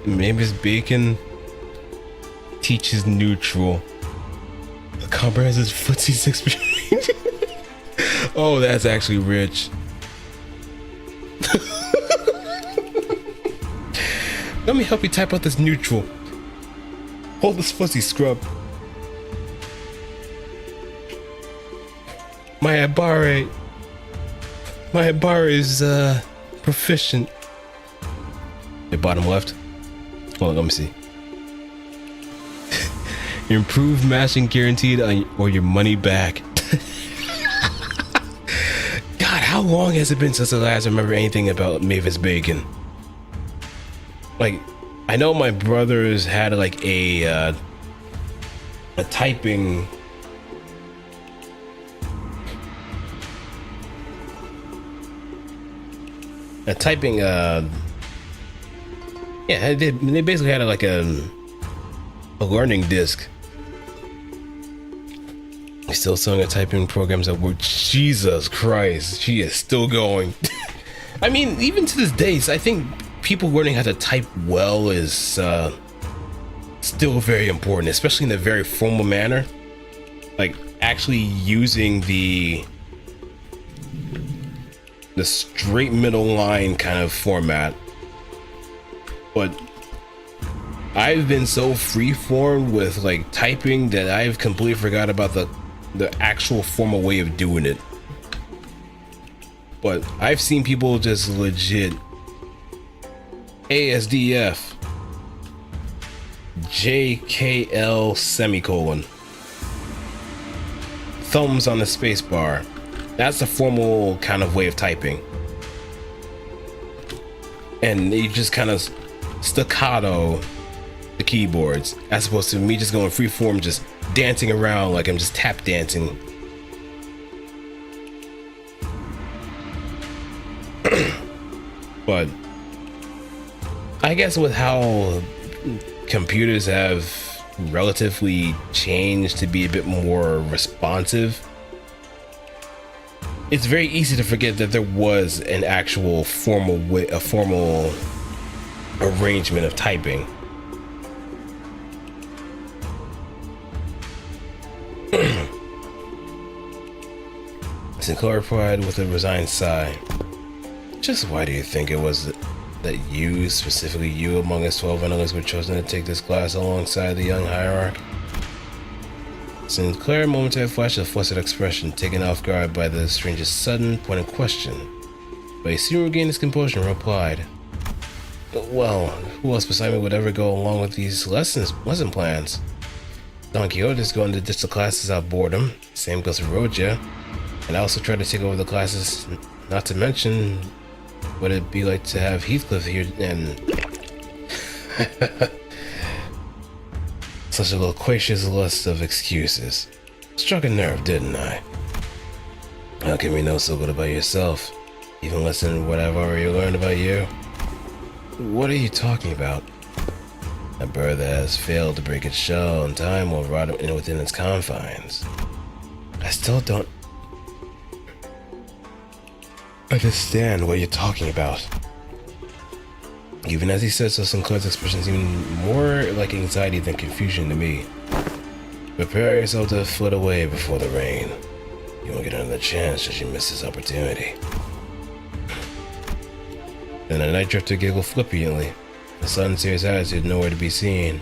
Mavis Bacon teaches neutral. Comprehensive footsie experience. Oh, that's actually rich. Let me help you type out this neutral. Hold this fuzzy scrub. My Abare is proficient. The bottom left. Hold on, let me see. Improved mashing guaranteed or your money back. God, how long has it been since I last remember anything about Mavis Bacon? Like, I know my brothers had like a typing yeah, they basically had like a learning disc. He's still selling typing programs that work. Jesus Christ, she is still going. I mean, even to this day, I think people learning how to type well is still very important, especially in a very formal manner. Like actually using the the straight middle line kind of format. But I've been so freeform with like typing that I've completely forgot about the actual formal way of doing it. But I've seen people just legit ASDF JKL semicolon thumbs on the space bar. That's the formal kind of way of typing. And you just kind of staccato the keyboards as opposed to me just going freeform, just dancing around like I'm just tap dancing. But I guess with how computers have relatively changed to be a bit more responsive, it's very easy to forget that there was an actual formal way, a formal arrangement of typing. Sinclair replied with a resigned sigh. Just why do you think it was that you, specifically you among us 12 analysts, were chosen to take this class alongside the young hierarch? Sinclair momentarily flashed a flustered expression, taken off guard by the stranger's sudden pointed question. But he soon regained his composure and replied, well, who else beside me would ever go along with these lesson plans? Don Quixote's going to ditch the classes out of boredom. Same goes for Roja. And I also tried to take over the classes, not to mention what it'd be like to have Heathcliff here and such a loquacious list of excuses. Struck a nerve, didn't I? How can we know so good about yourself? Even less than what I've already learned about you? What are you talking about? A bird that has failed to break its shell in time will rot within its confines. I still don't understand what you're talking about. Even as he said so, Sinclair's expression seemed more like anxiety than confusion to me. Prepare yourself to flit away before the rain. You won't get another chance should you miss this opportunity. Then the night drifter giggled flippantly, a sudden serious attitude nowhere to be seen.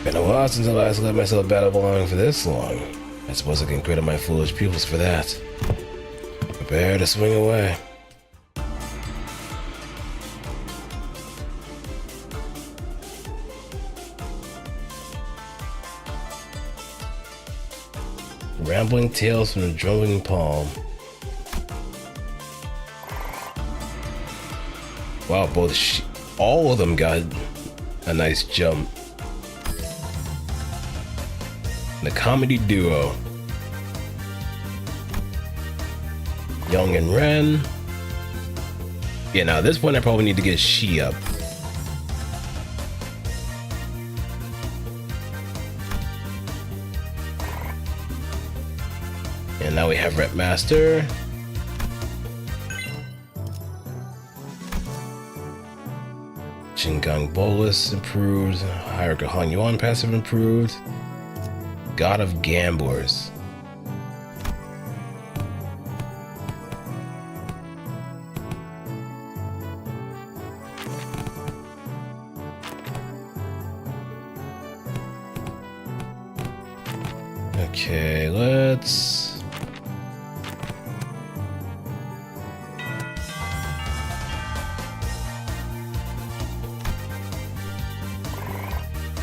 Been a while since I last let myself battle along for this long. I suppose I can credit my foolish pupils for that. Prepare to swing away. Rambling tales from the drumming palm. Wow, all of them got a nice jump. The comedy duo. Young and Ren. Yeah, now at this point I probably need to get She up. And now we have Rep Master. Shingang Bolus improved. Hierarch Han Yuan passive improved. God of Gamblers. Okay, let's...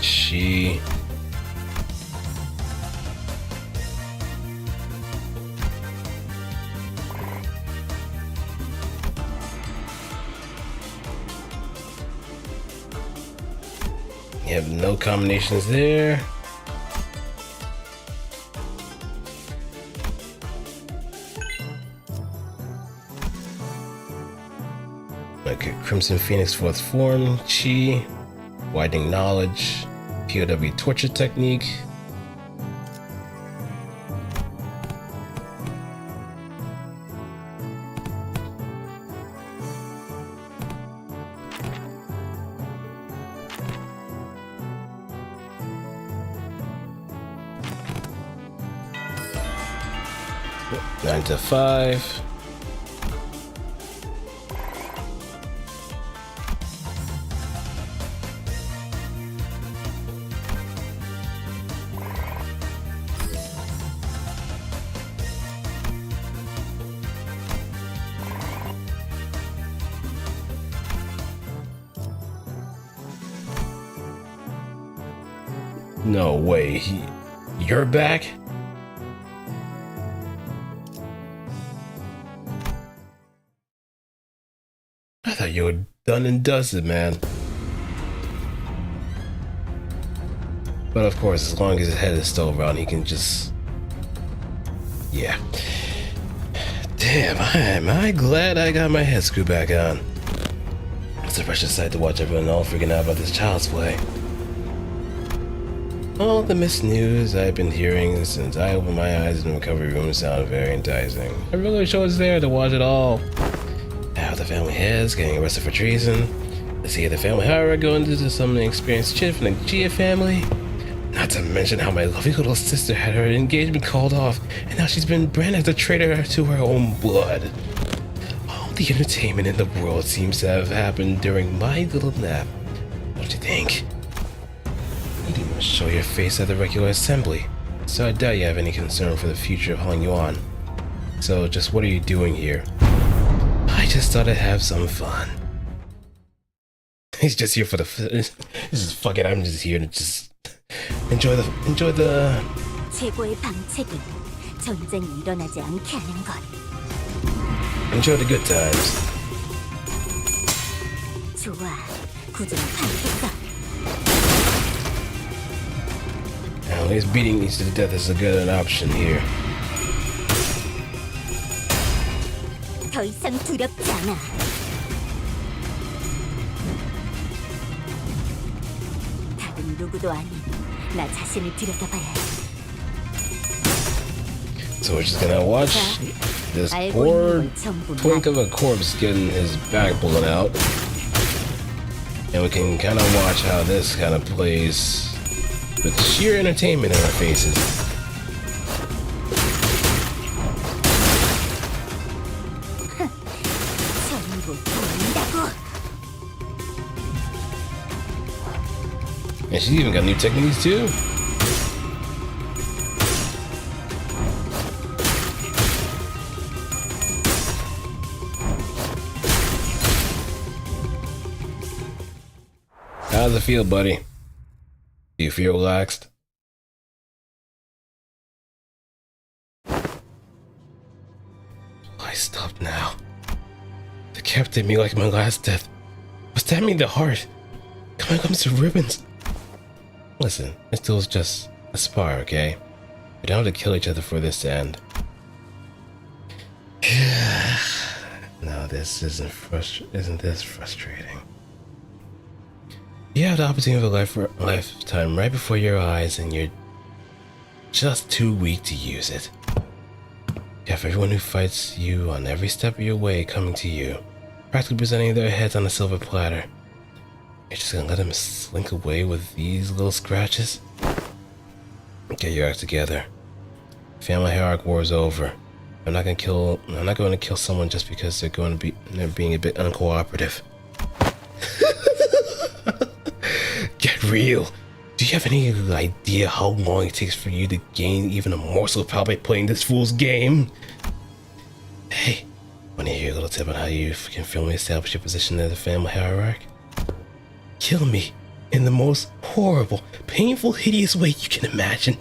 She... You have no combinations there. Okay, Crimson Phoenix 4th form, Chi, Widening Knowledge, POW Torture Technique. 9 to 5. No way, you're back? I thought you were done and dusted, man. But of course, as long as his head is still around, he can just... Yeah. Damn, am I glad I got my head screwed back on. It's a precious sight to watch everyone all freaking out about this child's play. All the missed news I've been hearing since I opened my eyes in the recovery room sounded very enticing. I really wish I was there to watch it all. How the family heads getting arrested for treason. To see the family hierarchy go into some experienced chit from the Gia family. Not to mention how my lovely little sister had her engagement called off, and now she's been branded as a traitor to her own blood. All the entertainment in the world seems to have happened during my little nap. Don't you think? You didn't even show your face at the regular assembly, so I doubt you have any concern for the future of Hong Yuan. So just what are you doing here? I just thought I'd have some fun. He's just here for the... This is fuck it, I'm just here to just... Enjoy the... 최고의 방책은 전쟁이 일어나지 않게 하는 것. Enjoy the good times. 좋아, 구조는 반겠어. At least beating these to death is a good option here. 더 이상 두렵지 않아. 다른 누구도 아닌 나 자신을 들여다봐야 해. So we're just gonna watch this poor twink of a corpse getting his back blown out. And we can kind of watch how this kind of plays with sheer entertainment in our faces. 전부 보인다고. And she's even got new techniques too. How does it feel, buddy? Do you feel relaxed? I stopped now. They kept at me like my last death. But stabbed me in the heart. Coming comes to ribbons. Listen, this duel's just a spar, okay? We don't have to kill each other for this to end. No, this isn't this frustrating? You have the opportunity of a lifetime right before your eyes, and you're just too weak to use it. You have everyone who fights you on every step of your way coming to you, practically presenting their heads on a silver platter. You're just gonna let them slink away with these little scratches? Get your act together. Family hierarchy war is over. I'm not going to kill someone just because they're being a bit uncooperative. Get real. Do you have any idea how long it takes for you to gain even a morsel of power by playing this fool's game? Hey, wanna hear a little tip on how you can firmly establish your position in the family hierarchy? Kill me in the most horrible, painful, hideous way you can imagine,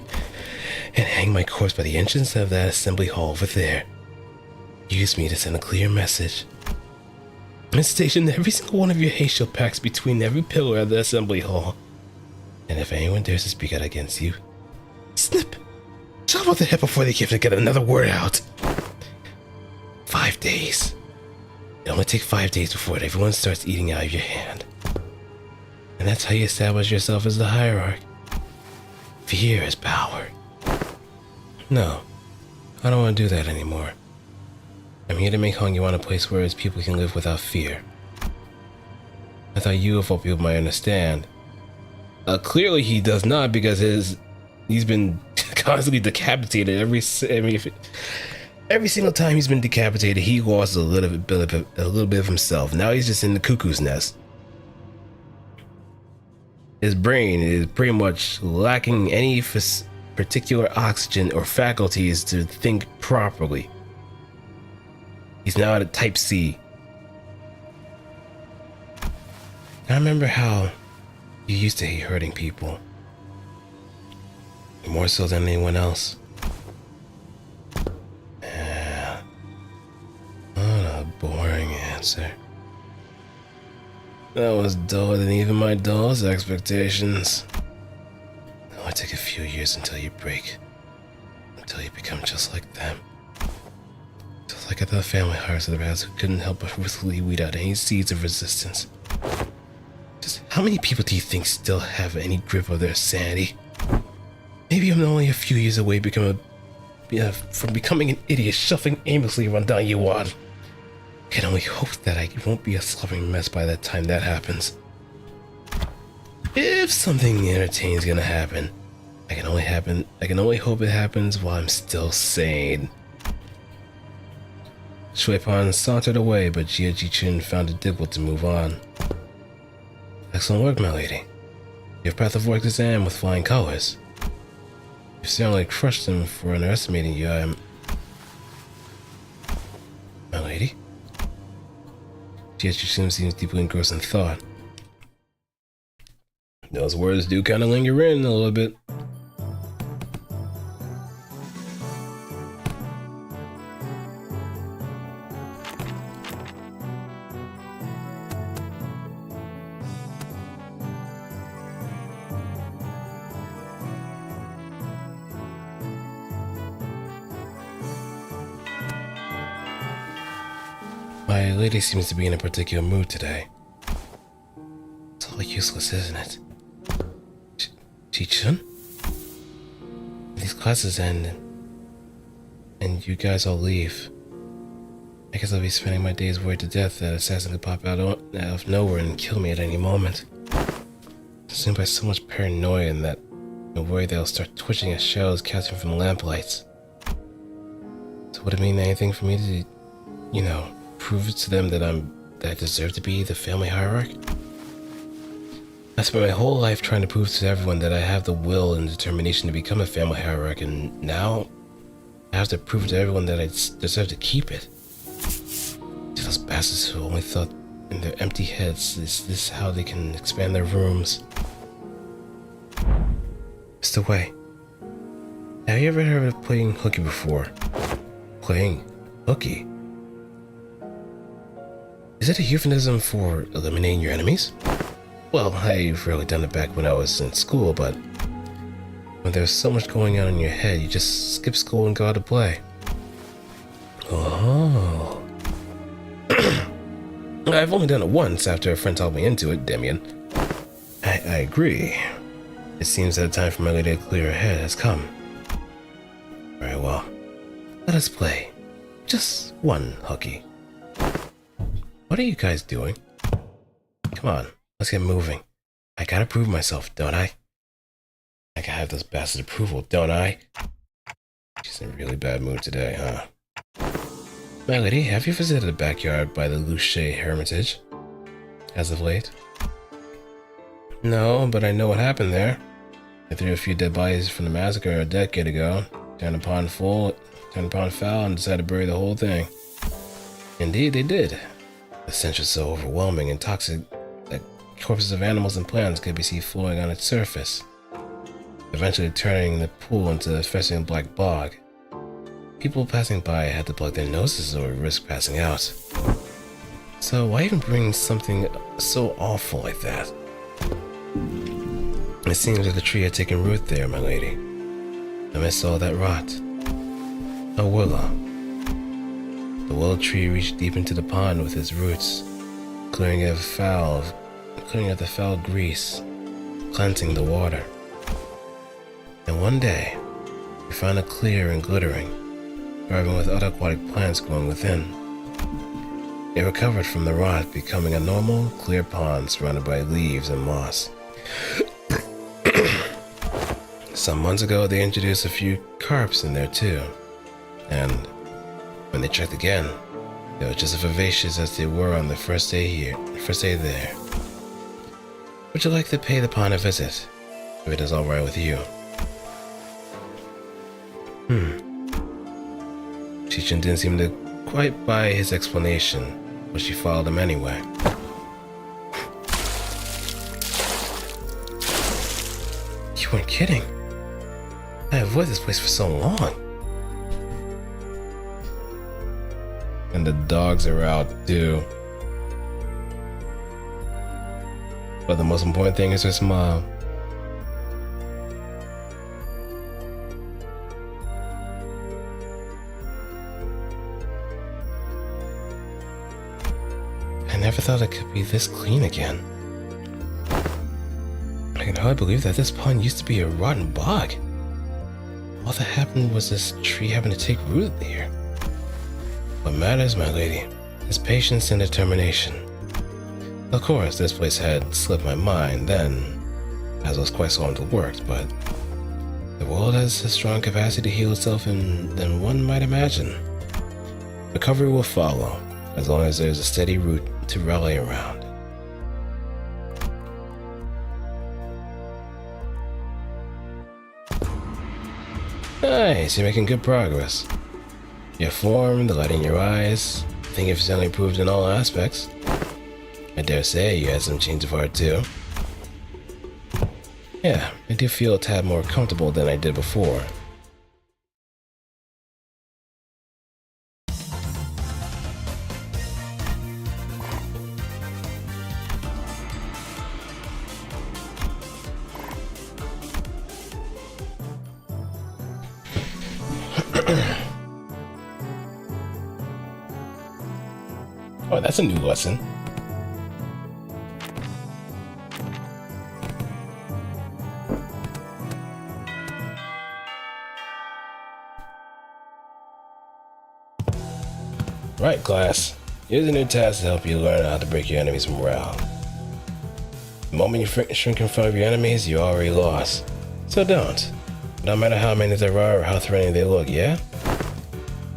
and hang my corpse by the entrance of that assembly hall over there. Use me to send a clear message. And station every single one of your hate shield packs between every pillar of the assembly hall. And if anyone dares to speak out against you, snip! Chop off the head before they give to get another word out. 5 days. It only takes 5 days before everyone starts eating out of your hand. And that's how you establish yourself as the hierarch. Fear is power. No, I don't want to do that anymore. I'm here to make Hong Yuan a place where its people can live without fear. I thought you of all people might understand. Clearly he does not, because he's been constantly decapitated every Every single time he's been decapitated, he lost a little bit of himself. Now he's just in the cuckoo's nest. His brain is pretty much lacking any particular oxygen or faculties to think properly. He's now at a type C. I remember how you used to hate hurting people. More so than anyone else. Yeah. What a boring answer. That was duller than even my doll's expectations. It'll only take a few years until you break. Until you become just like them. Just like other family hearts of the rats who couldn't help but ruthlessly weed out any seeds of resistance. Just how many people do you think still have any grip of their sanity? Maybe I'm only a few years away from becoming an idiot shuffling aimlessly around down Yuan. I can only hope that I won't be a slobbering mess by that time that happens. If something entertaining is gonna happen, I can only hope it happens while I'm still sane. Shui Pan sauntered away, but Xichun found it difficult to move on. Excellent work, my lady. Your path of work exam with flying colors. You certainly crushed them for underestimating you. My lady? Xichun seems deeply engrossed in thought. Those words do kind of linger in a little bit. My lady seems to be in a particular mood today. It's all useless, isn't it? Xichun? These classes end, and you guys all leave. I guess I'll be spending my days worried to death that assassin could pop out of nowhere and kill me at any moment. Consumed by so much paranoia and that I'm worried they'll start twitching as shadows casting from the lamplights. So would it mean anything for me to, prove to them that I deserve to be the family hierarch? I spent my whole life trying to prove to everyone that I have the will and determination to become a family hierarch, and now I have to prove to everyone that I deserve to keep it. To those bastards who only thought in their empty heads, is this how they can expand their rooms? Mr. Wei, have you ever heard of playing hooky before? Playing hooky? Is it a euphemism for eliminating your enemies? Well, I've rarely done it back when I was in school, but when there's so much going on in your head, you just skip school and go out to play. Oh. I've only done it once after a friend talked me into it, Demian. I agree. It seems that the time for my lady to clear her head has come. Very well. Let us play. Just one hooky. What are you guys doing? Come on, let's get moving. I gotta prove myself, don't I? I gotta have this bastard approval, don't I? She's in a really bad mood today, huh? My lady, have you visited the backyard by the Luche Hermitage? As of late? No, but I know what happened there. They threw a few dead bodies from the massacre a decade ago, turned the pond foul, and decided to bury the whole thing. Indeed, they did. The stench was so overwhelming and toxic that corpses of animals and plants could be seen floating on its surface, eventually turning the pool into a festering black bog. People passing by had to plug their noses or risk passing out. So why even bring something so awful like that? It seems that the tree had taken root there, my lady. Amidst all that rot. A willow. The willow tree reached deep into the pond with its roots, clearing out the foul grease, cleansing the water. And one day, we found it clear and glittering, thriving with other aquatic plants growing within. It recovered from the rot, becoming a normal, clear pond surrounded by leaves and moss. Some months ago, they introduced a few carps in there too, and When they checked again, they were just as vivacious as they were on the first day here, first day there. Would you like to pay the pawn a visit, if it is alright with you? Xichun didn't seem to quite buy his explanation, but she followed him anyway. You weren't kidding. I avoided this place for so long. And the dogs are out too. But the most important thing is her smile. I never thought it could be this clean again. I can hardly believe that this pond used to be a rotten bog. All that happened was this tree having to take root here. What matters, my lady, is patience and determination. Of course, this place had slipped my mind then, as it was quite so underworked, but the world has a strong capacity to heal itself than one might imagine. Recovery will follow, as long as there's a steady root to rally around. Nice, you're making good progress. Your form, the light in your eyes, I think you've certainly improved in all aspects. I dare say you had some change of heart too. Yeah, I do feel a tad more comfortable than I did before. Oh, that's a new lesson. Right, class. Here's a new task to help you learn how to break your enemy's morale. The moment you shrink in front of your enemies, you already lost. So don't. No matter how many there are or how threatening they look, yeah?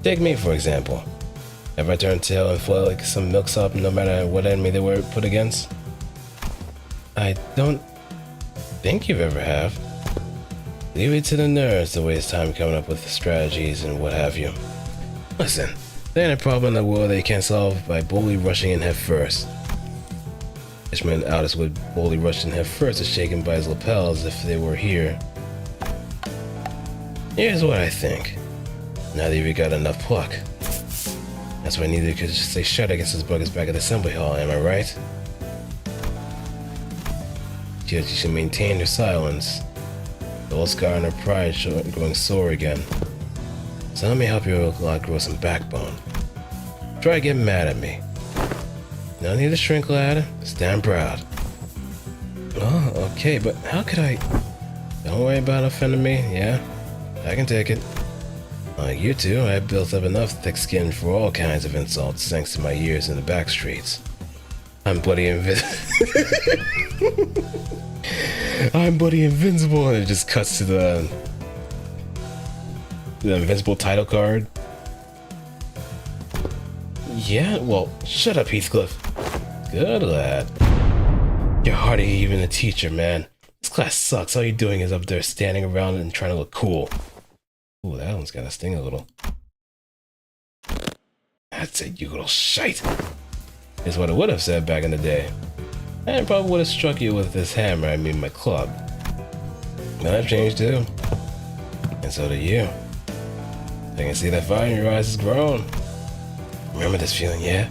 Take me, for example. Have I turned tail and fled like some milksop no matter what enemy they were put against? I don't think you've ever have. Leave it to the nerds to waste time coming up with strategies and what have you. Listen, there ain't a problem in the world that you can't solve by boldly rushing in head first. Ishman Aldous would boldly rush in head first and shaken by his lapels if they were here. Here's what I think. Now that you've got enough pluck. That's why neither could just stay shut against those buggers back at the assembly hall, am I right? Yet you should maintain your silence. The old scar on her pride growing sore again. So let me help you grow some backbone. Try to get mad at me. No need to shrink, lad. Stand proud. Oh, okay, but how could I... Don't worry about offending me, yeah? I can take it. Like you two, I built up enough thick skin for all kinds of insults thanks to my years in the back streets. I'm bloody I'm bloody invincible, and it just cuts to the invincible title card. Yeah, well, shut up, Heathcliff. Good lad. You're hardly even a teacher, man. This class sucks. All you're doing is up there standing around and trying to look cool. Ooh, that one's gotta sting a little. That's it, you little shite. Is what I would have said back in the day. And probably would have struck you with this hammer, I mean my club. But I've changed too. And so do you. I can see that fire in your eyes has grown. Remember this feeling, yeah?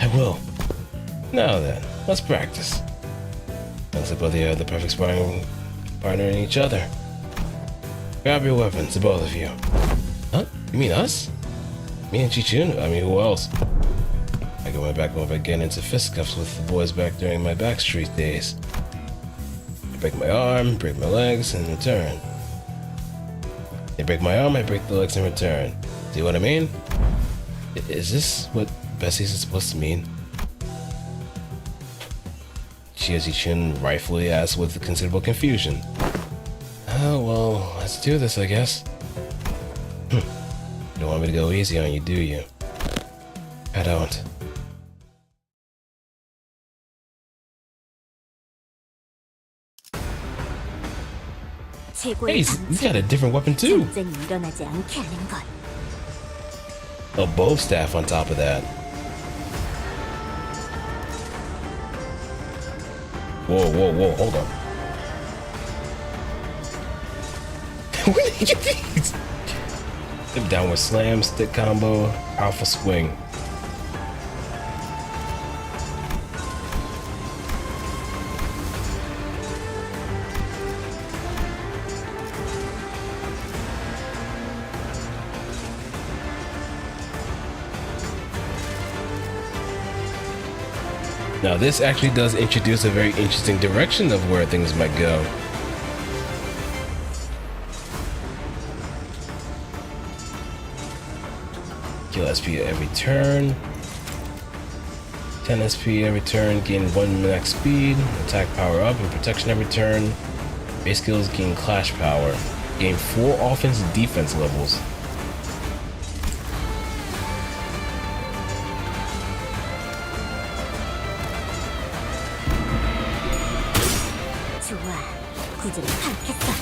I will. Now then, let's practice. Looks like both of you have the perfect sparring partner in each other. Grab your weapons, the both of you. Huh? You mean us? Me and Xichun? I mean, who else? I go back over again into fisticuffs with the boys back during my backstreet days. I break my arm, break my legs, in return. They break my arm, I break the legs in return. See what I mean? Is this what Bessie's is supposed to mean? Xichun rightfully asked with considerable confusion. Oh, well, let's do this, I guess. You don't want me to go easy on you, do you? I don't. Hey, he's got a different weapon too. 전쟁이 일어나지 않게 하는 것. A bow staff on top of that. Whoa, whoa, whoa, hold up. Where did you get these? The downward slam, stick combo, alpha swing. Now this actually does introduce a very interesting direction of where things might go. Kill SP every turn. 10 SP every turn, gain 1 max speed, attack power up, and protection every turn. Base skills gain clash power. Gain 4 offense and defense levels. 좋아, 구조를 파악했어.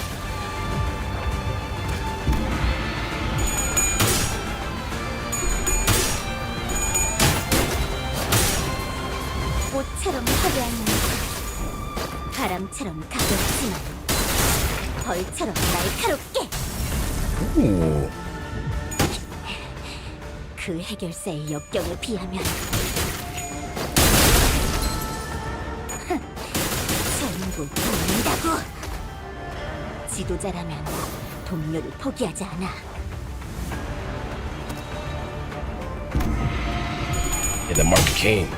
꽃처럼 화려한 날, 바람처럼 가볍지만 벌처럼 날카롭게. Ooh. 그 해결사의 역경에 비하면 전부 보인다고. 지도자라면 동료를 포기하지 않아. Yeah, the mark came.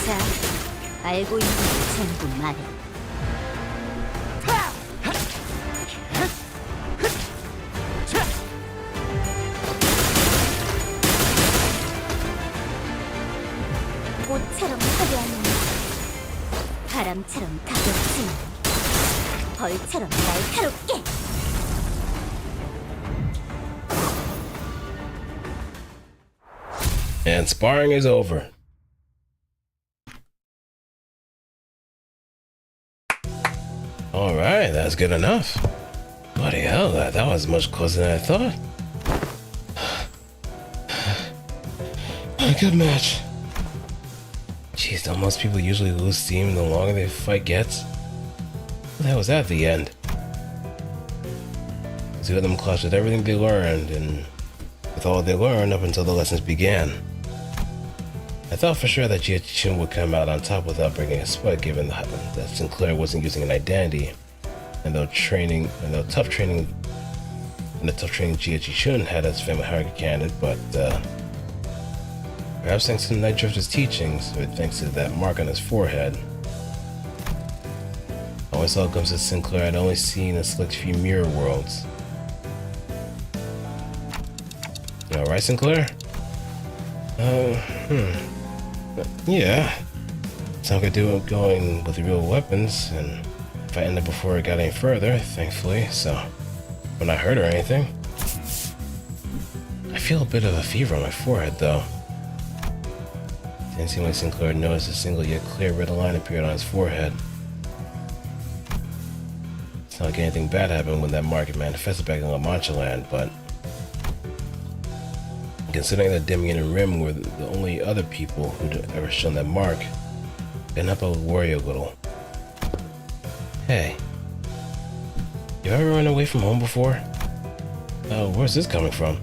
자, 알고 있는 걸 전부 말해. 꽃처럼 화려한 날, 바람처럼 가볍지만 벌처럼 날카롭게. And sparring is over. Alright, that's good enough. Bloody hell, that was much closer than I thought. A good match. Jeez, don't most people usually lose steam the longer the fight gets? What the hell was that at the end? Two of them clutched with everything they learned, and with all they learned up until the lessons began. I thought for sure that Xichun would come out on top without breaking a sweat, given that Sinclair wasn't using an identity, and the tough training Xichun had as family hierarchy candidate, but perhaps thanks to Night Drifter's teachings, or thanks to that mark on his forehead. I always saw a glimpse of Sinclair I'd only seen in a select few mirror worlds. You alright, Sinclair? Yeah. Sound could do it going with the real weapons, and if I ended before it got any further, thankfully, so I'm not hurt or anything. I feel a bit of a fever on my forehead, though. Didn't seem like Sinclair noticed a single yet clear red line appeared on his forehead. It's not like anything bad happened when that mark manifested back in La Mancha land, but considering that Demian and Rim were the only other people who'd ever shown that mark, then I would worry a little. Hey, you ever run away from home before? Oh, where's this coming from?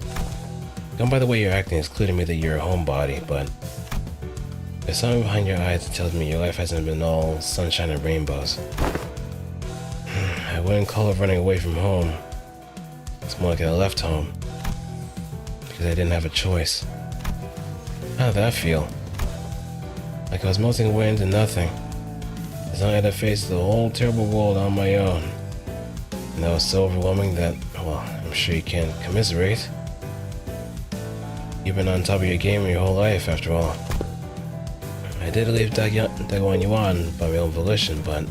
Going by the way you're acting, it's clear to me that you're a homebody, but there's something behind your eyes that tells me your life hasn't been all sunshine and rainbows. I wouldn't call it running away from home. It's more like I left home, because I didn't have a choice. How did that feel? Like I was melting away into nothing, as I had to face the whole terrible world on my own. And that was so overwhelming that, well, I'm sure you can't commiserate. You've been on top of your game your whole life, after all. I did leave Daguan Yuan by my own volition, but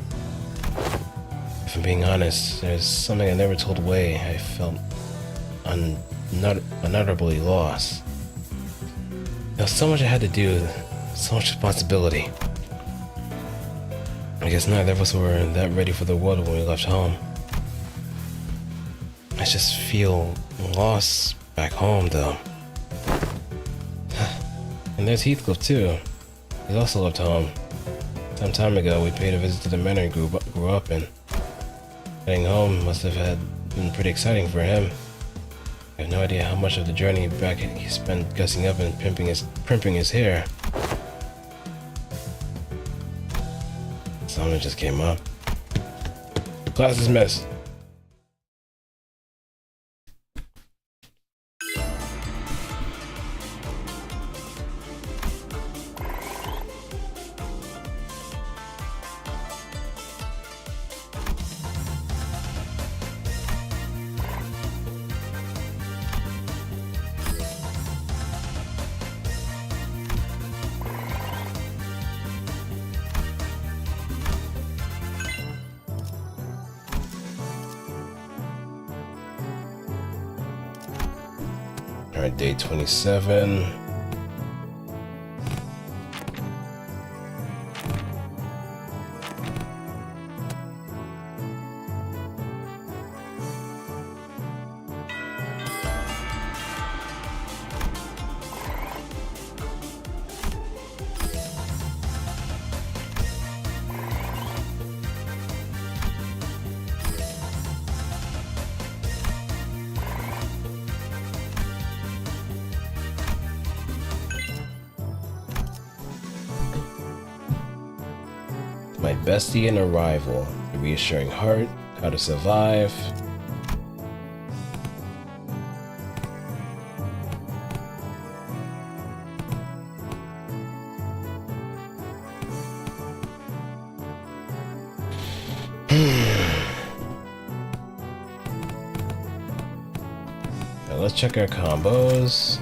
if If I'm being honest, there's something I never told Wei. I felt unutterably lost. There was so much I had to do, so much responsibility. I guess neither of us were that ready for the world when we left home. I just feel lost back home, though. And there's Heathcliff, too. He's also left home. Some time ago, we paid a visit to the manor he grew up in. Heading home must have been pretty exciting for him. I have no idea how much of the journey back he spent gussing up and primping his hair. Something just came up. Class dismissed. Alright, day 27. My bestie and arrival, a reassuring heart, how to survive. Now let's check our combos.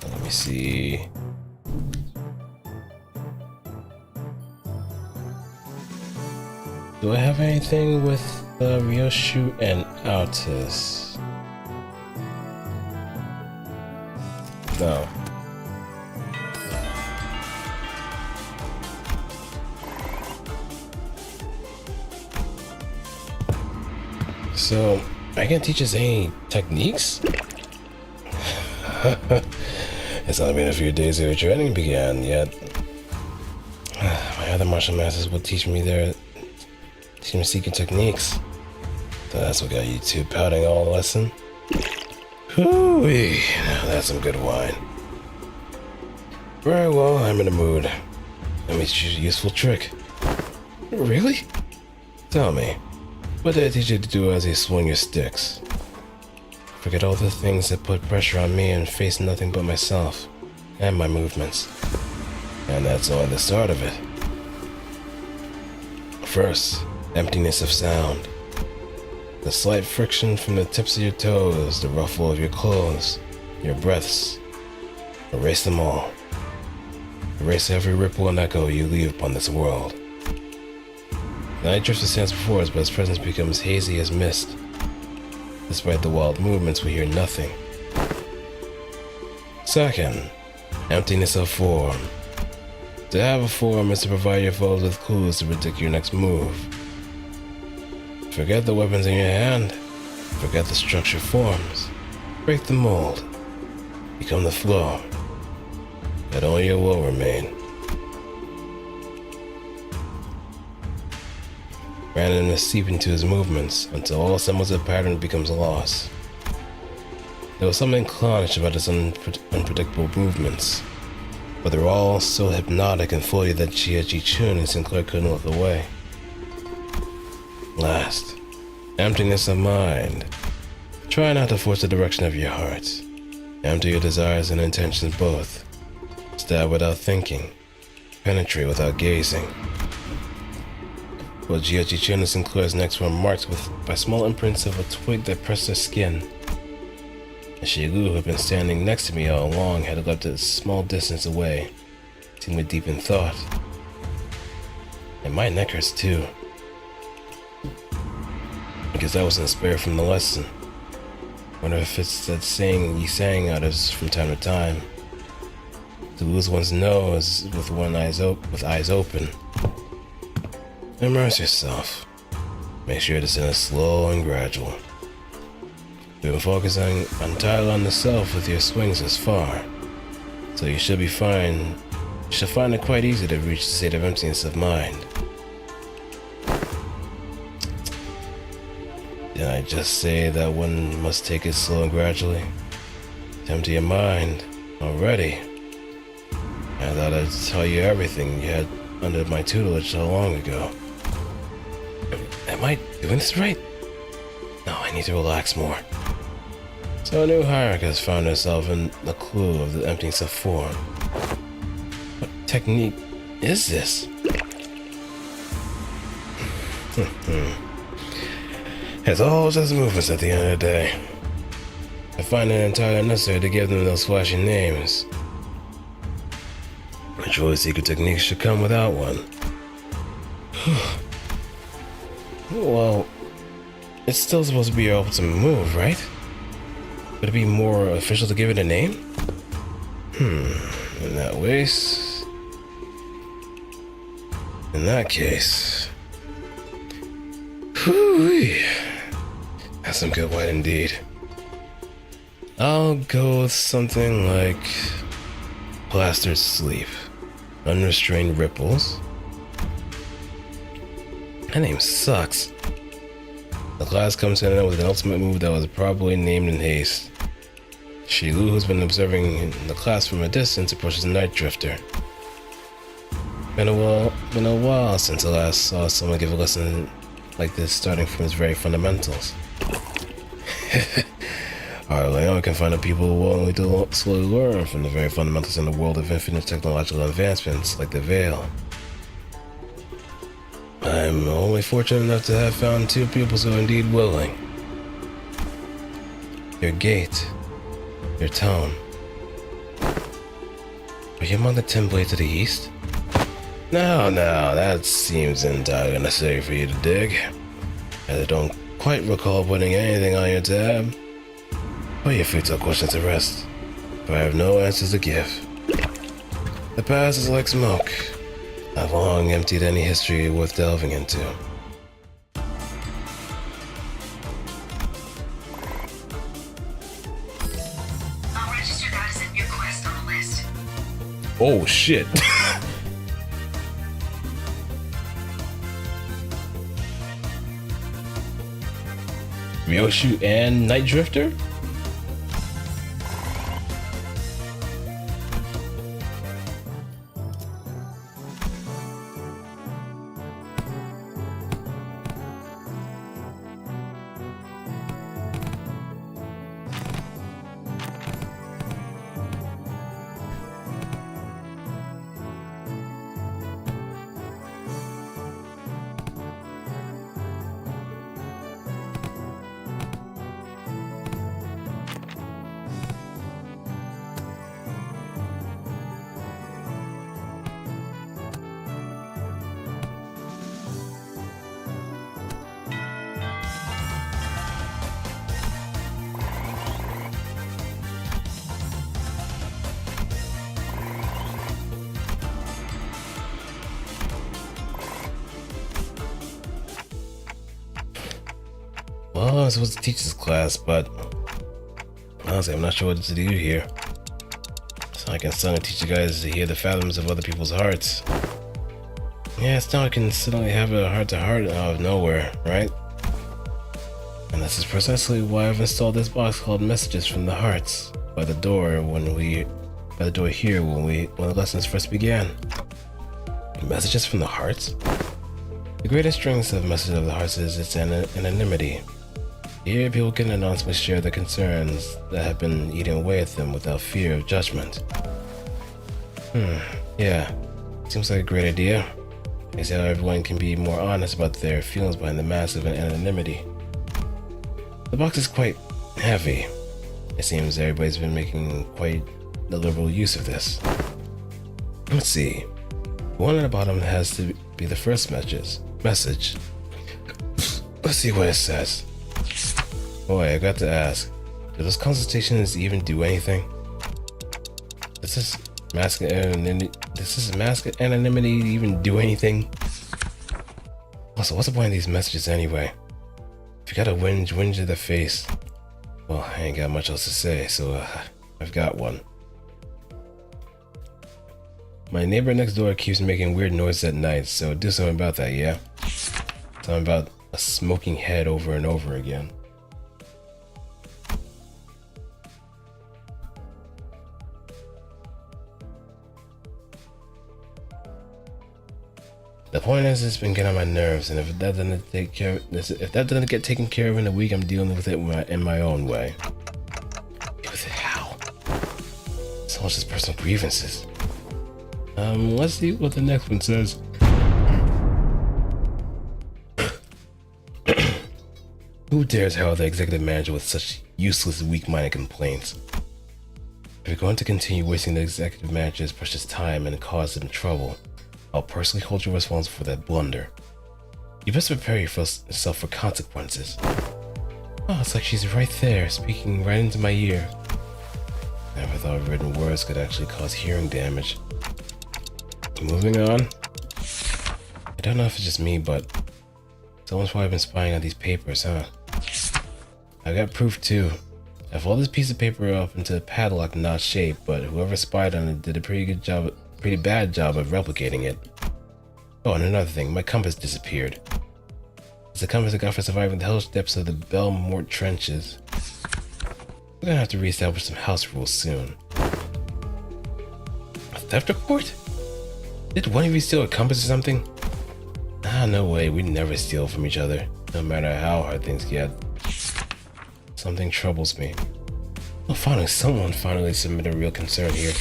Let me see. Do I have anything with Ryoshu and Altus? No. So, I can teach us any techniques? It's not been a few days since training began yet. My other martial masters will teach me secret techniques. So that's what got you two pouting all lesson. Hoo-wee, now that's some good wine. Very well, I'm in a mood. Let me teach you a useful trick. Really? Tell me, what did I teach you to do as you swing your sticks? Forget all the things that put pressure on me and face nothing but myself and my movements. And that's only the start of it. First, emptiness of sound. The slight friction from the tips of your toes, the ruffle of your clothes, your breaths. Erase them all. Erase every ripple and echo you leave upon this world. The night drifter stands before us, but his presence becomes hazy as mist. Despite the wild movements, we hear nothing. Second, emptiness of form. To have a form is to provide your foes with clues to predict your next move. Forget the weapons in your hand. Forget the structured forms. Break the mold. Become the flow. That only your will remain. randomness seep into his movements until all semblance of pattern becomes lost. There was something clownish about his unpredictable movements, but they were all so hypnotic and floaty that Xichun and Sinclair couldn't look away. Last, emptiness of mind. Try not to force the direction of your heart. Empty your desires and intentions both. Stab without thinking. Penetrate without gazing. But Xichun and Sinclair's necks were marked by small imprints of a twig that pressed their skin. And Shilu, who had been standing next to me all along, had leapt a small distance away, seemingly deep in thought. And my neck hurts too. I guess that was inspired from the lesson. Wonder if it's that saying you sang out of from time to time. To lose one's nose with eyes open. Immerse yourself. Make sure this is slow and gradual. You've been focusing entirely on the self with your swings thus far, so you should be fine. You should find it quite easy to reach the state of emptiness of mind. Did I just say that one must take it slow and gradually? To empty your mind already. I thought I'd tell you everything you had under my tutelage so long ago. Am I doing this right? No, I need to relax more. So a new hierarch has found herself in the clue of the emptiness of form. What technique is this? It's all just movements at the end of the day. I find it entirely unnecessary to give them those flashy names. A truly secret technique should come without one. Well, it's still supposed to be your ultimate move, right? Would it be more official to give it a name? In that case... Whew, that's some good white indeed. I'll go with something like... Plastered Sleep. Unrestrained Ripples. That name sucks. The class comes to an end with an ultimate move that was probably named in haste. Shilu, who's been observing the class from a distance, approaches Night Drifter. Been a while since I last saw someone give a lesson like this, starting from its very fundamentals. Hardly anyone can find people who willing to slowly learn from the very fundamentals in the world of infinite technological advancements, like the Veil. I'm only fortunate enough to have found two pupils who are indeed willing. Your gait, your tone. Are you among the 10 blades to the east? No, that seems entirely unnecessary for you to dig, as I don't quite recall putting anything on your tab. Put your futile questions to rest, for I have no answers to give. The past is like smoke. I've long emptied any history worth delving into. I'll register that as a new quest on the list. Oh shit. Ryoshu and Night Drifter? Well, I was supposed to teach this class, but honestly, I'm not sure what to do here. So I can song and teach you guys to hear the fathoms of other people's hearts. Yeah, it's not like I can suddenly have a heart-to-heart out of nowhere, right? And this is precisely why I've installed this box called Messages from the Hearts by the door here when the lessons first began. Messages from the Hearts? The greatest strength of Messages of the Hearts is its anonymity. Here, people can anonymously share their concerns that have been eating away at them without fear of judgment. Yeah, seems like a great idea. I see how everyone can be more honest about their feelings behind the mask of anonymity. The box is quite heavy. It seems everybody's been making quite a liberal use of this. Let's see. The one at the bottom has to be the first message. Let's see what it says. Boy, I got to ask, do those consultations even do anything? Does this mask anonymity even do anything? Also, what's the point of these messages anyway? If you got a whinge to the face. Well, I ain't got much else to say, so I've got one. My neighbor next door keeps making weird noises at night, so do something about that, yeah? Something about a smoking head over and over again. The point is, it's been getting on my nerves, and if that doesn't get taken care of in a week, I'm dealing with it in my own way. Deal with it how? So much as personal grievances. Let's see what the next one says. Who dares herald the executive manager with such useless, weak-minded complaints? If you're going to continue wasting the executive manager's precious time and cause him trouble, I'll personally hold you responsible for that blunder. You best prepare yourself for consequences. Oh, it's like she's right there, speaking right into my ear. Never thought written words could actually cause hearing damage. Moving on. I don't know if it's just me, but someone's probably been spying on these papers, huh? I got proof too. I folded this piece of paper up into a padlock knot shape, but whoever spied on it did a pretty bad job of replicating it. Oh, and another thing, my compass disappeared. It's the compass I got for surviving the hellish depths of the Belmort trenches. We're gonna have to reestablish some house rules soon. A theft report? Did one of you steal a compass or something? Ah, no way, we never steal from each other, no matter how hard things get. Something troubles me. Oh, finally, someone submitted a real concern here.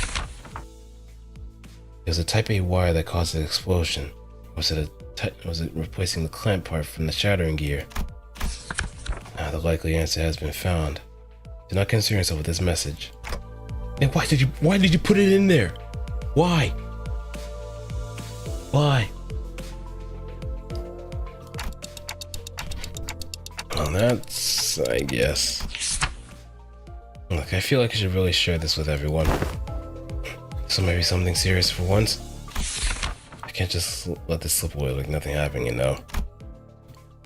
It was a Type A wire that caused the explosion. Was it replacing the clamp part from the shattering gear? The likely answer has been found. Do not concern yourself with this message. And why did you put it in there? Why? Why? Well, that's, I guess. Look, I feel like I should really share this with everyone. So maybe something serious for once. I can't just let this slip away like nothing happened, you know?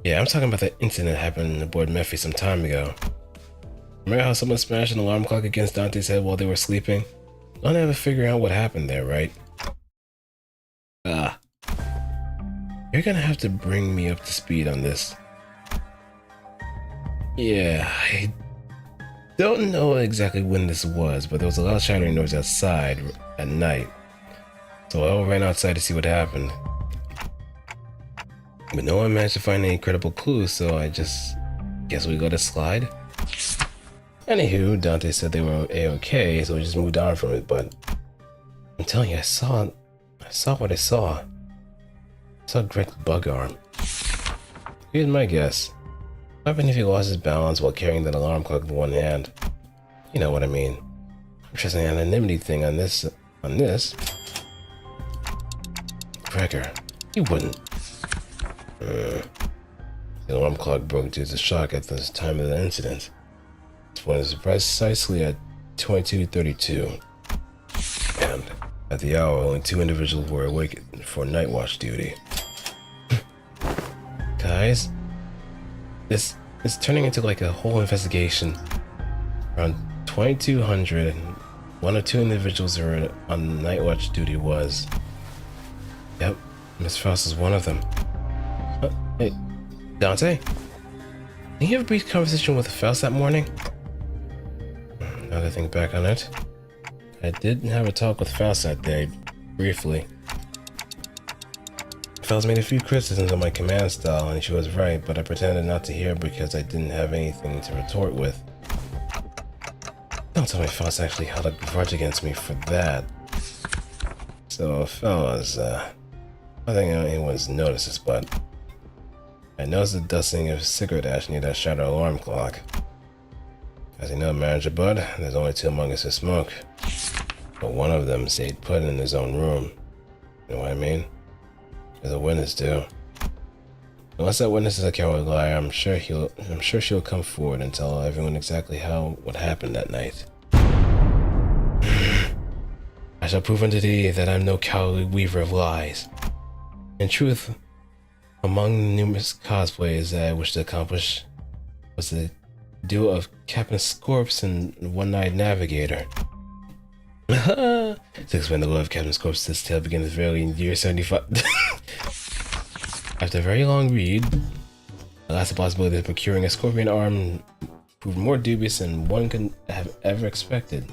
Yeah, I'm talking about that incident that happened aboard Mephi some time ago. Remember how someone smashed an alarm clock against Dante's head while they were sleeping? Don't ever figure out what happened there, right? You're gonna have to bring me up to speed on this. Yeah, I don't know exactly when this was, but there was a lot of shattering noise outside at night. So I all ran outside to see what happened. But no one managed to find any credible clues, so I just guess we got a slide. Anywho, Dante said they were A-okay, so we just moved on from it, but I'm telling you, I saw what I saw. I saw Greg's bug arm. Here's my guess. What happened if he lost his balance while carrying that alarm clock in one hand? You know what I mean. I'm trusting the anonymity thing on this. Gregor, you wouldn't. The alarm clock broke due to shock at the time of the incident. It was precisely at 22:32. And at the hour, only 2 individuals were awake for night watch duty. Guys, this is turning into like a whole investigation. Around 2200, one of 2 individuals who were on night watch duty was... Yep, Miss Faust is one of them. Hey, Dante? Did you have a brief conversation with Faust that morning? Now that I think back on it, I did have a talk with Faust that day, briefly. Faust made a few criticisms on my command style, and she was right, but I pretended not to hear because I didn't have anything to retort with. Don't tell me Faust actually held a grudge against me for that. So, fellas, I don't think anyone's noticed this, but I noticed the dusting of cigarette ash near that shattered alarm clock. As you know, Manager Bud, there's only two among us who smoke. But one of them stayed put in his own room. You know what I mean? There's a witness too. Unless that witness is a coward liar, I'm sure she'll come forward and tell everyone exactly what happened that night. I shall prove unto thee that I'm no cowardly weaver of lies. In truth, among the numerous cosplays that I wish to accomplish was the duo of Captain Scorps and One-Eyed Navigator. To explain the lore of Captain Scorps, this tale begins very in year 75. After a very long read, the last possibility of procuring a scorpion arm proved more dubious than one could have ever expected.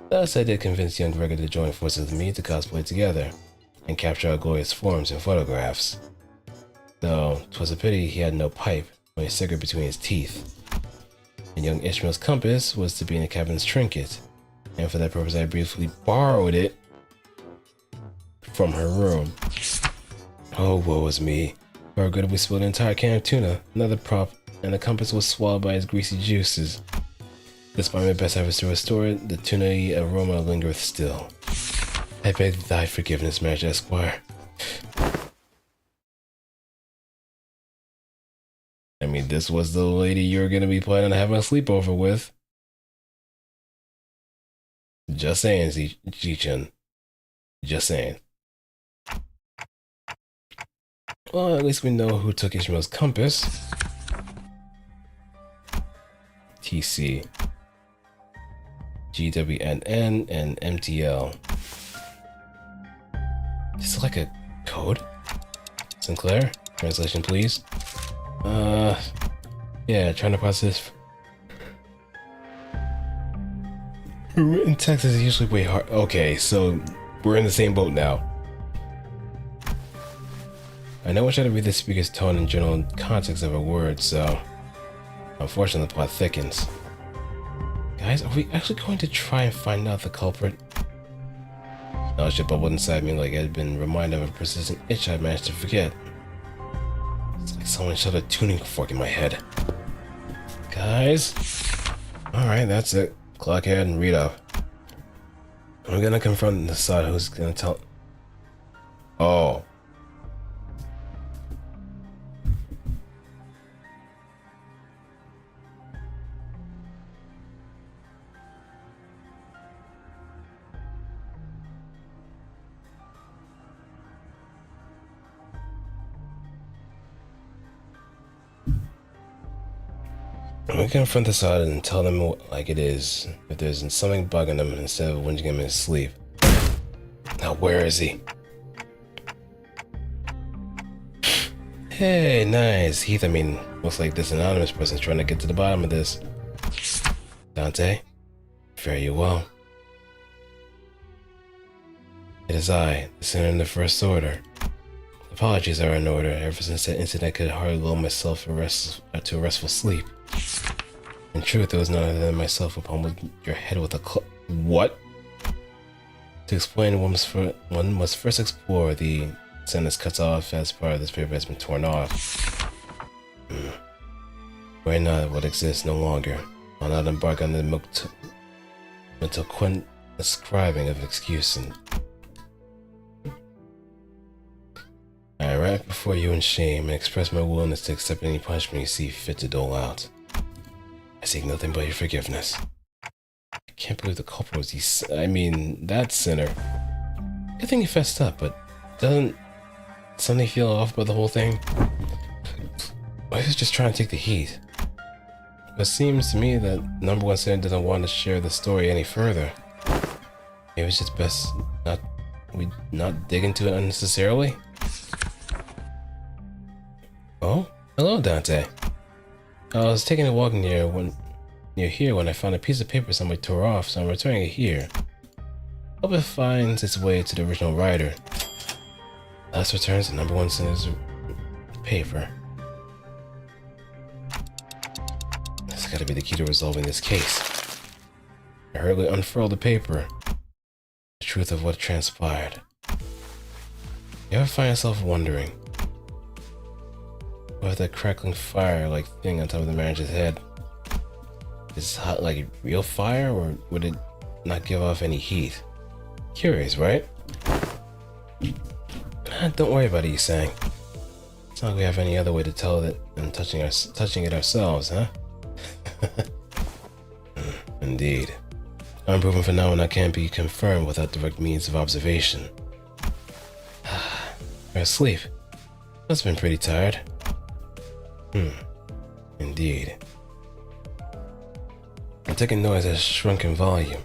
Thus, I did convince young Gregor to join forces with me to cosplay together and capture our glorious forms in photographs. Though 'twas a pity he had no pipe, only a cigarette between his teeth. And young Ishmael's compass was to be in the cabin's trinket, and for that purpose I briefly borrowed it from her room. Oh, woe is me. For our good we spilled an entire can of tuna, another prop, and the compass was swallowed by its greasy juices. Despite my best efforts to restore it, the tuna-y aroma lingereth still. I beg thy forgiveness, Marriage Esquire. I mean, this was the lady you were gonna be planning on having a sleepover with. Just saying, Xichun. Just saying. Well, at least we know who took Ishmael's compass. TC. GWNN and MTL. This is like a code? Sinclair? Translation, please. Yeah, trying to process. Written text is usually way hard. Okay, so we're in the same boat now. I know I try to read the speaker's tone and general context of a word, so unfortunately the plot thickens. Guys, are we actually going to try and find out the culprit? Knowledge bubbled inside me like I had been reminded of a persistent itch I managed to forget. It's like someone shoved a tuning fork in my head. Guys? Alright, that's it. Clock ahead and read up. I'm gonna confront the side who's gonna tell. Oh. I'm gonna confront the side and tell them like it is. If there's something bugging them instead of whinging him in his sleep. Now, where is he? Hey, nice. Heath, I mean, looks like this anonymous person's trying to get to the bottom of this. Dante, fare you well. It is I, the sinner in the First Order. Apologies are in order. Ever since that incident, I could hardly lull myself to a restful sleep. In truth, it was none other than myself who pummeled your head with a What? To explain, one must first explore the sentence cuts off as part of this paper has been torn off. Right now, what exists no longer. I'll not embark on the mental ascribing of excuse and I arrive before you in shame and express my willingness to accept any punishment you see fit to dole out. I seek nothing but your forgiveness. I can't believe the culprit was that sinner. Good thing he fessed up, but doesn't something feel off about the whole thing? Why is he just trying to take the heat? It seems to me that number one sinner doesn't want to share the story any further. Maybe it's just best we not dig into it unnecessarily? Oh, hello, Dante. I was taking a walk near here when I found a piece of paper somebody tore off, so I'm returning it here. Hope it finds its way to the original writer. Last returns the number one sentence paper. That's gotta be the key to resolving this case. I hurriedly unfurled the paper. The truth of what transpired. You ever find yourself wondering whether that crackling fire-like thing on top of the manager's head is hot like real fire, or would it not give off any heat? Curious, right? Don't worry about it, Sang. It's not like we have any other way to tell it than touching it ourselves, huh? Indeed. Unproven phenomena can't be confirmed without direct means of observation. You're asleep. Must have been pretty tired. Indeed. The ticking noise has shrunk in volume.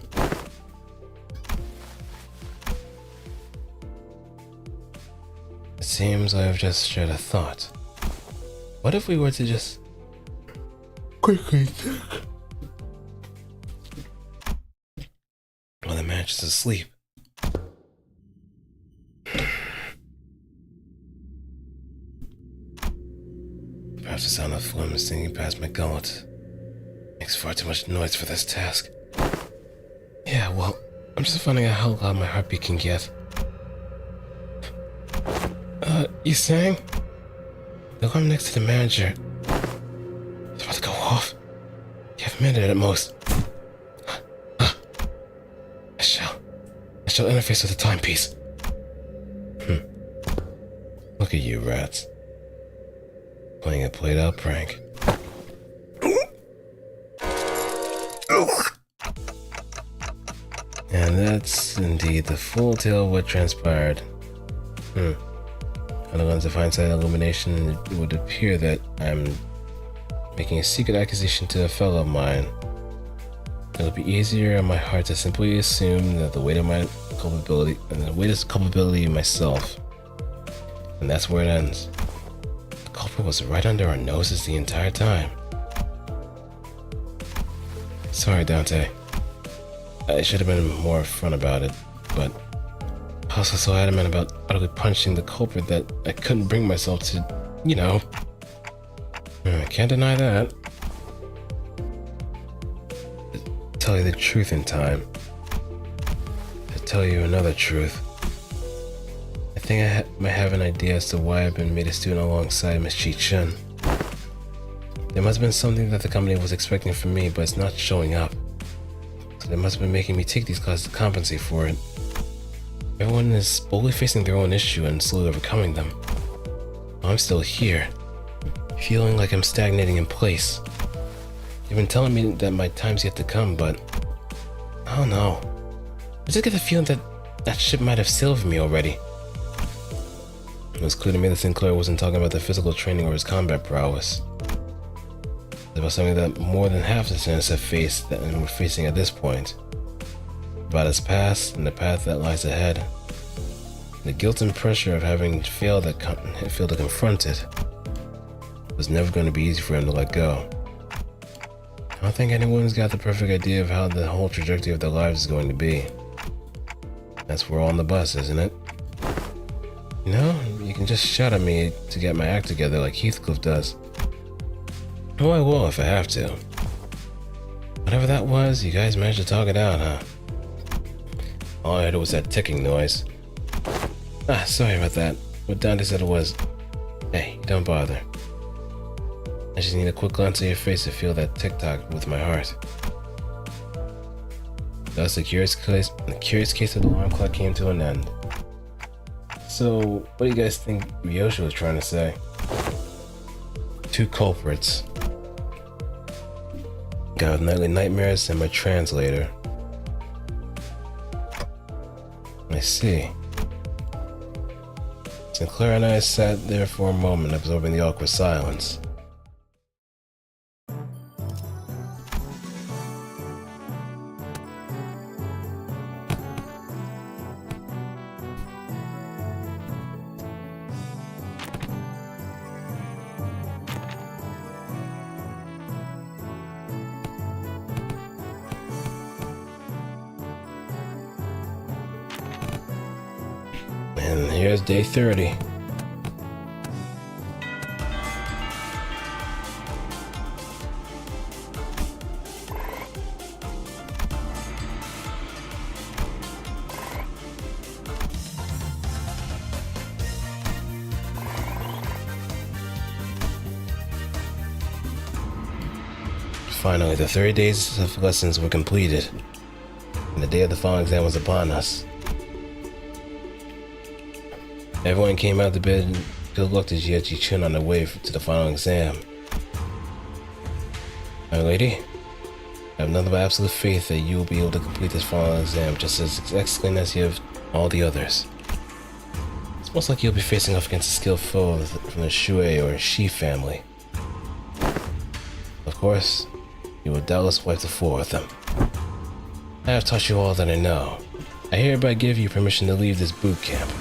It seems I have just shared a thought. What if we were to just quickly tick while the match is asleep? Perhaps the sound of phlegm singing past my gullet makes far too much noise for this task. Yeah, well, I'm just finding out how loud my heartbeat can get. You sang? The alarm next to the manager. It's about to go off. You have a minute at most. I shall interface with the timepiece. Look at you, rats. Playing a played-out prank. And that's indeed the full tale of what transpired. On the lens of hindsight illumination, it would appear that I'm making a secret accusation to a fellow of mine. It would be easier on my heart to simply assume that the weight of my culpability in myself. And that's where it ends. The culprit was right under our noses the entire time. Sorry, Dante. I should have been more upfront about it, but I was so adamant about utterly punishing the culprit that I couldn't bring myself to, I can't deny that. To tell you the truth in time. To tell you another truth. I think I might have an idea as to why I've been made a student alongside Miss Xichun. There must have been something that the company was expecting from me, but it's not showing up. So they must have been making me take these classes to compensate for it. Everyone is boldly facing their own issue and slowly overcoming them. I'm still here, feeling like I'm stagnating in place. You've been telling me that my time's yet to come, but I don't know. I just get the feeling that that ship might have sailed for me already. It was clear to me that Sinclair wasn't talking about the physical training or his combat prowess. It was something that more than half the students have faced and were facing at this point. About his past and the path that lies ahead. The guilt and pressure of having failed to confront it was never going to be easy for him to let go. I don't think anyone's got the perfect idea of how the whole trajectory of their lives is going to be. That's we're all on the bus, isn't it? You can just shout at me to get my act together like Heathcliff does. Oh, I will if I have to. Whatever that was, you guys managed to talk it out, huh? All I heard was that ticking noise. Sorry about that. What Dante said it was, hey, don't bother. I just need a quick glance at your face to feel that tick-tock with my heart. Thus, the curious case of the alarm clock came to an end. So, what do you guys think Ryosha was trying to say? Two culprits. Guy with nightly nightmares and my translator. I see. Sinclair and I sat there for a moment, absorbing the awkward silence. here's day 30. Finally, the 30 days of lessons were completed, and the day of the final exam was upon us. Everyone came out to bed and good luck to Xichun on the way to the final exam. My lady, I have nothing but absolute faith that you will be able to complete this final exam just as excellent as you have all the others. It's most like you'll be facing off against a skilled foe from the Shui or Shi family. Of course, you will doubtless wipe the floor with them. I have taught you all that I know. I hereby give you permission to leave this boot camp.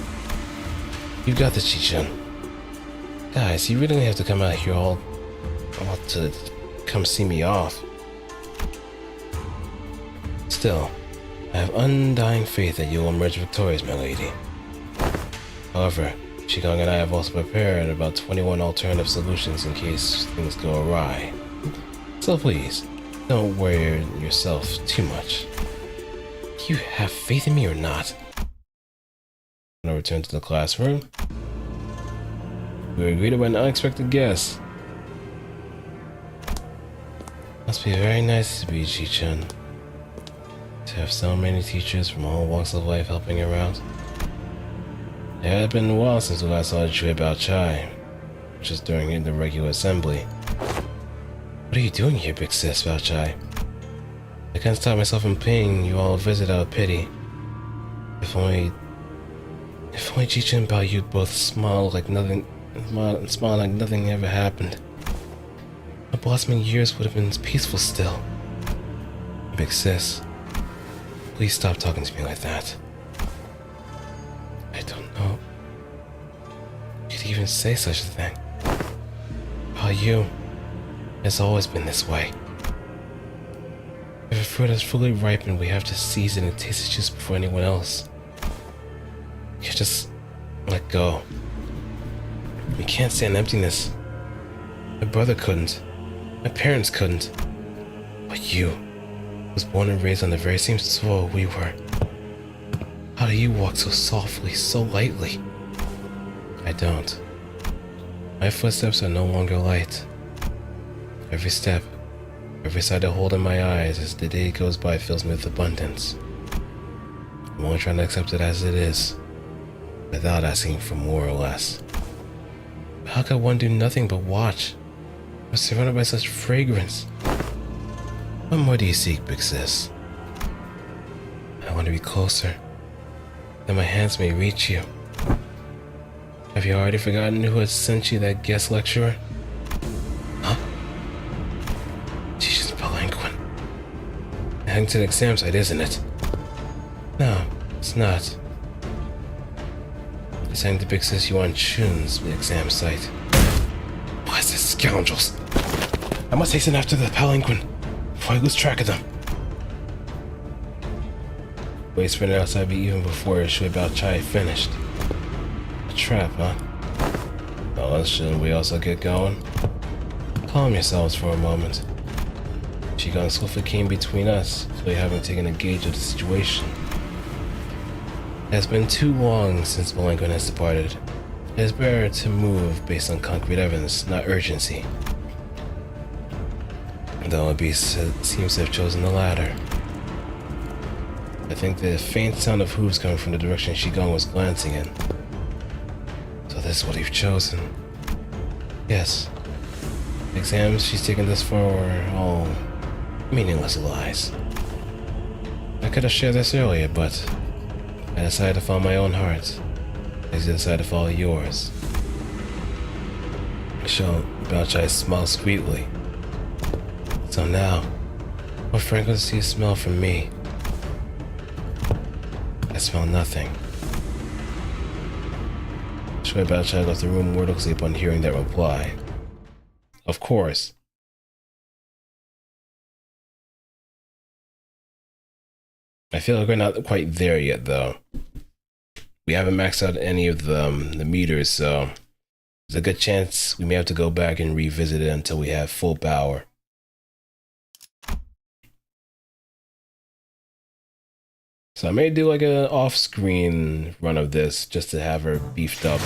You got this, Xichun. Guys, you really have to come out here all to come see me off. Still, I have undying faith that you will emerge victorious, my lady. However, Qigong and I have also prepared about 21 alternative solutions in case things go awry. So please, don't worry yourself too much. Do you have faith in me or not? I'm gonna return to the classroom. We were greeted by an unexpected guest. Must be very nice to be Xichun. To have so many teachers from all walks of life helping around. It had been a while since we last saw Chui Bao Chai, just during the regular assembly. What are you doing here, big sis, Bao Chai? I can't stop myself from paying you all a visit out of pity. If only Xichun and Bao Yu both smiled like nothing ever happened. My blossoming years would have been peaceful still. Big sis, please stop talking to me like that. I don't know you could even say such a thing. Bao Yu has always been this way. If a fruit has fully ripened, we have to seize it and taste its juice before anyone else. You can't just let go. We can't stand emptiness. My brother couldn't. My parents couldn't. But you was born and raised on the very same soil we were. How do you walk so softly, so lightly? I don't. My footsteps are no longer light. Every step, every sight I hold in my eyes as the day goes by fills me with abundance. I'm only trying to accept it as it is, without asking for more or less. But how can one do nothing but watch? I'm surrounded by such fragrance. What more do you seek, big sis? I want to be closer, that my hands may reach you. Have you already forgotten who had sent you that guest lecturer? Huh? Xichun's palanquin. Heading to the exam site, isn't it? No, it's not. It's heading to Big Sis Yuan Chun's exam site. Blasted scoundrels! I must hasten after the palanquin before I lose track of them. Wait sprinted outside me even before Shui Bao Chai finished. A trap, huh? Well, shouldn't we also get going? Calm yourselves for a moment. Qigong swiftly came between us, fully having taken a gauge of the situation. It has been too long since Palanquin has departed. It is better to move based on concrete evidence, not urgency. Though a beast seems to have chosen the latter. I think the faint sound of hooves coming from the direction Qigong was glancing in. So this is what you've chosen. Yes. The exams she's taken thus far were all meaningless lies. I could have shared this earlier, but I decided to follow my own heart, as you decided to follow yours. Bao Chai smiled sweetly. So now, what fragrance do you smell from me? I smell nothing. Shui Bao Chai left the room wordlessly upon hearing that reply. Of course. I feel like we're not quite there yet, though. we haven't maxed out any of the meters, so there's a good chance we may have to go back and revisit it until we have full power. So I may do like an off-screen run of this just to have her beefed up.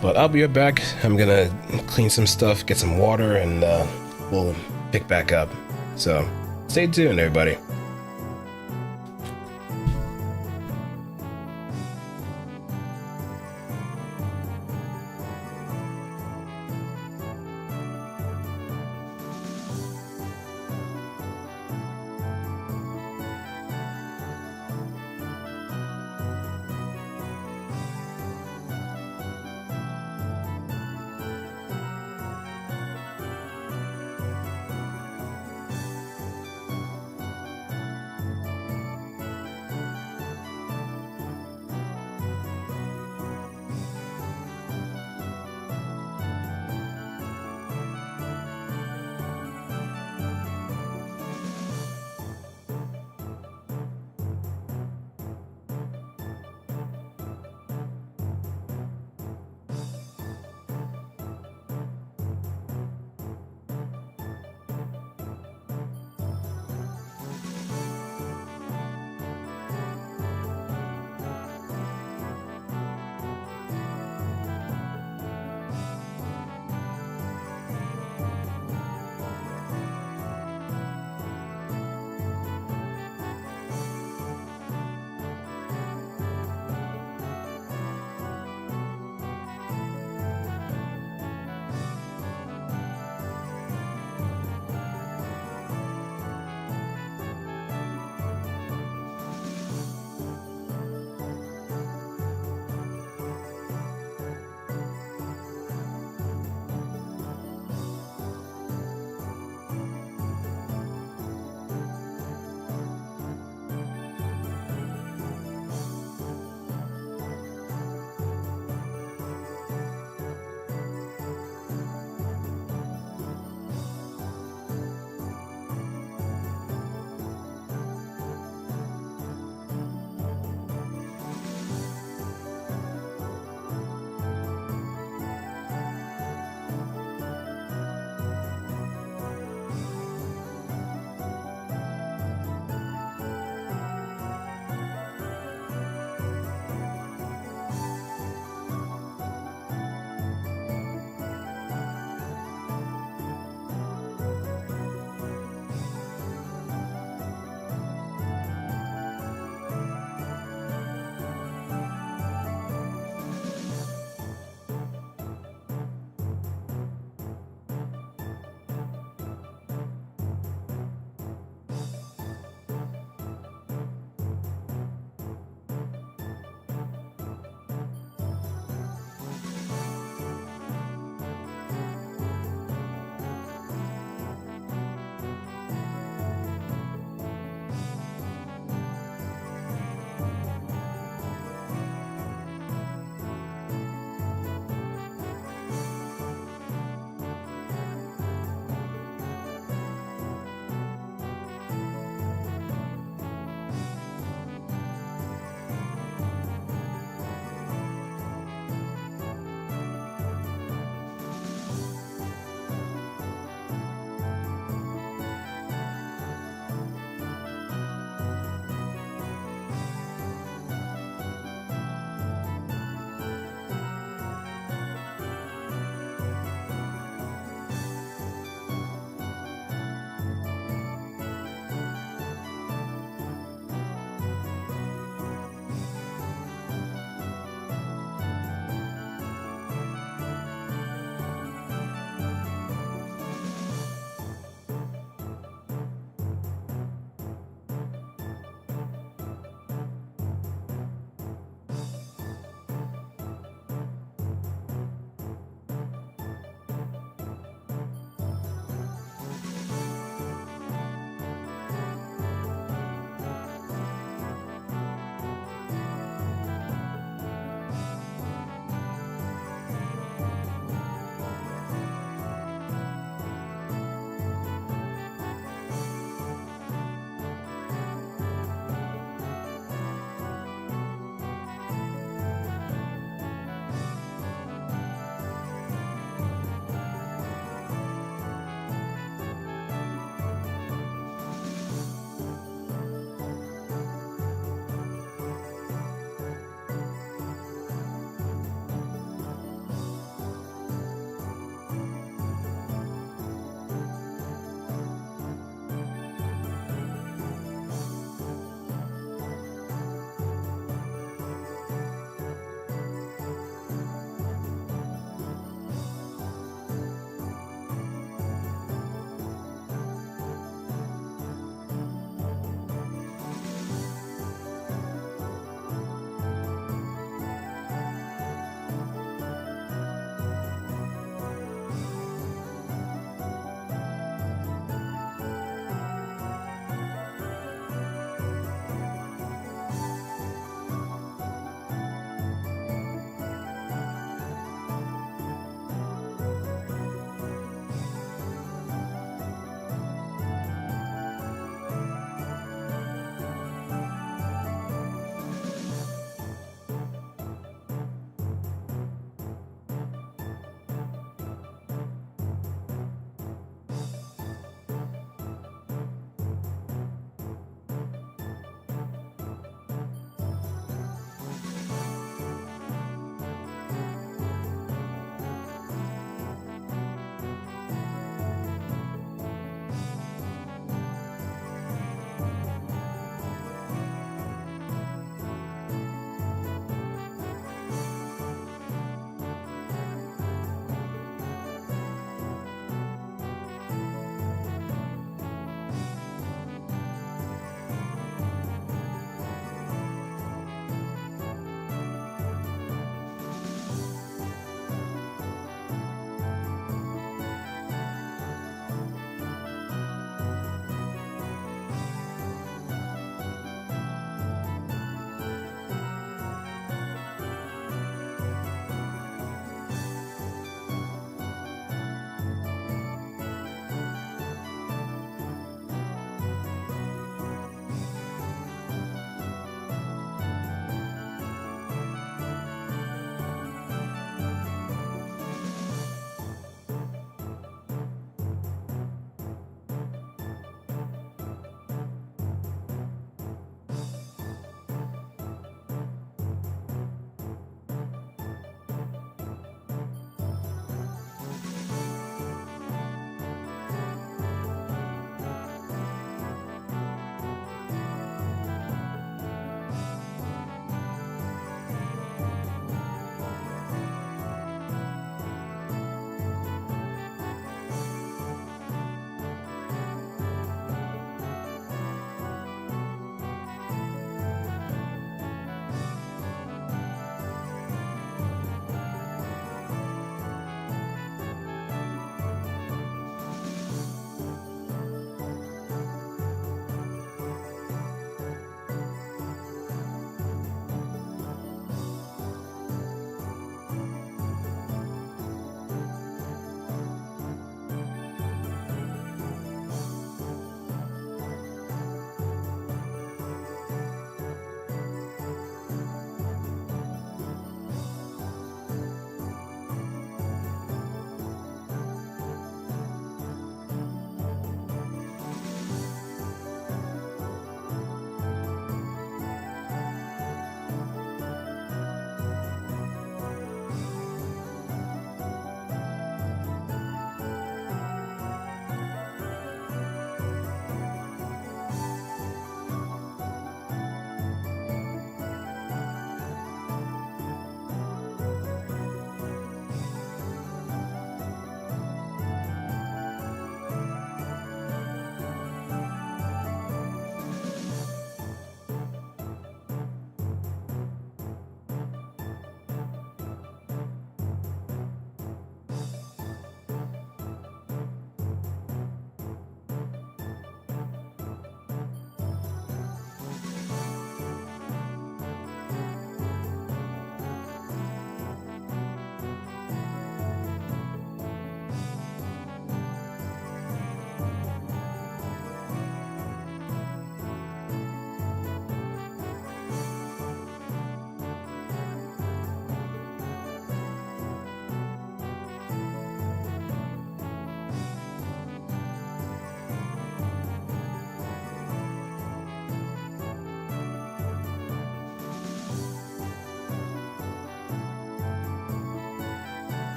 But I'll be right back. I'm gonna clean some stuff, get some water, and we'll pick back up. So stay tuned, everybody.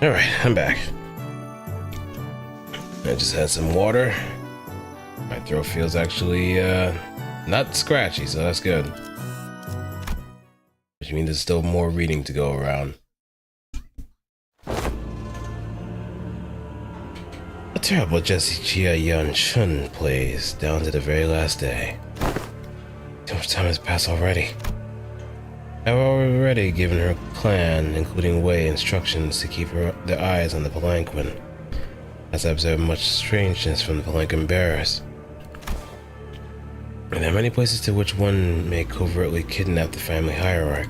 Alright, I'm back. I just had some water. My throat feels actually not scratchy, so that's good. Which means there's still more reading to go around. A terrible Jesse Xichun plays down to the very last day. Too much time has passed already. I've already given her clan, including Wei, instructions to keep their eyes on the palanquin, as I observed much strangeness from the palanquin bearers. And there are many places to which one may covertly kidnap the family hierarch.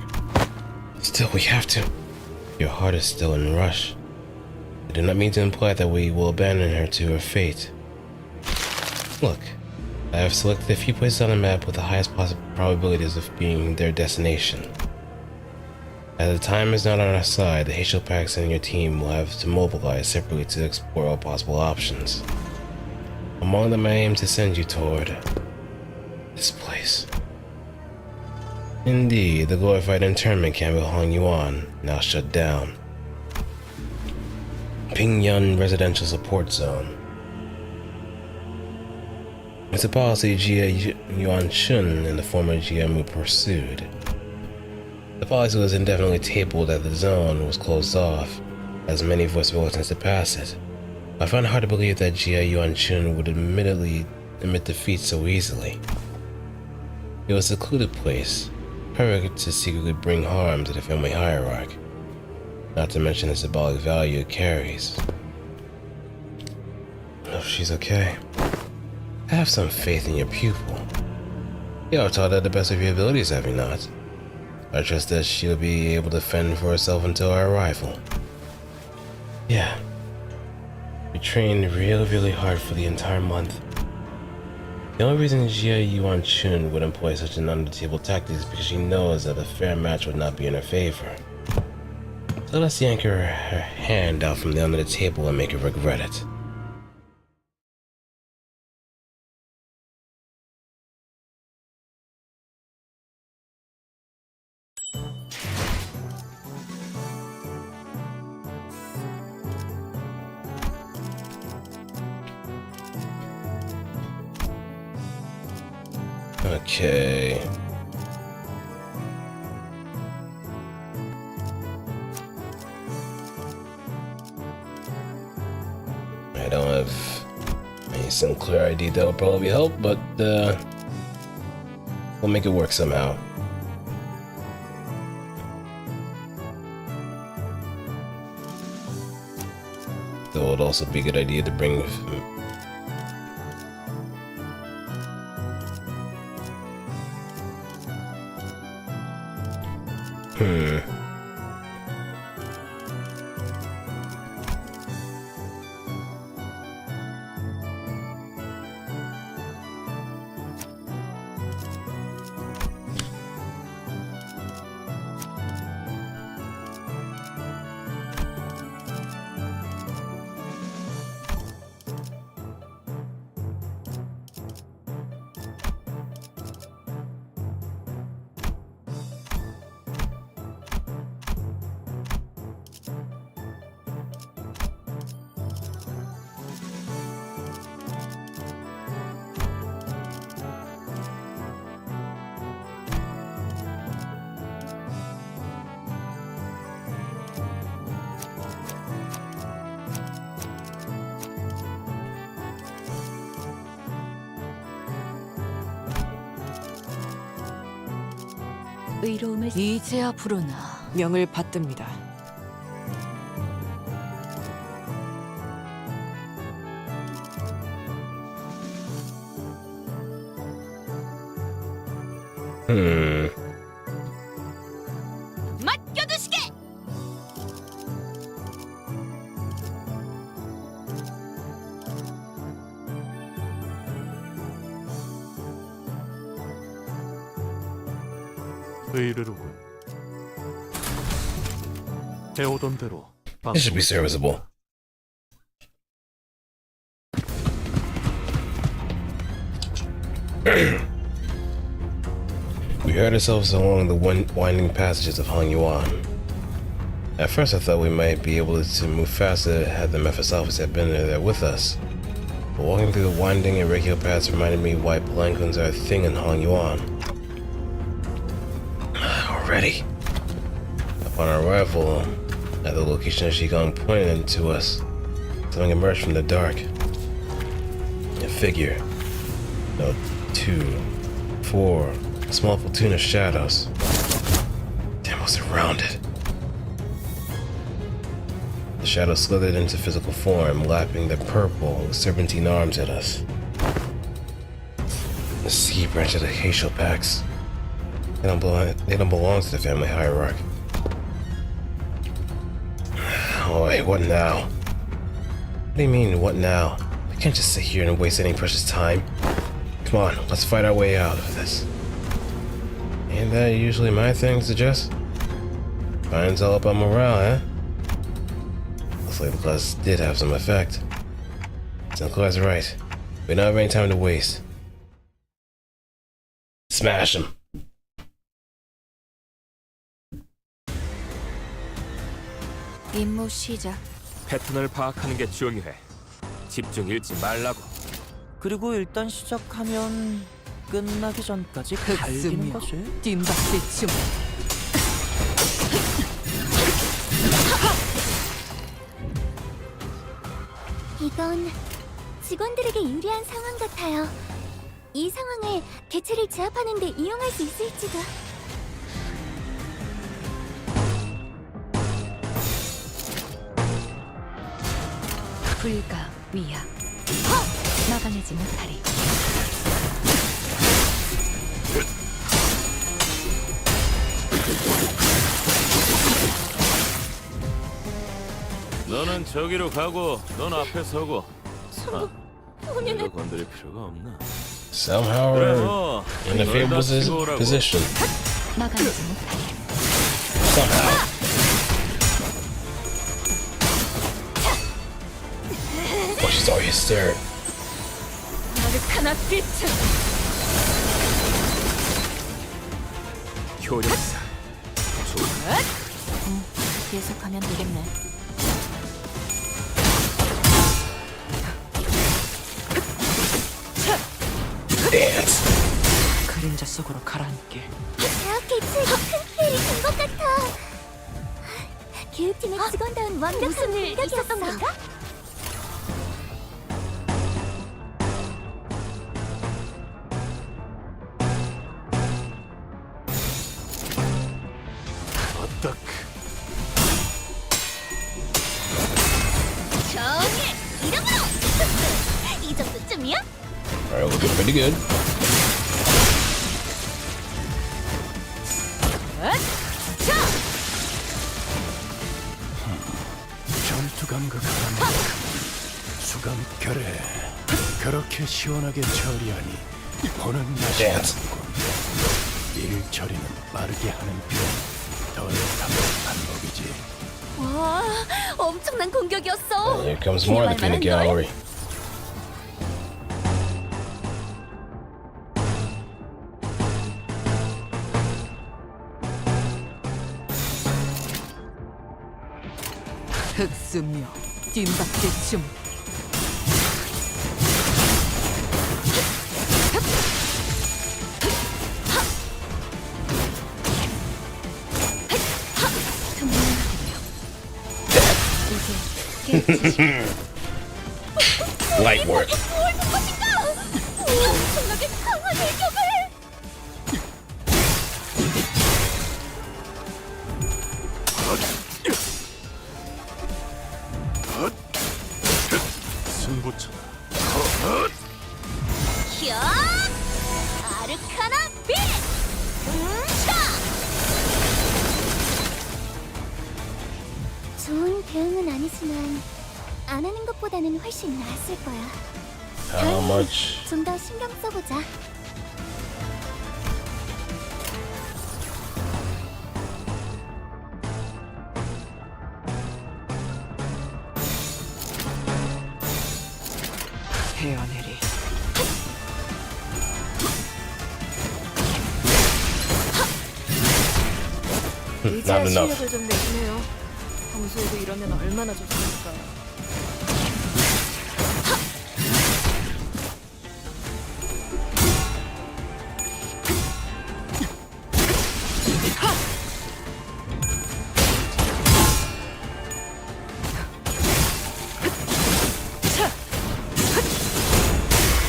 Still, we have to. Your heart is still in rush. I do not mean to imply that we will abandon her to her fate. Look, I have selected a few places on the map with the highest possible probabilities of being their destination. As the time is not on our side, the Xichun packs and your team will have to mobilize separately to explore all possible options. Among them I aim to send you toward this place. Indeed, the glorified internment camp of Hong Yuan, now shut down. Pingyun Residential Support Zone. It's a policy Jia Yuanshun and the former Jia Mu pursued. The policy was indefinitely tabled that the zone was closed off, as many voiced reluctance to pass it. I find it hard to believe that Jia Yuanshun would admit defeat so easily. It was a secluded place, perfect to secretly bring harm to the family hierarch, not to mention the symbolic value it carries. Oh, she's okay. Have some faith in your pupil. You are taught her the best of your abilities, have you not? I trust that she'll be able to fend for herself until our arrival. Yeah. We trained really hard for the entire month. The only reason Jia Yuanshun would employ such an under-the-table tactic is because she knows that a fair match would not be in her favor. So let's yank her hand out from the under the table and make her regret it. Okay. I don't have any Sinclair ID that would probably help, but we'll make it work somehow. Though it would also be a good idea to bring 의로움을 이제야 부르나. 명을 받듭니다. 맡겨두시게. 의르르군. 해오던 대로 This should be serviceable. We heard ourselves along the winding passages of Hong Yuan. At first I thought we might be able to move faster had the Memphis office had been there with us. But walking through the winding and irregular paths reminded me why palanquins are a thing in Hong Yuan. Already. Upon our arrival at the location of Xichun pointed to us, something emerged from the dark. A figure. No, 2, 4, a small platoon of shadows. Damn, was surrounded. The shadows slithered into physical form, lapping the purple, serpentine arms at us. The sea branch of the Haitian packs. They don't belong to the family hierarchy. Oh wait, what now? What do you mean, what now? We can't just sit here and waste any precious time. Come on, let's fight our way out of this. Ain't that usually my thing to suggest? Fighting's all about morale, eh? Looks like the class did have some effect. Sinclair's right. We don't have any time to waste. Smash him. 임무 시작. 패턴을 파악하는 게 중요해. 집중 잃지 말라고. 그리고 일단 시작하면 끝나기 전까지 달리는 거지. 뒷박대춤. 이건 직원들에게 유리한 상황 같아요. 이 상황을 개체를 제압하는 데 이용할 수 있을지도. 불가 위야. 막아내지 못하리. 너는 저기로 가고, 넌 앞에 서고. 본인은 이거 건드릴 필요가 없나? Somehow 그래, we're 뭐. in a favorable position. 막아내지 못하리. Somehow. Oh, she's already stirred. 아르카나 빛은 효력사. 계속하면 되겠네. Dance. 그림자 속으로 가라앉게. 제압 개체가 큰 피해를 준 것 같아. 교육팀의 직원다운 완벽한 공격이었어. 건가? 어떡. 정의 이름으로. 이 정도쯤이야? Alright, looking pretty good. 전투 감각하는 수감결에 그렇게 시원하게 처리하니 보는 맛이 Dance. 나는군. 일 처리는 빠르게 하는 편덜 반복이지. 와, 엄청난 공격이었어. Here comes more of the peanut gallery. 흑수며 뒷박대춤. Light work. 뭘 본 것인가? 엄청나게 강한 일격을. 승부처다. 캬! 아르카나 빛! 차! 좋은 대응은 아니지만 안 하는 것보다는 훨씬 나았을 거야. How much? 좀 더 신경 써보자. 헤어내리. Not enough. 좀 내주네요. 평소에도 이러면 얼마나 좋습니까?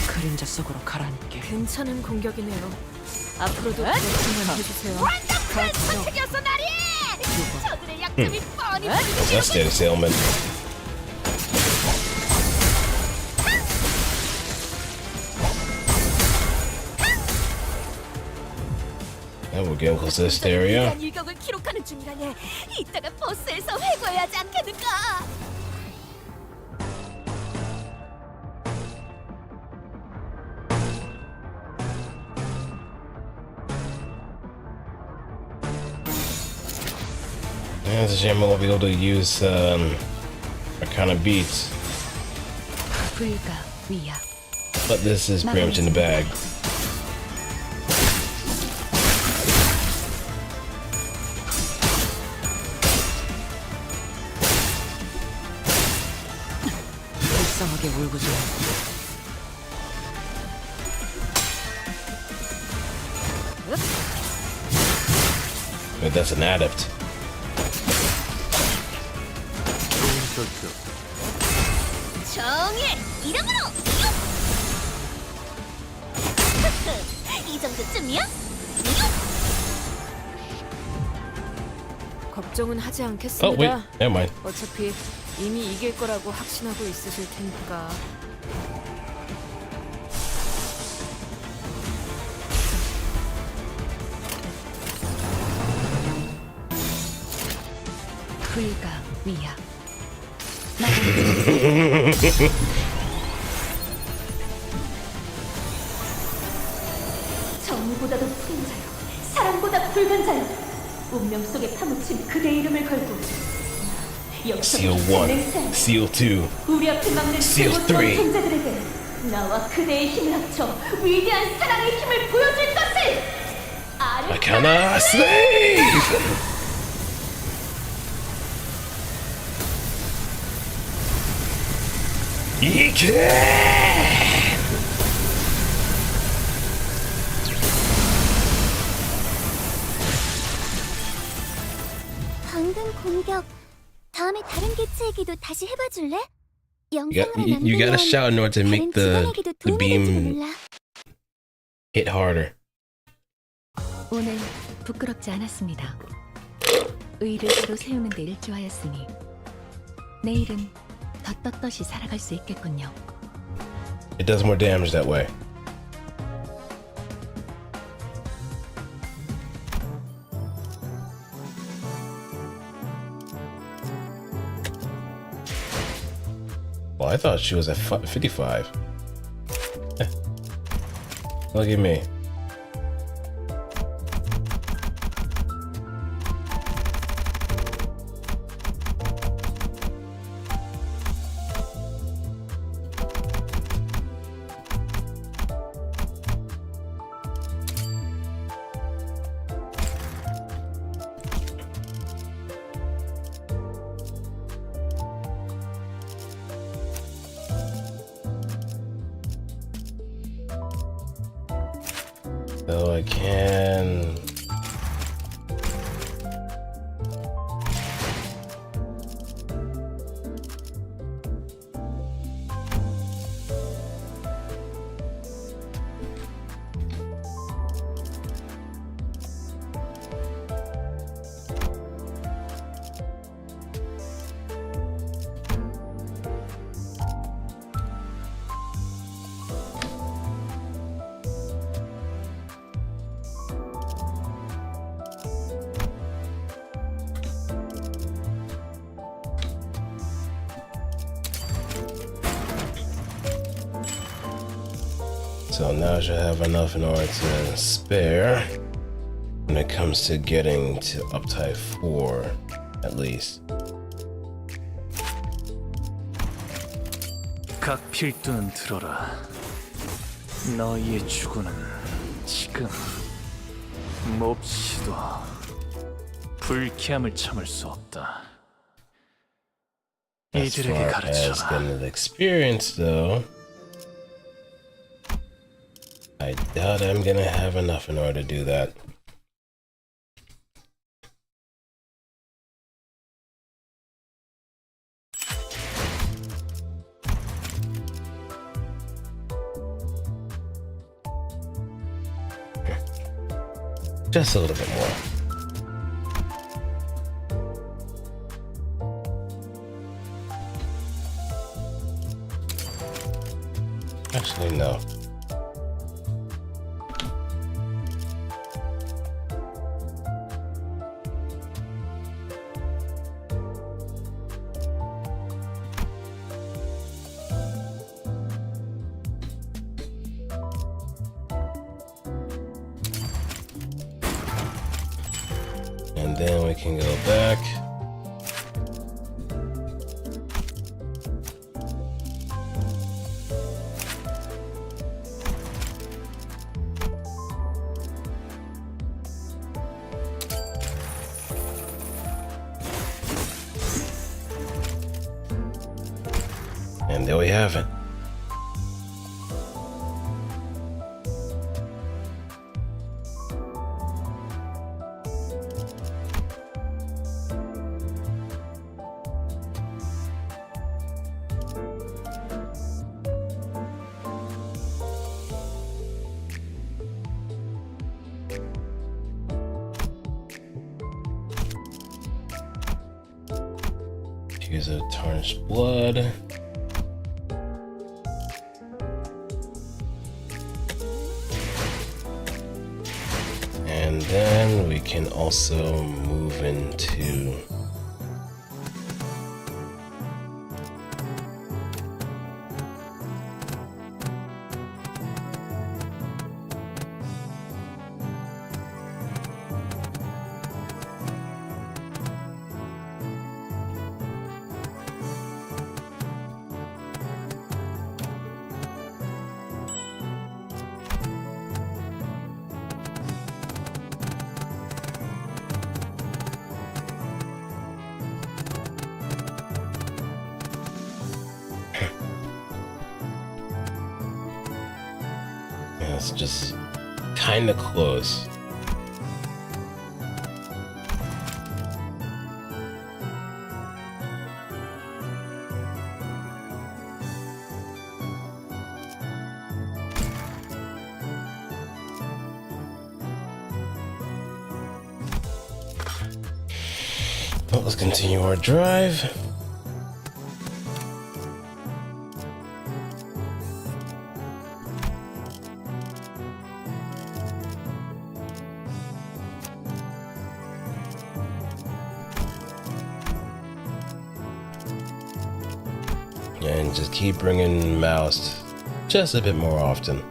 그림자 속으로 가라앉게. 괜찮은 공격이네요. 앞으로도 그렇게만 해주세요. 선택이었어 나리! 저들의 약점이 뻔히 That's dead sailman. And we're getting close to this area. 일격을 기록하는 중간에 이따가 버스에서 회고해야 하지 않겠는가? Yeah, it's a shame I won't be able to use our kind of beats. 불가 위야. But this is pretty much in the bag. 불쌍하게 울고줘. But that's an adept. 정의 이름으로. 이 정도쯤이야? 걱정은 하지 Oh, 않겠습니다. wait. Never mind. 어차피 이미 이길 거라고 확신하고 있으실 테니까. 불가 위야. 정의보다도 푸른 자요, 사랑보다 붉은 자요. 운명 속에 파묻힌 그대 이름을 걸고 Seal 1, Seal 2. 우리 앞에 막는 Seal 최고 three. 전쟁자들에게 나와 그대의 힘을 합쳐 위대한 사랑의 힘을 보여줄 것을. I cannot save! You can! 방금 공격 다음에 다른 개체에게도 다시 해봐줄래? You 영상으로 gotta 남기면 shout in order to 다른 make the 직원에게도 도움이 될지도 beam 몰라. hit harder. 오늘 부끄럽지 않았습니다. 의를 바로 세우는 데 일조하였으니 내일은 더 떳떳이 살아갈 수 있겠군요. It does more damage that way. Well, I thought she was at 55. Look at me. So I can. So now I should have enough in order to spare when it comes to getting to uptide 4, at least. 각 필두는 들어라. 너희의 주군은 지금 몹시도 불쾌함을 참을 수 없다. As 이들에게 far as 가르쳐라. getting the experience, though, I doubt I'm gonna have enough in order to do that. Just a little bit more. Actually, no. And then we can go back. And there we have it. Use a tarnished blood. And then we can also move into it's just kind of close. Well, let's continue our drive. And just keep bringing mouse just a bit more often.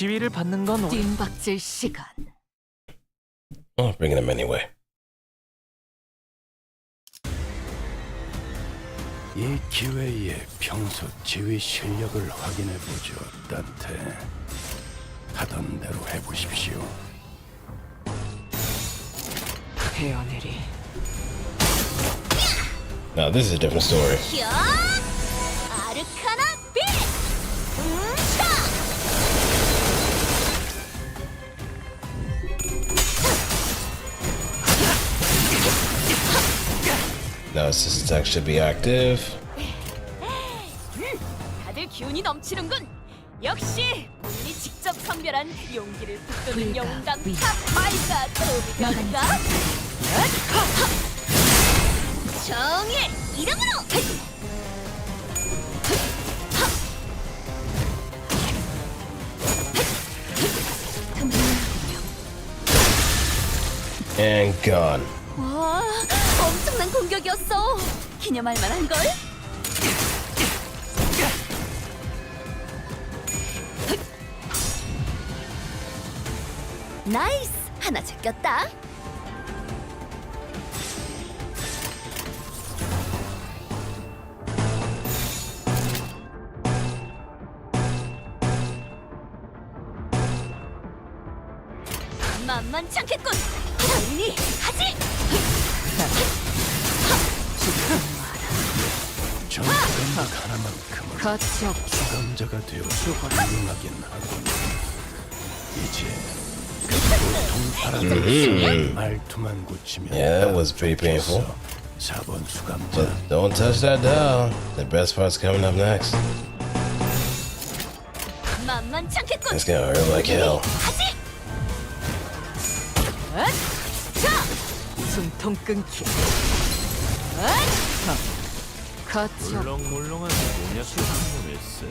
지위를 받는 건 뜀박질 시간. I'll bring them anyway. 이 기회에 평소 지휘 실력을 확인해 보죠, 단테. 하던 대로 해보십시오. 헤어내리. Now this is a different story. 아르카나 빛! Now assist attack should be active. 다들 기운이 넘치는군. 역시 본인이 직접 선별한 용기를 북돋는 영웅당 탑5가 도움이 될까? 정의 이름으로! And gone. 와, 엄청난 공격이었어. 기념할 만한 걸. 나이스, 하나 제꼈다. 만만치 않겠군. 당연히 하지. 전투감각 하나만큼은 가치 없. 주감자가 되어 이용하긴 하군. 이제 그 고통파란 말투만 고치면 Yeah, that was pretty painful. 4번 수감자 But don't touch that dial. The best part's coming up next. 만만치 않겠군. It's gonna hurt like hell. 하지. 자, 숨통 끊기. 가치 없. 물렁물렁한 곤약의 한몸일세.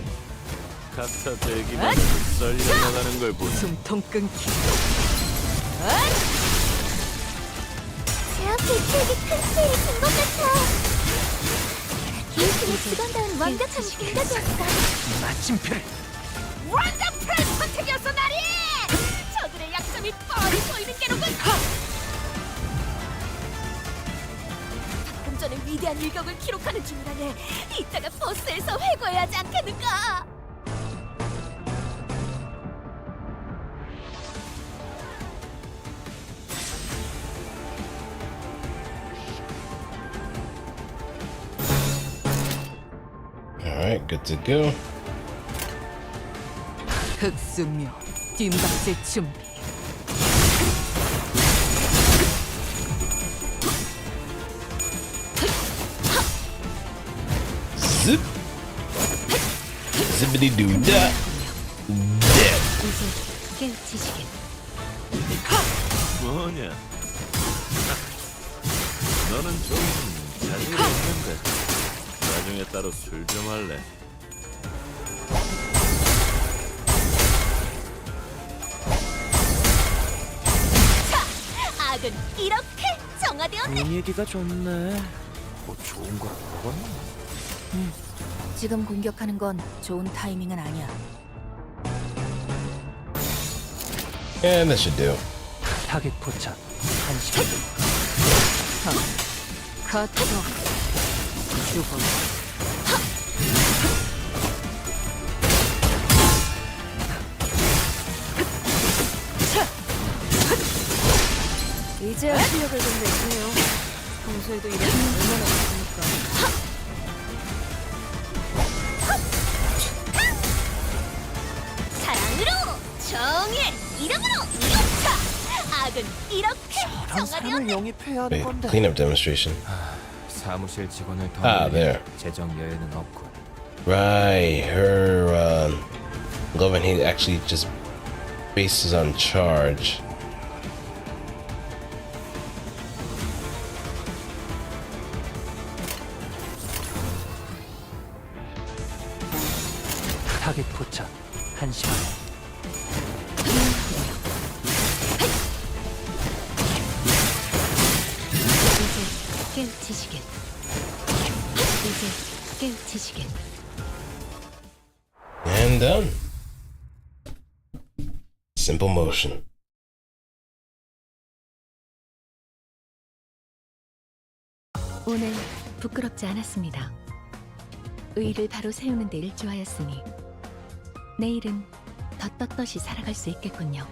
각자 대기만 썰려나가는 걸 보니 숨통 끊기. 제압 대책이 큰 스테이를 준것 같아. 기획팀의 직원다운 완벽한 공격이었어. 마침표를 원더풀 선택이었어 나리. 저들의 약점이 뻔히 보이는 게로군. 방금 전에 위대한 일격을 기록하는 중이라네. 이따가 버스에서 회고해야 하지 않겠는가? Alright, good to go. 흑수묘 뒷박질 준비. Zip. Zippity doo dah. Dead. 이제 깨우치시겠. 뭐냐? 너는 좀 자질이 있는데 나중에 따로 술 좀 할래. 자, 악은 이렇게 정화되었네. 분위기가 좋네. 뭐 좋은 거 먹었나? 지금 공격하는 건 좋은 타이밍은 아니야. And that should do. 타겟 포착 1시간. 가치 없. 죽어. 이제야 실력을 좀 내세요. 평소에도 이렇게 얼마나 좋습니까? 사랑으로 정의 이름으로 용차. 악은 이렇게 정화되었네. 영입해야 Wait, cleanup demonstration. 사무실 직원을 더 Ah, 늘릴 there. 재정 여유는 없군. Right, her love and hate actually just bases on charge. 타겟 포착 1시간. 이제 깨우치시겠. 이제 깨우치시겠. And done. Simple motion. 오늘 부끄럽지 않았습니다. 의를 바로 세우는 데 일조하였으니 내일은 더 떳떳이 살아갈 수 있겠군요.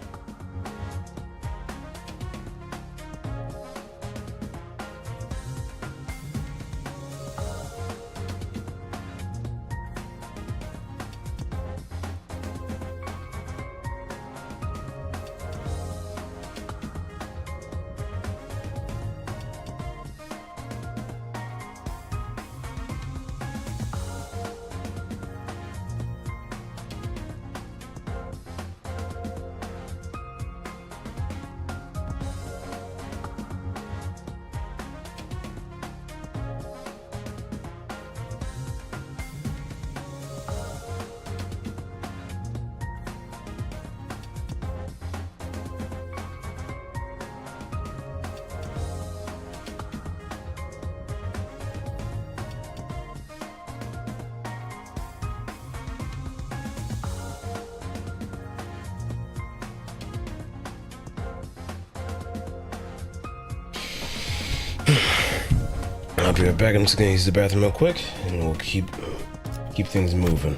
I'll be right back. I'm just gonna use the bathroom real quick, and we'll keep things moving.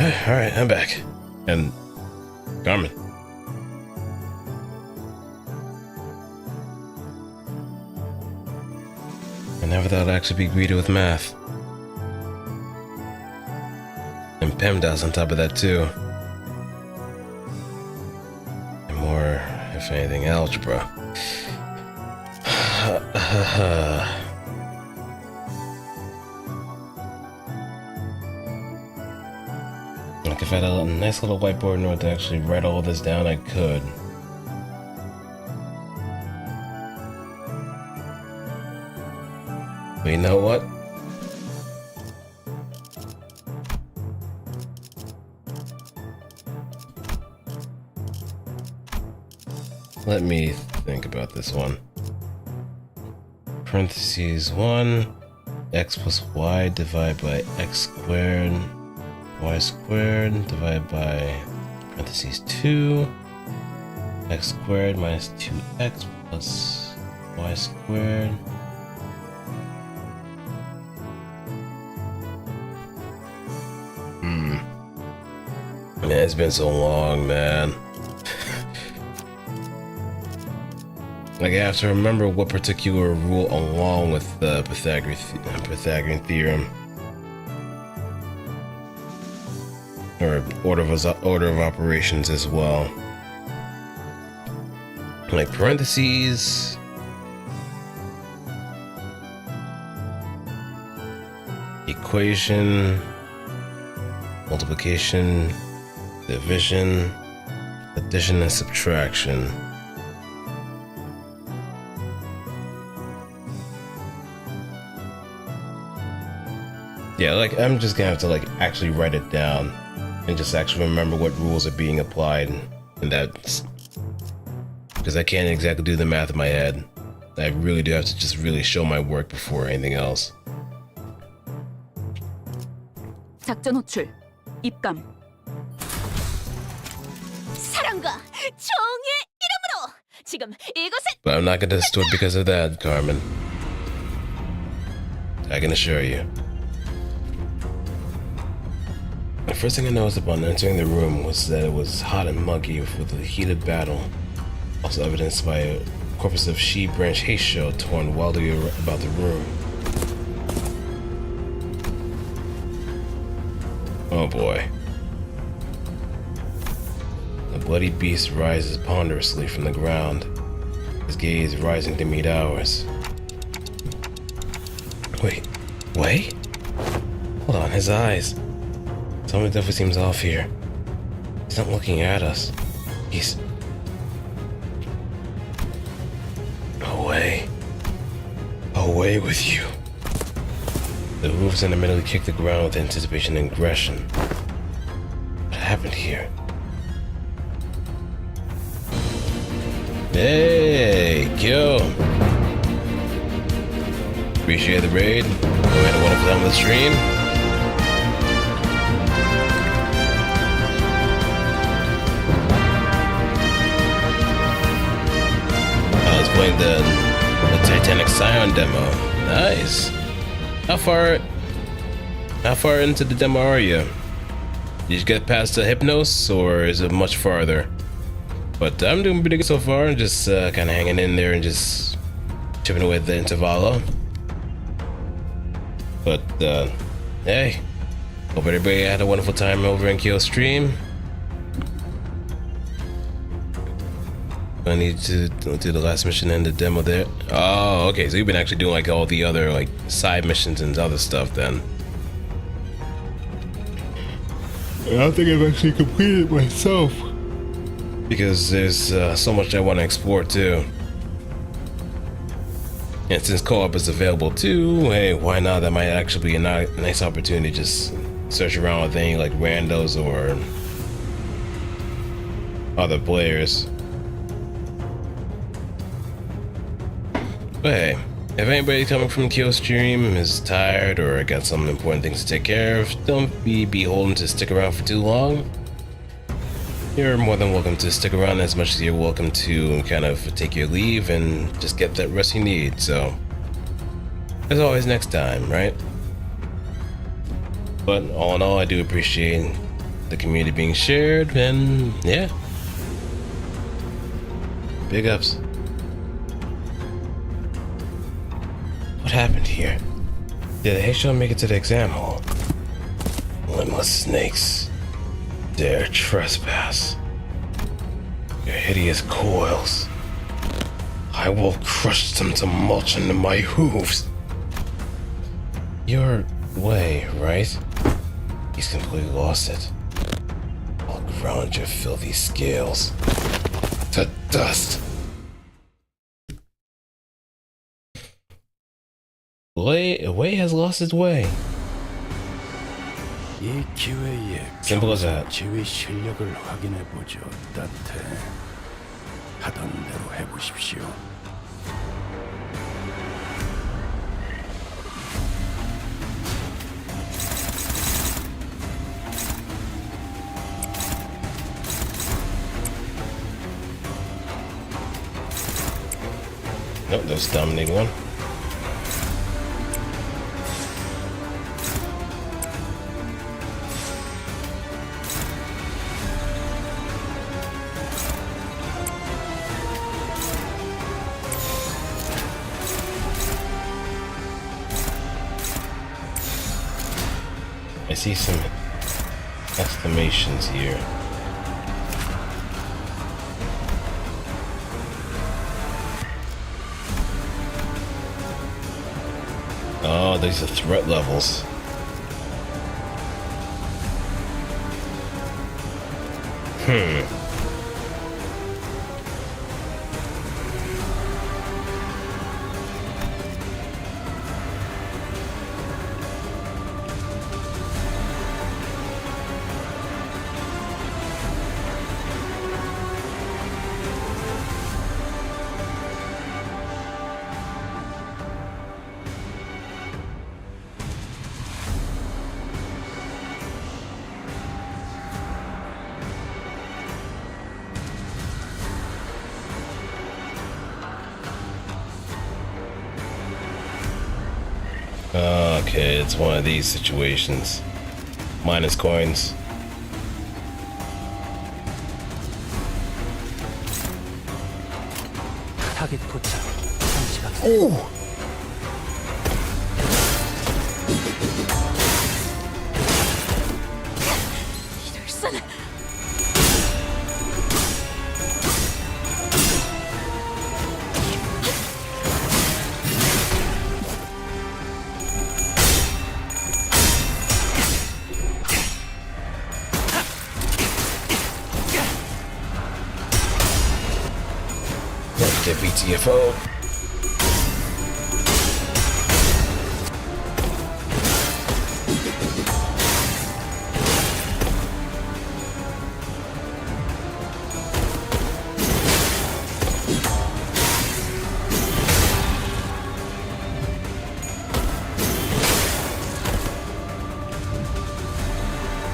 Alright, I'm back. And Carmen. I never thought I'd actually be greeted with math. And PEMDAS on top of that too. And more, if anything, algebra. Like if I had a nice little whiteboard note to actually write all this down, I could. But you know what? Let me think about this one. Parentheses 1, x plus y divided by x squared, y squared divided by parentheses 2, x squared minus 2x plus y squared. Man, it's been so long, man. Like, I have to remember what particular rule along with the Pythagorean theorem. Or order of operations as well. Like parentheses. Equation. Multiplication. Division. Addition and subtraction. Yeah, like, I'm just gonna have to, like, actually write it down and just actually remember what rules are being applied, and that's because I can't exactly do the math in my head. I really do have to just really show my work before anything else. 작전 호출. 입감. 사랑과 정의 이름으로 지금 이곳에. But I'm not gonna do it because of that, Carmen. I can assure you. The first thing I noticed upon entering the room was that it was hot and muggy with a heated battle, also evidenced by a corpus of sheep branch hay shell torn wildly about the room. Oh boy. The bloody beast rises ponderously from the ground, his gaze rising to meet ours. Wait? Hold on, his eyes. Something definitely seems off here. He's not looking at us. He's... Away. Away with you. The roofs immediately kicked the ground with anticipation and aggression. What happened here? Hey, Kyo! Appreciate the raid. We had a wonderful time on the stream. I was playing the Titanic Scion demo. Nice. How far into the demo are you? Did you get past the Hypnos, or is it much farther? But I'm doing pretty good so far, just kind of hanging in there and just chipping away at the intervallo. But hey, hope everybody had a wonderful time over in Kyo stream. I need to do the last mission and the demo there. Oh, okay, so you've been actually doing like all the other like side missions and other stuff then. I don't think I've actually completed myself. Because there's so much I want to explore too. And since co-op is available too, hey, why not? That might actually be a nice opportunity to just search around with any like randos or other players. But hey, if anybody coming from Kyo stream is tired or got some important things to take care of, don't be beholden to stick around for too long. You're more than welcome to stick around as much as you're welcome to kind of take your leave and just get that rest you need. So, as always, next time, right? But all in all, I do appreciate the community being shared, and yeah. Big ups. What happened here? Did the Xichun make it to the exam hall? Limbless snakes. Dare trespass. Your hideous coils. I will crush them to mulch into my hooves. Your way, right? He's completely lost it. I'll ground your filthy scales to dust. Wei has lost his way. 이 기회에 Simple as that. 지휘 실력을 확인해 보죠, 따태. 하던 대로 해보십시오. Nope, there's dominating one. I see some exclamations here. Oh, these are threat levels. Okay, it's one of these situations. Minus coins. 타겟 포착. 상시각. 이럴선. Get BTFO.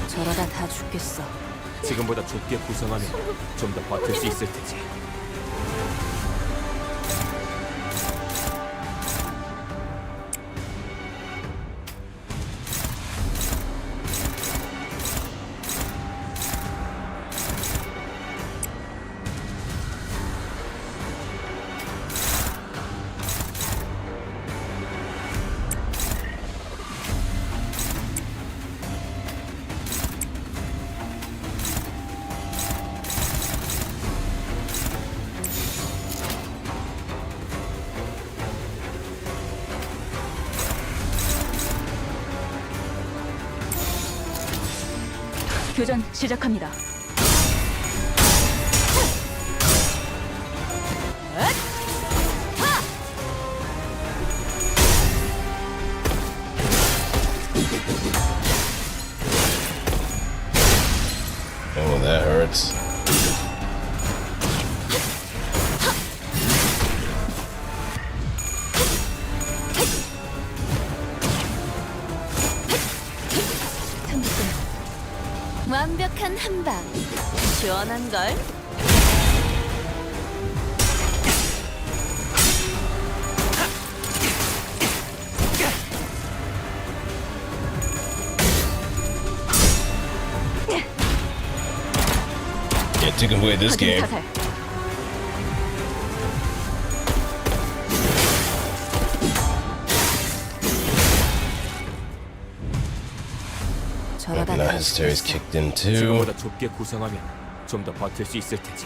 저러다 다 죽겠어. 지금보다 좁게 구성하면 좀 더 버틸 수 있을 테지. 교전 시작합니다. Oh, that hurts. 완벽한 한방. 시원한 걸. to complete this 확인 game. 사살. 저러다 Now his story's kicked in too. 지금보다 좁게 구성하면 좀 더 버틸 수 있을 테지.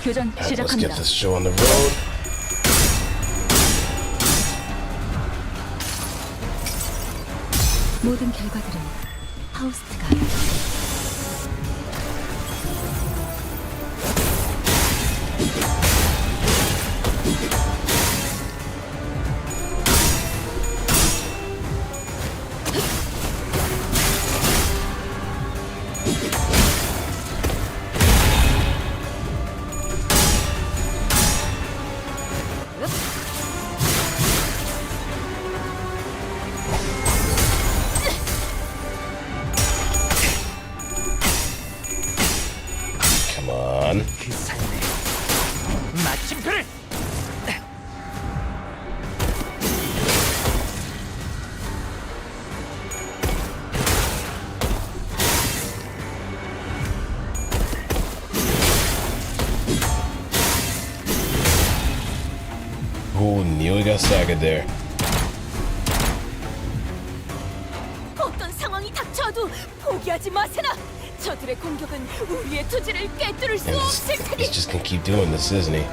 교전 Alright, let's get 시작합니다. this show on the road. 모든 결과들은 파우스트가 알아. Come on. 그 삶에 마침표를. Oh, nearly got staggered there. 어떤 상황이 닥쳐도 포기하지 마세나. 저들의 공격은 우리의 투지를 꿰뚫을 수 And 없을 테니. he's just gonna keep doing this, isn't he?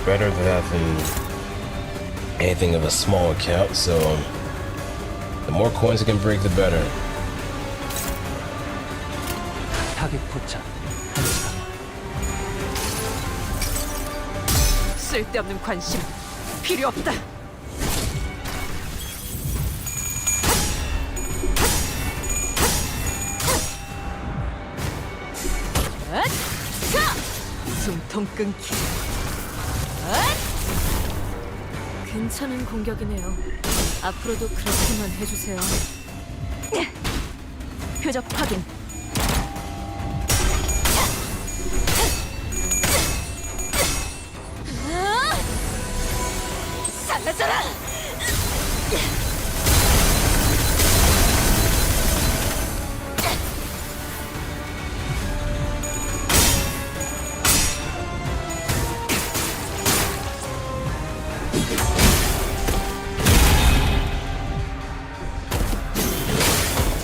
Better that than anything of a small account, so the more coins it can break, the better. 타겟 포착. 1시간. 쓸데없는 관심 필요 없다. 숨통 끊기. 괜찮은 공격이네요. 앞으로도 그렇게만 해주세요. 표적 확인. 사라져라!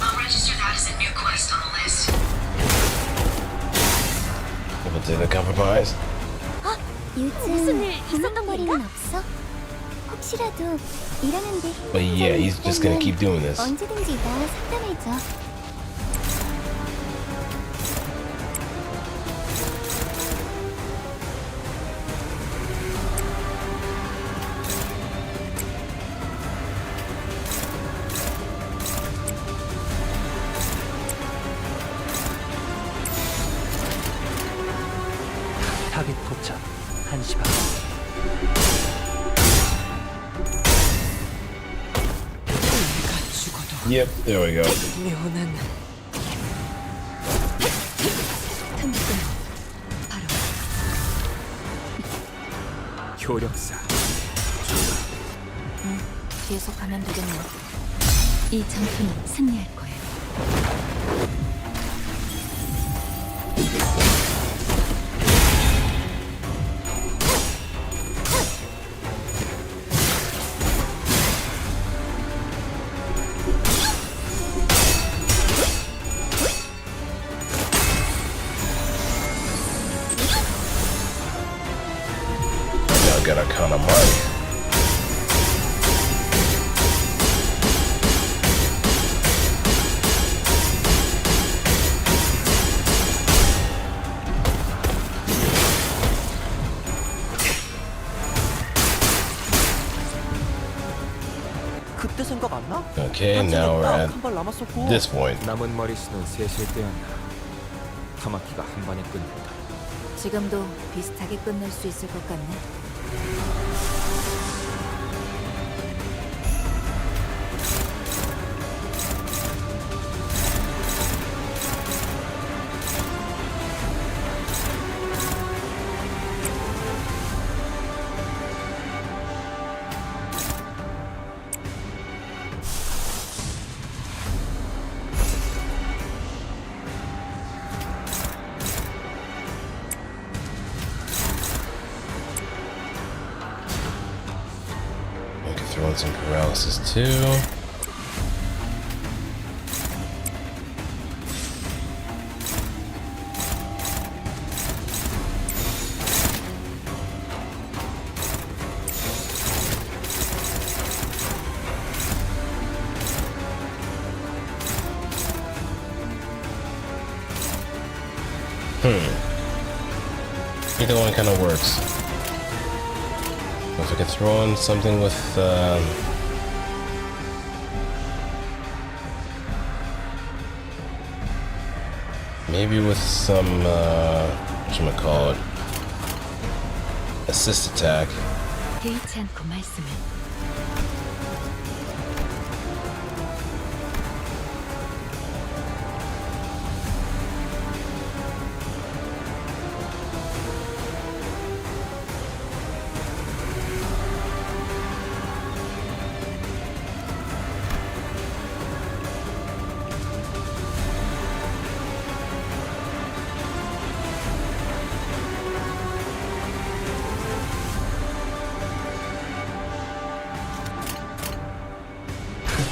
I'll register that as a new quest on the list. But did they compromise? 요즘 일 있었던 고민거리는 건가? 없어? 혹시라도 일하는데 But yeah, he's just gonna keep doing this. 언제든지 나와 상담해줘. 타겟 포착. 1시간. 내가 죽어도 Yep, there we go. 묘는 틈틈 바로 효력사. 계속 가면 되겠네. 이 전투는 승리할 거예요. Now I got a kind of money. 그때 생각 안 나? Okay, now we're at 한발 남았었고. this point. 남은 머리수는 셋일 때였나. 카마키가 한 번에 끝냈다. 지금도 비슷하게 끝낼 수 있을 것 같네. I can throw in some paralysis too. Either one kind of works. If I could throw in something with maybe with some whatchamacallit, assist attack. 개의치 않고 말씀을.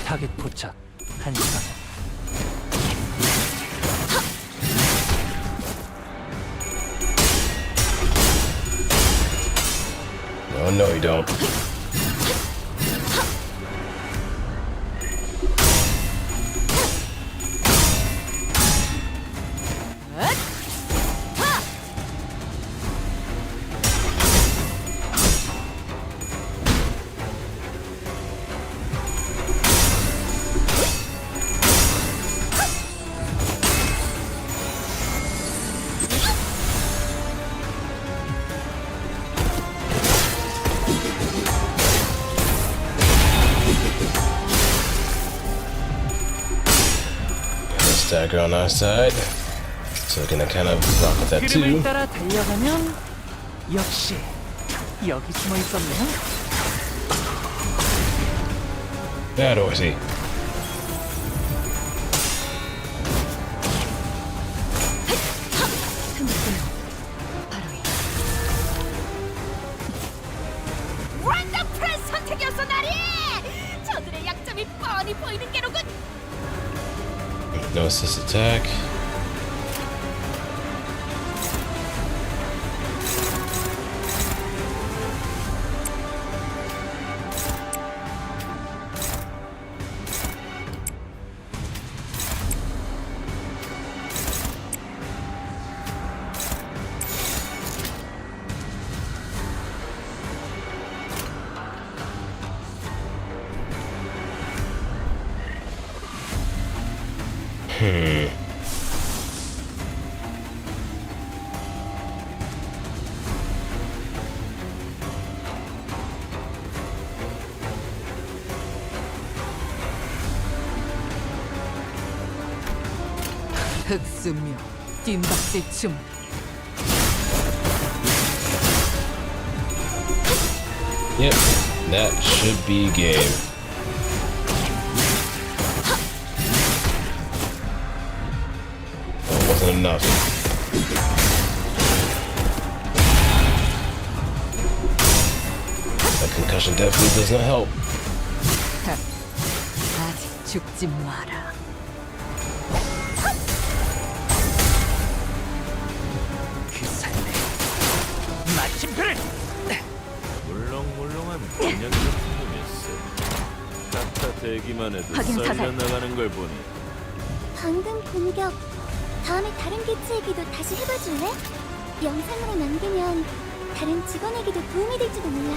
타겟 포착 1시간. Oh no, you don't. Stagger on our side, so we're gonna kind of rock with that too. 그림을 따라 달려가면 역시 여기 숨어 있었네요. Bad horsey. 원더풀한 선택이었어, 나리! 저들의 약점이 뻔히 보이는 게로군. No assist attack. 흑수묘 뒷박질 춤. Yep, that should be game. Oh, it wasn't enough. That concussion definitely does not help. 아직 죽지 마라. 그 삶에 마침표를 물렁물렁한 곤약 같은 놈이 있어. 따뜻하기만 해도 확인 타살. 썰려나가는 걸 보니 방금 공격. 다음에 다른 개체에게도 다시 해봐줄래? 영상으로 남기면 다른 직원에게도 도움이 될지도 몰라.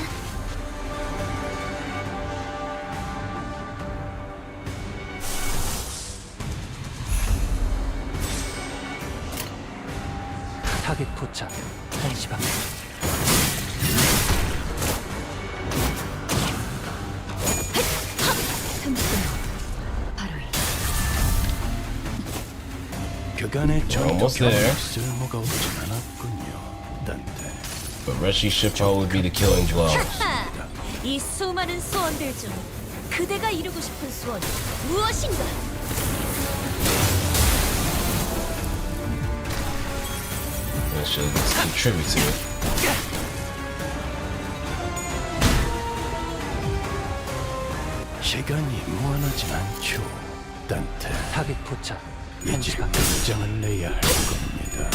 타겟 포착 1시 방향. 바로 이 그간의 Almost there. 경험이 쓸모가 없진 않았군요, 딴데. But Reshi should probably be the killing blow. 이 수많은 소원들 중 그대가 이루고 싶은 소원 무엇인가? That should contribute to it. 시간이 무한하진 않죠, 딴데. 타겟 포착 이제 1시 방향. 결정을 내야 할 겁니다.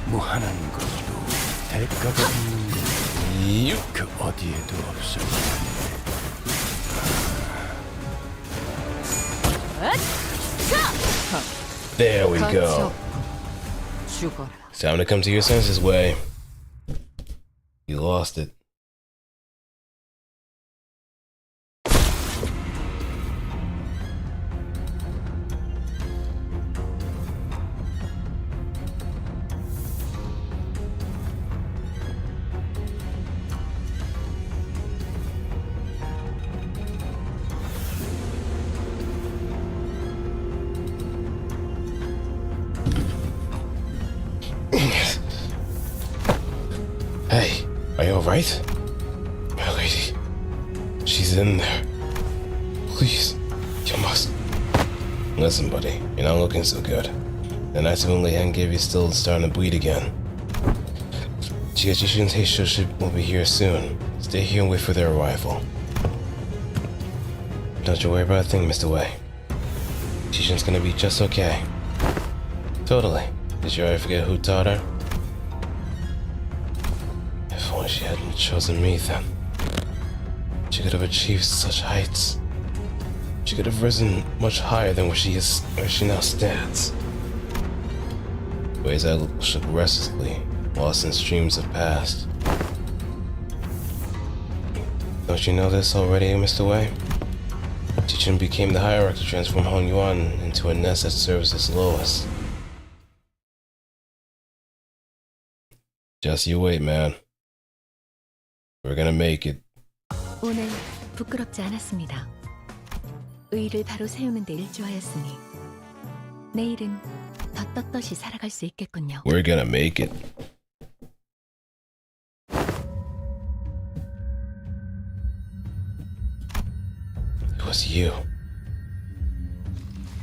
무한한 것도 대가가 있는 것 그 어디에도 없을 There we go. 죽어라. It's time to come to your senses, Way. You lost it. Hey, are you alright? My lady. She's in there. Please, you must. Listen, buddy, you're not looking so good. The nights when Leian gave you still starting to bleed again. Xichun's Xichun will be here soon. Stay here and wait for their arrival. Don't you worry about a thing, Mr. Wei. Xichun's gonna be just okay. Totally. Did you ever forget who taught her? If only she hadn't chosen me then. She could have achieved such heights. She could have risen much higher than where she now stands. Wei's eye shook restlessly, lost in streams of past. Don't you know this already, Mr. Wei? Xichun became the hierarch to transform Hong Yuan into a nest that serves its lowest. Just you wait, man. We're gonna make it. 오늘 부끄럽지 않았습니다. 의를 바로 세우는 데 일조하였으니 내일은 더 떳떳이 살아갈 수 있겠군요. We're gonna make it. It was you.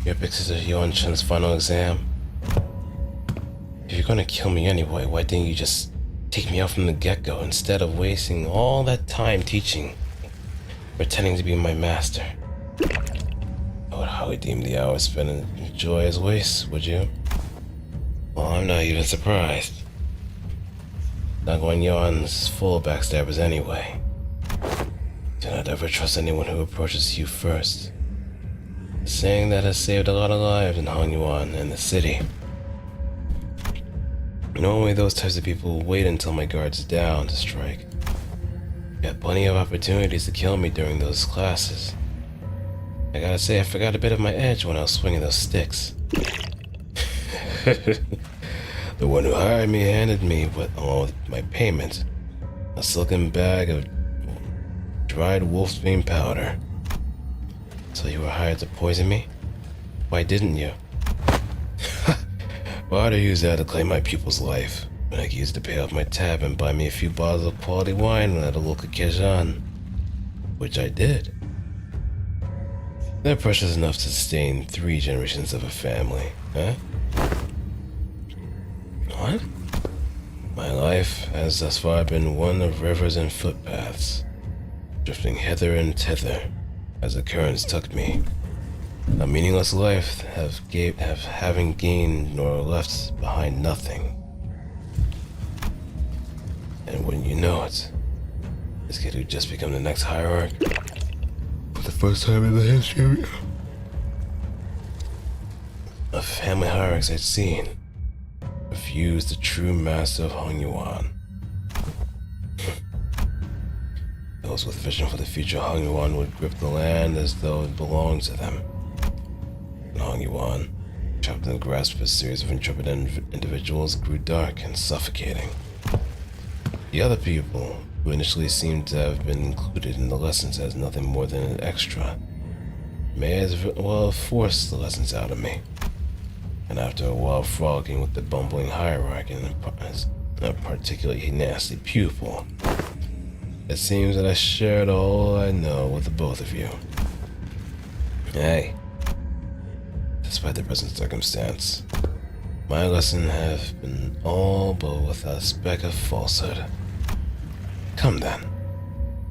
Your pictures of Yuan Chen's final exam. If you're gonna kill me anyway, why didn't you just take me out from the get-go instead of wasting all that time teaching, pretending to be my master? I would hardly deem the hours spent in joy as waste, would you? Well, I'm not even surprised. Dagwan Yuan's full of backstabbers anyway. Do not ever trust anyone who approaches you first. A saying that has saved a lot of lives in Hong Yuan and the city. Normally those types of people wait until my guard's down to strike. You had plenty of opportunities to kill me during those classes. I gotta say, I forgot a bit of my edge when I was swinging those sticks. The one who hired me handed me, along with my payment, a silken bag of dried wolf's bane powder. So you were hired to poison me? Why didn't you? Why'd I use that to claim my pupil's life when I could use it to pay off my tab and buy me a few bottles of quality wine at a local Xichun? Which I did. They're precious enough to sustain 3 generations of a family, huh? What? My life has thus far been one of rivers and footpaths, drifting hither and thither as the currents took me. A meaningless life having gained nor left behind nothing. And wouldn't you know it, this kid who just become the next hierarch for the first time in the history of family hierarchs I'd seen, refused the true master of Hong Yuan. Those with vision for the future Hong Yuan would grip the land as though it belonged to them. And Hong Yuan, trapped in the grasp of a series of intrepid individuals, grew dark and suffocating. The other people, who initially seemed to have been included in the lessons as nothing more than an extra, may as well have forced the lessons out of me. And after a while frolicking with the bumbling hierarch and a particularly nasty pupil, it seems that I shared all I know with the both of you. Hey, despite the present circumstance, my lesson have been all but without a speck of falsehood. Come then.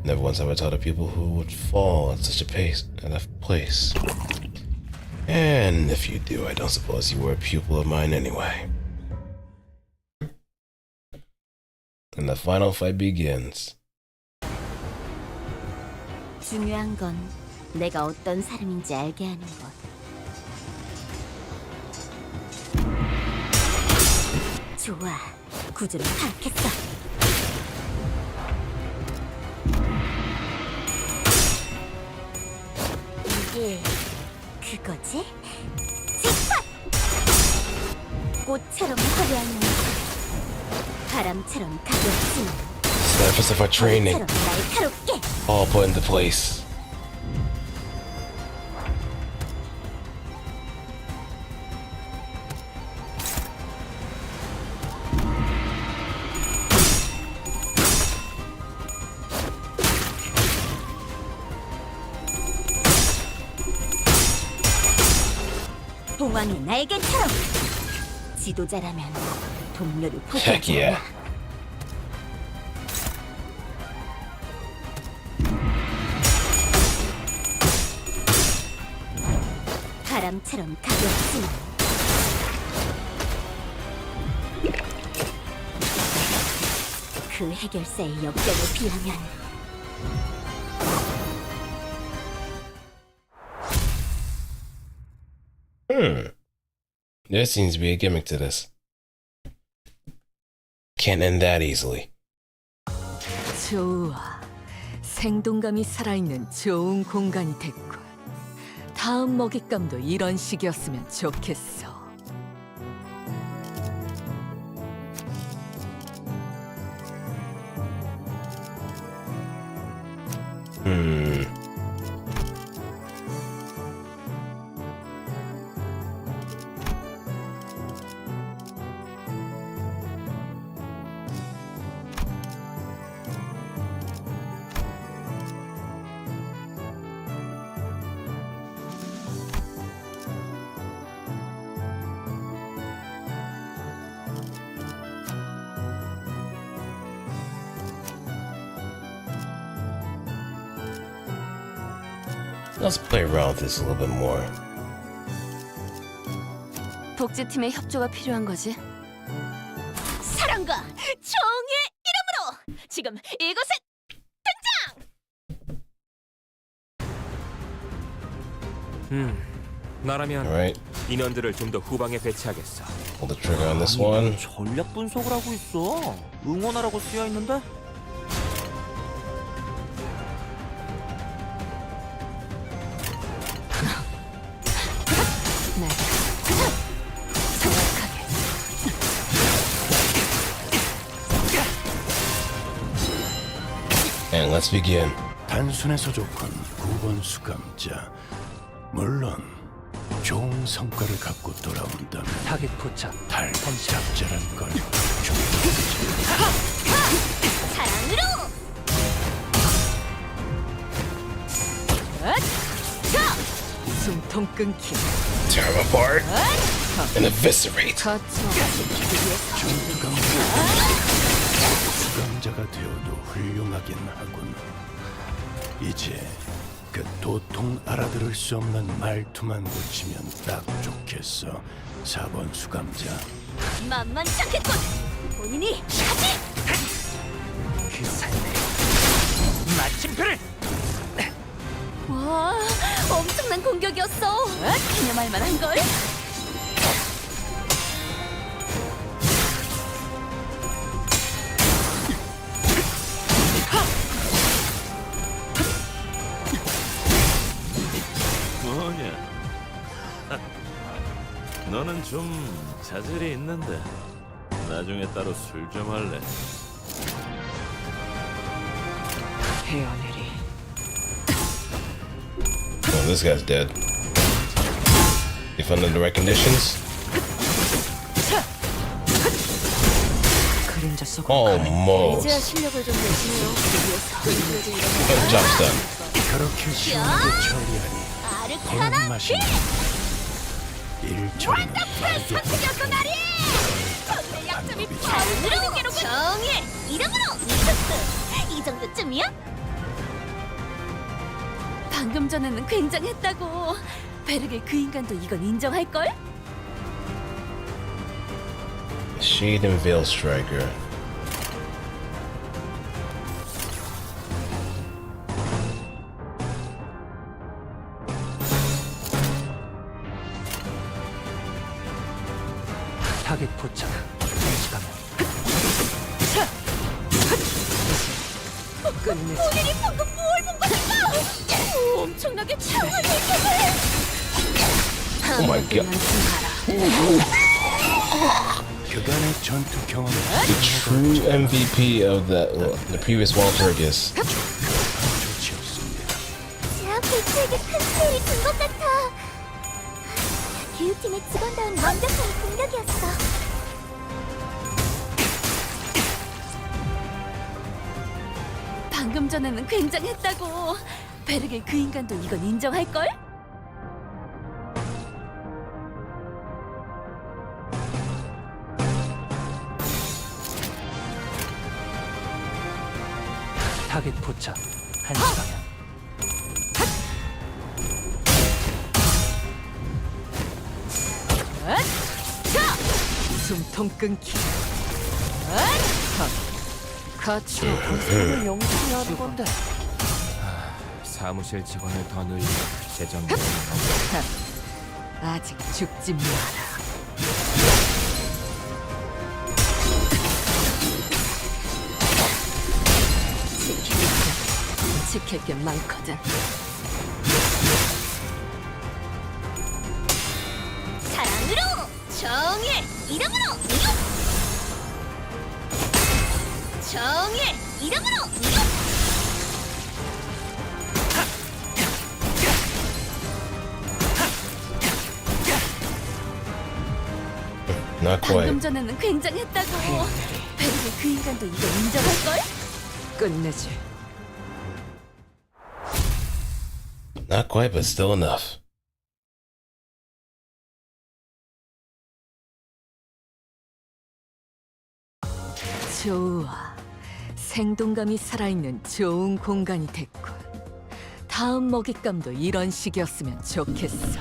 Never once have I taught a pupil who would fall at such a place. And if you do, I don't suppose you were a pupil of mine anyway. And the final fight begins. 중요한 건 내가 어떤 사람인지 알게 하는 것. 좋아, 구조를 파악했어. 이게 그거지? 집합! 꽃처럼 화려한 영, 바람처럼 가볍지, Surface of our training, 처럼 날카롭게. all put into place. 봉황의 날개처럼. 지도자라면 동료를 Heck 포기하지 yeah. 않아. 바람처럼 가볍지. 그 해결사의 역경에 비하면 There seems to be a gimmick to this. Can't end that easily. 좋아. 생동감이 살아있는 좋은 공간이 됐군. 다음 먹잇감도 이런 식이었으면 좋겠어. Let's play around with this a little bit more. 독재팀의 협조가 필요한 거지. 사랑과 정의 이름으로 지금 이곳에 나라면 Alright, 인원들을 좀 더 후방에 배치하겠어. pull the trigger on this one. 전략 분석을 하고 있어. 응원하라고 쓰여 있는데. And let's begin. 단순해서 좋군 9번 수감자. 물론 좋은 성과를 갖고 돌아온다면 타겟 포착. 탈범잡자란 걸 사랑으로 숨통 끊기. Tear them apart. and eviscerate. 가차 지키기 위해서 수감자가 되어도 훌륭하긴 하군. 이제 그 도통 알아들을 수 없는 말투만 고치면 딱 좋겠어. 4번 수감자. 만만찮겠군. 본인이 하지. 그 삶에 마침표를. 와, 엄청난 공격이었어. 기념할 만한 걸. 뭐냐? 너는 좀 자질이 있는데 나중에 따로 술 좀 할래. 헤어내리. Oh, this guy's dead. If under the right conditions. 그림자 속으로 Almost. 이제야 실력을 좀 내시네요. 위해서 But job's done. 그렇게 시원하게 처리하니 아르카나 되는 맛이 일처리는 빠르게 선택이었어 나리. 오늘의 약점이 바로 정의 이름으로 미쳤어. 이 정도쯤이야? 방금 전에는 굉장했다고. 베르게 그 인간도 이건 인정할걸? Shade and Veil Striker. 타겟 포착. 1시간. 끝내지. 본인이 방금 뭘 본 것인가? 엄청나게 차원을 해. Oh my god. 그간의 전투 경험을 The true MVP of the previous Walpurgis. 제압 조치였습니다. 개체에게 큰 피해를 준 것 같아. 기후팀의 직원다운 완벽한 공격이었어. 방금 전에는 굉장했다고. 베르게 그 인간도 이건 인정할걸? 타겟 포착. 1시간. 숨통 끊기. 같이 네. 영웅하는 건데. 사무실 직원을 더 늘리고 재정 아직 죽지 마라. 지킬 게 많거든. 사랑으로 정의 이름으로 정의 이름으로 Not quite. 방금 전에는 굉장했다고. 베르게 그 인간도 이건 인정할걸? 끝내지. Not quite, but still enough. 좋아. 생동감이 살아있는 좋은 공간이 됐군. 다음 먹잇감도 이런 식이었으면 좋겠어.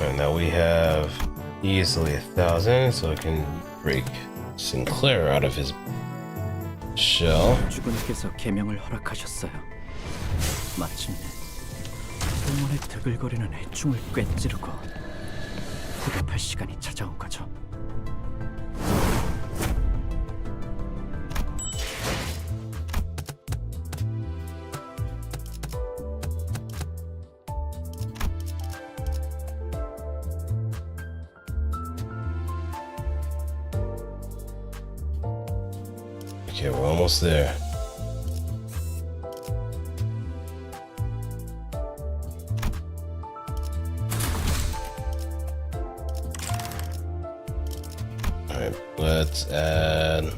And now we have easily 1,000, so I can break Sinclair out of his shell. 주군께서 계명을 허락하셨어요. 마침내 동문의 드글거리는 해충을 꿰찌르고 후벼팔 시간이 찾아온 거죠. Okay, we're almost there. Alright, let's add...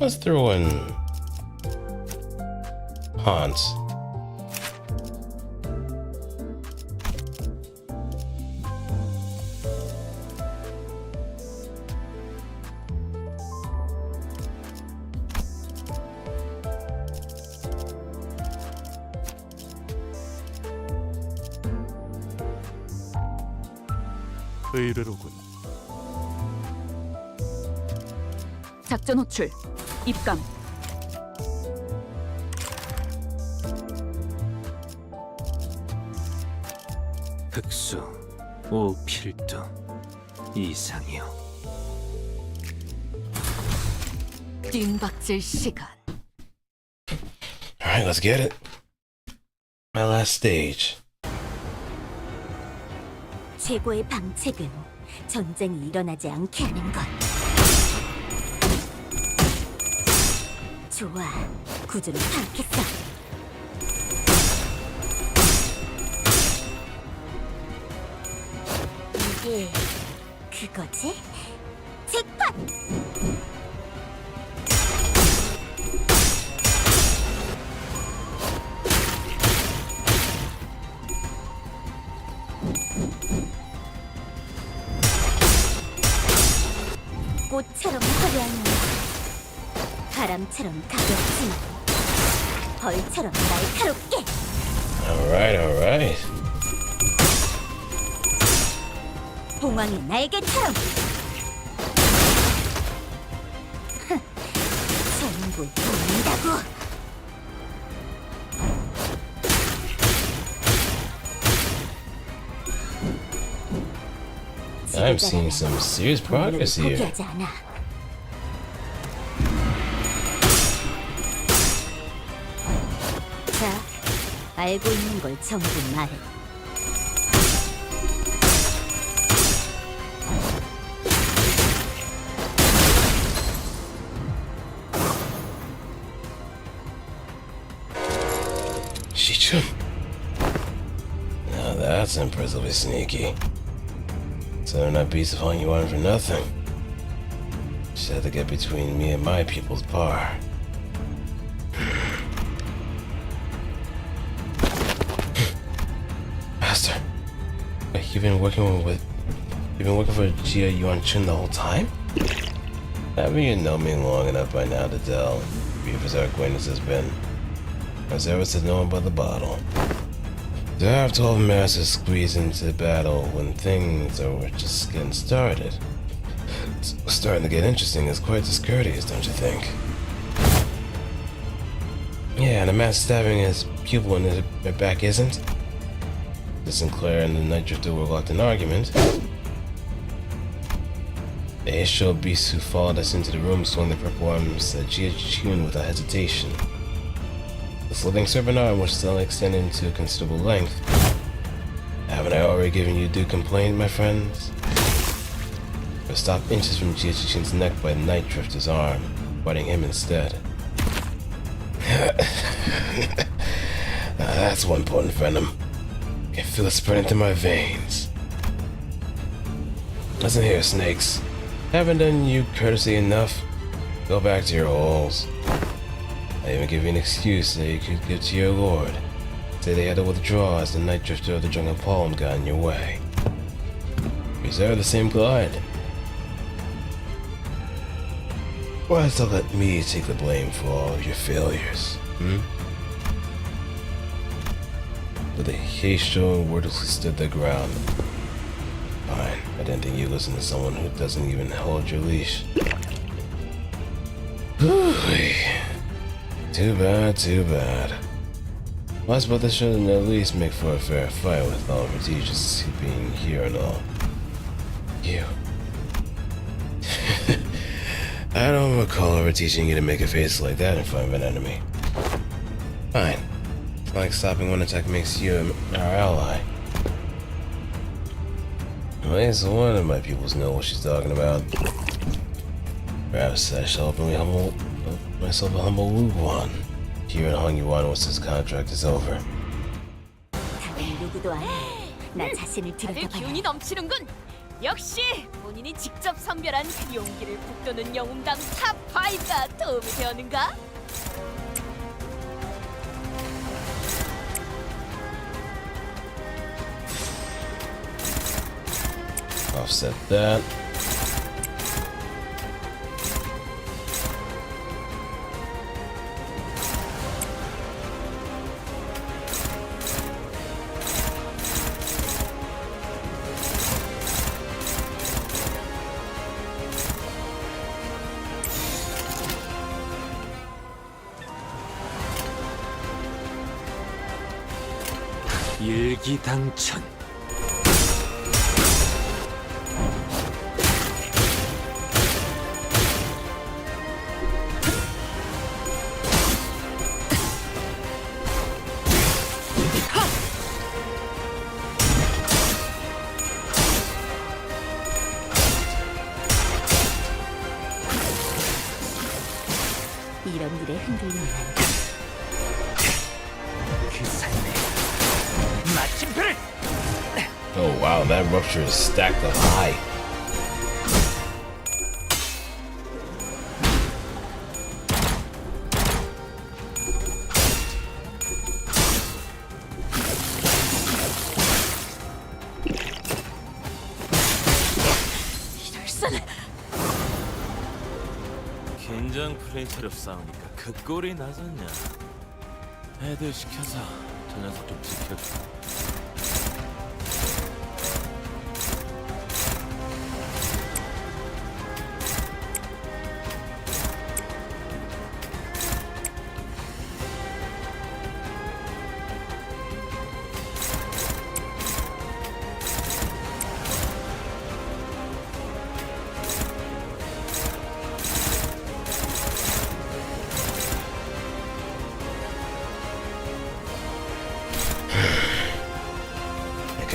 Let's throw in Hans. 의뢰로군. 작전 호출. 입감. 흑수, 오필도, 이상이요. 뜀박질 시간. Alright, let's get it. My last stage. 최고의 방책은 전쟁이 일어나지 않게 하는 것. 좋아, 구조를 파악했어. 이게 그거지? 잭팟! 꽃처럼 화려한 너, 바람처럼 가볍지, 벌처럼 날카롭게. Alright, alright. 봉황의 날개처럼. 전부 보인다고. I'm seeing some serious progress here. 포기하지 않아. 자, 알고 있는 걸 전부 말해. Xichun. Now that's impressively sneaky. So they're not beasts of Hong Yuan for nothing. Just had to get between me and my people's bar. Master, you've been working for Jia Yuan Chun the whole time? Haven't you known me long enough by now to tell brief as our acquaintance has been? As ever to know about the bottle. To have 12 masters squeeze into battle when things are just getting started. It's starting to get interesting is quite discourteous, don't you think? Yeah, and a man stabbing his pupil in their back isn't? The Sinclair and the Night Drifter were locked in argument. The Aishel beast who followed us into the room swung the purple arms at Xichun without hesitation. The slithering serpent arm was still extended to a considerable length. Haven't I already given you due complaint, my friends? I was stopped inches from Xichun's neck by the Night Drifter's arm, biting him instead. That's one potent venom. I can feel it spreading through my veins. Listen here, snakes. Haven't done you courtesy enough? Go back to your holes. I even give you an excuse that you could give to your lord. Say they had to withdraw as the Night Drifter of the Jungle Palm got in your way. Reserve the same glide. Why still let me take the blame for all of your failures, But the Xichun wordlessly stood their ground. Fine, I didn't think you listened to someone who doesn't even hold your leash. Too bad, too bad. Well, I suppose this shouldn't at least make for a fair fight with all of our teachers being here and all. You. I don't recall ever teaching you to make a face like that in front of an enemy. Fine. It's like stopping one attack makes you our ally. At least one of my pupils know what she's talking about. Perhaps I shall openly humble myself a humble Wuguan here in Hong Yuan once this contract is over. 다른 누구도 아니야. 나 자신을 다들 들여다봐야 기운이 넘치는군. 역시 본인이 직접 선별한 용기를 북돋는 영웅당 탑5가 도움이 되었는가? Offset that. 일기당천. 이런 일에 흔들리면 안 돼. 그 삶에 마침표를. Oh wow, that rupture is stacked up high. 이럴 수는. 긴장 프린트로 싸우니까 그 꼴이 나섰냐. 애들 시켜서 저 녀석 좀 지켜줘.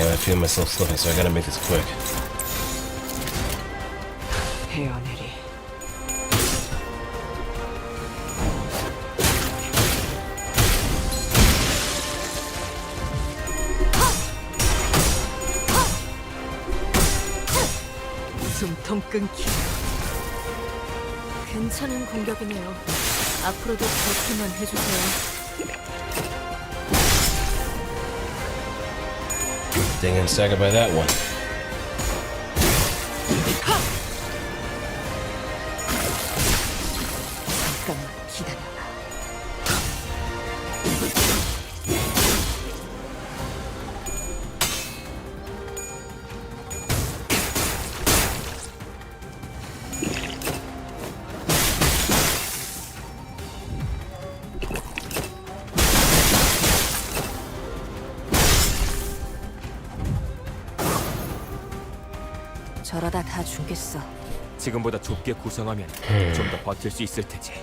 I feel myself slipping, so I gotta make this quick. 헤어내리. 숨통 끊기. 괜찮은 공격이네요. 앞으로도 그렇게만 해주세요. Dang and staggered by that one. 잠깐만 기다려라. 저러다 다 죽겠어. 지금보다 좁게 구성하면 좀 더 버틸 수 있을 테지.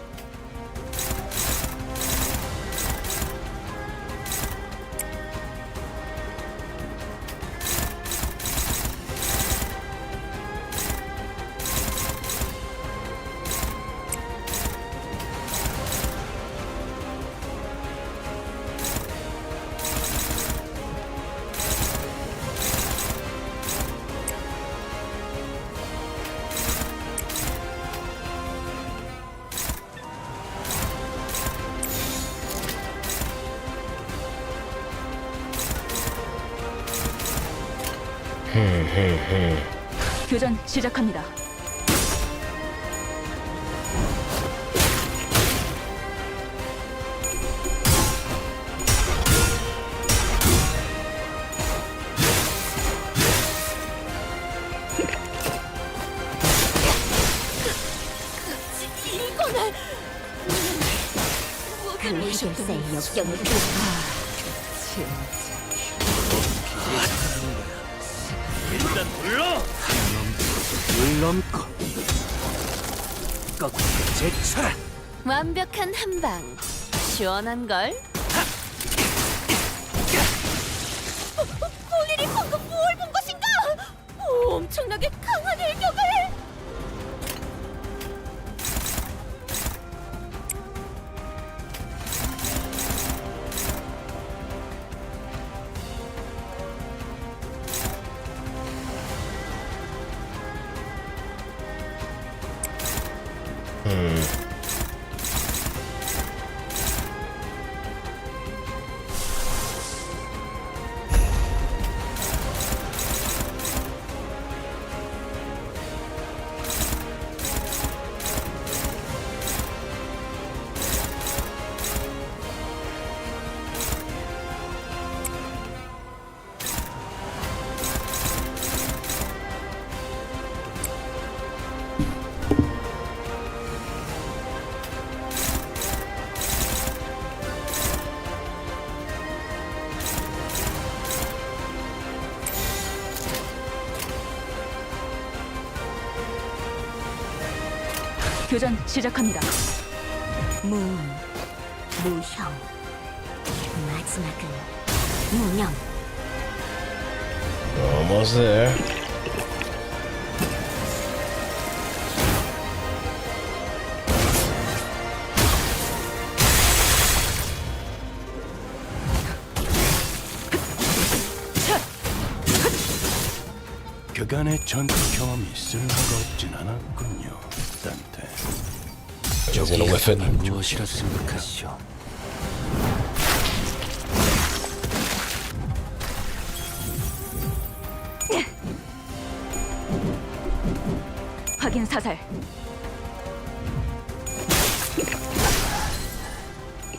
교전 시작합니다. 이거는 해결사의 역경을 일단 불러! 물 넘고 꺾고 제쳐라. 완벽한 한방. 시원한 걸. 본인이 방금 뭘 본 것인가? 엄청나게 강한 일격을. 교전 시작합니다. 무형, 마지막은 무념. Almost there. 그간의 전투 경험이 쓸모가 없진 않았군요, 단테. He's gonna whiff it. 무엇이라 생각하시오? 확인 사살.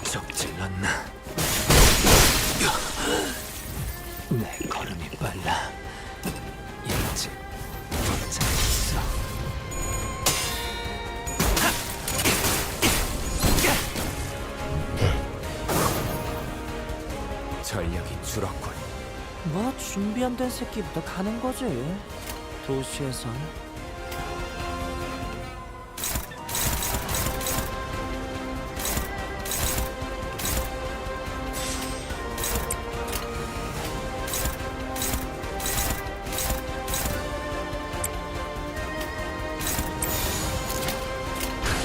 적질났나? 내 걸음이 빨라. 일찍 도착했어. 전력이 줄었군. 뭐 준비 안 된 새끼부터 가는 거지. 도시에선.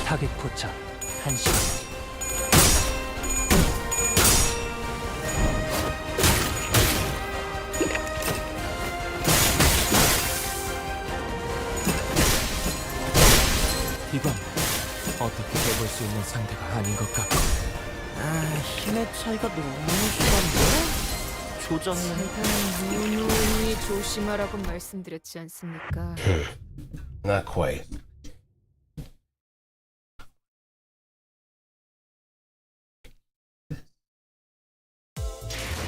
타겟 포착 1시간. 이건 어떻게 해볼 수 있는 상대가 아닌 것 같고. 힘의 차이가 너무 심한데? 조정은 제가 누누이 조심하라고 말씀드렸지 않습니까? Not quite.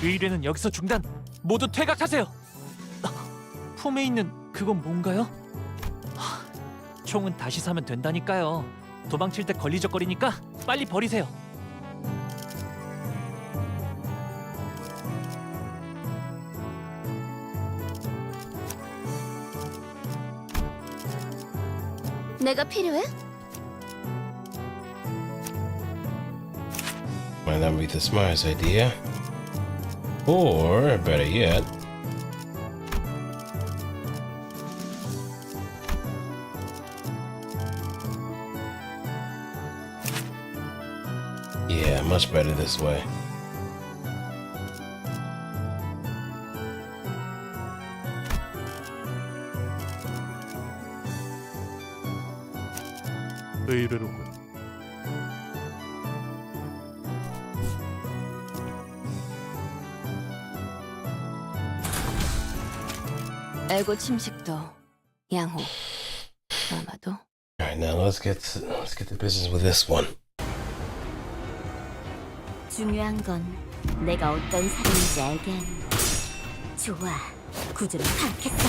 의뢰는 여기서 중단. 모두 퇴각하세요. 품에 있는 그건 뭔가요? 총은 다시 사면 된다니까요. 도망칠 때 걸리적거리니까 빨리 버리세요. 내가 필요해? Might not be the smartest idea. Or, better yet, yeah, much better this way. 의뢰로군. 에고 침식도 양호. 아마도 All right, now let's get to business with this one. 중요한 건 내가 어떤 사람인지 알게 하는 거. 좋아, 구조를 파악했어.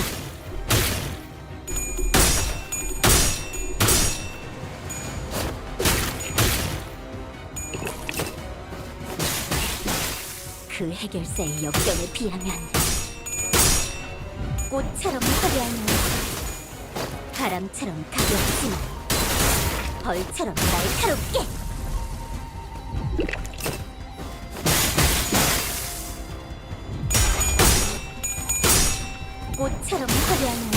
그 해결사의 역경에 비하면 꽃처럼 화려한 바람처럼 가볍지만 벌처럼 날카롭게. 꽃처럼 화려한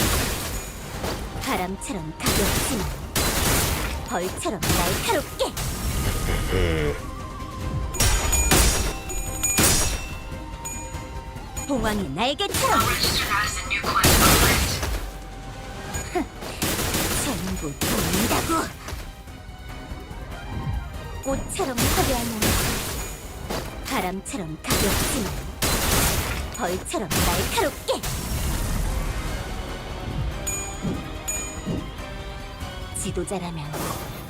바람처럼 가볍지만 벌처럼 날카롭게. 봉황이 날개처럼. Registered as a new quest on the list. 전부 보인다고. 꽃처럼 화려한 바람처럼 가볍지만 벌처럼 날카롭게. 지도자라면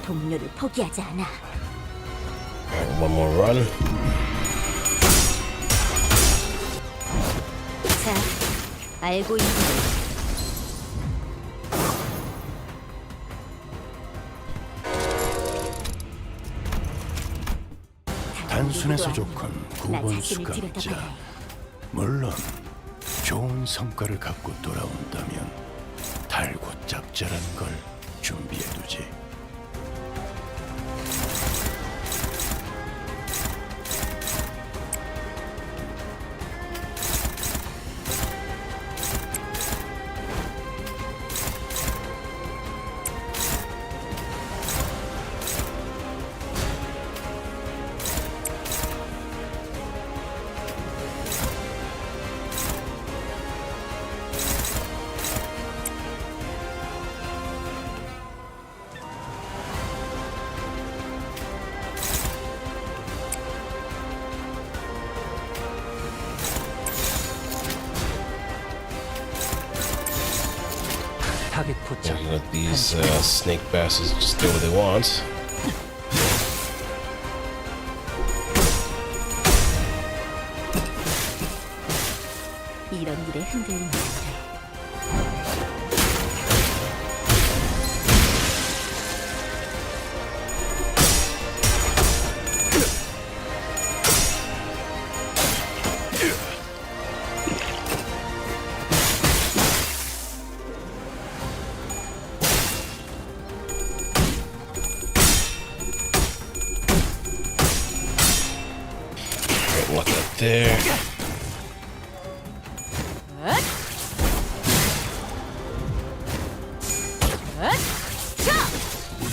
동료를 포기하지 않아. All right, one more run. 자, 알고 있는 단순해서 좋군, 나 구본 자신을 수감자. 들여다봐야 해. 물론 좋은 성과를 갖고 돌아온다면 달고 짭짤한 걸 준비해두지. 거쳐. can let these snake bastards just do what they want. 이런 일에 흔들리면 안 돼. Alright, look up there.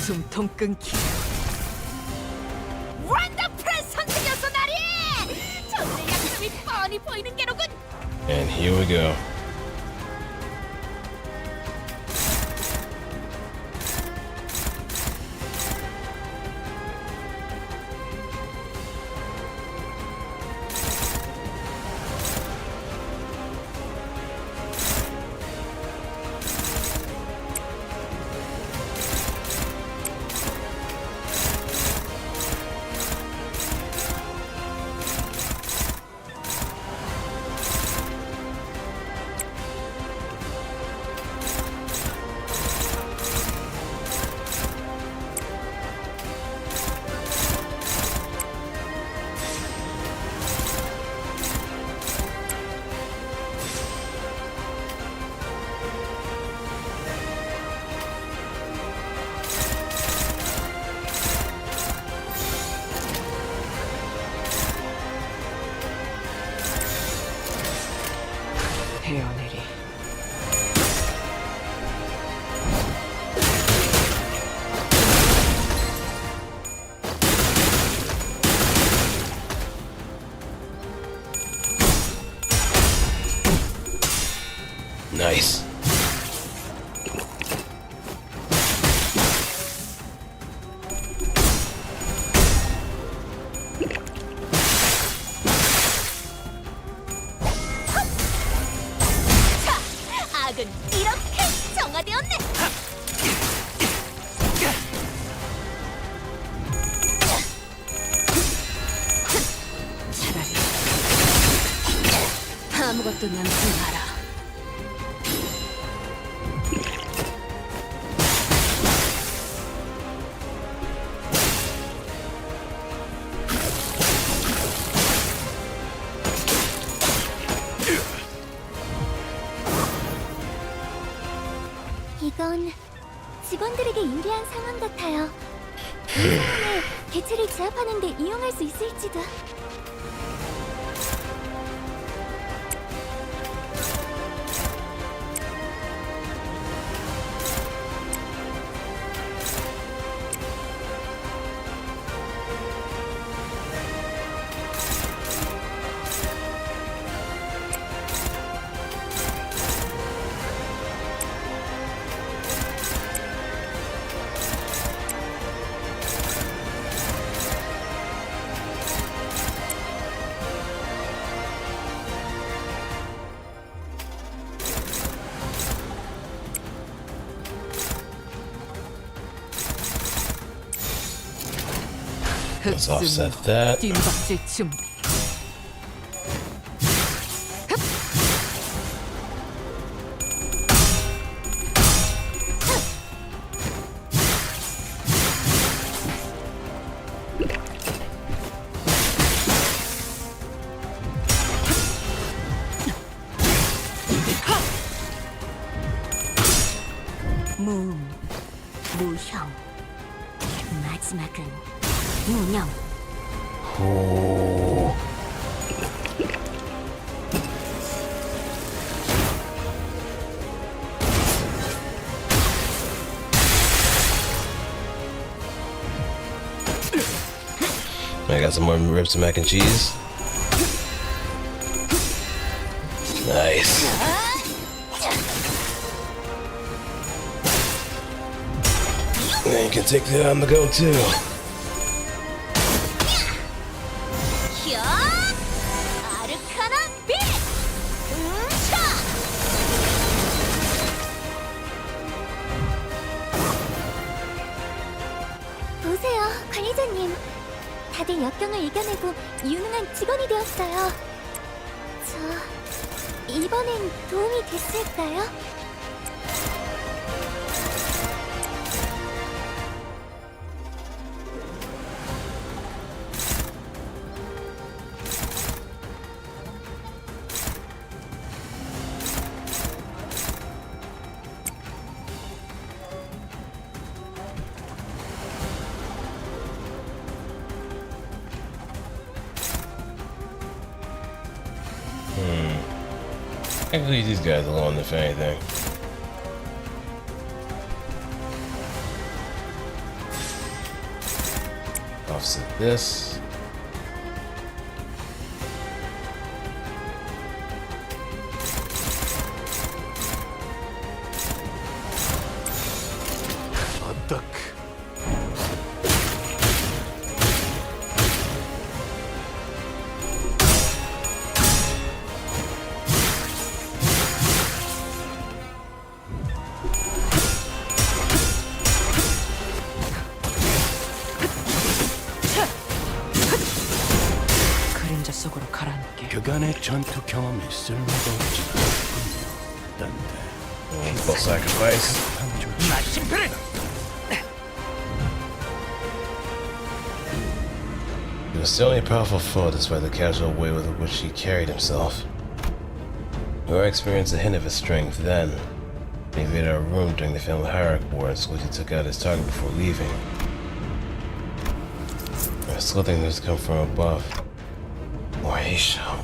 숨통 끊기. 원더풀한 선택이었어 나리. 저들의 약점이 뻔히 보이는 게로군. And here we go. 헤어내리. Nice. 악은 이렇게 정화되었네. 차라리 아무것도 남지 마라. 이건 직원들에게 유리한 상황 같아요. 이 상황을 개체를 제압하는 데 이용할 수 있을지도. Let's offset that. 뒷박질 준비. 무형. 마지막은 무념. Oh. I got some more ribs and mac and cheese. Nice. And you can take that on the go too. 아르카나 빛! 다들 역경을 이겨내고 유능한 직원이 되었어요. 이번엔 도움이 됐을까요? I can leave these guys alone if anything. Offset this. 어떻게 그림자 속으로 가라앉게. 그간의 전투 경험이 쓸모가 없지 않군요. 딴데 Full sacrifice. He was still a powerful foe despite the casual way with which he carried himself. We experienced a hint of his strength then. He invaded our room during the family hierarchy war and slowly took out his target before leaving. I still think this come from above. Or Xichun.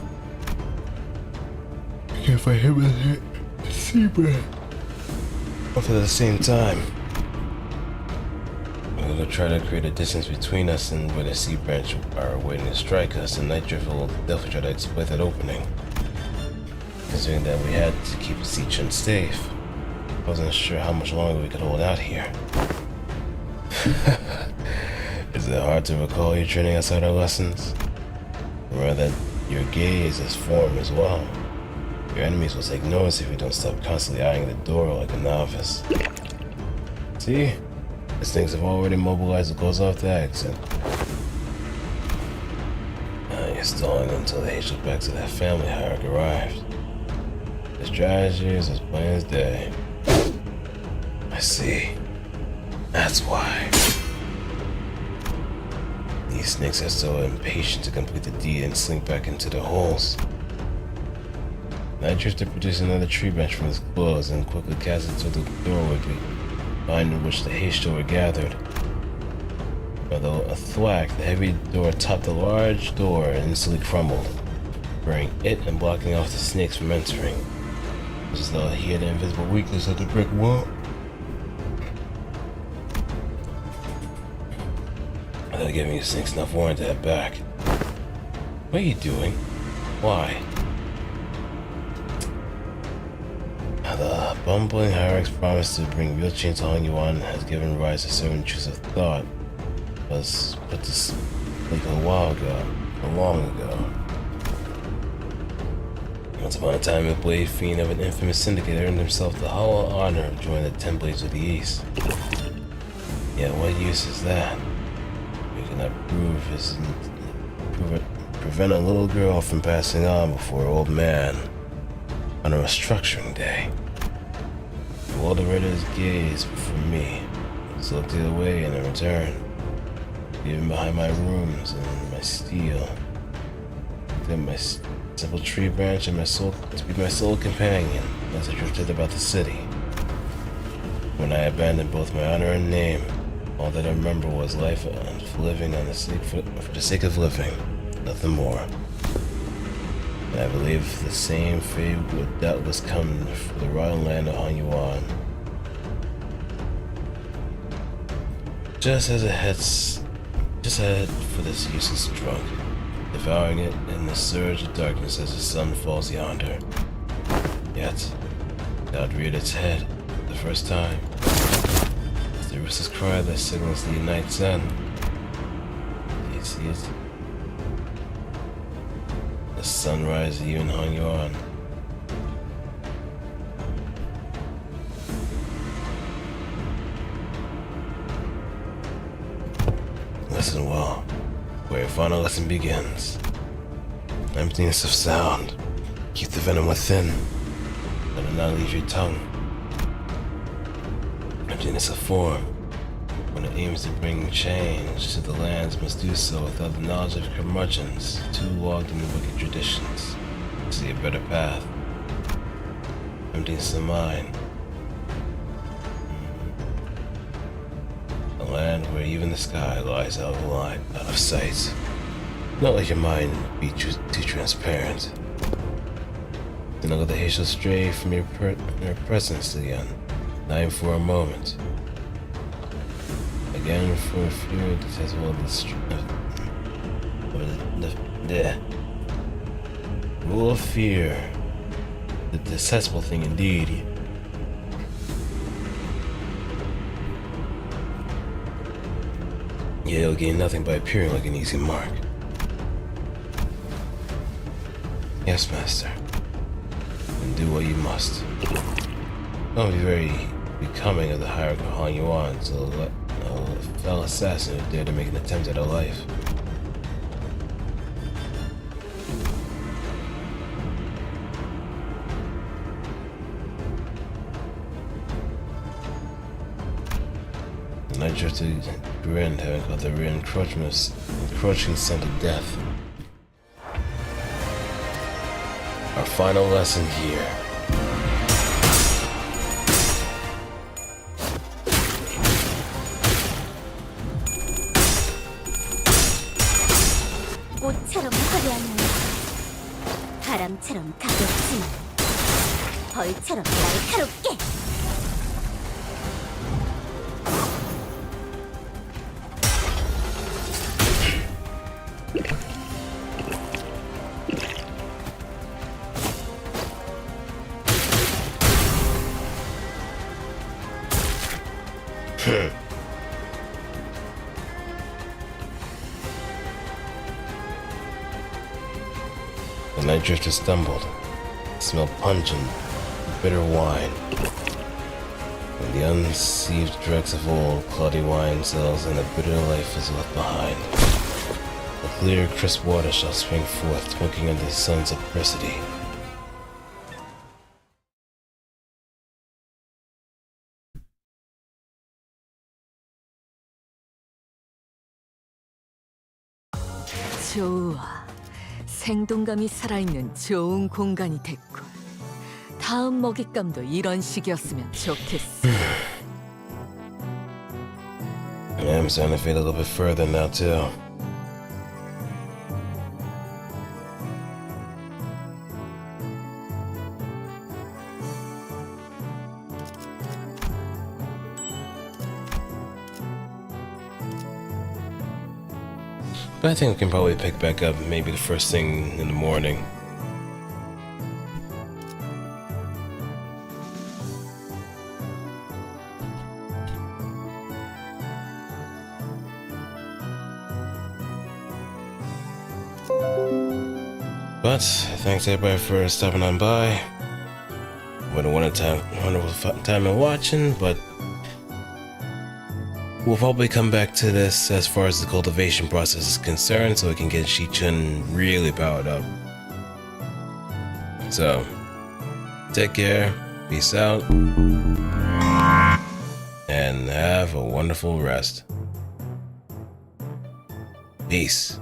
If I hit with it, Seabird. Both at the same time. We will try to create a distance between us and where the sea branch are waiting to strike us, and Night Drift will definitely try to exploit that opening. Considering that we had to keep Xichun safe, I wasn't sure how much longer we could hold out here. Is it hard to recall your training outside our lessons? Remember that your gaze is form as well. Your enemies will take notice if you don't stop constantly eyeing the door like a novice. See? These things have already mobilized the goes off the exit. You're stalling until the H back to that family hierarchy arrived. The strategy is as plain as day. I see. That's why. These snakes are so impatient to complete the deed and slink back into their holes. Night Drifter produced another tree branch from his claws and quickly cast it toward the doorway behind which the Xichun were gathered. Although a thwack, the heavy door topped the large door and instantly crumbled, burying it and blocking off the snakes from entering. Just as though he had an invisible weakness at the brick wall. I thought giving you snakes enough warrant to head back. What are you doing? Why? The bumbling hierarch's promise to bring real change to Hong Yuan has given rise to certain intrusive thought. Was put to sleep a long ago. Once upon a time, a blade fiend of an infamous syndicate earned himself the hollow honor of joining the 10 Blades of the East. Yet what use is that? We cannot prevent a little girl from passing on before an old man on a restructuring day. The world averted his gaze from me, so looked the other way and in return, even behind my rooms and my steel, then my simple tree branch and my soul to be my sole companion as I drifted about the city. When I abandoned both my honor and name, all that I remember was life and living for the sake of living, nothing more. And I believe the same fate would doubtless come for the rotten land of Hong Yuan. Just ahead for this useless drunk, devouring it in the surge of darkness as the sun falls yonder. Yet, God reared its head for the first time. It's the rooster's cry that signals the night's end. Do you see it? The sunrise of even Hong Yuan. Listen well. where your final lesson begins. Emptiness of sound. Keep the venom within. Let it not leave your tongue. Emptiness of form. When it aims to bring change to the lands, must do so without the knowledge of curmudgeons, too logged in the wicked traditions. See a better path. Emptiness of mind. A land where even the sky lies out of line, out of sight. Not let your mind be too transparent. Do not let the haste stray from your presence again, not even for a moment. Again, for fear detestable the rule of fear, the detestable thing indeed. Yet you'll gain nothing by appearing like an easy mark. Yes, master. And do what you must. Don't be very becoming of the hierarchy calling you on, so let a fellow assassin who dare to make an attempt at a life. The night drifted grinned, having caught the real encroaching scent of death. Our final lesson here. 꽃처럼 화려한 날, 바람처럼 가볍지만 벌처럼 날카롭게. The night drifter stumbled, smelled pungent, bitter wine. When the unsieved dregs of old, cloudy wine cells and a bitter life is left behind. The clear, crisp water shall spring forth, twinkling under the sun's adversity. 좋아. 생동감이 살아있는 좋은 공간이 됐군. 다음 먹잇감도 이런 식이었으면 좋겠어. Yeah, I'm starting to fade a little bit further now too. But I think we can probably pick back up maybe the first thing in the morning. But thanks everybody for stopping on by. What a wonderful time of watching, but we'll probably come back to this as far as the cultivation process is concerned, so we can get Xichun really powered up. So, take care, peace out, and have a wonderful rest. Peace.